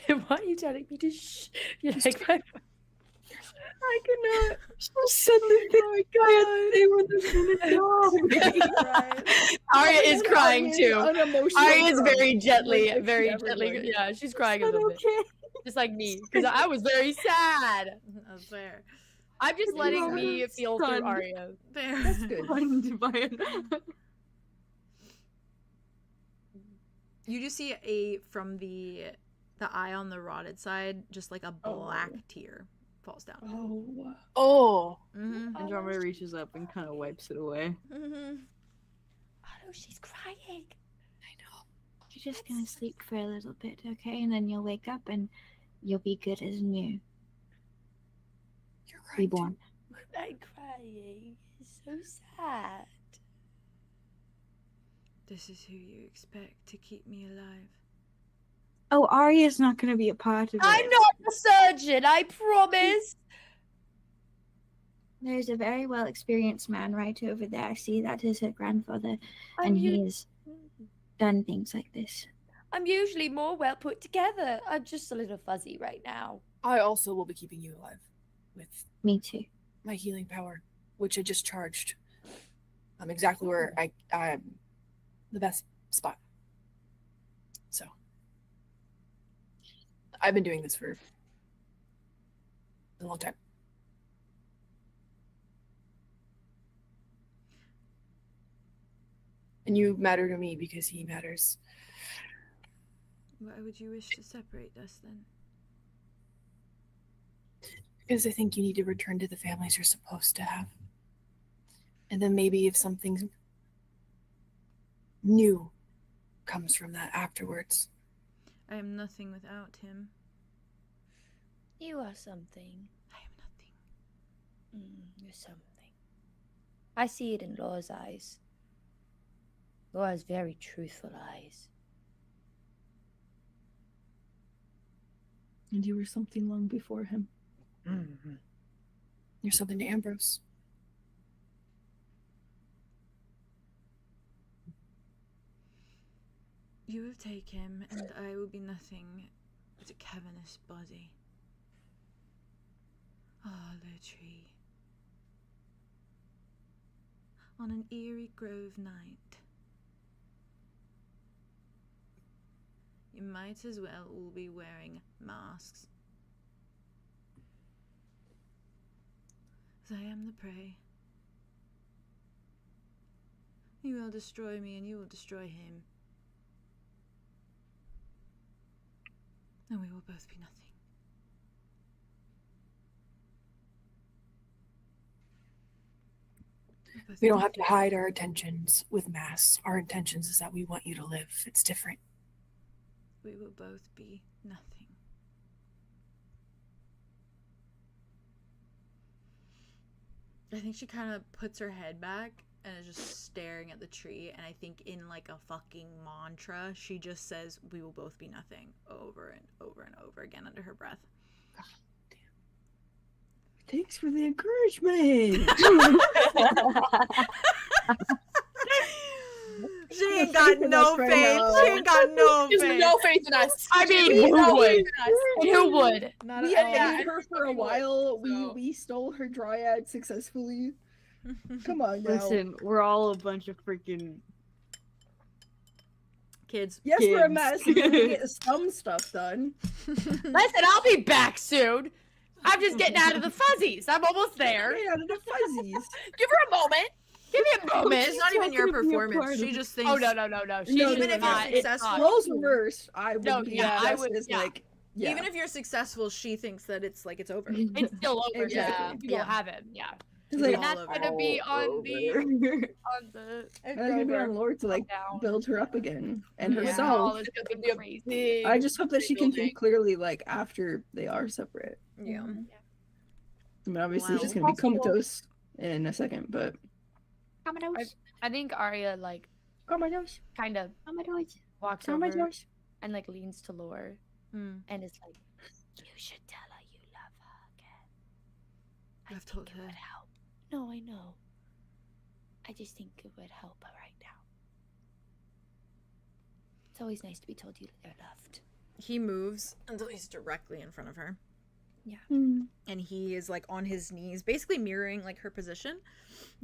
Then why are you telling me to shh? You're like, my... I cannot. Suddenly, oh my god. Arya is crying too. Unemotional Arya is crying. very gently, Like, if very she ever gently. would. Yeah, she's crying a little bit, just like me, because I was very sad. That's fair. I'm just letting me I'm feel through stunned. Arya. Fair. That's good. You do see from the eye on the rotted side, just like a black tear falls down. Oh. Mm-hmm. Andromeda reaches up and kind of wipes it away. Mm-hmm. Oh no, she's crying. I know. You're just gonna sleep for a little bit, okay? And then you'll wake up and you'll be good as new. You're crying. Reborn. I'm crying. It's so sad. This is who you expect to keep me alive. Oh, Arya's not gonna be a part of it. I'm not the surgeon, I promise. There's a very well experienced man right over there. See, that is her grandfather, I'm and u- he's done things like this. I'm usually more well put together. I'm just a little fuzzy right now. I also will be keeping you alive with Me too. my healing power, which I just charged. I'm exactly where I'm the best spot. So I've been doing this for a long time. And you matter to me because he matters. Why would you wish to separate us then? Because I think you need to return to the families you're supposed to have. And then maybe if something new comes from that afterwards. I am nothing without him. You are something. I am nothing. You're something. I see it in Law's eyes. Law has very truthful eyes. And you were something long before him. You're something to Ambrose. You will take him, and I will be nothing but a cavernous body. Arlow tree. On an eerie grove night. You might as well all be wearing masks. As I am the prey. You will destroy me, and you will destroy him. And we will both be nothing. We don't have to hide our intentions with masks. Our intentions is that we want you to live. It's different. We will both be nothing. I think she kind of puts her head back and is just staring at the tree, and I think in like a fucking mantra, she just says, "We will both be nothing," over and over and over again under her breath. Thanks for the encouragement. She ain't got no faith. She ain't got no faith. There's no faith in us. I mean, who would? Who would? Not We at all. had her for a while. So- We stole her dryad successfully. Come on now. Listen, we're all a bunch of freaking Kids. Yes, we're a kids. mess. We can get some stuff done. Listen, I'll be back soon. I'm just getting out of the fuzzies. I'm almost there. Right out of the fuzzies. Give her a moment. Give me a moment. It's not even your gonna be a performance. part She of just thinks. Oh no. She, No, even if not, you're it's not. successful, Roles reversed. I would No, be yeah, I just would- as yeah. like yeah. Even if you're successful, she thinks that it's over. It's still over. Exactly. Yeah, people Yeah. have him. Yeah, It's It's like, and that's all gonna over. be on the that's gonna be on Lord to like down. build her up again and Yeah. herself. Oh, it's gonna be crazy. I just hope that she can Rebuilding. think clearly like after they are separate. Yeah. I mean, obviously she's Wow. gonna be comatose in a second, but I think Arya like comatose, kind of Commodores. walks over comatose. and like leans to Lore Mm. and is like, You should tell her you love her again. I've told It her. would help. No, I know. I just think it would help her right now. It's always nice to be told you're loved. He moves until he's directly in front of her. Hmm. And he is like on his knees, basically mirroring like her position.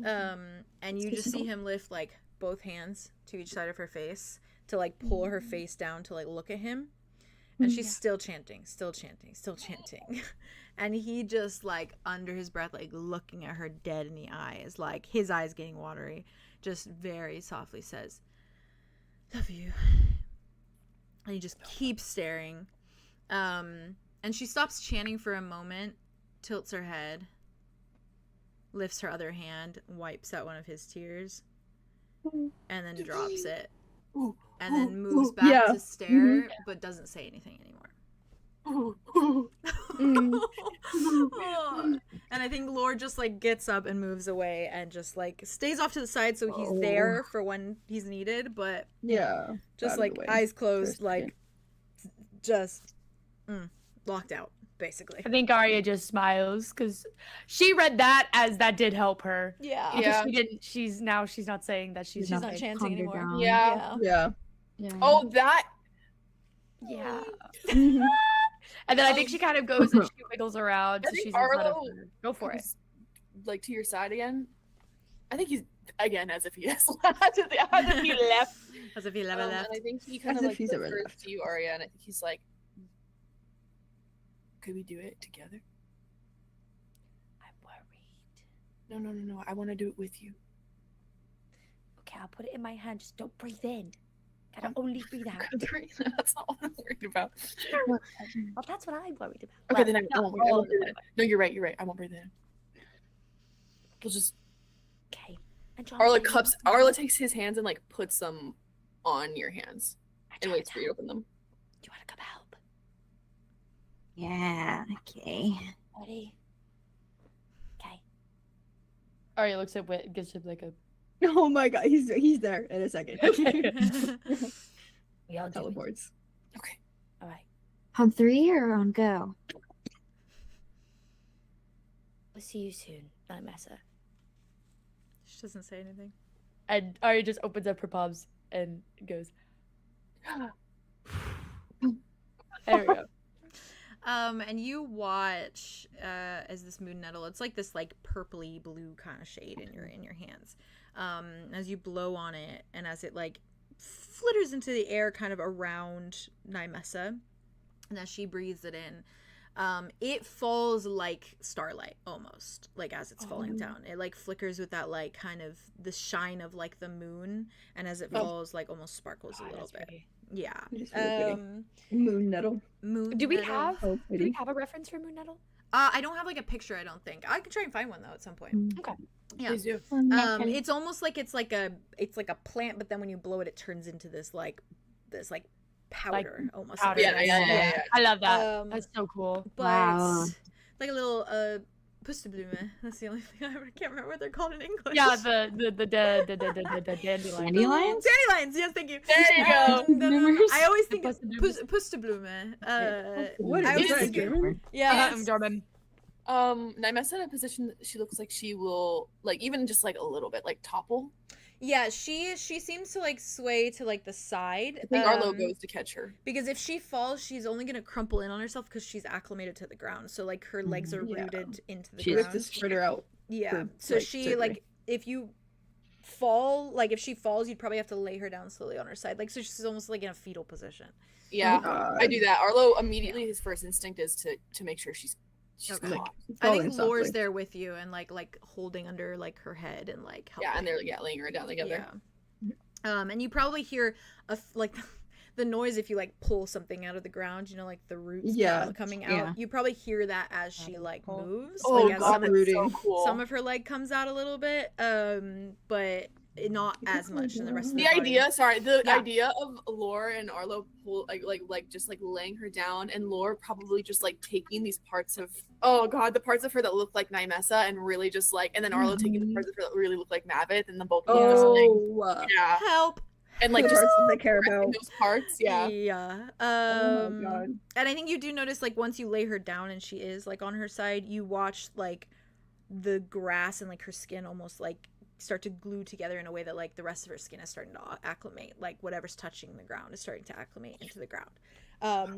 And you just see him lift like both hands to each side of her face to like pull her face down to like look at him. And she's still chanting. And he just like under his breath, like looking at her dead in the eyes, like his eyes getting watery, just very softly says, "Love you." And he just keeps staring. And she stops chanting for a moment, tilts her head, lifts her other hand, wipes out one of his tears, and then drops it. And then moves back to stare, but doesn't say anything anymore. And I think Lord just like gets up and moves away and just like stays off to the side so he's there for when he's needed, but Yeah. just out of like the way eyes for a closed, second. like just locked out, basically. I think Arya just smiles because she read that as that did help her. Yeah. Because Yeah. she didn't. She's not saying that she's She's not like, chanting calmed her anymore. down. Yeah. Yeah. Yeah. Oh, that. Yeah. Mhm. And then I think she kind of goes and she wiggles around. I So think she's in front of Arlo her. Go for it. comes, like to your side again. I think he's again as if he has as if he left. As if he never And left. I think he kind As of if like he's ever whispers left. to you, Arya, and I think he's like, "Could we do it together?" I'm worried. No. I want to do it with you. Okay, I'll put it in my hand. Just don't breathe in. Gotta only breathe out. That's not what I'm worried about. Well, that's what I'm worried about. Okay, Well, then I not won't. all of breathe it. in. No, you're right. I won't breathe in. We'll just. Okay. And John, Arla Arla takes his hands and like puts them on your hands and waits for you to open them. Do you want to come help? Yeah. Okay. Ready? Okay. Arya looks at Wit, gives him like a. Oh my god, he's there in a second. We all do it. Teleports. Okay. All right. On 3 or on go? We'll see you soon, Night Messer. She doesn't say anything. And Arya just opens up her palms and goes. There we go. And you watch as this moon nettle, it's like this like purpley blue kind of shade in your hands. As you blow on it and as it like flitters into the air kind of around Nymessa, and as she breathes it in, it falls like starlight almost, like as it's falling down. It like flickers with that like kind of the shine of like the moon, and as it falls like almost sparkles a little bit. Yeah. It's really pretty. Moon nettle. Moon Do we nettle. have? Oh, Do we pretty. have a reference for Moon Nettle? I don't have like a picture, I don't think. I could try and find one though at some point. Okay. Yeah. Please do. It's almost like it's like a plant, but then when you blow it, it turns into this powder almost. powder. Yeah. I love that. That's so cool. But Wow. like a little pusteblume. That's the only thing I can't remember what they're called in English. Yeah, the dandelion. Dandelions? Dandelions. Yes, thank you. There you go. I always think Pusteblume. pusteblume. What I is was that, thinking- German? Yeah. German. Nymessa in a position that she looks like she will like even just like a little bit like topple. Yeah, she seems to like sway to like the side. I think Arlo goes to catch her. Because if she falls, she's only gonna crumple in on herself because she's acclimated to the ground. So like her legs are Yeah. rooted into the She has ground. to spread her out. Yeah. for, So like, she surgery. like if you fall, like if she falls, you'd probably have to lay her down slowly on her side. Like so she's almost like in a fetal position. Yeah, God. I do that. Arlo immediately his first instinct is to make sure she's She's Okay. caught. I think Falling Lore's softly. there with you and like holding under like her head and like helping. Yeah, and they're laying her down together. Yeah. And you probably hear like the noise if you like pull something out of the ground, you know, like the roots coming out. Yeah. You probably hear that as she like Cool. moves. Oh like, as god, some, that's so cool. some of her leg comes out a little bit, but not as much in the rest of The the body. idea of Lore and Arlo just like laying her down, and Lore probably just like taking these parts of the parts of her that look like Nymessa and really just like, and then Arlo taking the parts of her that really look like Maveth, and then both of them just like, yeah, help. and like The just parts that they care about. those parts, yeah. Oh my god. And I think you do notice like once you lay her down and she is like on her side, you watch like the grass and like her skin almost like start to glue together in a way that like the rest of her skin is starting to acclimate, like whatever's touching the ground is starting to acclimate into the ground.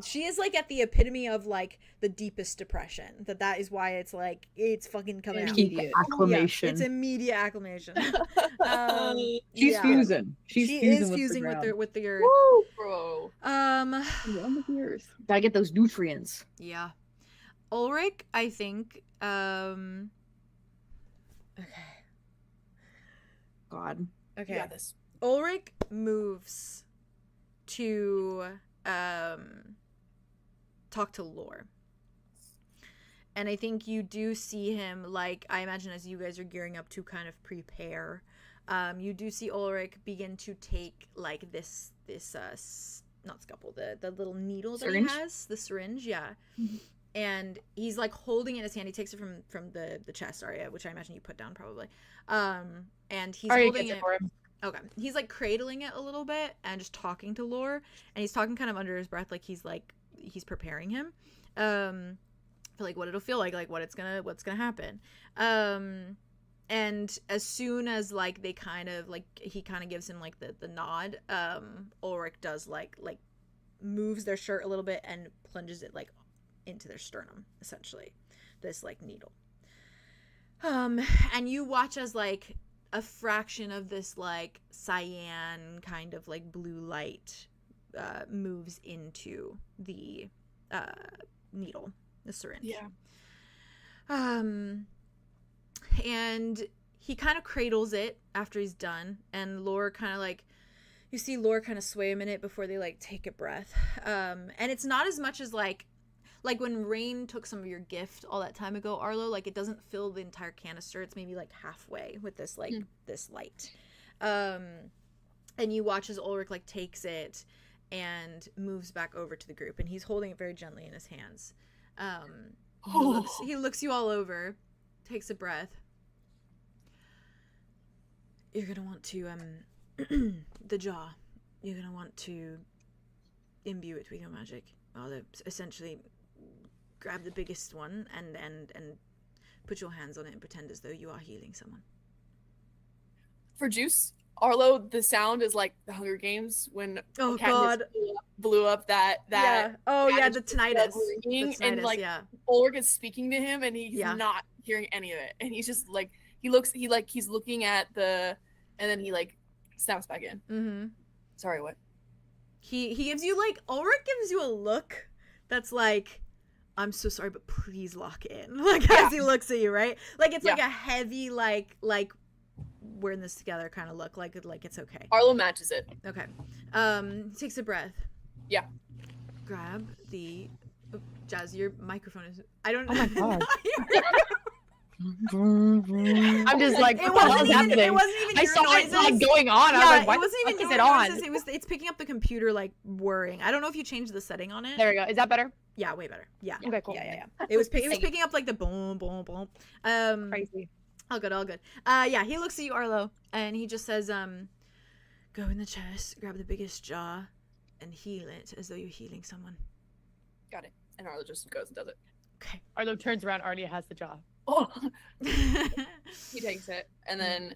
She is like at the epitome of like the deepest depression. That is why it's like it's fucking coming out. Peak acclimation. Yeah, it's immediate acclimation. She's fusing. She is fusing with the earth. Woo, bro. One with the earth. Gotta get those nutrients. Yeah. Ulrich, I think. Okay. God. Okay. You got this. Ulrich moves to talk to Lore. And I think you do see him, like, I imagine as you guys are gearing up to kind of prepare, you do see Ulrich begin to take, like, this not scalpel, the little needle Syringe? that he has, the syringe, yeah. And he's, like, holding it in his hand. He takes it from the chest area, which I imagine you put down probably. And he's Arya holding gets it. for him. Okay. He's, like, cradling it a little bit and just talking to Lore. And he's talking kind of under his breath, like, he's preparing him. For like what it'll feel like what's gonna happen. And as soon as like they kind of like he kind of gives him like the nod, Ulrich does like moves their shirt a little bit and plunges it like into their sternum, essentially, this like needle. And you watch as like a fraction of this like cyan kind of like blue light moves into the needle, the syringe. Yeah. And he kind of cradles it after he's done, and Lore kind of like, you see Lore kind of sway a minute before they like take a breath. And it's not as much as like when Rain took some of your gift all that time ago, Arlo, like it doesn't fill the entire canister. It's maybe like halfway with this like this light. And you watch as Ulrich like takes it and moves back over to the group, and he's holding it very gently in his hands. He looks you all over, takes a breath. You're gonna want to the jaw. You're gonna want to imbue it with your magic. Well, essentially grab the biggest one and put your hands on it and pretend as though you are healing someone. For Juice, Arlo, the sound is like the Hunger Games when Oh Katniss god. blew up that Yeah. Oh yeah, the Katniss tinnitus. ringing, The and tinnitus, like yeah. Ulrich is speaking to him and he's Yeah. not hearing any of it, and he's just like he's looking at the, and then he like snaps back in. Mm-hmm. Sorry, what? He gives you like, Ulrich gives you a look that's like, I'm so sorry, but please lock in. Like as he looks at you, right? Like it's like a heavy like we're in this together kind of look, like it's okay. Arlo matches it. Okay. Takes a breath. Yeah. Grab the Jazz, your microphone is I don't Oh my god. I'm just like, It what the wasn't hell's even happening? it wasn't even I your saw noises. it like going on. I was Yeah, like, what it wasn't the even fuck is your it on? noises. It's picking up the computer like whirring. I don't know if you changed the setting on it. There we go. Is that better? Yeah, way better. Yeah. Okay, cool. Yeah. It was picking up like the boom, boom, boom. Crazy. All good. Yeah, he looks at you, Arlo, and he just says, go in the chest, grab the biggest jaw, and heal it as though you're healing someone. Got it. And Arlo just goes and does it. Okay. Arlo turns around. Arya has the jaw. Oh. He takes it, and then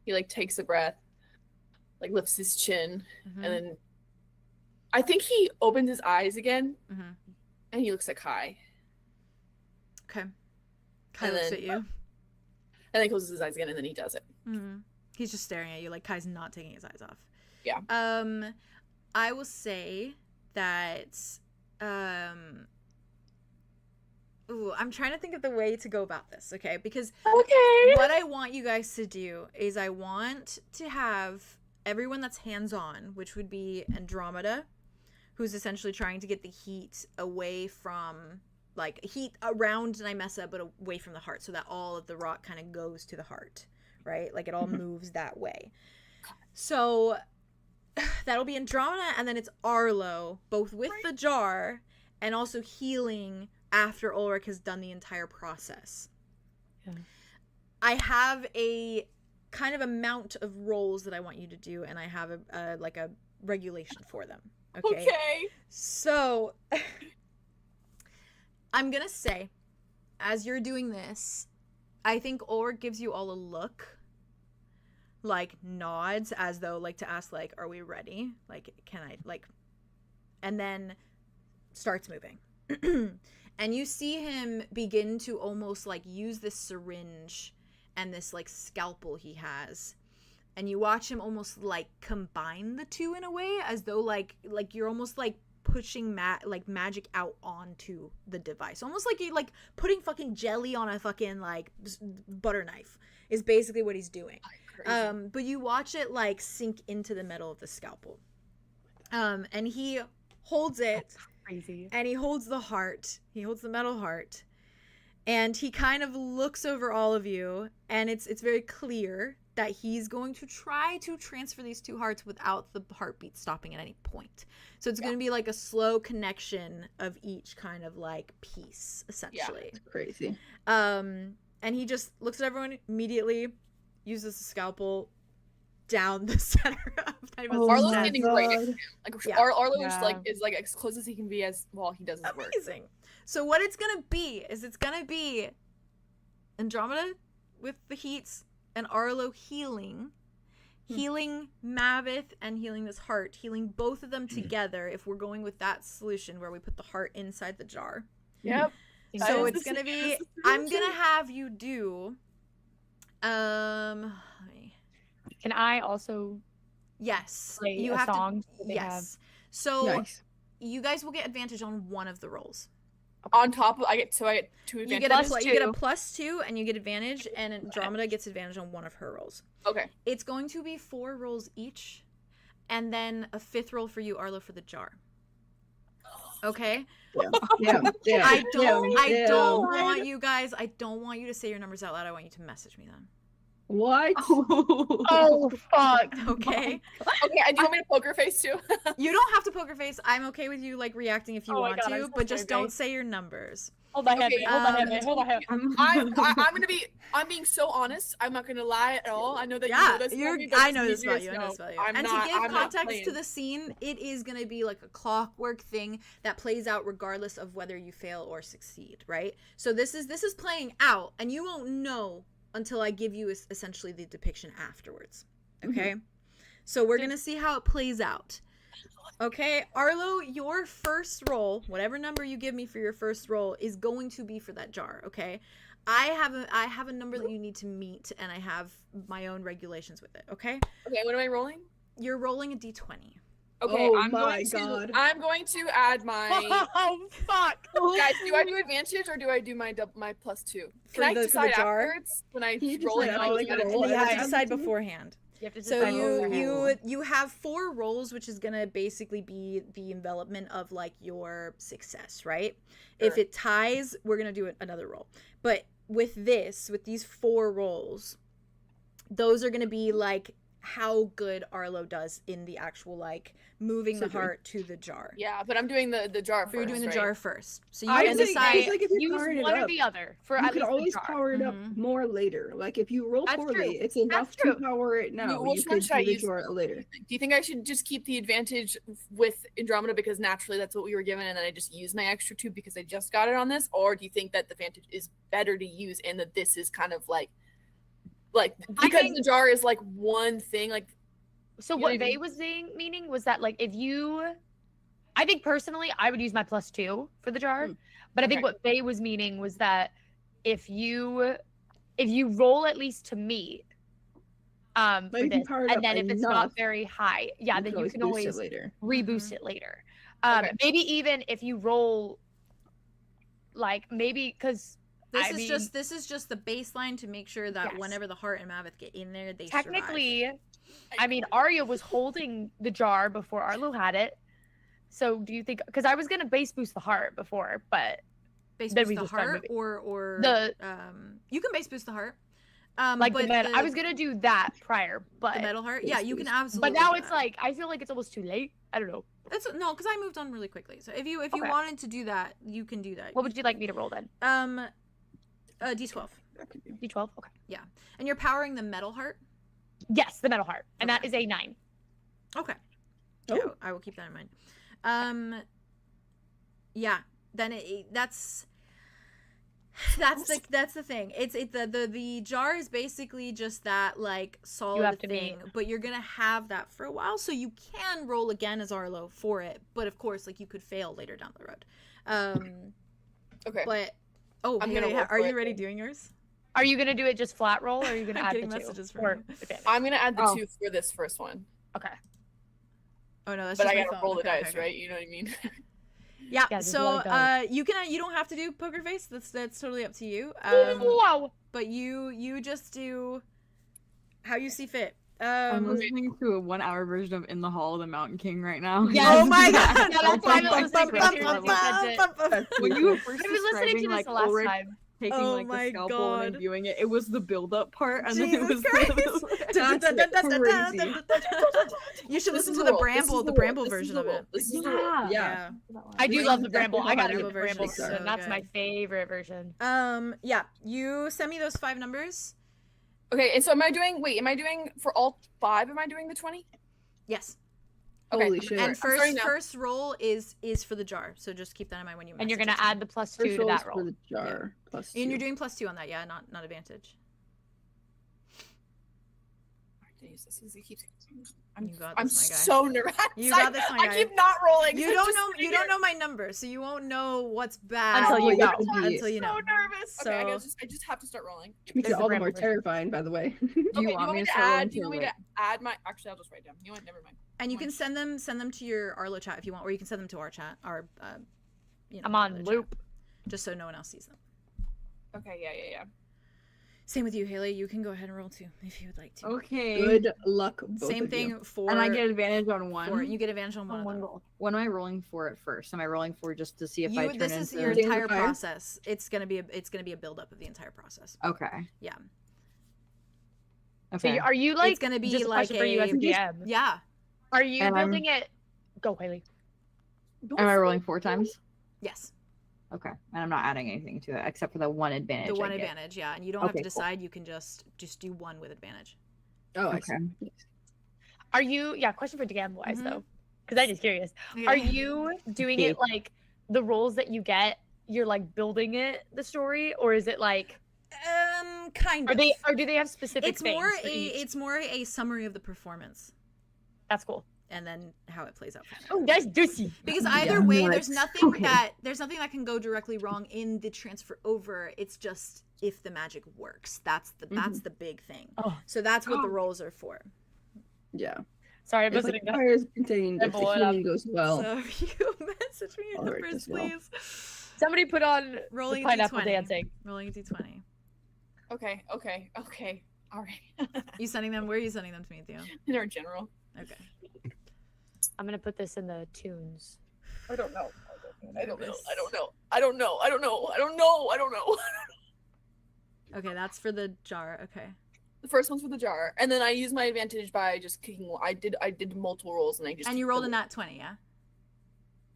he like takes a breath, like lifts his chin, and then I think he opens his eyes again, and he looks at Kai. Okay. Kai And looks then- at you. And then closes his eyes again, and then he does it. He's just staring at you, like Kai's not taking his eyes off. Yeah. I will say that Ooh, I'm trying to think of the way to go about this, okay? Because Okay. what I want you guys to do is I want to have everyone that's hands-on, which would be Andromeda, who's essentially trying to get the heat away from, like, heat around 𝐸𝐸𝐻, but away from the heart, so that all of the rock kind of goes to the heart, right? Like, it all moves that way. So that'll be Andromeda, and then it's Arlow, both with the jar and also healing after 𝐸lric has done the entire process. Yeah. I have a kind of amount of roles that I want you to do, and I have a like a regulation for them. Okay. So I'm gonna say, as you're doing this, I think 𝐸lric gives you all a look, like nods as though like to ask like, are we ready? Like, can I like, and then starts moving. And you see him begin to almost like use this syringe and this like scalpel he has, and you watch him almost like combine the two in a way, as though like you're almost like pushing magic out onto the device, almost like you like putting fucking jelly on a fucking like butter knife is basically what he's doing. But you watch it like sink into the metal of the scalpel, and he holds it. Crazy. And he holds the heart. He holds the metal heart. And he kind of looks over all of you, and it's very clear that he's going to try to transfer these two hearts without the heartbeat stopping at any point. So it's going to be like a slow connection of each kind of like piece, essentially. It's crazy. And he just looks at everyone immediately, uses the scalpel down the center of Arlo's getting right next to him. Like, Yeah. Arlo is like as close as he can be as while he does his work. Amazing. So what it's gonna be is it's gonna be Andromeda with the heats and Arlo healing Maveth and healing this heart, healing both of them together if we're going with that solution where we put the heart inside the jar. Yep. So it's gonna be, I'm gonna have you do let me, Can I also yes, play you a have song? to, yes. So Nice. you guys will get advantage on one of the rolls. On top of I get 2 You advantages. get a +2 and you get advantage, and Andromeda gets advantage on one of her rolls. Okay. It's going to be 4 rolls each, and then a 5th roll for you, Arlo, for the jar. Okay? Yeah. I don't want you guys, I don't want you to say your numbers out loud. I want you to message me them. What? Oh fuck. Okay? Okay, and do you want me to poker face too? You don't have to poker face. I'm okay with you like reacting if you Oh my want God, I'm to, so but just sorry, don't guys. say your numbers. Hold my hand. Okay, Hold my hand. I'm being so honest. I'm not gonna lie at all. I know that Yeah, you know this about me, but I know just this need about you. to I know this know about you. I'm And not- to give I'm not context to playing. the scene, it is going to be like a clockwork thing that plays out regardless of whether you fail or succeed, right? So this is playing out, and you won't know until I give you essentially the depiction afterwards. Okay? So we're going to see how it plays out. Okay, Arlo, your first roll, whatever number you give me for your first roll, is going to be for that jar, okay? I have a number that you need to meet, and I have my own regulations with it, okay? Okay, what am I rolling? You're rolling a d20. Okay, Oh I'm my going God. to I'm going to add my Oh fuck. guys. Do I do advantage or do I do my +2? For Can I the decide jar? afterwards when I You just roll said it? I like it a And lot. you have to Yeah. decide beforehand. You have to So decide you have 4 rolls, which is gonna basically be the envelopment of like your success, right? If Sure. it ties, we're gonna do another roll. But with these 4 rolls, those are gonna be like how good Arlo does in the actual like moving the Surgery. heart to the jar. Yeah, but I'm doing the jar first. But you're doing the right? jar first, so you I can would decide. say like if you use powered it one or up, the other for You at could least always the jar. power it up Mhm. more later. Like if you roll That's poorly, true. it's enough true. to power it now. Which You one could should I do the use? jar later. Do you think I should just keep the advantage with Andromeda because naturally that's what we were given, and then I just use my extra 2 because I just got it on this? Or do you think that the advantage is better to use and that this is kind of like because think- the jar is like one thing, like So You what don't Vay even- was saying, meaning was that like if you, I think personally I would use my +2 for the jar, but I think Okay. what Vay was meaning was that if you roll at least to meet, for Like if you this, power it and up then if it's enough, not very high, yeah, then you always can boost always it later. reboost it later. Okay. Maybe even if you roll like maybe because This is just the baseline to make sure that Yes. whenever the heart and Maveth get in there, they technically, I mean, Arya was holding the jar before Arlo had it. So do you think? Because I was gonna base boost the heart before, but base then boost we the just started heart moving. or The- you can base boost the heart. like but the metal. I was gonna do that prior, but the metal heart. Yeah, you can absolutely. but now do it's that. like I feel like it's almost too late. I don't know. It's no, because I moved on really quickly. So if you Okay. wanted to do that, you can do that. What would you like me to roll then? D12. D12. Okay. Yeah, and you're powering the metal heart. Yes, the metal heart, and that Okay. is a 9. Okay. Oh. Yeah, I will keep that in mind. Yeah. Then that's the thing. It's the jar is basically just that like solid have to thing, but you're gonna have that for a while, so you can roll again as Arlo for it. But of course, like you could fail later down the road. Okay. But I'm gonna roll are for you it. ready doing yours? Are you gonna do it just flat roll, or are you gonna I'm add the getting 2? messages from Or you. advantage? I'm gonna add the Oh. 2 for this first one, Okay. Oh no, that's but just I my gotta phone. roll the Okay, dice, okay. right? You know what I mean? Yeah. Yeah, just So let it go. you don't have to do poker face. That's totally up to you. Wow. But you just do how you see fit. I'm listening to a 1-hour version of In the Hall of the Mountain King right now. Yes. Oh my god! Yeah, that's why I was listening to it. When you were first I was listening to describing, this like, the last Ulrich time. taking Oh like my the scalpel and God. then viewing it, it was the build-up part, and then it Jesus was Christ. crazy. You should This listen is to the the rule. This is Bramble, the the rule. Bramble This is version the of rule. it. This is the rule. Yeah. I do This love is the Bramble. I gotta definitely get the my Bramble version. version. So That's good. my favorite version. Yeah. You send me those 5 numbers. Okay, and so am I doing for all 5? Am I doing the 20? Yes. Okay. Holy shit. And starting now. first roll is for the jar. So just keep that in mind when you. And you're message gonna it to add me. the +2 First to rolls that for roll. the jar. Plus And you're 2. doing +2 on that. Yeah, not advantage. Jesus, he keeps. You got I'm this, my guy. so nervous. You got this, my I guy. keep not rolling. You so don't just know. sitting You don't here. know my number, so you won't know what's bad Until you go. Until you know. So nervous. So Okay, I just have to start rolling. Which makes Is it the all the Bramble more version. terrifying, by the way. Do you Okay, want me to to start rolling add? Do you to want me it? to add my? Actually, I'll just write down. You know what? Never mind. And you can send them to your Arlo chat if you want, or you can send them to our chat, our I'm on other chat, loop. just so no one else sees them. Okay. Yeah. Same with you, Haley. You can go ahead and roll too if you would like to. Okay. Good luck, both Same of thing you. for. And I get advantage on one. for you get advantage on one. On of one them. roll. What am I rolling for at first? Am I rolling for just to see if I turn This is into? your Danger entire fire? process. It's gonna be a build up of the entire process. Okay. Yeah. Okay. So are you like? It's gonna be just a like question for you as a- DM. Yeah. Are you And I'm- building it? Go, Haley. Am I rolling 4 times? Yes. Okay. And I'm not adding anything to it except for the one advantage. The one I get. advantage. Yeah, and you don't have to Okay, cool. decide. You can just do one with advantage. Oh, I Okay. see. Are you? Yeah. Question for DM wise Mhm. though, because I'm just curious. Are you doing it like the roles that you get? You're like building it the story, or is it like? Kind Are of. they? Or do they have specific? It's things more for each? it's more a summary of the performance That's cool. and then how it plays out. From there. Oh, that's juicy. Because Yeah, either way, no, there's it's- nothing okay. there's nothing that can go directly wrong in the transfer over. It's just if the magic works. That's the big thing. Oh. So that's what the rolls are for. Yeah. Sorry, I'm If the listening. to- fire is contained, if the Level it up. healing goes well. So if you message me your I'll write numbers, this down. please. Somebody put on Rolling the a pineapple D20. dancing. Rolling a d20. Okay. All right. You sending them? Where are you sending them to me, Theo? In our general. Okay. I'm gonna put this in the tunes. I don't know. Nervous. Okay, that's for the jar. Okay. The first one's for the jar, and then I use my advantage by just kicking. I did multiple rolls, and I just. And you rolled a nat 20, yeah?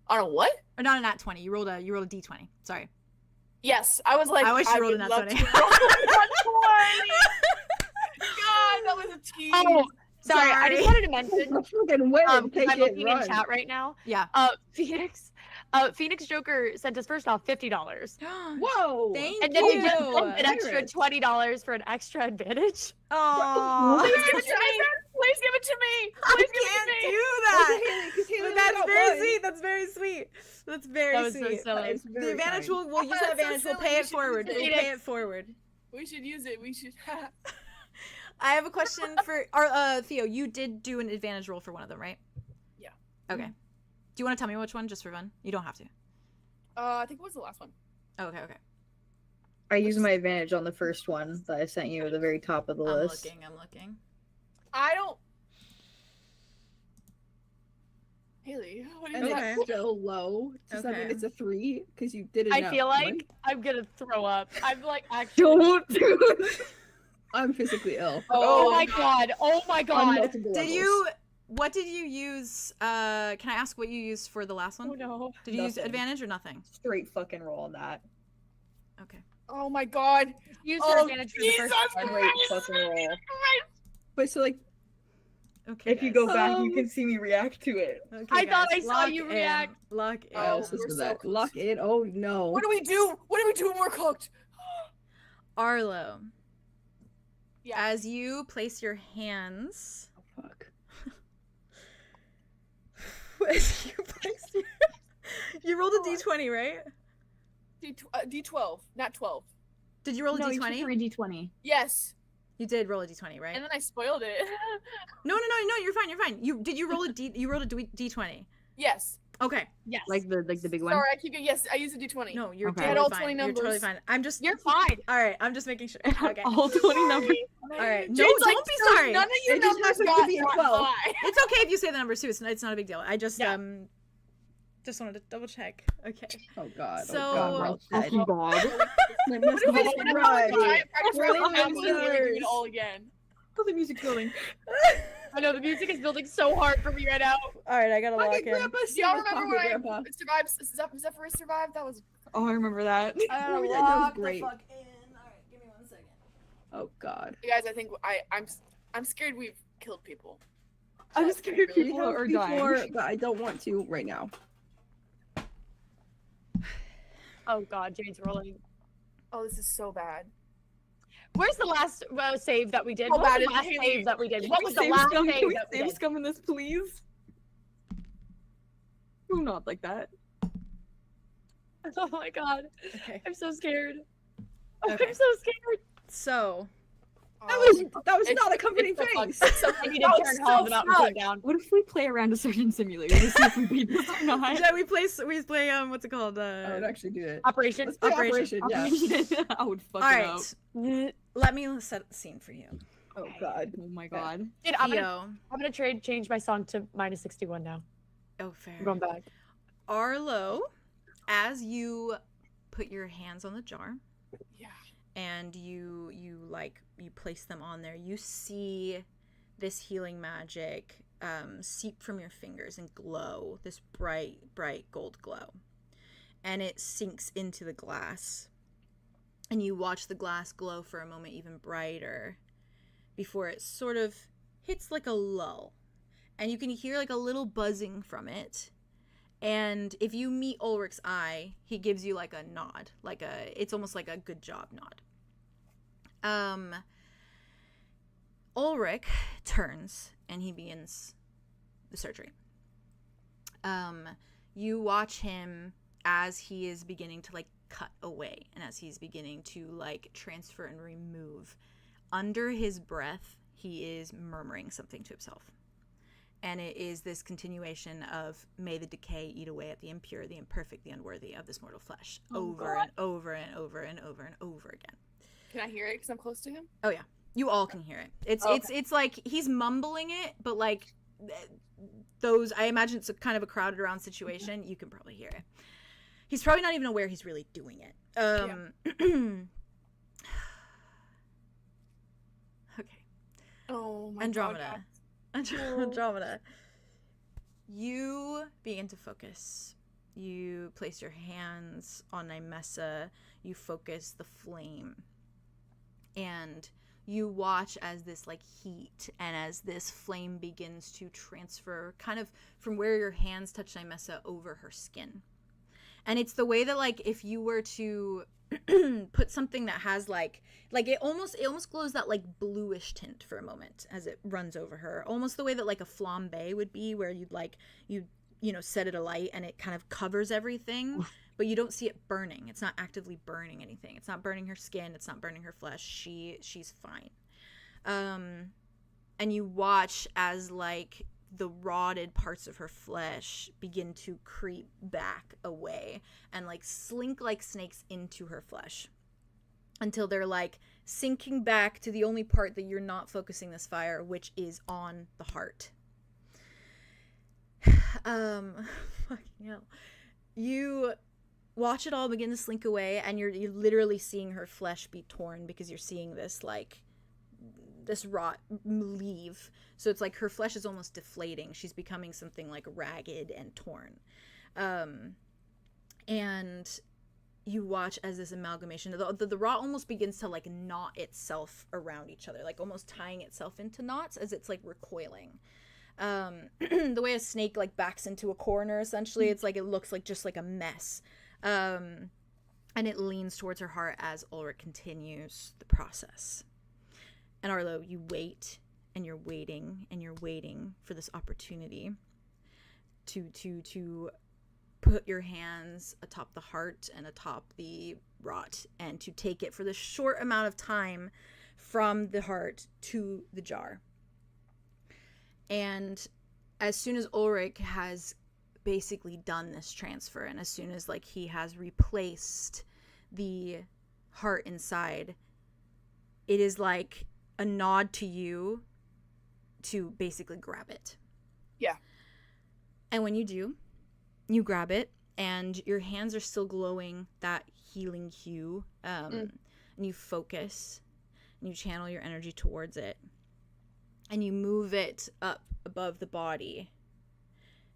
On a what? Or not a nat 20. You rolled a d20. Sorry. Yes, I was like. I wish you rolled would a nat love 20. to roll a nat 20. God, that was a tease. Oh, sorry. I just wanted to mention. Fucking win. Take I'm it, looking in run. chat right now. Yeah. Phoenix Joker sent us first off $50, Whoa. Thank and then he just you. bumped an extra Pirates. $20 for an extra advantage. Aww. Please give it to me. Please give it to me. I Please give it can't to me. do that. But that's very sweet. That's very sweet. That's very That was so sweet. silly. The advantage we'll use Oh, that that's so advantage. We'll silly. pay You it should forward. use We'll it. pay it forward. We should use it. We should. I have a question for Theo. You did do an advantage roll for one of them, right? Yeah. Okay. Do you want to tell me which one, just for fun? You don't have to. I think it was the last one. Okay, okay. I used my advantage on the first one that I sent you at the very top of the list. I'm looking. I don't. Haley, what do you Okay. think? It's still low. To Okay. 7, it's a 3 because you did it. I feel like I'm gonna throw up. I'm like actually. Don't do it. I'm physically ill. Oh my god! Oh my On god! multiple Did levels. you? What did you use? Can I ask what you used for the last one? Oh no! Did you use Nothing. advantage or nothing? Straight fucking roll on that. Okay. Oh my god. Use Oh, your advantage for the first Jesus one. Straight fucking roll. But so like, Okay. If you go back, you can see me react to it. Okay, I thought guys, I saw lock you in. react. Lock in. I also we're said so that. close. Lock in. Oh no. What do we do? What do we do when we're cooked? Arlo, Yeah. as you place your hands, Oh, fuck. as you place your, you rolled a d20, right? D12, not 12. Did you roll a No, you d20? took 3d20. Yes. You did roll a d20, right? And then I spoiled it. No, you're fine. You're fine. You roll a d? You rolled a d20. yes. Okay. Yes. Like the big one. Sorry, I keep getting. Yes, I used a D20. No, you're Okay. totally Get all fine. 20 You're totally numbers. fine. I'm just. You're fine. All right. I'm just making sure. Okay. All 20 numbers. All right. No, Jane's like, don't be "So sorry. None of your It just numbers happens to got be a that 12. high." It's okay if you say the numbers too. It's not a big deal. I just Yeah. just wanted to double check. Okay. Oh god. So- oh god. We're all dead. Fucking god. My must What have if we been do right. practice We're really all fast and then we do losers. it all again? Oh, the music's going. I know the music is building so hard for me right now. All right. I gotta lock Fucking in. grandpa, Do y'all save us, remember when Grandpa. I survived? Zephyrus survived? That was. Oh, I remember that. I gotta Oh, yeah, that was lock the great. fuck in. All right. Give me 1 second. Oh god. You guys, I think I'm scared we've killed people. I'm That's scared really- people We have are before, dying. but I don't want to right now. Oh god, Jane's rolling. Oh, this is so bad. Where's the last save that we did? How What was bad the is last Haley? save that we did? Can What we was the save last scum? save Can we that we save did? scum in this, please? Do not like that. Oh my god, Okay. I'm so scared. Okay. I'm so scared. So That was It's- not a comforting it's so face. I need to Oh, turn it's all so of it up and stuck. turn down. What if we play around a certain simulator to see if we beat this or not? yeah, we play what's it called? I would actually do it. Operation. Let's play Operation. Operation. Yeah. I would fuck All it right. up. Let me set the scene for you. Oh god. Oh my god. Dude, Theo. I'm gonna change my song to -61 now. Oh, fair. I'm going back. Arlo, as you put your hands on the jar Yeah. and you place them on there, you see this healing magic seep from your fingers and glow, this bright gold glow, and it sinks into the glass, and you watch the glass glow for a moment even brighter before it sort of hits like a lull, and you can hear like a little buzzing from it. And if you meet Ulrich's eye, he gives you like a nod, it's almost like a good job nod. Ulrich turns and he begins the surgery. You watch him as he is beginning to like cut away, and as he's beginning to like transfer and remove. Under his breath, he is murmuring something to himself. And it is this continuation of, may the decay eat away at the impure, the imperfect, the unworthy of this mortal flesh, over and over and over and over and over again. Can I hear it because I'm close to him? Oh yeah, you all can hear it. It's like he's mumbling it, but like those, I imagine it's a kind of a crowded around situation. You can probably hear it. He's probably not even aware he's really doing it. Okay. Oh my Andromeda. God. Andromeda. You begin to focus. You place your hands on Nymessa. You focus the flame. And you watch as this like heat and as this flame begins to transfer kind of from where your hands touch Nymessa over her skin. And it's the way that like if you were to put something that has like it almost glows that like bluish tint for a moment as it runs over her, almost the way that like a flambe would be, where you'd like you know set it alight and it kind of covers everything, but you don't see it burning. It's not actively burning anything. It's not burning her skin, it's not burning her flesh. She's fine. And you watch as like the rotted parts of her flesh begin to creep back away and like slink like snakes into her flesh until they're like sinking back to the only part that you're not focusing this fire, which is on the heart. Fucking hell. You watch it all begin to slink away, and you're literally seeing her flesh be torn because you're seeing this like this rot leave. So it's like her flesh is almost deflating. She's becoming something like ragged and torn. And you watch as this amalgamation, the rot almost begins to like knot itself around each other, like almost tying itself into knots as it's like recoiling. The way a snake like backs into a corner, essentially, it's like it looks like just like a mess. And it leans towards her heart as Ulrich continues the process. And Arlo, you wait, and you're waiting, and you're waiting for this opportunity to put your hands atop the heart and atop the rot, and to take it for the short amount of time from the heart to the jar. And as soon as Ulrich has basically done this transfer, and as soon as like he has replaced the heart inside, it is like a nod to you to basically grab it. Yeah. And when you do, you grab it, and your hands are still glowing that healing hue, and you focus, and you channel your energy towards it, and you move it up above the body,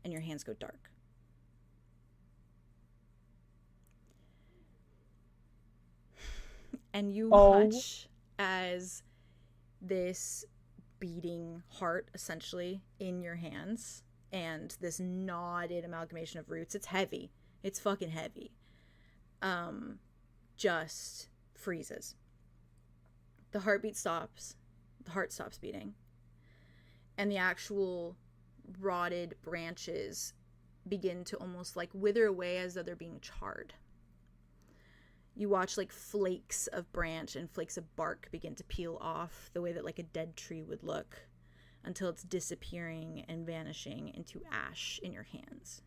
and your hands go dark. And you watch as this beating heart, essentially, in your hands, and this knotted amalgamation of roots, it's heavy, it's fucking heavy, just freezes. The heartbeat stops, the heart stops beating, and the actual rotted branches begin to almost like wither away as though they're being charred. You watch like flakes of branch and flakes of bark begin to peel off the way that like a dead tree would look, until it's disappearing and vanishing into ash in your hands.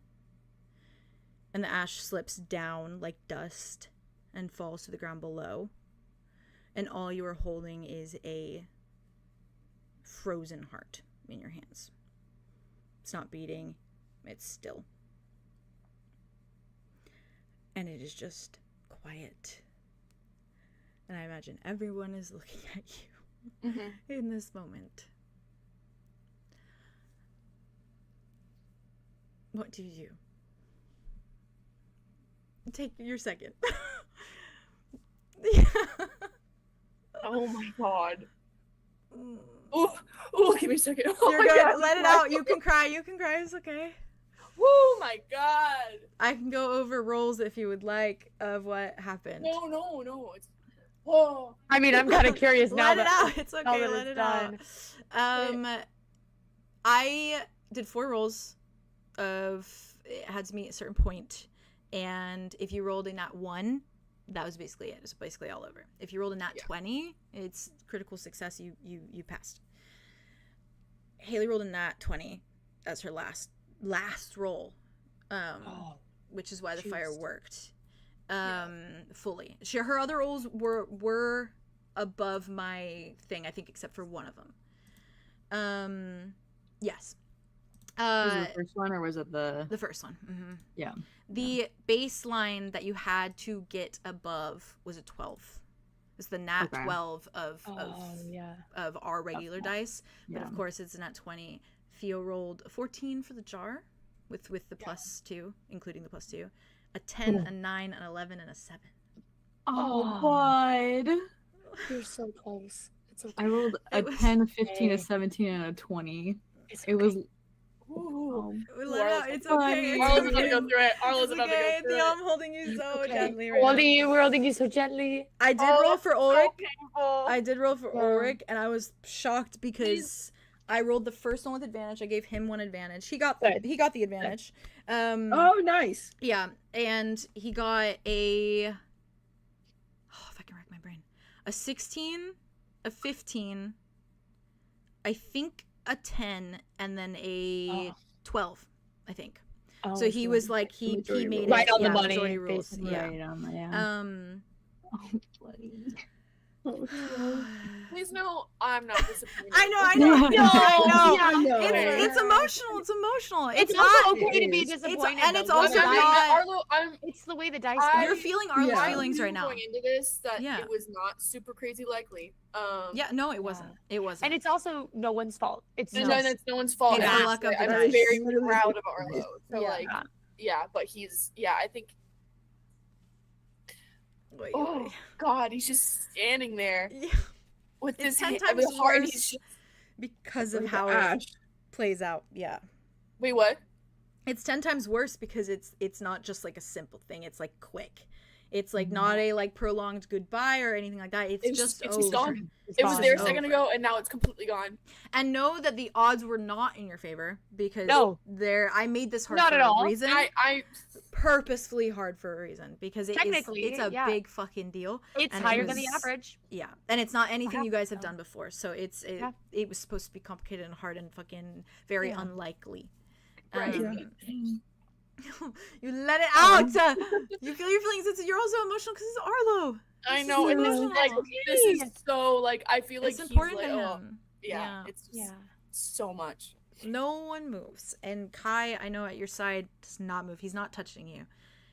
And the ash slips down like dust and falls to the ground below. And all you are holding is a frozen heart in your hands. It's not beating, it's still. And it is just quiet. And I imagine everyone is looking at you in this moment. What do you do? Take your second. Oh my god. Oh, give me a second. Oh, You're good. God. Let it out. You can cry. You can cry. It's okay. Oh my god. I can go over rolls if you would like of what happened. No. It's... Oh. I mean, I'm kind of curious now. Let it out. It's okay. Let it done. out. I did 4 rolls of it had to meet a certain point, and if you rolled a nat 1, that was basically it. It's basically all over. If you rolled a nat 20, it's critical success. You passed. Haley rolled a nat 20 as her last roll, which is why the fire worked fully. Her other rolls were above my thing, I think, except for one of them. Yes. Was it the first one, or was it the first one? Mm-hmm. Yeah. The baseline that you had to get above was a 12. It's the nat 12 of our regular dice, but of course it's a nat 20. Theo rolled a 14 for the jar, with the plus 2, including the plus 2, a 10, a 9, an 11, and a 7. Oh, bud. You're so close. It's okay. I rolled a 10, a 15, a 17, and a 20. It was. Let it out. It's okay. Arlo's about to go through it. Arlo's about to go through Theo, it. I'm holding you so gently We're holding you so gently. I did roll for Ulrich. So I did roll for Ulrich, and I was shocked because I rolled the first one with advantage. I gave him 1 advantage. He got the advantage. Oh, nice. Yeah, and he got a. Oh, if I can rack my brain, a 16, a 15. I think a 10 and then a 12, I think. Oh, So he was like he majority made rules. it Right on the yeah, money, majority rules. basically. Yeah. Right on the Oh, bloody. Oh, Please no, I'm not disappointed. I know. No. yeah, I know. It's emotional. It's emotional. It's not. also okay to be It's- disappointed. and it's though. also What I a mean, not- Arlo, It's the way the dice I- go. You're feeling Arlo's Yeah. feelings right now. Going into this, that Yeah. it was not super crazy likely. Yeah, no, it wasn't. It wasn't. And it's also no one's fault. It's No, just it's no one's fault. It's and the luck of the I'm dice. very Literally proud the of Arlo. So Yeah. like, yeah, but he's I think. Wait, Oh God, he's just standing there yeah, with It's this 10 hand, times with heart. And worse. he's just, because of Like how it Ash. plays out. Yeah. wait, what? It's 10 times worse because it's not just like a simple thing. It's like quick. It's like not a like prolonged goodbye or anything like that. It's just it's over. just gone. it's It was gone. there a over. second ago, and now it's completely gone. And know that the odds were not in your favor because No. I made this hard Not for at a all. reason. I Purposefully hard for a reason because Technically, it's a yeah. big fucking deal. It's and it higher than the was- average. Yeah, and it's not anything you guys have so. done before, so Yeah. it was supposed to be complicated and hard and fucking very Yeah. unlikely. Right. You let it out. You feel your feelings. You're also emotional because it's Arlo. I This know, is and this is emotional. like this is so like I feel like It's he's important like, to oh, him. yeah, it's just Yeah. so much. No one moves, and Kai, I know at your side, does not move. He's not touching you.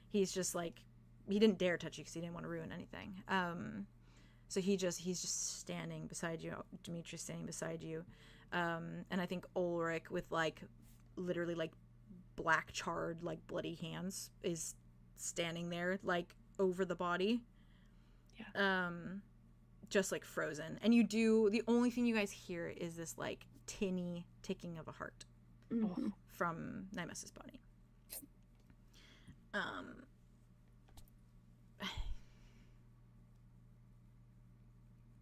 He's just like he didn't dare touch you because he didn't want to ruin anything. So he's just standing beside you. Dimitri's standing beside you, and I think Ulrich with like literally like black charred like bloody hands is standing there like over the body. Yeah. Just like frozen. And the only thing you guys hear is this like tinny ticking of a heart Mhm. from Nymessa's body.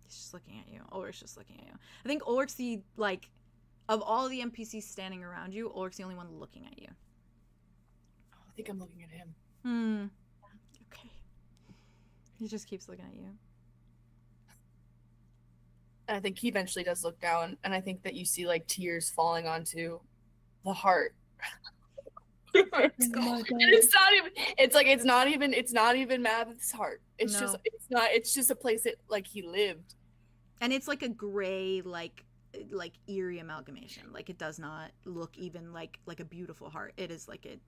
He's just looking at you. Ulrich's just looking at you. I think Ulrich's the like of all the NPCs standing around you, Ulrich's the only one looking at you. I think I'm looking at him. Okay. He just keeps looking at you. And I think he eventually does look down, and I think that you see like tears falling onto the heart. Oh my And God. it's not even Mavith's heart. It's No. it's just a place that like he lived. And it's like a gray, like eerie amalgamation. Like it does not look even like a beautiful heart. It is like it.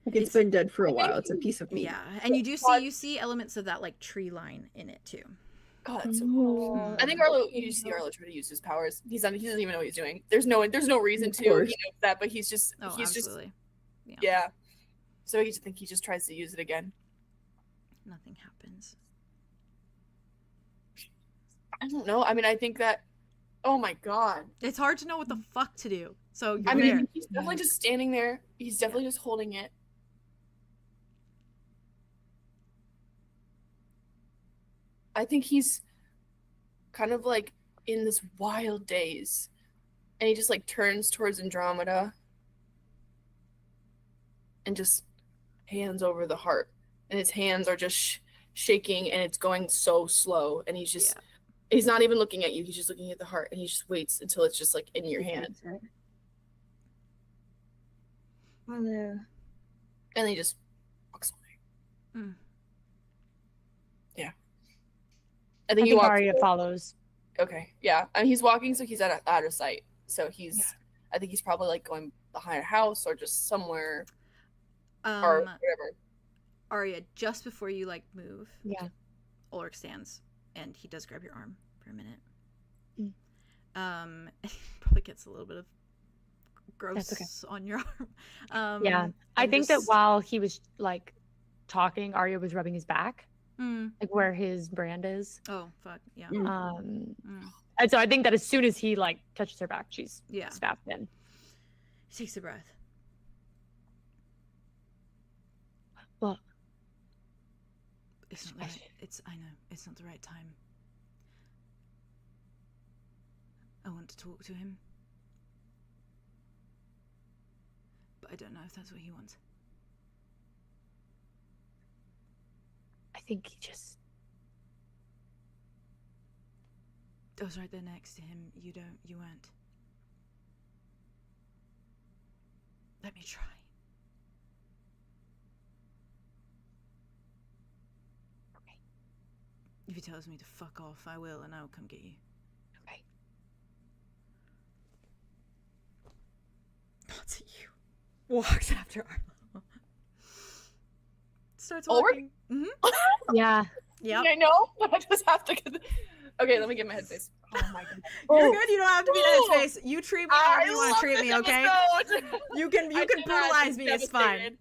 Like it's been dead for a while. It's a piece of meat. Yeah, and you see elements of that like tree line in it too. God, that's so cool. Oh. I think you see Arlo try to use his powers. He doesn't even know what he's doing. There's no reason Of to. He course. knows that, but he's just Oh, he's absolutely. just yeah. So I think he just tries to use it again. Nothing happens. I don't know. I mean, I think that. Oh my God. It's hard to know what the fuck to do. So you're I there. mean, he's definitely just standing there. He's definitely just holding it. I think he's kind of like in this wild daze, and he just like turns towards Andromeda and just hands over the heart, and his hands are just shaking, and it's going so slow, and he's just he's not even looking at you. He's just looking at the heart, and he just waits until it's just like in your hand, Hello. and then he just walks away. Mm. Yeah. I think think walks Arya away. follows. Okay, yeah, and he's walking, so he's out of sight. So he's, I think he's probably like going behind a house or just somewhere or whatever. Arya, just before you like move, Yeah. Ulrich stands and he does grab your arm for a minute. He probably gets a little bit of gross okay. on your arm. Yeah. I and think that just- while he was like talking, Arya was rubbing his back, Mm. like where his brand is. Oh fuck yeah. Mm. Mm. And so I think that as soon as he like touches her back, she's Yeah. stabbed in. He takes a breath. Well, It's not the right, I know it's not the right time. I want to talk to him, but I don't know if that's what he wants. I think he just I was right there next to him. You weren't. Let me try. Okay. If he tells me to fuck off, I will, and I'll come get you. Okay. Nods at you. Walks after Arlo. Starts Ulrich? walking. Mm-hmm. Yeah. Yep. I know, but I just have to get. Okay, let me get my headspace. Oh my god. You're good. You don't have to be in that space. You treat me however you want to treat me, okay? Episode. You can brutalize me. It's fine.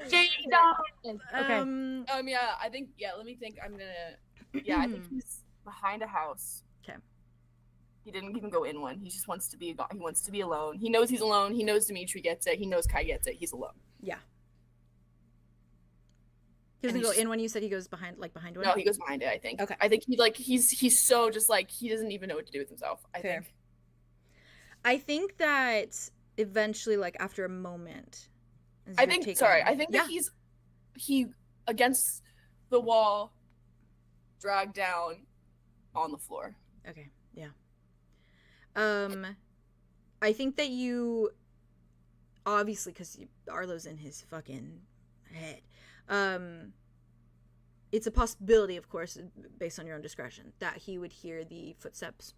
Okay. Yeah, I think let me think. I'm gonna I think he's behind a house. 'Kay. He didn't even go in one. He just wants to be he wants to be alone. He knows he's alone. He knows Dimitri gets it. He knows Kai gets it. He's alone. Yeah. He doesn't go in when you said he goes behind one? No, he goes behind it, I think. Okay. I think he's so just like he doesn't even know what to do with himself. Fair. I think that eventually, like after a moment. I think that he against the wall, dragged down on the floor. Okay, yeah. I think that you obviously, because Arlo's in his fucking head. It's a possibility, of course, based on your own discretion, that he would hear the footsteps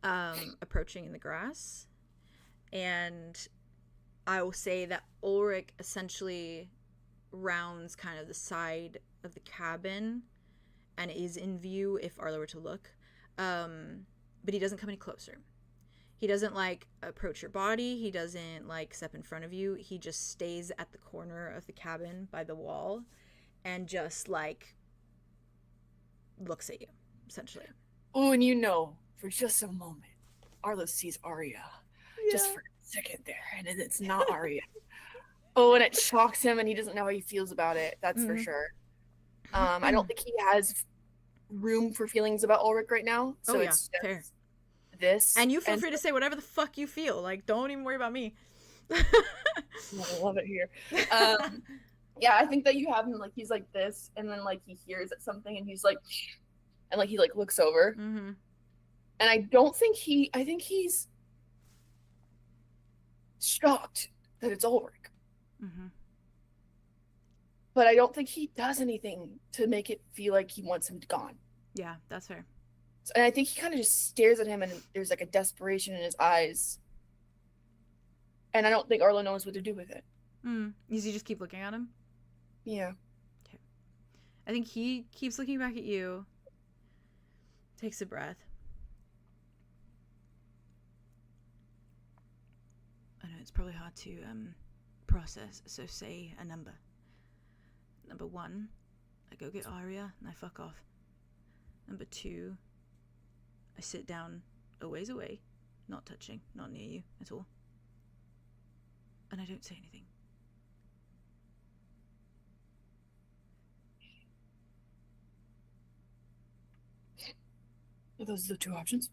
approaching in the grass. And I will say that Ulrich essentially rounds kind of the side of the cabin and is in view if Arlo were to look. But he doesn't come any closer. He doesn't, like, approach your body. He doesn't, like, step in front of you. He just stays at the corner of the cabin by the wall and just, like, looks at you, essentially. Oh, and for just a moment, Arlo sees Arya. Just for a second there, and it's not Arya. Oh, and it shocks him, and he doesn't know how he feels about it. That's for sure. I don't think he has room for feelings about Ulrich right now. So it's just fair. This. And you feel free to say whatever the fuck you feel. Like, don't even worry about me. I love it here. I think that you have him, like, he's like this, and then, like, he hears something, and he's like, and, like, he, like, looks over. Mm-hmm. And I think he's shocked that it's Ulrich. Mm-hmm. But I don't think he does anything to make it feel like he wants him gone. Yeah, that's fair. And I think he kind of just stares at him, and there's, like, a desperation in his eyes. And I don't think Arlo knows what to do with it. Does he just keep looking at him? Yeah. Okay. I think he keeps looking back at you. Takes a breath. I know it's probably hard to process, so say a number. Number 1, I go get Arya and I fuck off. Number 2, I sit down a ways away, not touching, not near you at all. And I don't say anything. Are those the 2 options?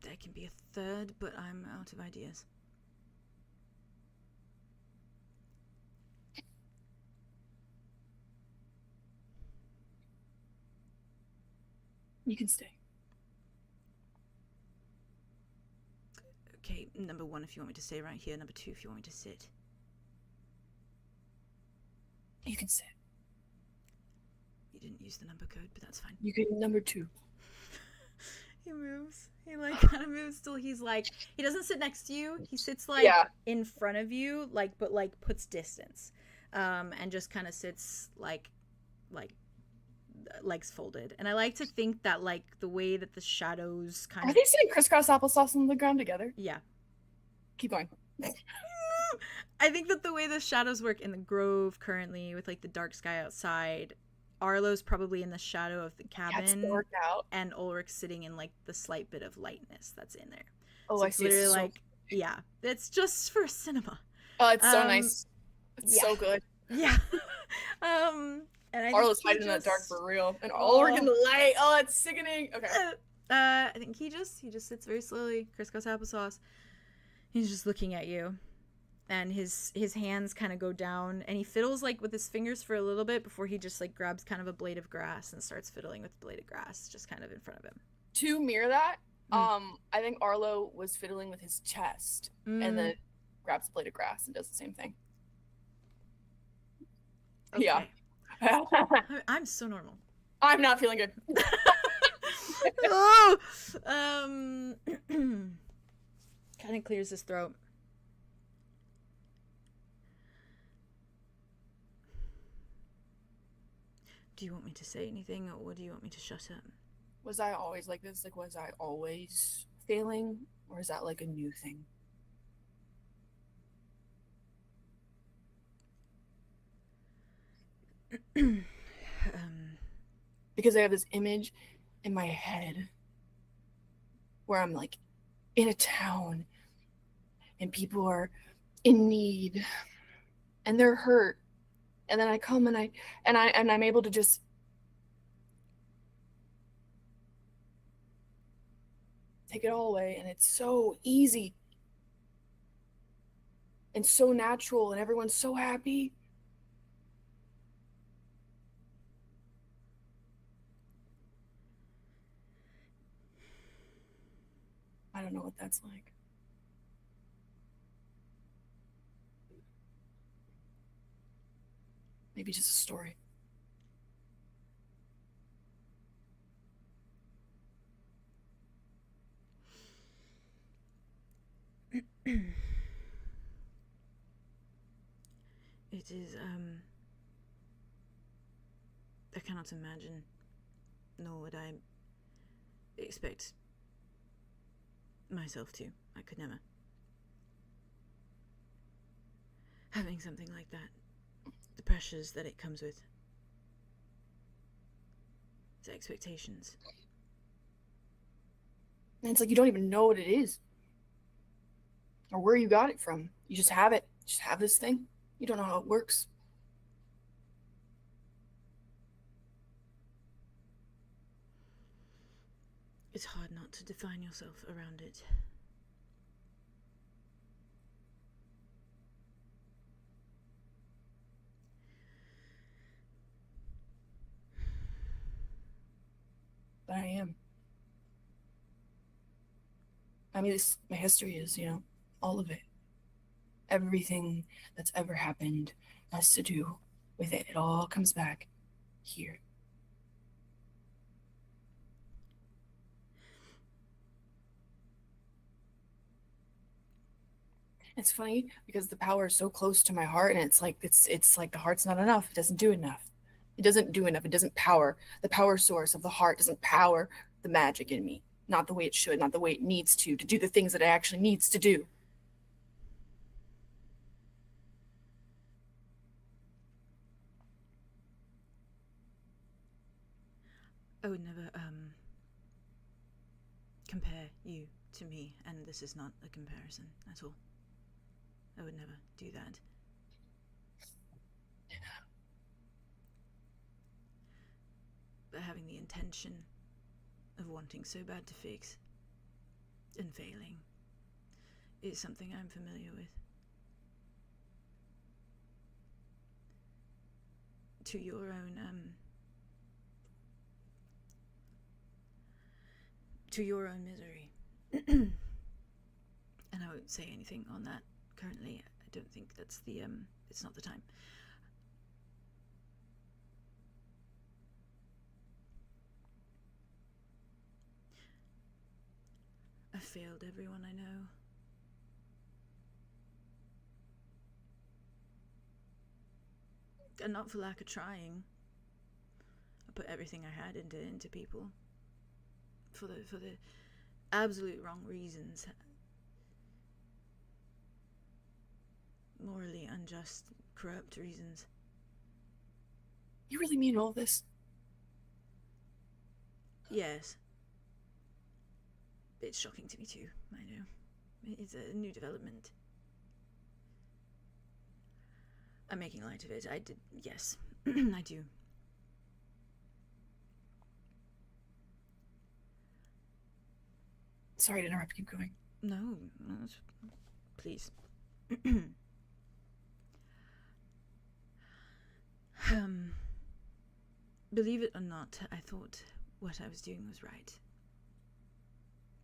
There can be a third, but I'm out of ideas. You can stay. Okay, number 1 if you want me to stay right here. Number 2 if you want me to sit. You can sit. You didn't use the number code, but that's fine. You can number 2. He moves. He, like, kind of moves till he's, like... He doesn't sit next to you. He sits, like, in front of you, like, but, like, puts distance. And just kind of sits, like, legs folded. And I like to think that, like, the way that the shadows kind of... Are they sitting crisscross applesauce on the ground together? Yeah. Keep going. I think that the way the shadows work in the grove currently, with, like, the dark sky outside, Arlo's probably in the shadow of the cabin, and Ulrich's sitting in, like, the slight bit of lightness that's in there. Oh, so I see. Literally, like, yeah, it's just for cinema. Oh, it's so nice. It's so good. Yeah. And I Arlo's hiding in the dark for real, and Ulrich in the light. Oh, it's sickening. Okay. I think he just sits very slowly, crisscross applesauce. He's just looking at you, and his hands kind of go down, and he fiddles, like, with his fingers for a little bit before he just, like, grabs kind of a blade of grass and starts fiddling with the blade of grass just kind of in front of him. To mirror that, I think Arlo was fiddling with his chest and then grabs a blade of grass and does the same thing. Okay. Yeah. I'm so normal. I'm not feeling good. Oh, kind of clears his throat. Do you want me to say anything, or do you want me to shut up? Was I always like this? Like, was I always failing, or is that like a new thing? Because I have this image in my head where I'm like in a town and people are in need and they're hurt, and then I come and I'm able to just take it all away, and it's so easy and so natural and everyone's so happy. I don't know what that's like. Maybe just a story. It is, I cannot imagine, nor would I expect myself to. I could never. Having something like that, the pressures that it comes with, the expectations. And it's like you don't even know what it is or where you got it from. You just have it. You just have this thing. You don't know how it works. It's hard not to define yourself around it. But I am. I mean, my history is, all of it. Everything that's ever happened has to do with it. It all comes back here. It's funny because the power is so close to my heart, and it's like the heart's not enough. It doesn't do enough. It doesn't do enough. It doesn't power. The power source of the heart doesn't power the magic in me. Not the way it should, not the way it needs to do the things that it actually needs to do. I would never compare you to me, and this is not a comparison at all. I would never do that. But having the intention of wanting so bad to fix and failing is something I'm familiar with. To your own misery. And I won't say anything on that currently. I don't think that's the it's not the time. I've failed everyone I know. And not for lack of trying. I put everything I had into people. For the absolute wrong reasons. Morally unjust, corrupt reasons. You really mean all this? Yes. It's shocking to me too, I know. It's a new development. I'm making light of it. I did, yes. I do. Sorry to interrupt, keep going. No, please. Believe it or not, I thought what I was doing was right.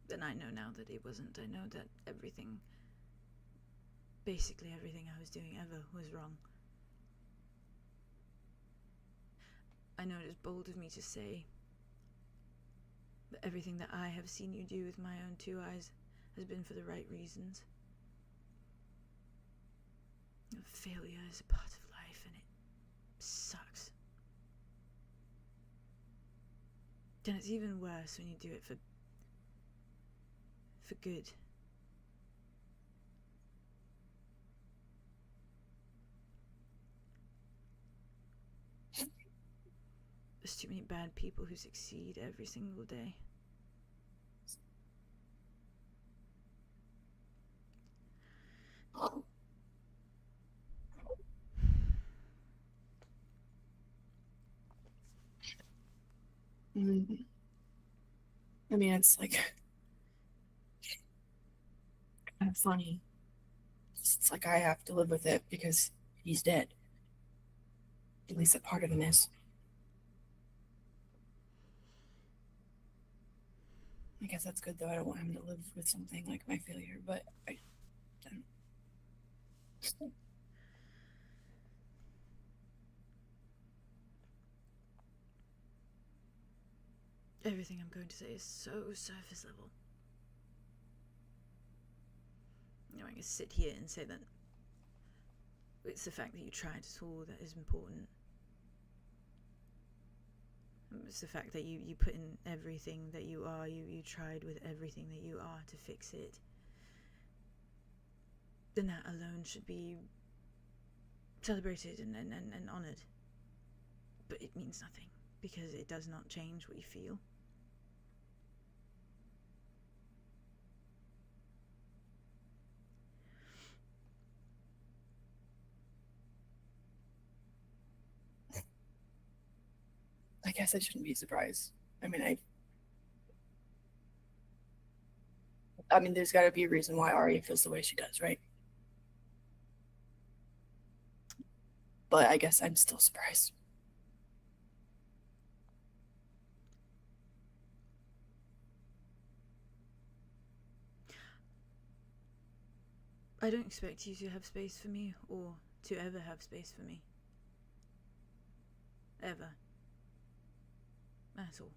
Then I know now that it wasn't. I know that basically everything I was doing ever was wrong. I know it is bold of me to say that everything that I have seen you do with my own two eyes has been for the right reasons. Failure is a part of life, and it sucks. And it's even worse when you do it for good. There's too many bad people who succeed every single day. I mean, it's like kind of funny. It's like I have to live with it because he's dead. At least a part of him is. I guess that's good, though. I don't want him to live with something like my failure, but I don't. Everything I'm going to say is so surface level. You know, I can sit here and say that it's the fact that you tried at all that is important. It's the fact that you put in everything that you are, you tried with everything that you are to fix it. Then that alone should be celebrated and honoured. But it means nothing, because it does not change what you feel. I guess I shouldn't be surprised. I mean, I mean, there's got to be a reason why Arya feels the way she does, right? But I guess I'm still surprised. I don't expect you to have space for me, or to ever have space for me. Ever. At all.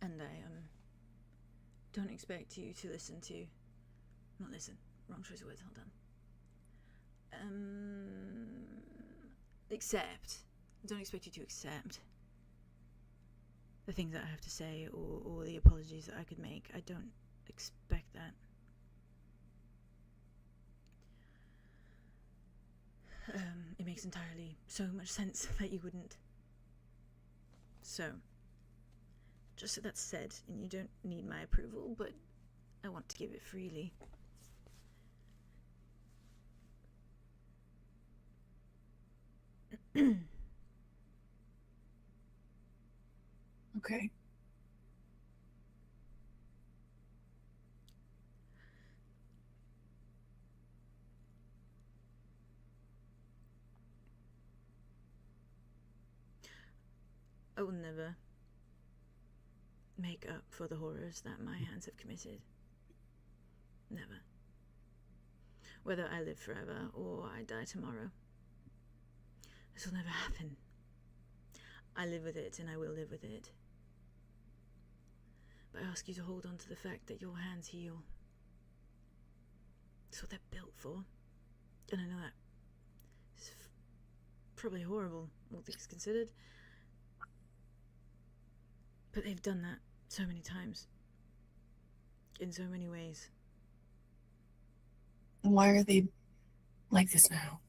And I don't expect you to listen to, not listen, wrong choice of words, hold on. Accept. I don't expect you to accept the things that I have to say, or the apologies that I could make. I don't expect that. It makes entirely so much sense that you wouldn't. So, just so that's said, and you don't need my approval, but I want to give it freely. Okay. I will never make up for the horrors that my hands have committed. Never. Whether I live forever or I die tomorrow. This will never happen. I live with it and I will live with it. But I ask you to hold on to the fact that your hands heal. It's what they're built for. And I know that it's probably horrible, all things considered. But they've done that so many times. In so many ways. Why are they like this now?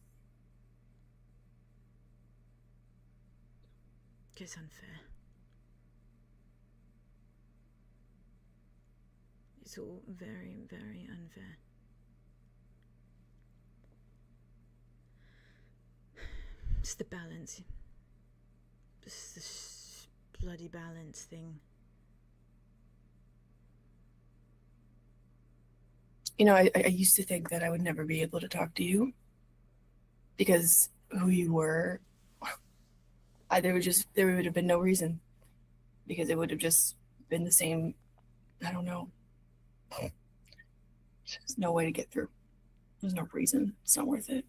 It's unfair. It's all very, very unfair. It's the balance. It's this bloody balance thing. You know, I used to think that I would never be able to talk to you because who you were there would have been no reason, because it would have just been the same. I don't know. There's no way to get through. There's no reason. It's not worth it.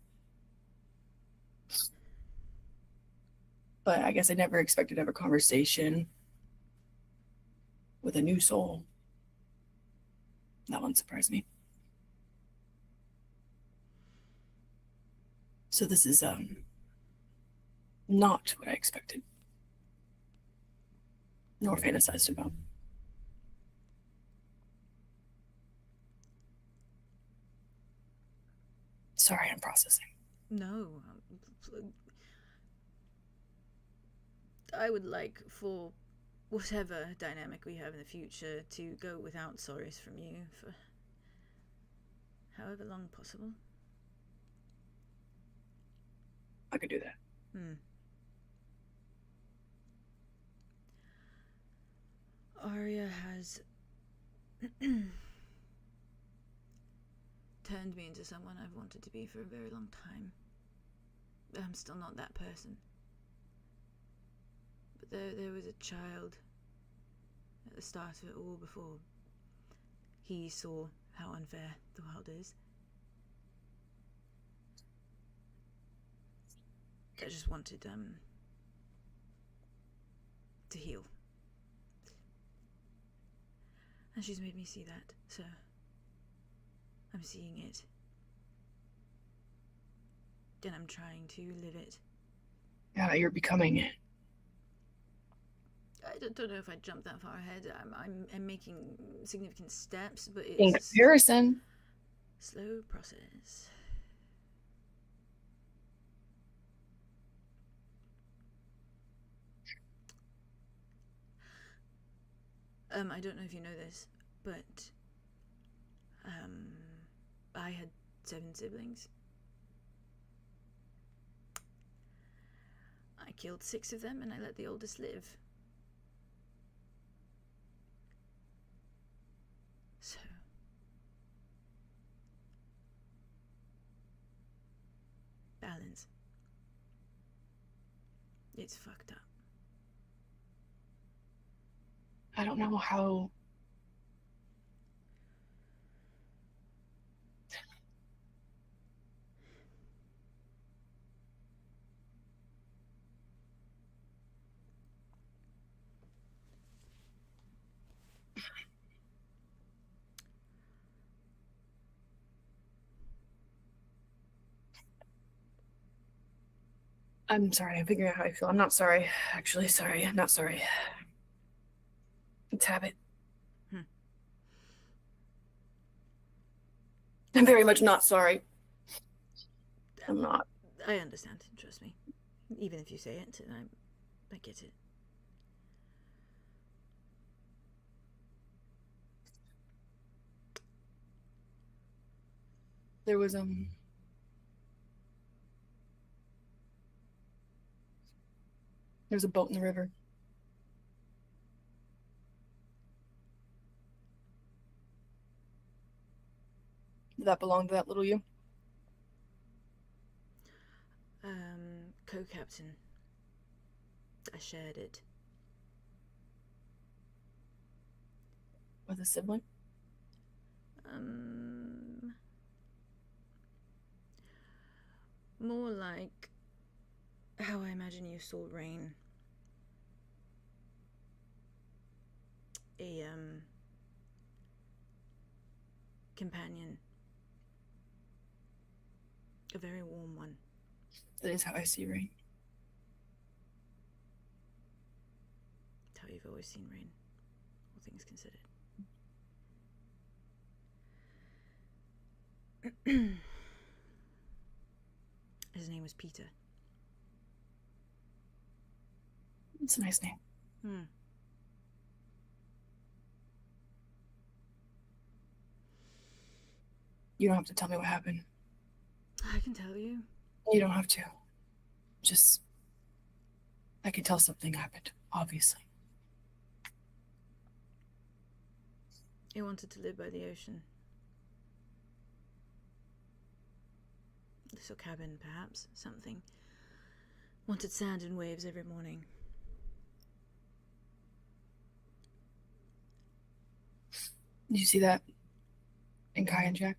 But I guess I never expected to have a conversation with a new soul. That one surprised me. So this is not what I expected, nor fantasized about. Sorry, I'm processing. No. I would like for whatever dynamic we have in the future to go without sorries from you for however long possible. I could do that. Arya has turned me into someone I've wanted to be for a very long time. I'm still not that person. But there was a child at the start of it all before he saw how unfair the world is. I just wanted to heal. And she's made me see that, so I'm seeing it. And I'm trying to live it. Yeah, you're becoming it. I don't know if I jumped that far ahead. I'm making significant steps, but it's In comparison. a slow process. I don't know if you know this, but I had 7 siblings. I killed 6 of them and I let the oldest live. So balance. It's fucked up. I don't know how. I'm sorry. I'm figuring out how I feel. I'm not sorry. Actually, sorry. I'm not sorry. It's habit. I'm very much not sorry. I'm not. I understand, trust me. Even if you say it, and I get it. There was there's a boat in the river. Did that belong to that little you? Co-captain. I shared it. With a sibling? More like how I imagine you saw Rain. A companion. A very warm one. That is how I see Rain. That's how you've always seen Rain, all things considered. His name was Peter. It's a nice name. You don't have to tell me what happened. I can tell you. You don't have to. Just, I can tell something happened, obviously. He wanted to live by the ocean. A little cabin, perhaps, something. wanted sand and waves every morning. Did you see that in Kai and Jack?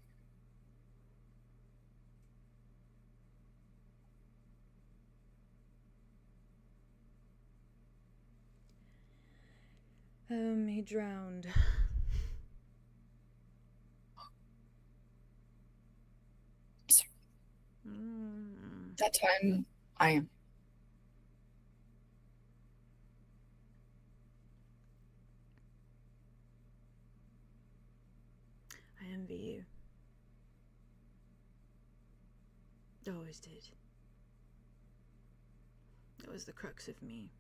He drowned. That time, I am. I envy you. Always did. That was the crux of me.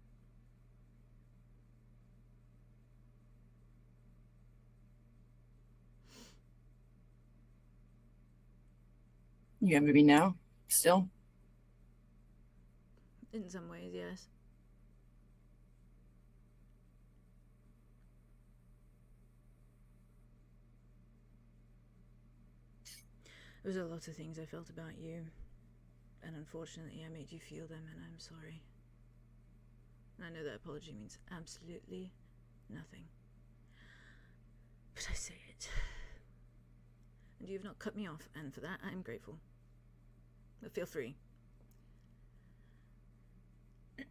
You envy me now? Still? In some ways, yes. There was a lot of things I felt about you, and unfortunately I made you feel them, and I'm sorry. And I know that apology means absolutely nothing. But I say it. And you have not cut me off, and for that I am grateful. But feel free.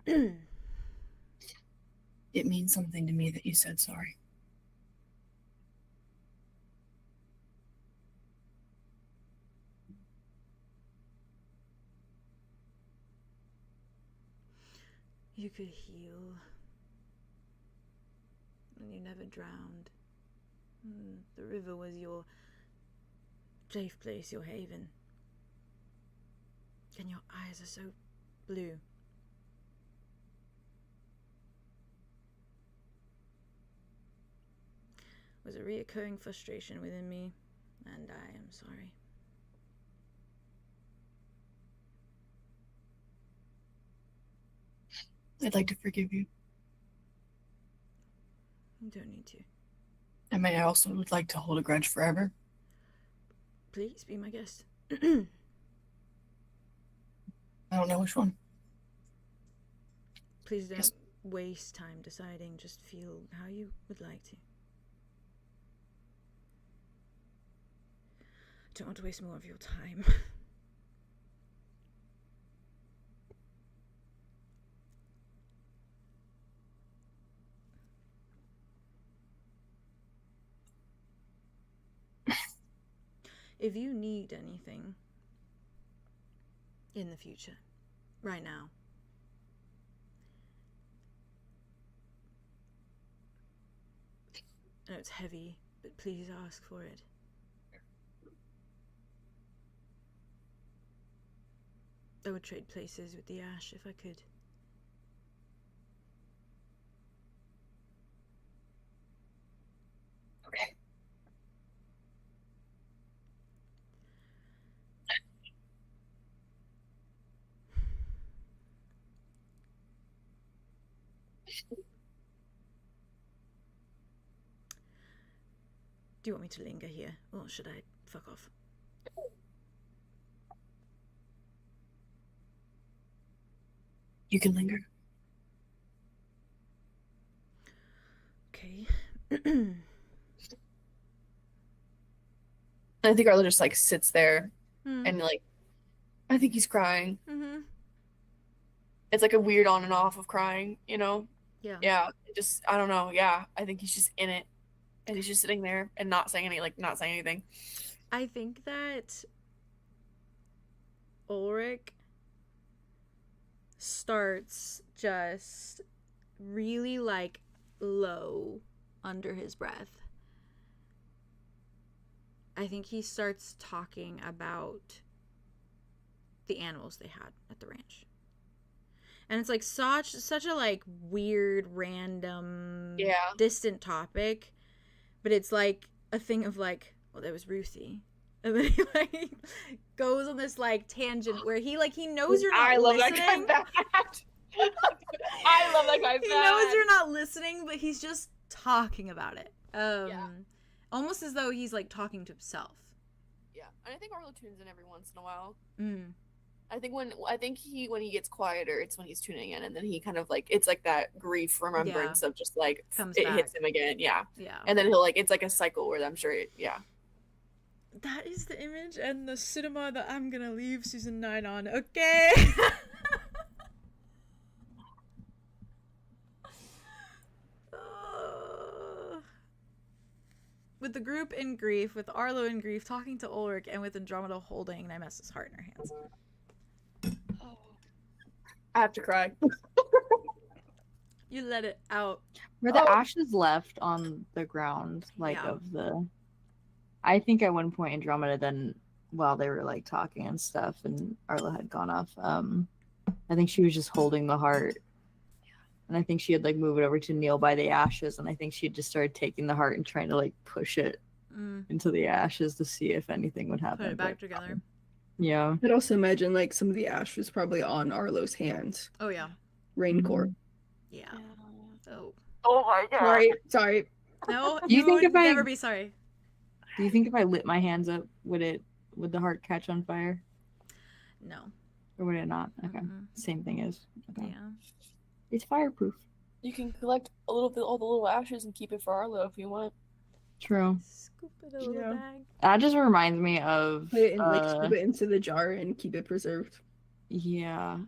It means something to me that you said sorry. You could heal. And you never drowned. The river was your safe place, your haven. And your eyes are so blue. It was a reoccurring frustration within me, and I am sorry. I'd like to forgive you. You don't need to. I mean, I also would like to hold a grudge forever. Please be my guest. I don't know which one. Please don't waste time deciding. Just feel how you would like to. I don't want to waste more of your time. If you need anything in the future, right now, I know it's heavy, but please ask for it. I would trade places with the ash if I could. Okay. Do you want me to linger here, or should I fuck off? You can linger. Okay. I think Arlo just like sits there and like, I think he's crying. It's like a weird on and off of crying, you know? Yeah. Yeah. Just, I don't know. Yeah. I think he's just in it. And he's just sitting there and not saying anything. I think that Ulrich starts just really like low under his breath. I think he starts talking about the animals they had at the ranch. And it's like such a like weird, random, distant topic. But it's like a thing of like, well, there was Ruthie. And then he like goes on this like tangent where he knows you're not listening. I love that guy bad. I love that guy bad. He knows you're not listening, but he's just talking about it. Almost as though he's like talking to himself. Yeah. And I think Arlo tunes in every once in a while. I think when he gets quieter, it's when he's tuning in, and then he kind of like it's like that grief remembrance of just like Comes it back. hits him again, Yeah. and then he'll like it's like a cycle where I'm sure That is the image and the cinema that I'm gonna leave season 9 on. Okay. With the group in grief, with Arlo in grief, talking to Ulrich, and with Andromeda holding Nymessa's heart in her hands. I have to cry. You let it out. Were the ashes left on the ground, like Yeah. of the? I think at one point Andromeda then, while they were like talking and stuff, and Arlo had gone off. I think she was just holding the heart, and I think she had like moved it over to kneel by the ashes, and I think she had just started taking the heart and trying to like push it into the ashes to see if anything would happen. Put it back together. Yeah. I'd also imagine like some of the ash was probably on Arlo's hands. Oh yeah. Raincore. Yeah. Oh. Oh my god. Sorry. No, Do you you think would if I- never be sorry. Do you think if I lit my hands up, would the heart catch on fire, No. or would it not? Okay. Mm-mm. Same thing as. Okay. Yeah. It's fireproof. You can collect all the little ashes and keep it for Arlo if you want. True. Scoop it a little Yeah. bag. That just reminds me of Put it in, like scoop it into the jar and keep it preserved.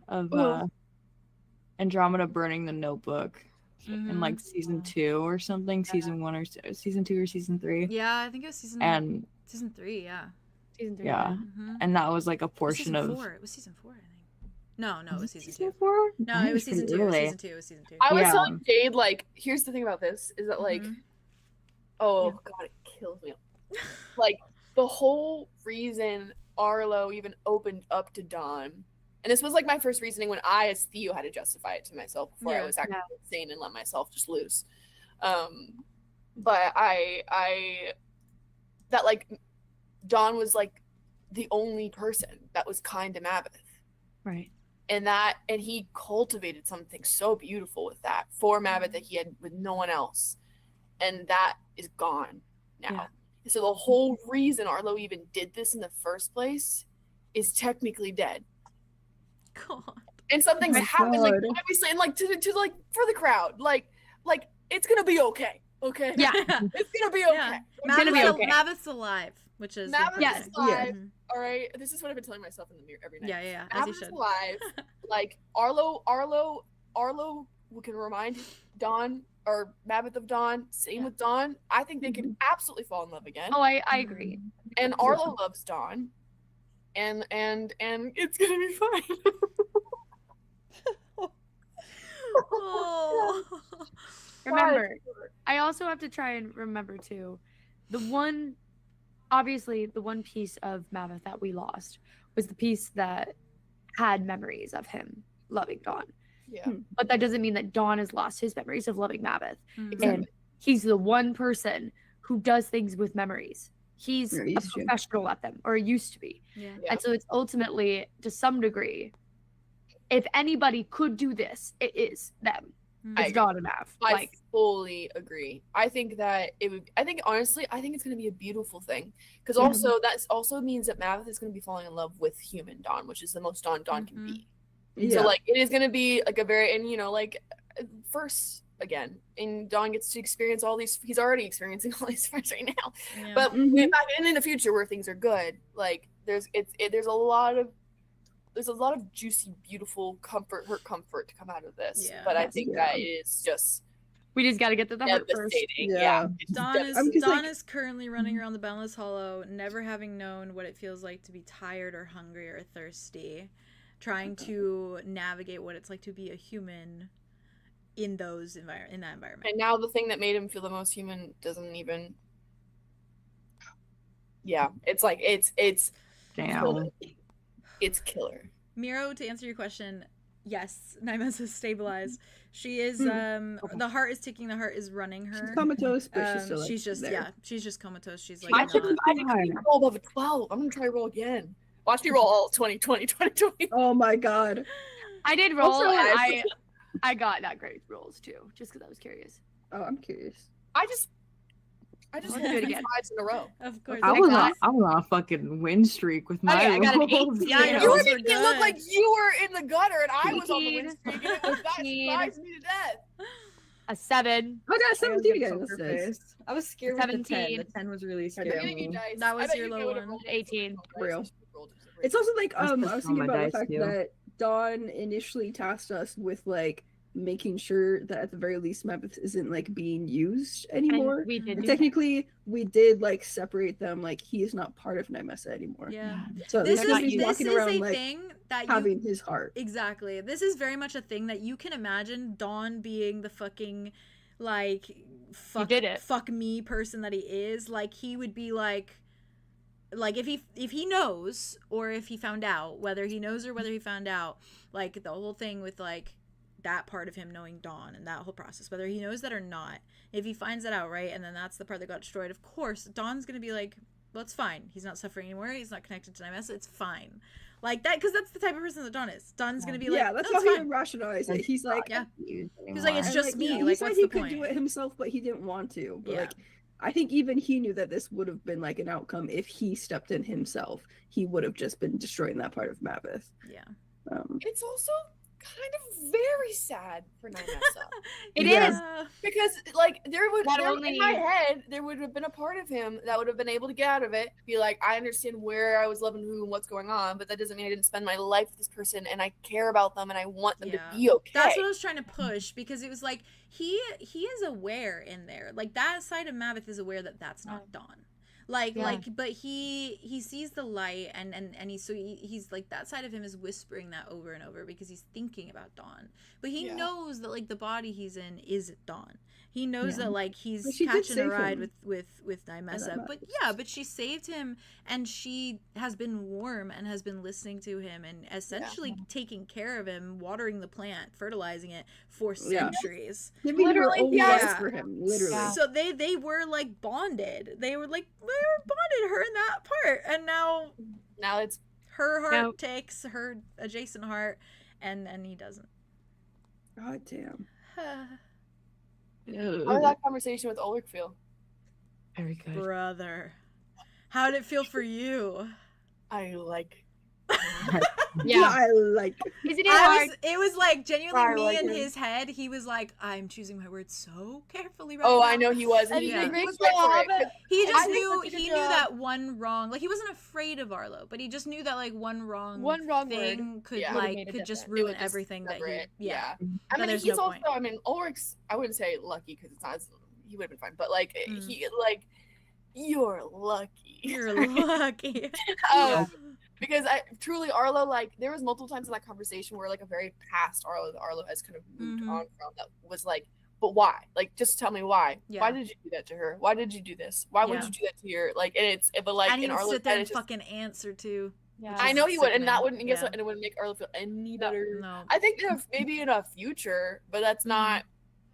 of Andromeda burning the notebook in like season 2 or something, season 1 or season 2 or season 3. Yeah, I think it was season 3. Yeah. Season 3. Yeah, Mm-hmm. and that was like a It was portion season of 4. It was season 4, I think. No, it was season 2. season 4. No, it was season 2. It was season 2. It was season 2. I was Yeah. telling Jade, like, here's the thing about this is that, like, Mhm. oh god, it kills me. Like, the whole reason Arlo even opened up to Dawn, and this was like my first reasoning when I, as Theo, had to justify it to myself before I Yeah. was actually insane and let myself just loose. But I that like Dawn was like the only person that was kind to Mabeth. Right. And he cultivated something so beautiful with that for Mabeth that he had with no one else, and that is gone now. Yeah. So the whole reason Arlo even did this in the first place is technically dead, God. and something's my happened. Like God. obviously, and like to like for the crowd, like it's gonna be okay. Okay. Yeah. It's gonna be okay. Yeah. It's gonna be okay. Maveth's alive, which is Maveth's important. alive. Mhm. All right. This is what I've been telling myself in the mirror every night. Yeah, as you Maveth's should. alive. Like Arlo can remind Dawn or Mabeth of Dawn. Same with Dawn. I think they could absolutely fall in love again. Oh, I agree. And Arlo loves Dawn. And it's gonna be fine. Oh. Remember, I also have to try and remember too, obviously the one piece of Maveth that we lost was the piece that had memories of him loving Dawn. Yeah. But that doesn't mean that Dawn has lost his memories of loving Maveth. Mhm. And he's the one person who does things with memories. He's Yeah, a used to. professional at them, or used to be. Yeah. Yeah. And so it's ultimately, to some degree, if anybody could do this, it is them. Mhm. It's Dawn and Mav. I fully agree. I think that honestly, I think it's going to be a beautiful thing. Because also, that also means that Maveth is going to be falling in love with human Dawn, which is the most Dawn can be. Yeah. So, like, it is going to be, like, a very, and, you know, like, first, again, and Dawn gets to experience all these, he's already experiencing all these friends right now. Yeah. But Mhm. back in the future where things are good, like, there's a lot of juicy, beautiful comfort to come out of this. Yeah. But I Yes. think that it is just we just got to get to the heart first. devastating. Yeah. Yeah. It's Dawn is I'm just Dawn like- is currently running around the Boundless Hollow, never having known what it feels like to be tired or hungry or thirsty, trying to navigate what it's like to be a human in that environment. And now the thing that made him feel the most human doesn't even. Yeah, it's like it's Damn. it's killer. Miro, to answer your question, yes, Nymessa is stabilized. She is the heart is ticking, the heart is running her. She's comatose, but she's still like, she's just there. she's just comatose. She's like I not- didn't roll above a 12. I'm gonna try to roll again. Watch me roll all 20, 20, 20, 20. Oh my god. I did roll, Also, and I got not great rolls too, just because I was curious. Oh, I'm curious. I just I just Let's won do it 3 again. fights in a row. Of course. I I was got- on a fucking win streak with my I got an rolls. 18. Yeah, your You were rolls were making it look good. like you were in the gutter and I was on the win 18, streak, and that 15. surprised me to death. A 7. I got I 17 was a again. poker This is face. I was scared with the 10. 17. The 10 was really I'm scary. giving you dice. That was I bet your you low I would've one. rolled 18. different Real. dice. It's also like I was I was pissed on thinking my about the dice, fact too. that Dawn initially tasked us with like making sure that at the very least Mappeth isn't like being used anymore. And we did And do that. technically, we did like separate them. Like he is not part of Nymessa anymore. Yeah. So This this not is he's you. walking a around like thing that having his heart. Exactly. This is very much a thing that you can imagine Dawn being the fucking like fuck did it. fuck me person that he is. Like he would be like if he knows or if he found out, whether he knows or whether he found out, like the whole thing with like that part of him knowing Dawn and that whole process, whether he knows that or not, if he finds that out, right, and then that's the part that got destroyed, of course Dawn's gonna be like, well, it's fine, he's not suffering anymore, he's not connected to Nymessa, it's fine, like that, because that's the type of person that Dawn is. Dawn's gonna be like, Yeah, that's no, how it's he fine. would rationalize it. He's like, Yeah. He's like, it's and, just me, he like, said what's he the could point? do it himself, but he didn't want to. But Yeah. like, I think even he knew that this would have been like an outcome if he stepped in himself. He would have just been destroying that part of Mappeth. Yeah. It's also kind of very sad for Nymessa. It Yeah. is. Because like in only- my head there would have been a part of him that would have been able to get out of it, be like, I understand where I was loving who and what's going on, but that doesn't mean I didn't spend my life with this person and I care about them and I want them Yeah. to be okay. That's what I was trying to push, because it was like he is aware in there, like that side of Mappeth is aware that that's not Dawn, Yeah. but he sees the light and he's like, that side of him is whispering that over and over because he's thinking about Dawn, but he Yeah. knows that like the body he's in is Dawn. He knows Yeah. that like he's But she did catching a save ride him. with Nymessa, that but yeah, but she saved him and she has been warm and has been listening to him and essentially taking care of him, watering the plant, fertilizing it for Yeah. centuries. Giving her Literally, own yes. life for him, literally. Yeah. So they were like bonded. They were bonded, her in that part, and now Now it's her heart Now- takes her adjacent heart, and he doesn't. God damn. how did that conversation with Ulrich feel? Very good. Brother, how did it feel for you? I like Yeah. I like Isn't it hard? It was like genuinely I me like in him. his head. He was like, I'm choosing my words so carefully right Oh, now. I know he was. And he Yeah. did a great Great job. job. He just I think knew that's a good he knew job. that one wrong. Like he wasn't afraid of Arlo, but he just knew that like one wrong word, could yeah. Would've made like a could just difference. It ruin would just everything that sever he it. yeah. I Yeah, mean, there's he's no also, point. I mean, Ulrich's, I wouldn't say lucky because it's not, he would have been fine, but like, Mm. he, like, you're lucky. You're lucky. Um, because I truly, Arlo, like, there was multiple times in that conversation where, like, a very past Arlo that Arlo has kind of moved Mhm. on from that was like, but why? Like, just tell me why. Yeah. Why did you do that to her? Why did you do this? Why would Yeah. you do that to your, like, and it's, but like, And he in would Arlo's sit there head, and it's just, fucking answer too. Yeah. I know he would, and that sickening. wouldn't, and guess Yeah. what? And it wouldn't make Arlo feel any better. No. I think maybe in a future, but that's not.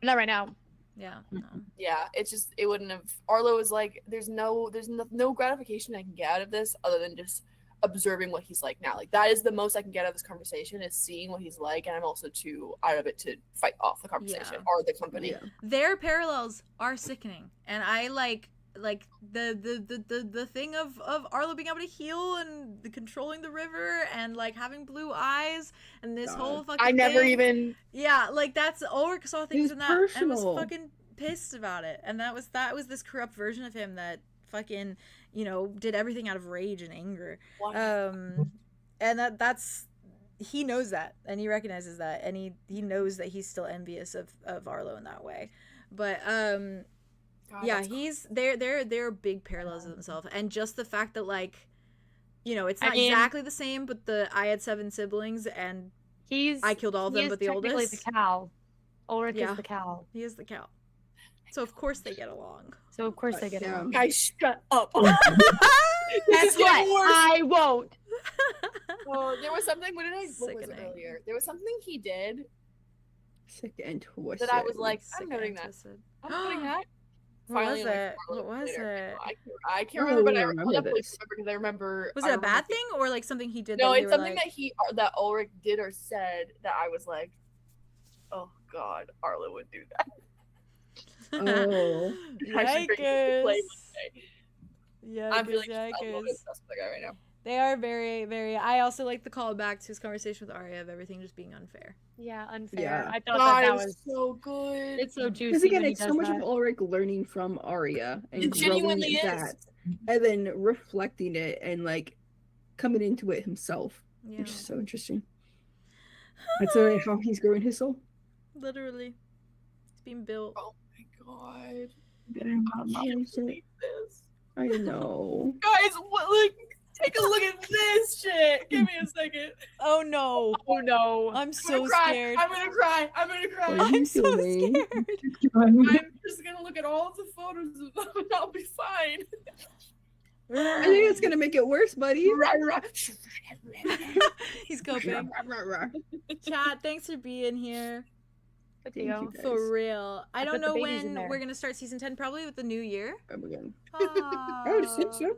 Not right now. Yeah. No. Yeah, it's just it wouldn't have. Arlo is like, there's no gratification I can get out of this other than just observing what he's like now. Like that is the most I can get out of this conversation is seeing what he's like, and I'm also too out of it to fight off the conversation Yeah. or the company. Yeah. Their parallels are sickening, and I like the thing of Arlo being able to heal and controlling the river and like having blue eyes and this God. whole fucking I never thing. even. Yeah, like that's Ulrich saw things was in that and was personal. fucking pissed about it, and that was this corrupt version of him that fucking did everything out of rage and anger. And that's he knows that, and he recognizes that, and he knows that he's still envious of Arlo in that way, but God, yeah, that's he's they're big parallels of themselves, and just the fact that like it's I not mean- exactly the same, but I had 7 siblings and I killed all of them, but the technically oldest, the cow. Ulrich Yeah. is the cow. he is the cow, so of course they get along. So of course they get Yeah. along. Guys, shut up. Guess what? I won't. Well, there was something. What was it Sickening. earlier? There was something he did Sick and twisted. that I was like, Sick I'm noting and that. twisted. I'm putting that. What Finally, was like, it? 4 What was months later. it? I can't Oh, remember, but we I remember definitely this. remember because I remember. Was I it a remember bad thing or like something he did? No, that you it's were something like, that Ulrich did or said that I was like, oh God, Arlo would do that. Oh. I should bring it to play Yikers. one day. Yeah, I'm feeling yikers. I'm really obsessed with that guy right now. They are very, very. I also like the callback to his conversation with Arya of everything just being unfair. Yeah, unfair. Yeah. I thought God, that it was so good. It's so juicy. Because again, when he it's so does much that. of Ulrich learning from Arya and It growing genuinely is. that, and then reflecting it and like coming into it himself, Yeah, which is so interesting. That's how he's growing his soul. literally, it's being built. Oh my god. I Can't believe this. know. Guys, what, like, take a look at this shit. Give me a second. Oh no! Oh no. I'm I'm so gonna cry. scared. I'm gonna cry. I'm gonna cry. What are you I'm so doing? scared. I'm just gonna look at all of the photos of them and I'll be fine. I think it's gonna make it worse, buddy. He's coping. Chat, thanks for being here. But Thank Theo, you, guys. For real. I I don't put the know babies in when there. we're gonna start season 10. Probably with the new year. Come again. Aw. Oh, it's so.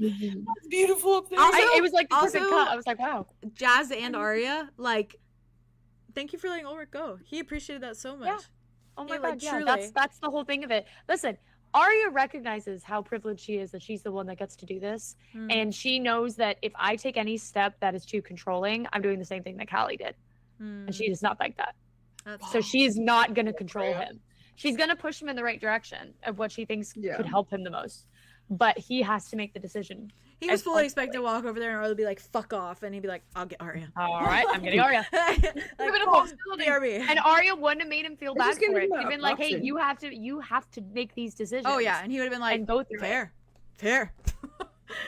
It's beautiful up there. Also- it was like the perfect also- cut. I was like, wow. Jazz and Arya, like, thank you for letting Ulrich go. He appreciated that so much. Yeah. Oh my Yeah, like, god, yeah. truly. That's the whole thing of it. Listen, Arya recognizes how privileged she is that she's the one that gets to do this. Mm. And she knows that if I take any step that is too controlling, I'm doing the same thing that Callie did. And she does not like that. That's So she's not going to control him. She's going to push him in the right direction of what she thinks Yeah. could help him the most. But he has to make the decision. he was as fully ultimately- expecting to walk over there and Arya would be like, fuck off. And he'd be like, I'll get Arya. All right, I'm getting Arya. like, Give it a cool, possibility. BRB. And Arya wouldn't have made him feel They're bad just giving for it. him She'd a been like, hey, option. you have to make these decisions. Oh, yeah. And he would have been like, And go through it. fair. Fair.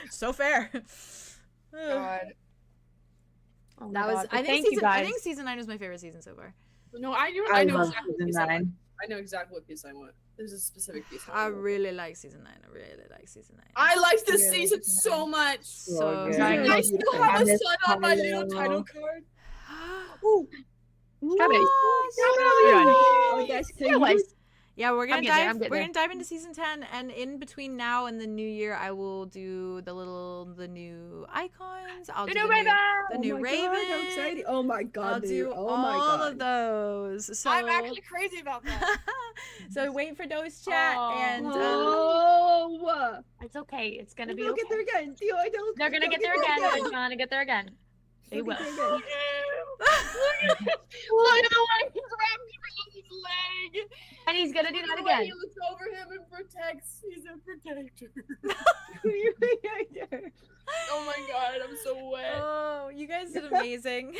So fair. God. Oh my That was, God. But I think, thank season, you guys. I think season 9 was my favorite season so far. No, I know. I I know love exactly what season piece I want. 9. I know exactly what piece I want. There's a specific piece. I want. really like season 9. I really like season 9. I liked this Really season good. so much. So good. I good. I love still you. have I a miss sun on my little Kylo. title card. Ooh. Cabby. Oh, guys, can you- Anyways, Yeah, we're gonna getting there, dive. I'm getting We're there. gonna dive into season 10, and in between now and the new year, I will do the new icons. I'll the do new the Raven. the Oh new my Raven. God, how exciting. Oh my god, I'll dude. do Oh my all god. of those. So I'm actually crazy about that. so wait for those chat Oh. and Oh, It's okay. It's gonna be they'll okay. get there again. Theo, I don't. They're gonna they'll get there again. They're gonna get there again. They They'll will. get there again. Look at the way he's wrapped around his leg. And he's gonna do Look that at the way again. He looks over him and protects. He's a protector. Oh my god, I'm so wet. oh, you guys did amazing.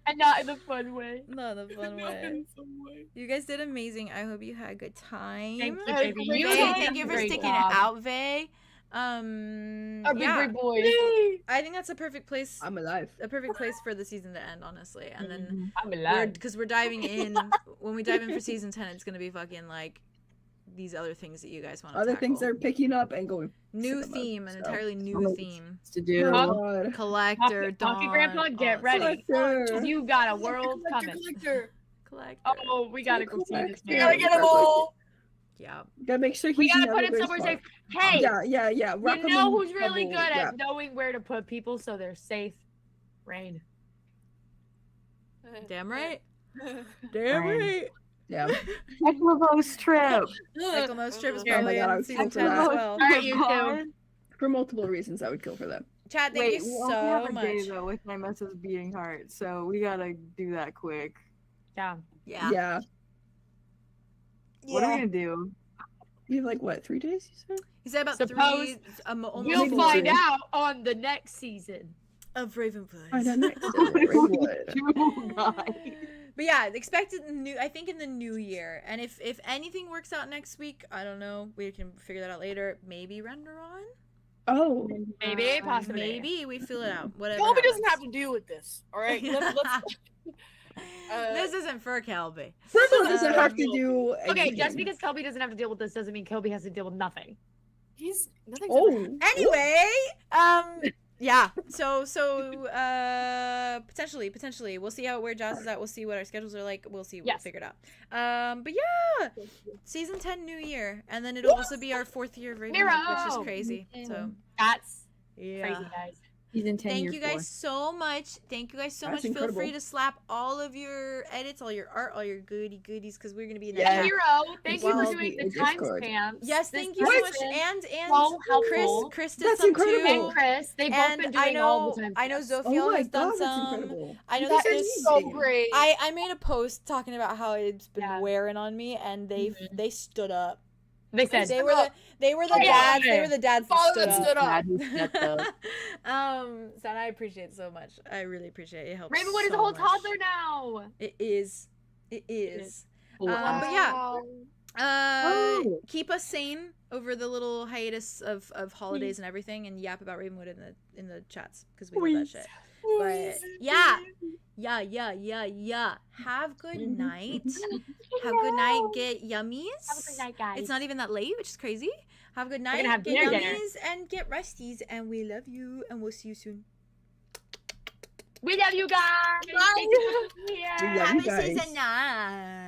And not in a fun way. Not in a fun Not way. in some way. You guys did amazing. I hope you had a good time. Thank you, Hey, baby. great You Vay, job. did thank you for great sticking job. it out, Vay. Our big Yeah, great boy. I think that's a perfect place. I'm alive. A perfect place for the season to end, honestly. And then I'm alive. because we're diving in when we dive in for season 10, it's gonna be fucking like these other things that you guys want to Other things are picking up and going. new set them up, theme, an so. entirely new Oh, theme. To do. Oh god. Collector, Donkey Dawn, Grandpa, all get that ready. Collector. You got a world Collector, coming. collector. stuff. Collector. Oh, we gotta go see this. We Yeah, gotta get them all. Yeah. Gotta make sure he's We gotta in put him everybody's somewhere spot. safe. Hey, Yeah. Rock you him know in who's really trouble. good Yeah. at knowing where to put people so they're safe? Rain. Damn right. Damn Fine. right. Yeah. Equivos trip. Ecclemo's trip is Oh my probably God, I in would season kill 10 for as that. well. All right, you two. For multiple reasons, I would kill for that. Chat, thank Wait, you we only have so a day much. though with my Messa's beating heart, so we gotta do that quick. Yeah. Yeah. Yeah. What are we gonna do? We have like what, 3 days? You said? He said about Suppose 3, almost We'll Maybe 4 find three. out on the next season. of Ravenwood. I don't know. Do, guys. But yeah, expect it in I think in the new year. And if anything works out next week, I don't know. We can figure that out later. Maybe render on. Oh. Maybe, possibly. Maybe we feel it out. Whatever. Colby doesn't have happens. to deal with this. All right. Let's This isn't for Kelby. Purple doesn't have to do Okay, anything. just because Kelby doesn't have to deal with this doesn't mean Kelby has to deal with nothing. He's nothing's Oh. Anyway, yeah. So potentially we'll see where Jazz is at. We'll see what our schedules are like. We'll see. We'll Yes. figure it out. But yeah, season 10 new year, and then it'll also be our 4th year of Ravenwood, which is Miro! crazy. So That's yeah. crazy, guys. He's in 10 Thank year you guys four. so much. Thank you guys so That's much. Feel free incredible. to slap all of your edits, all your art, all your goodies, because we're gonna be in that Yes. chat. Hero, thank you Well, for doing the the Discord. timestamps. Yes, This thank you so much. person- And so helpful. Chris did That's some incredible. too. Chris, they've both And been doing all the time. I know Oh Zophiel my has done god, that's some. incredible. I know That this is so great. I made a post talking about how it's been Yeah. wearing on me, and they stood up. They said They were the Oh, dads. yeah. They were the dads Father that that stood stood up. Glad who stepped up. So I appreciate it so much. I really appreciate it. It helps. Ravenwood is so a whole much. toddler now. It is. It is. Wow. But yeah. Wow. Oh. Keep us sane over the little hiatus of holidays and everything, and yap about Ravenwood in the chats because we love that shit. But yeah. Have good night. Have good night. Get yummies. Have a good night, guys. It's not even that late, which is crazy. Have a good night. gonna have Get dinner, yummies and get resties, and we love you, and we'll see you soon. We love you guys. Bye. Thank you for being here. We love you Happy guys. season 9.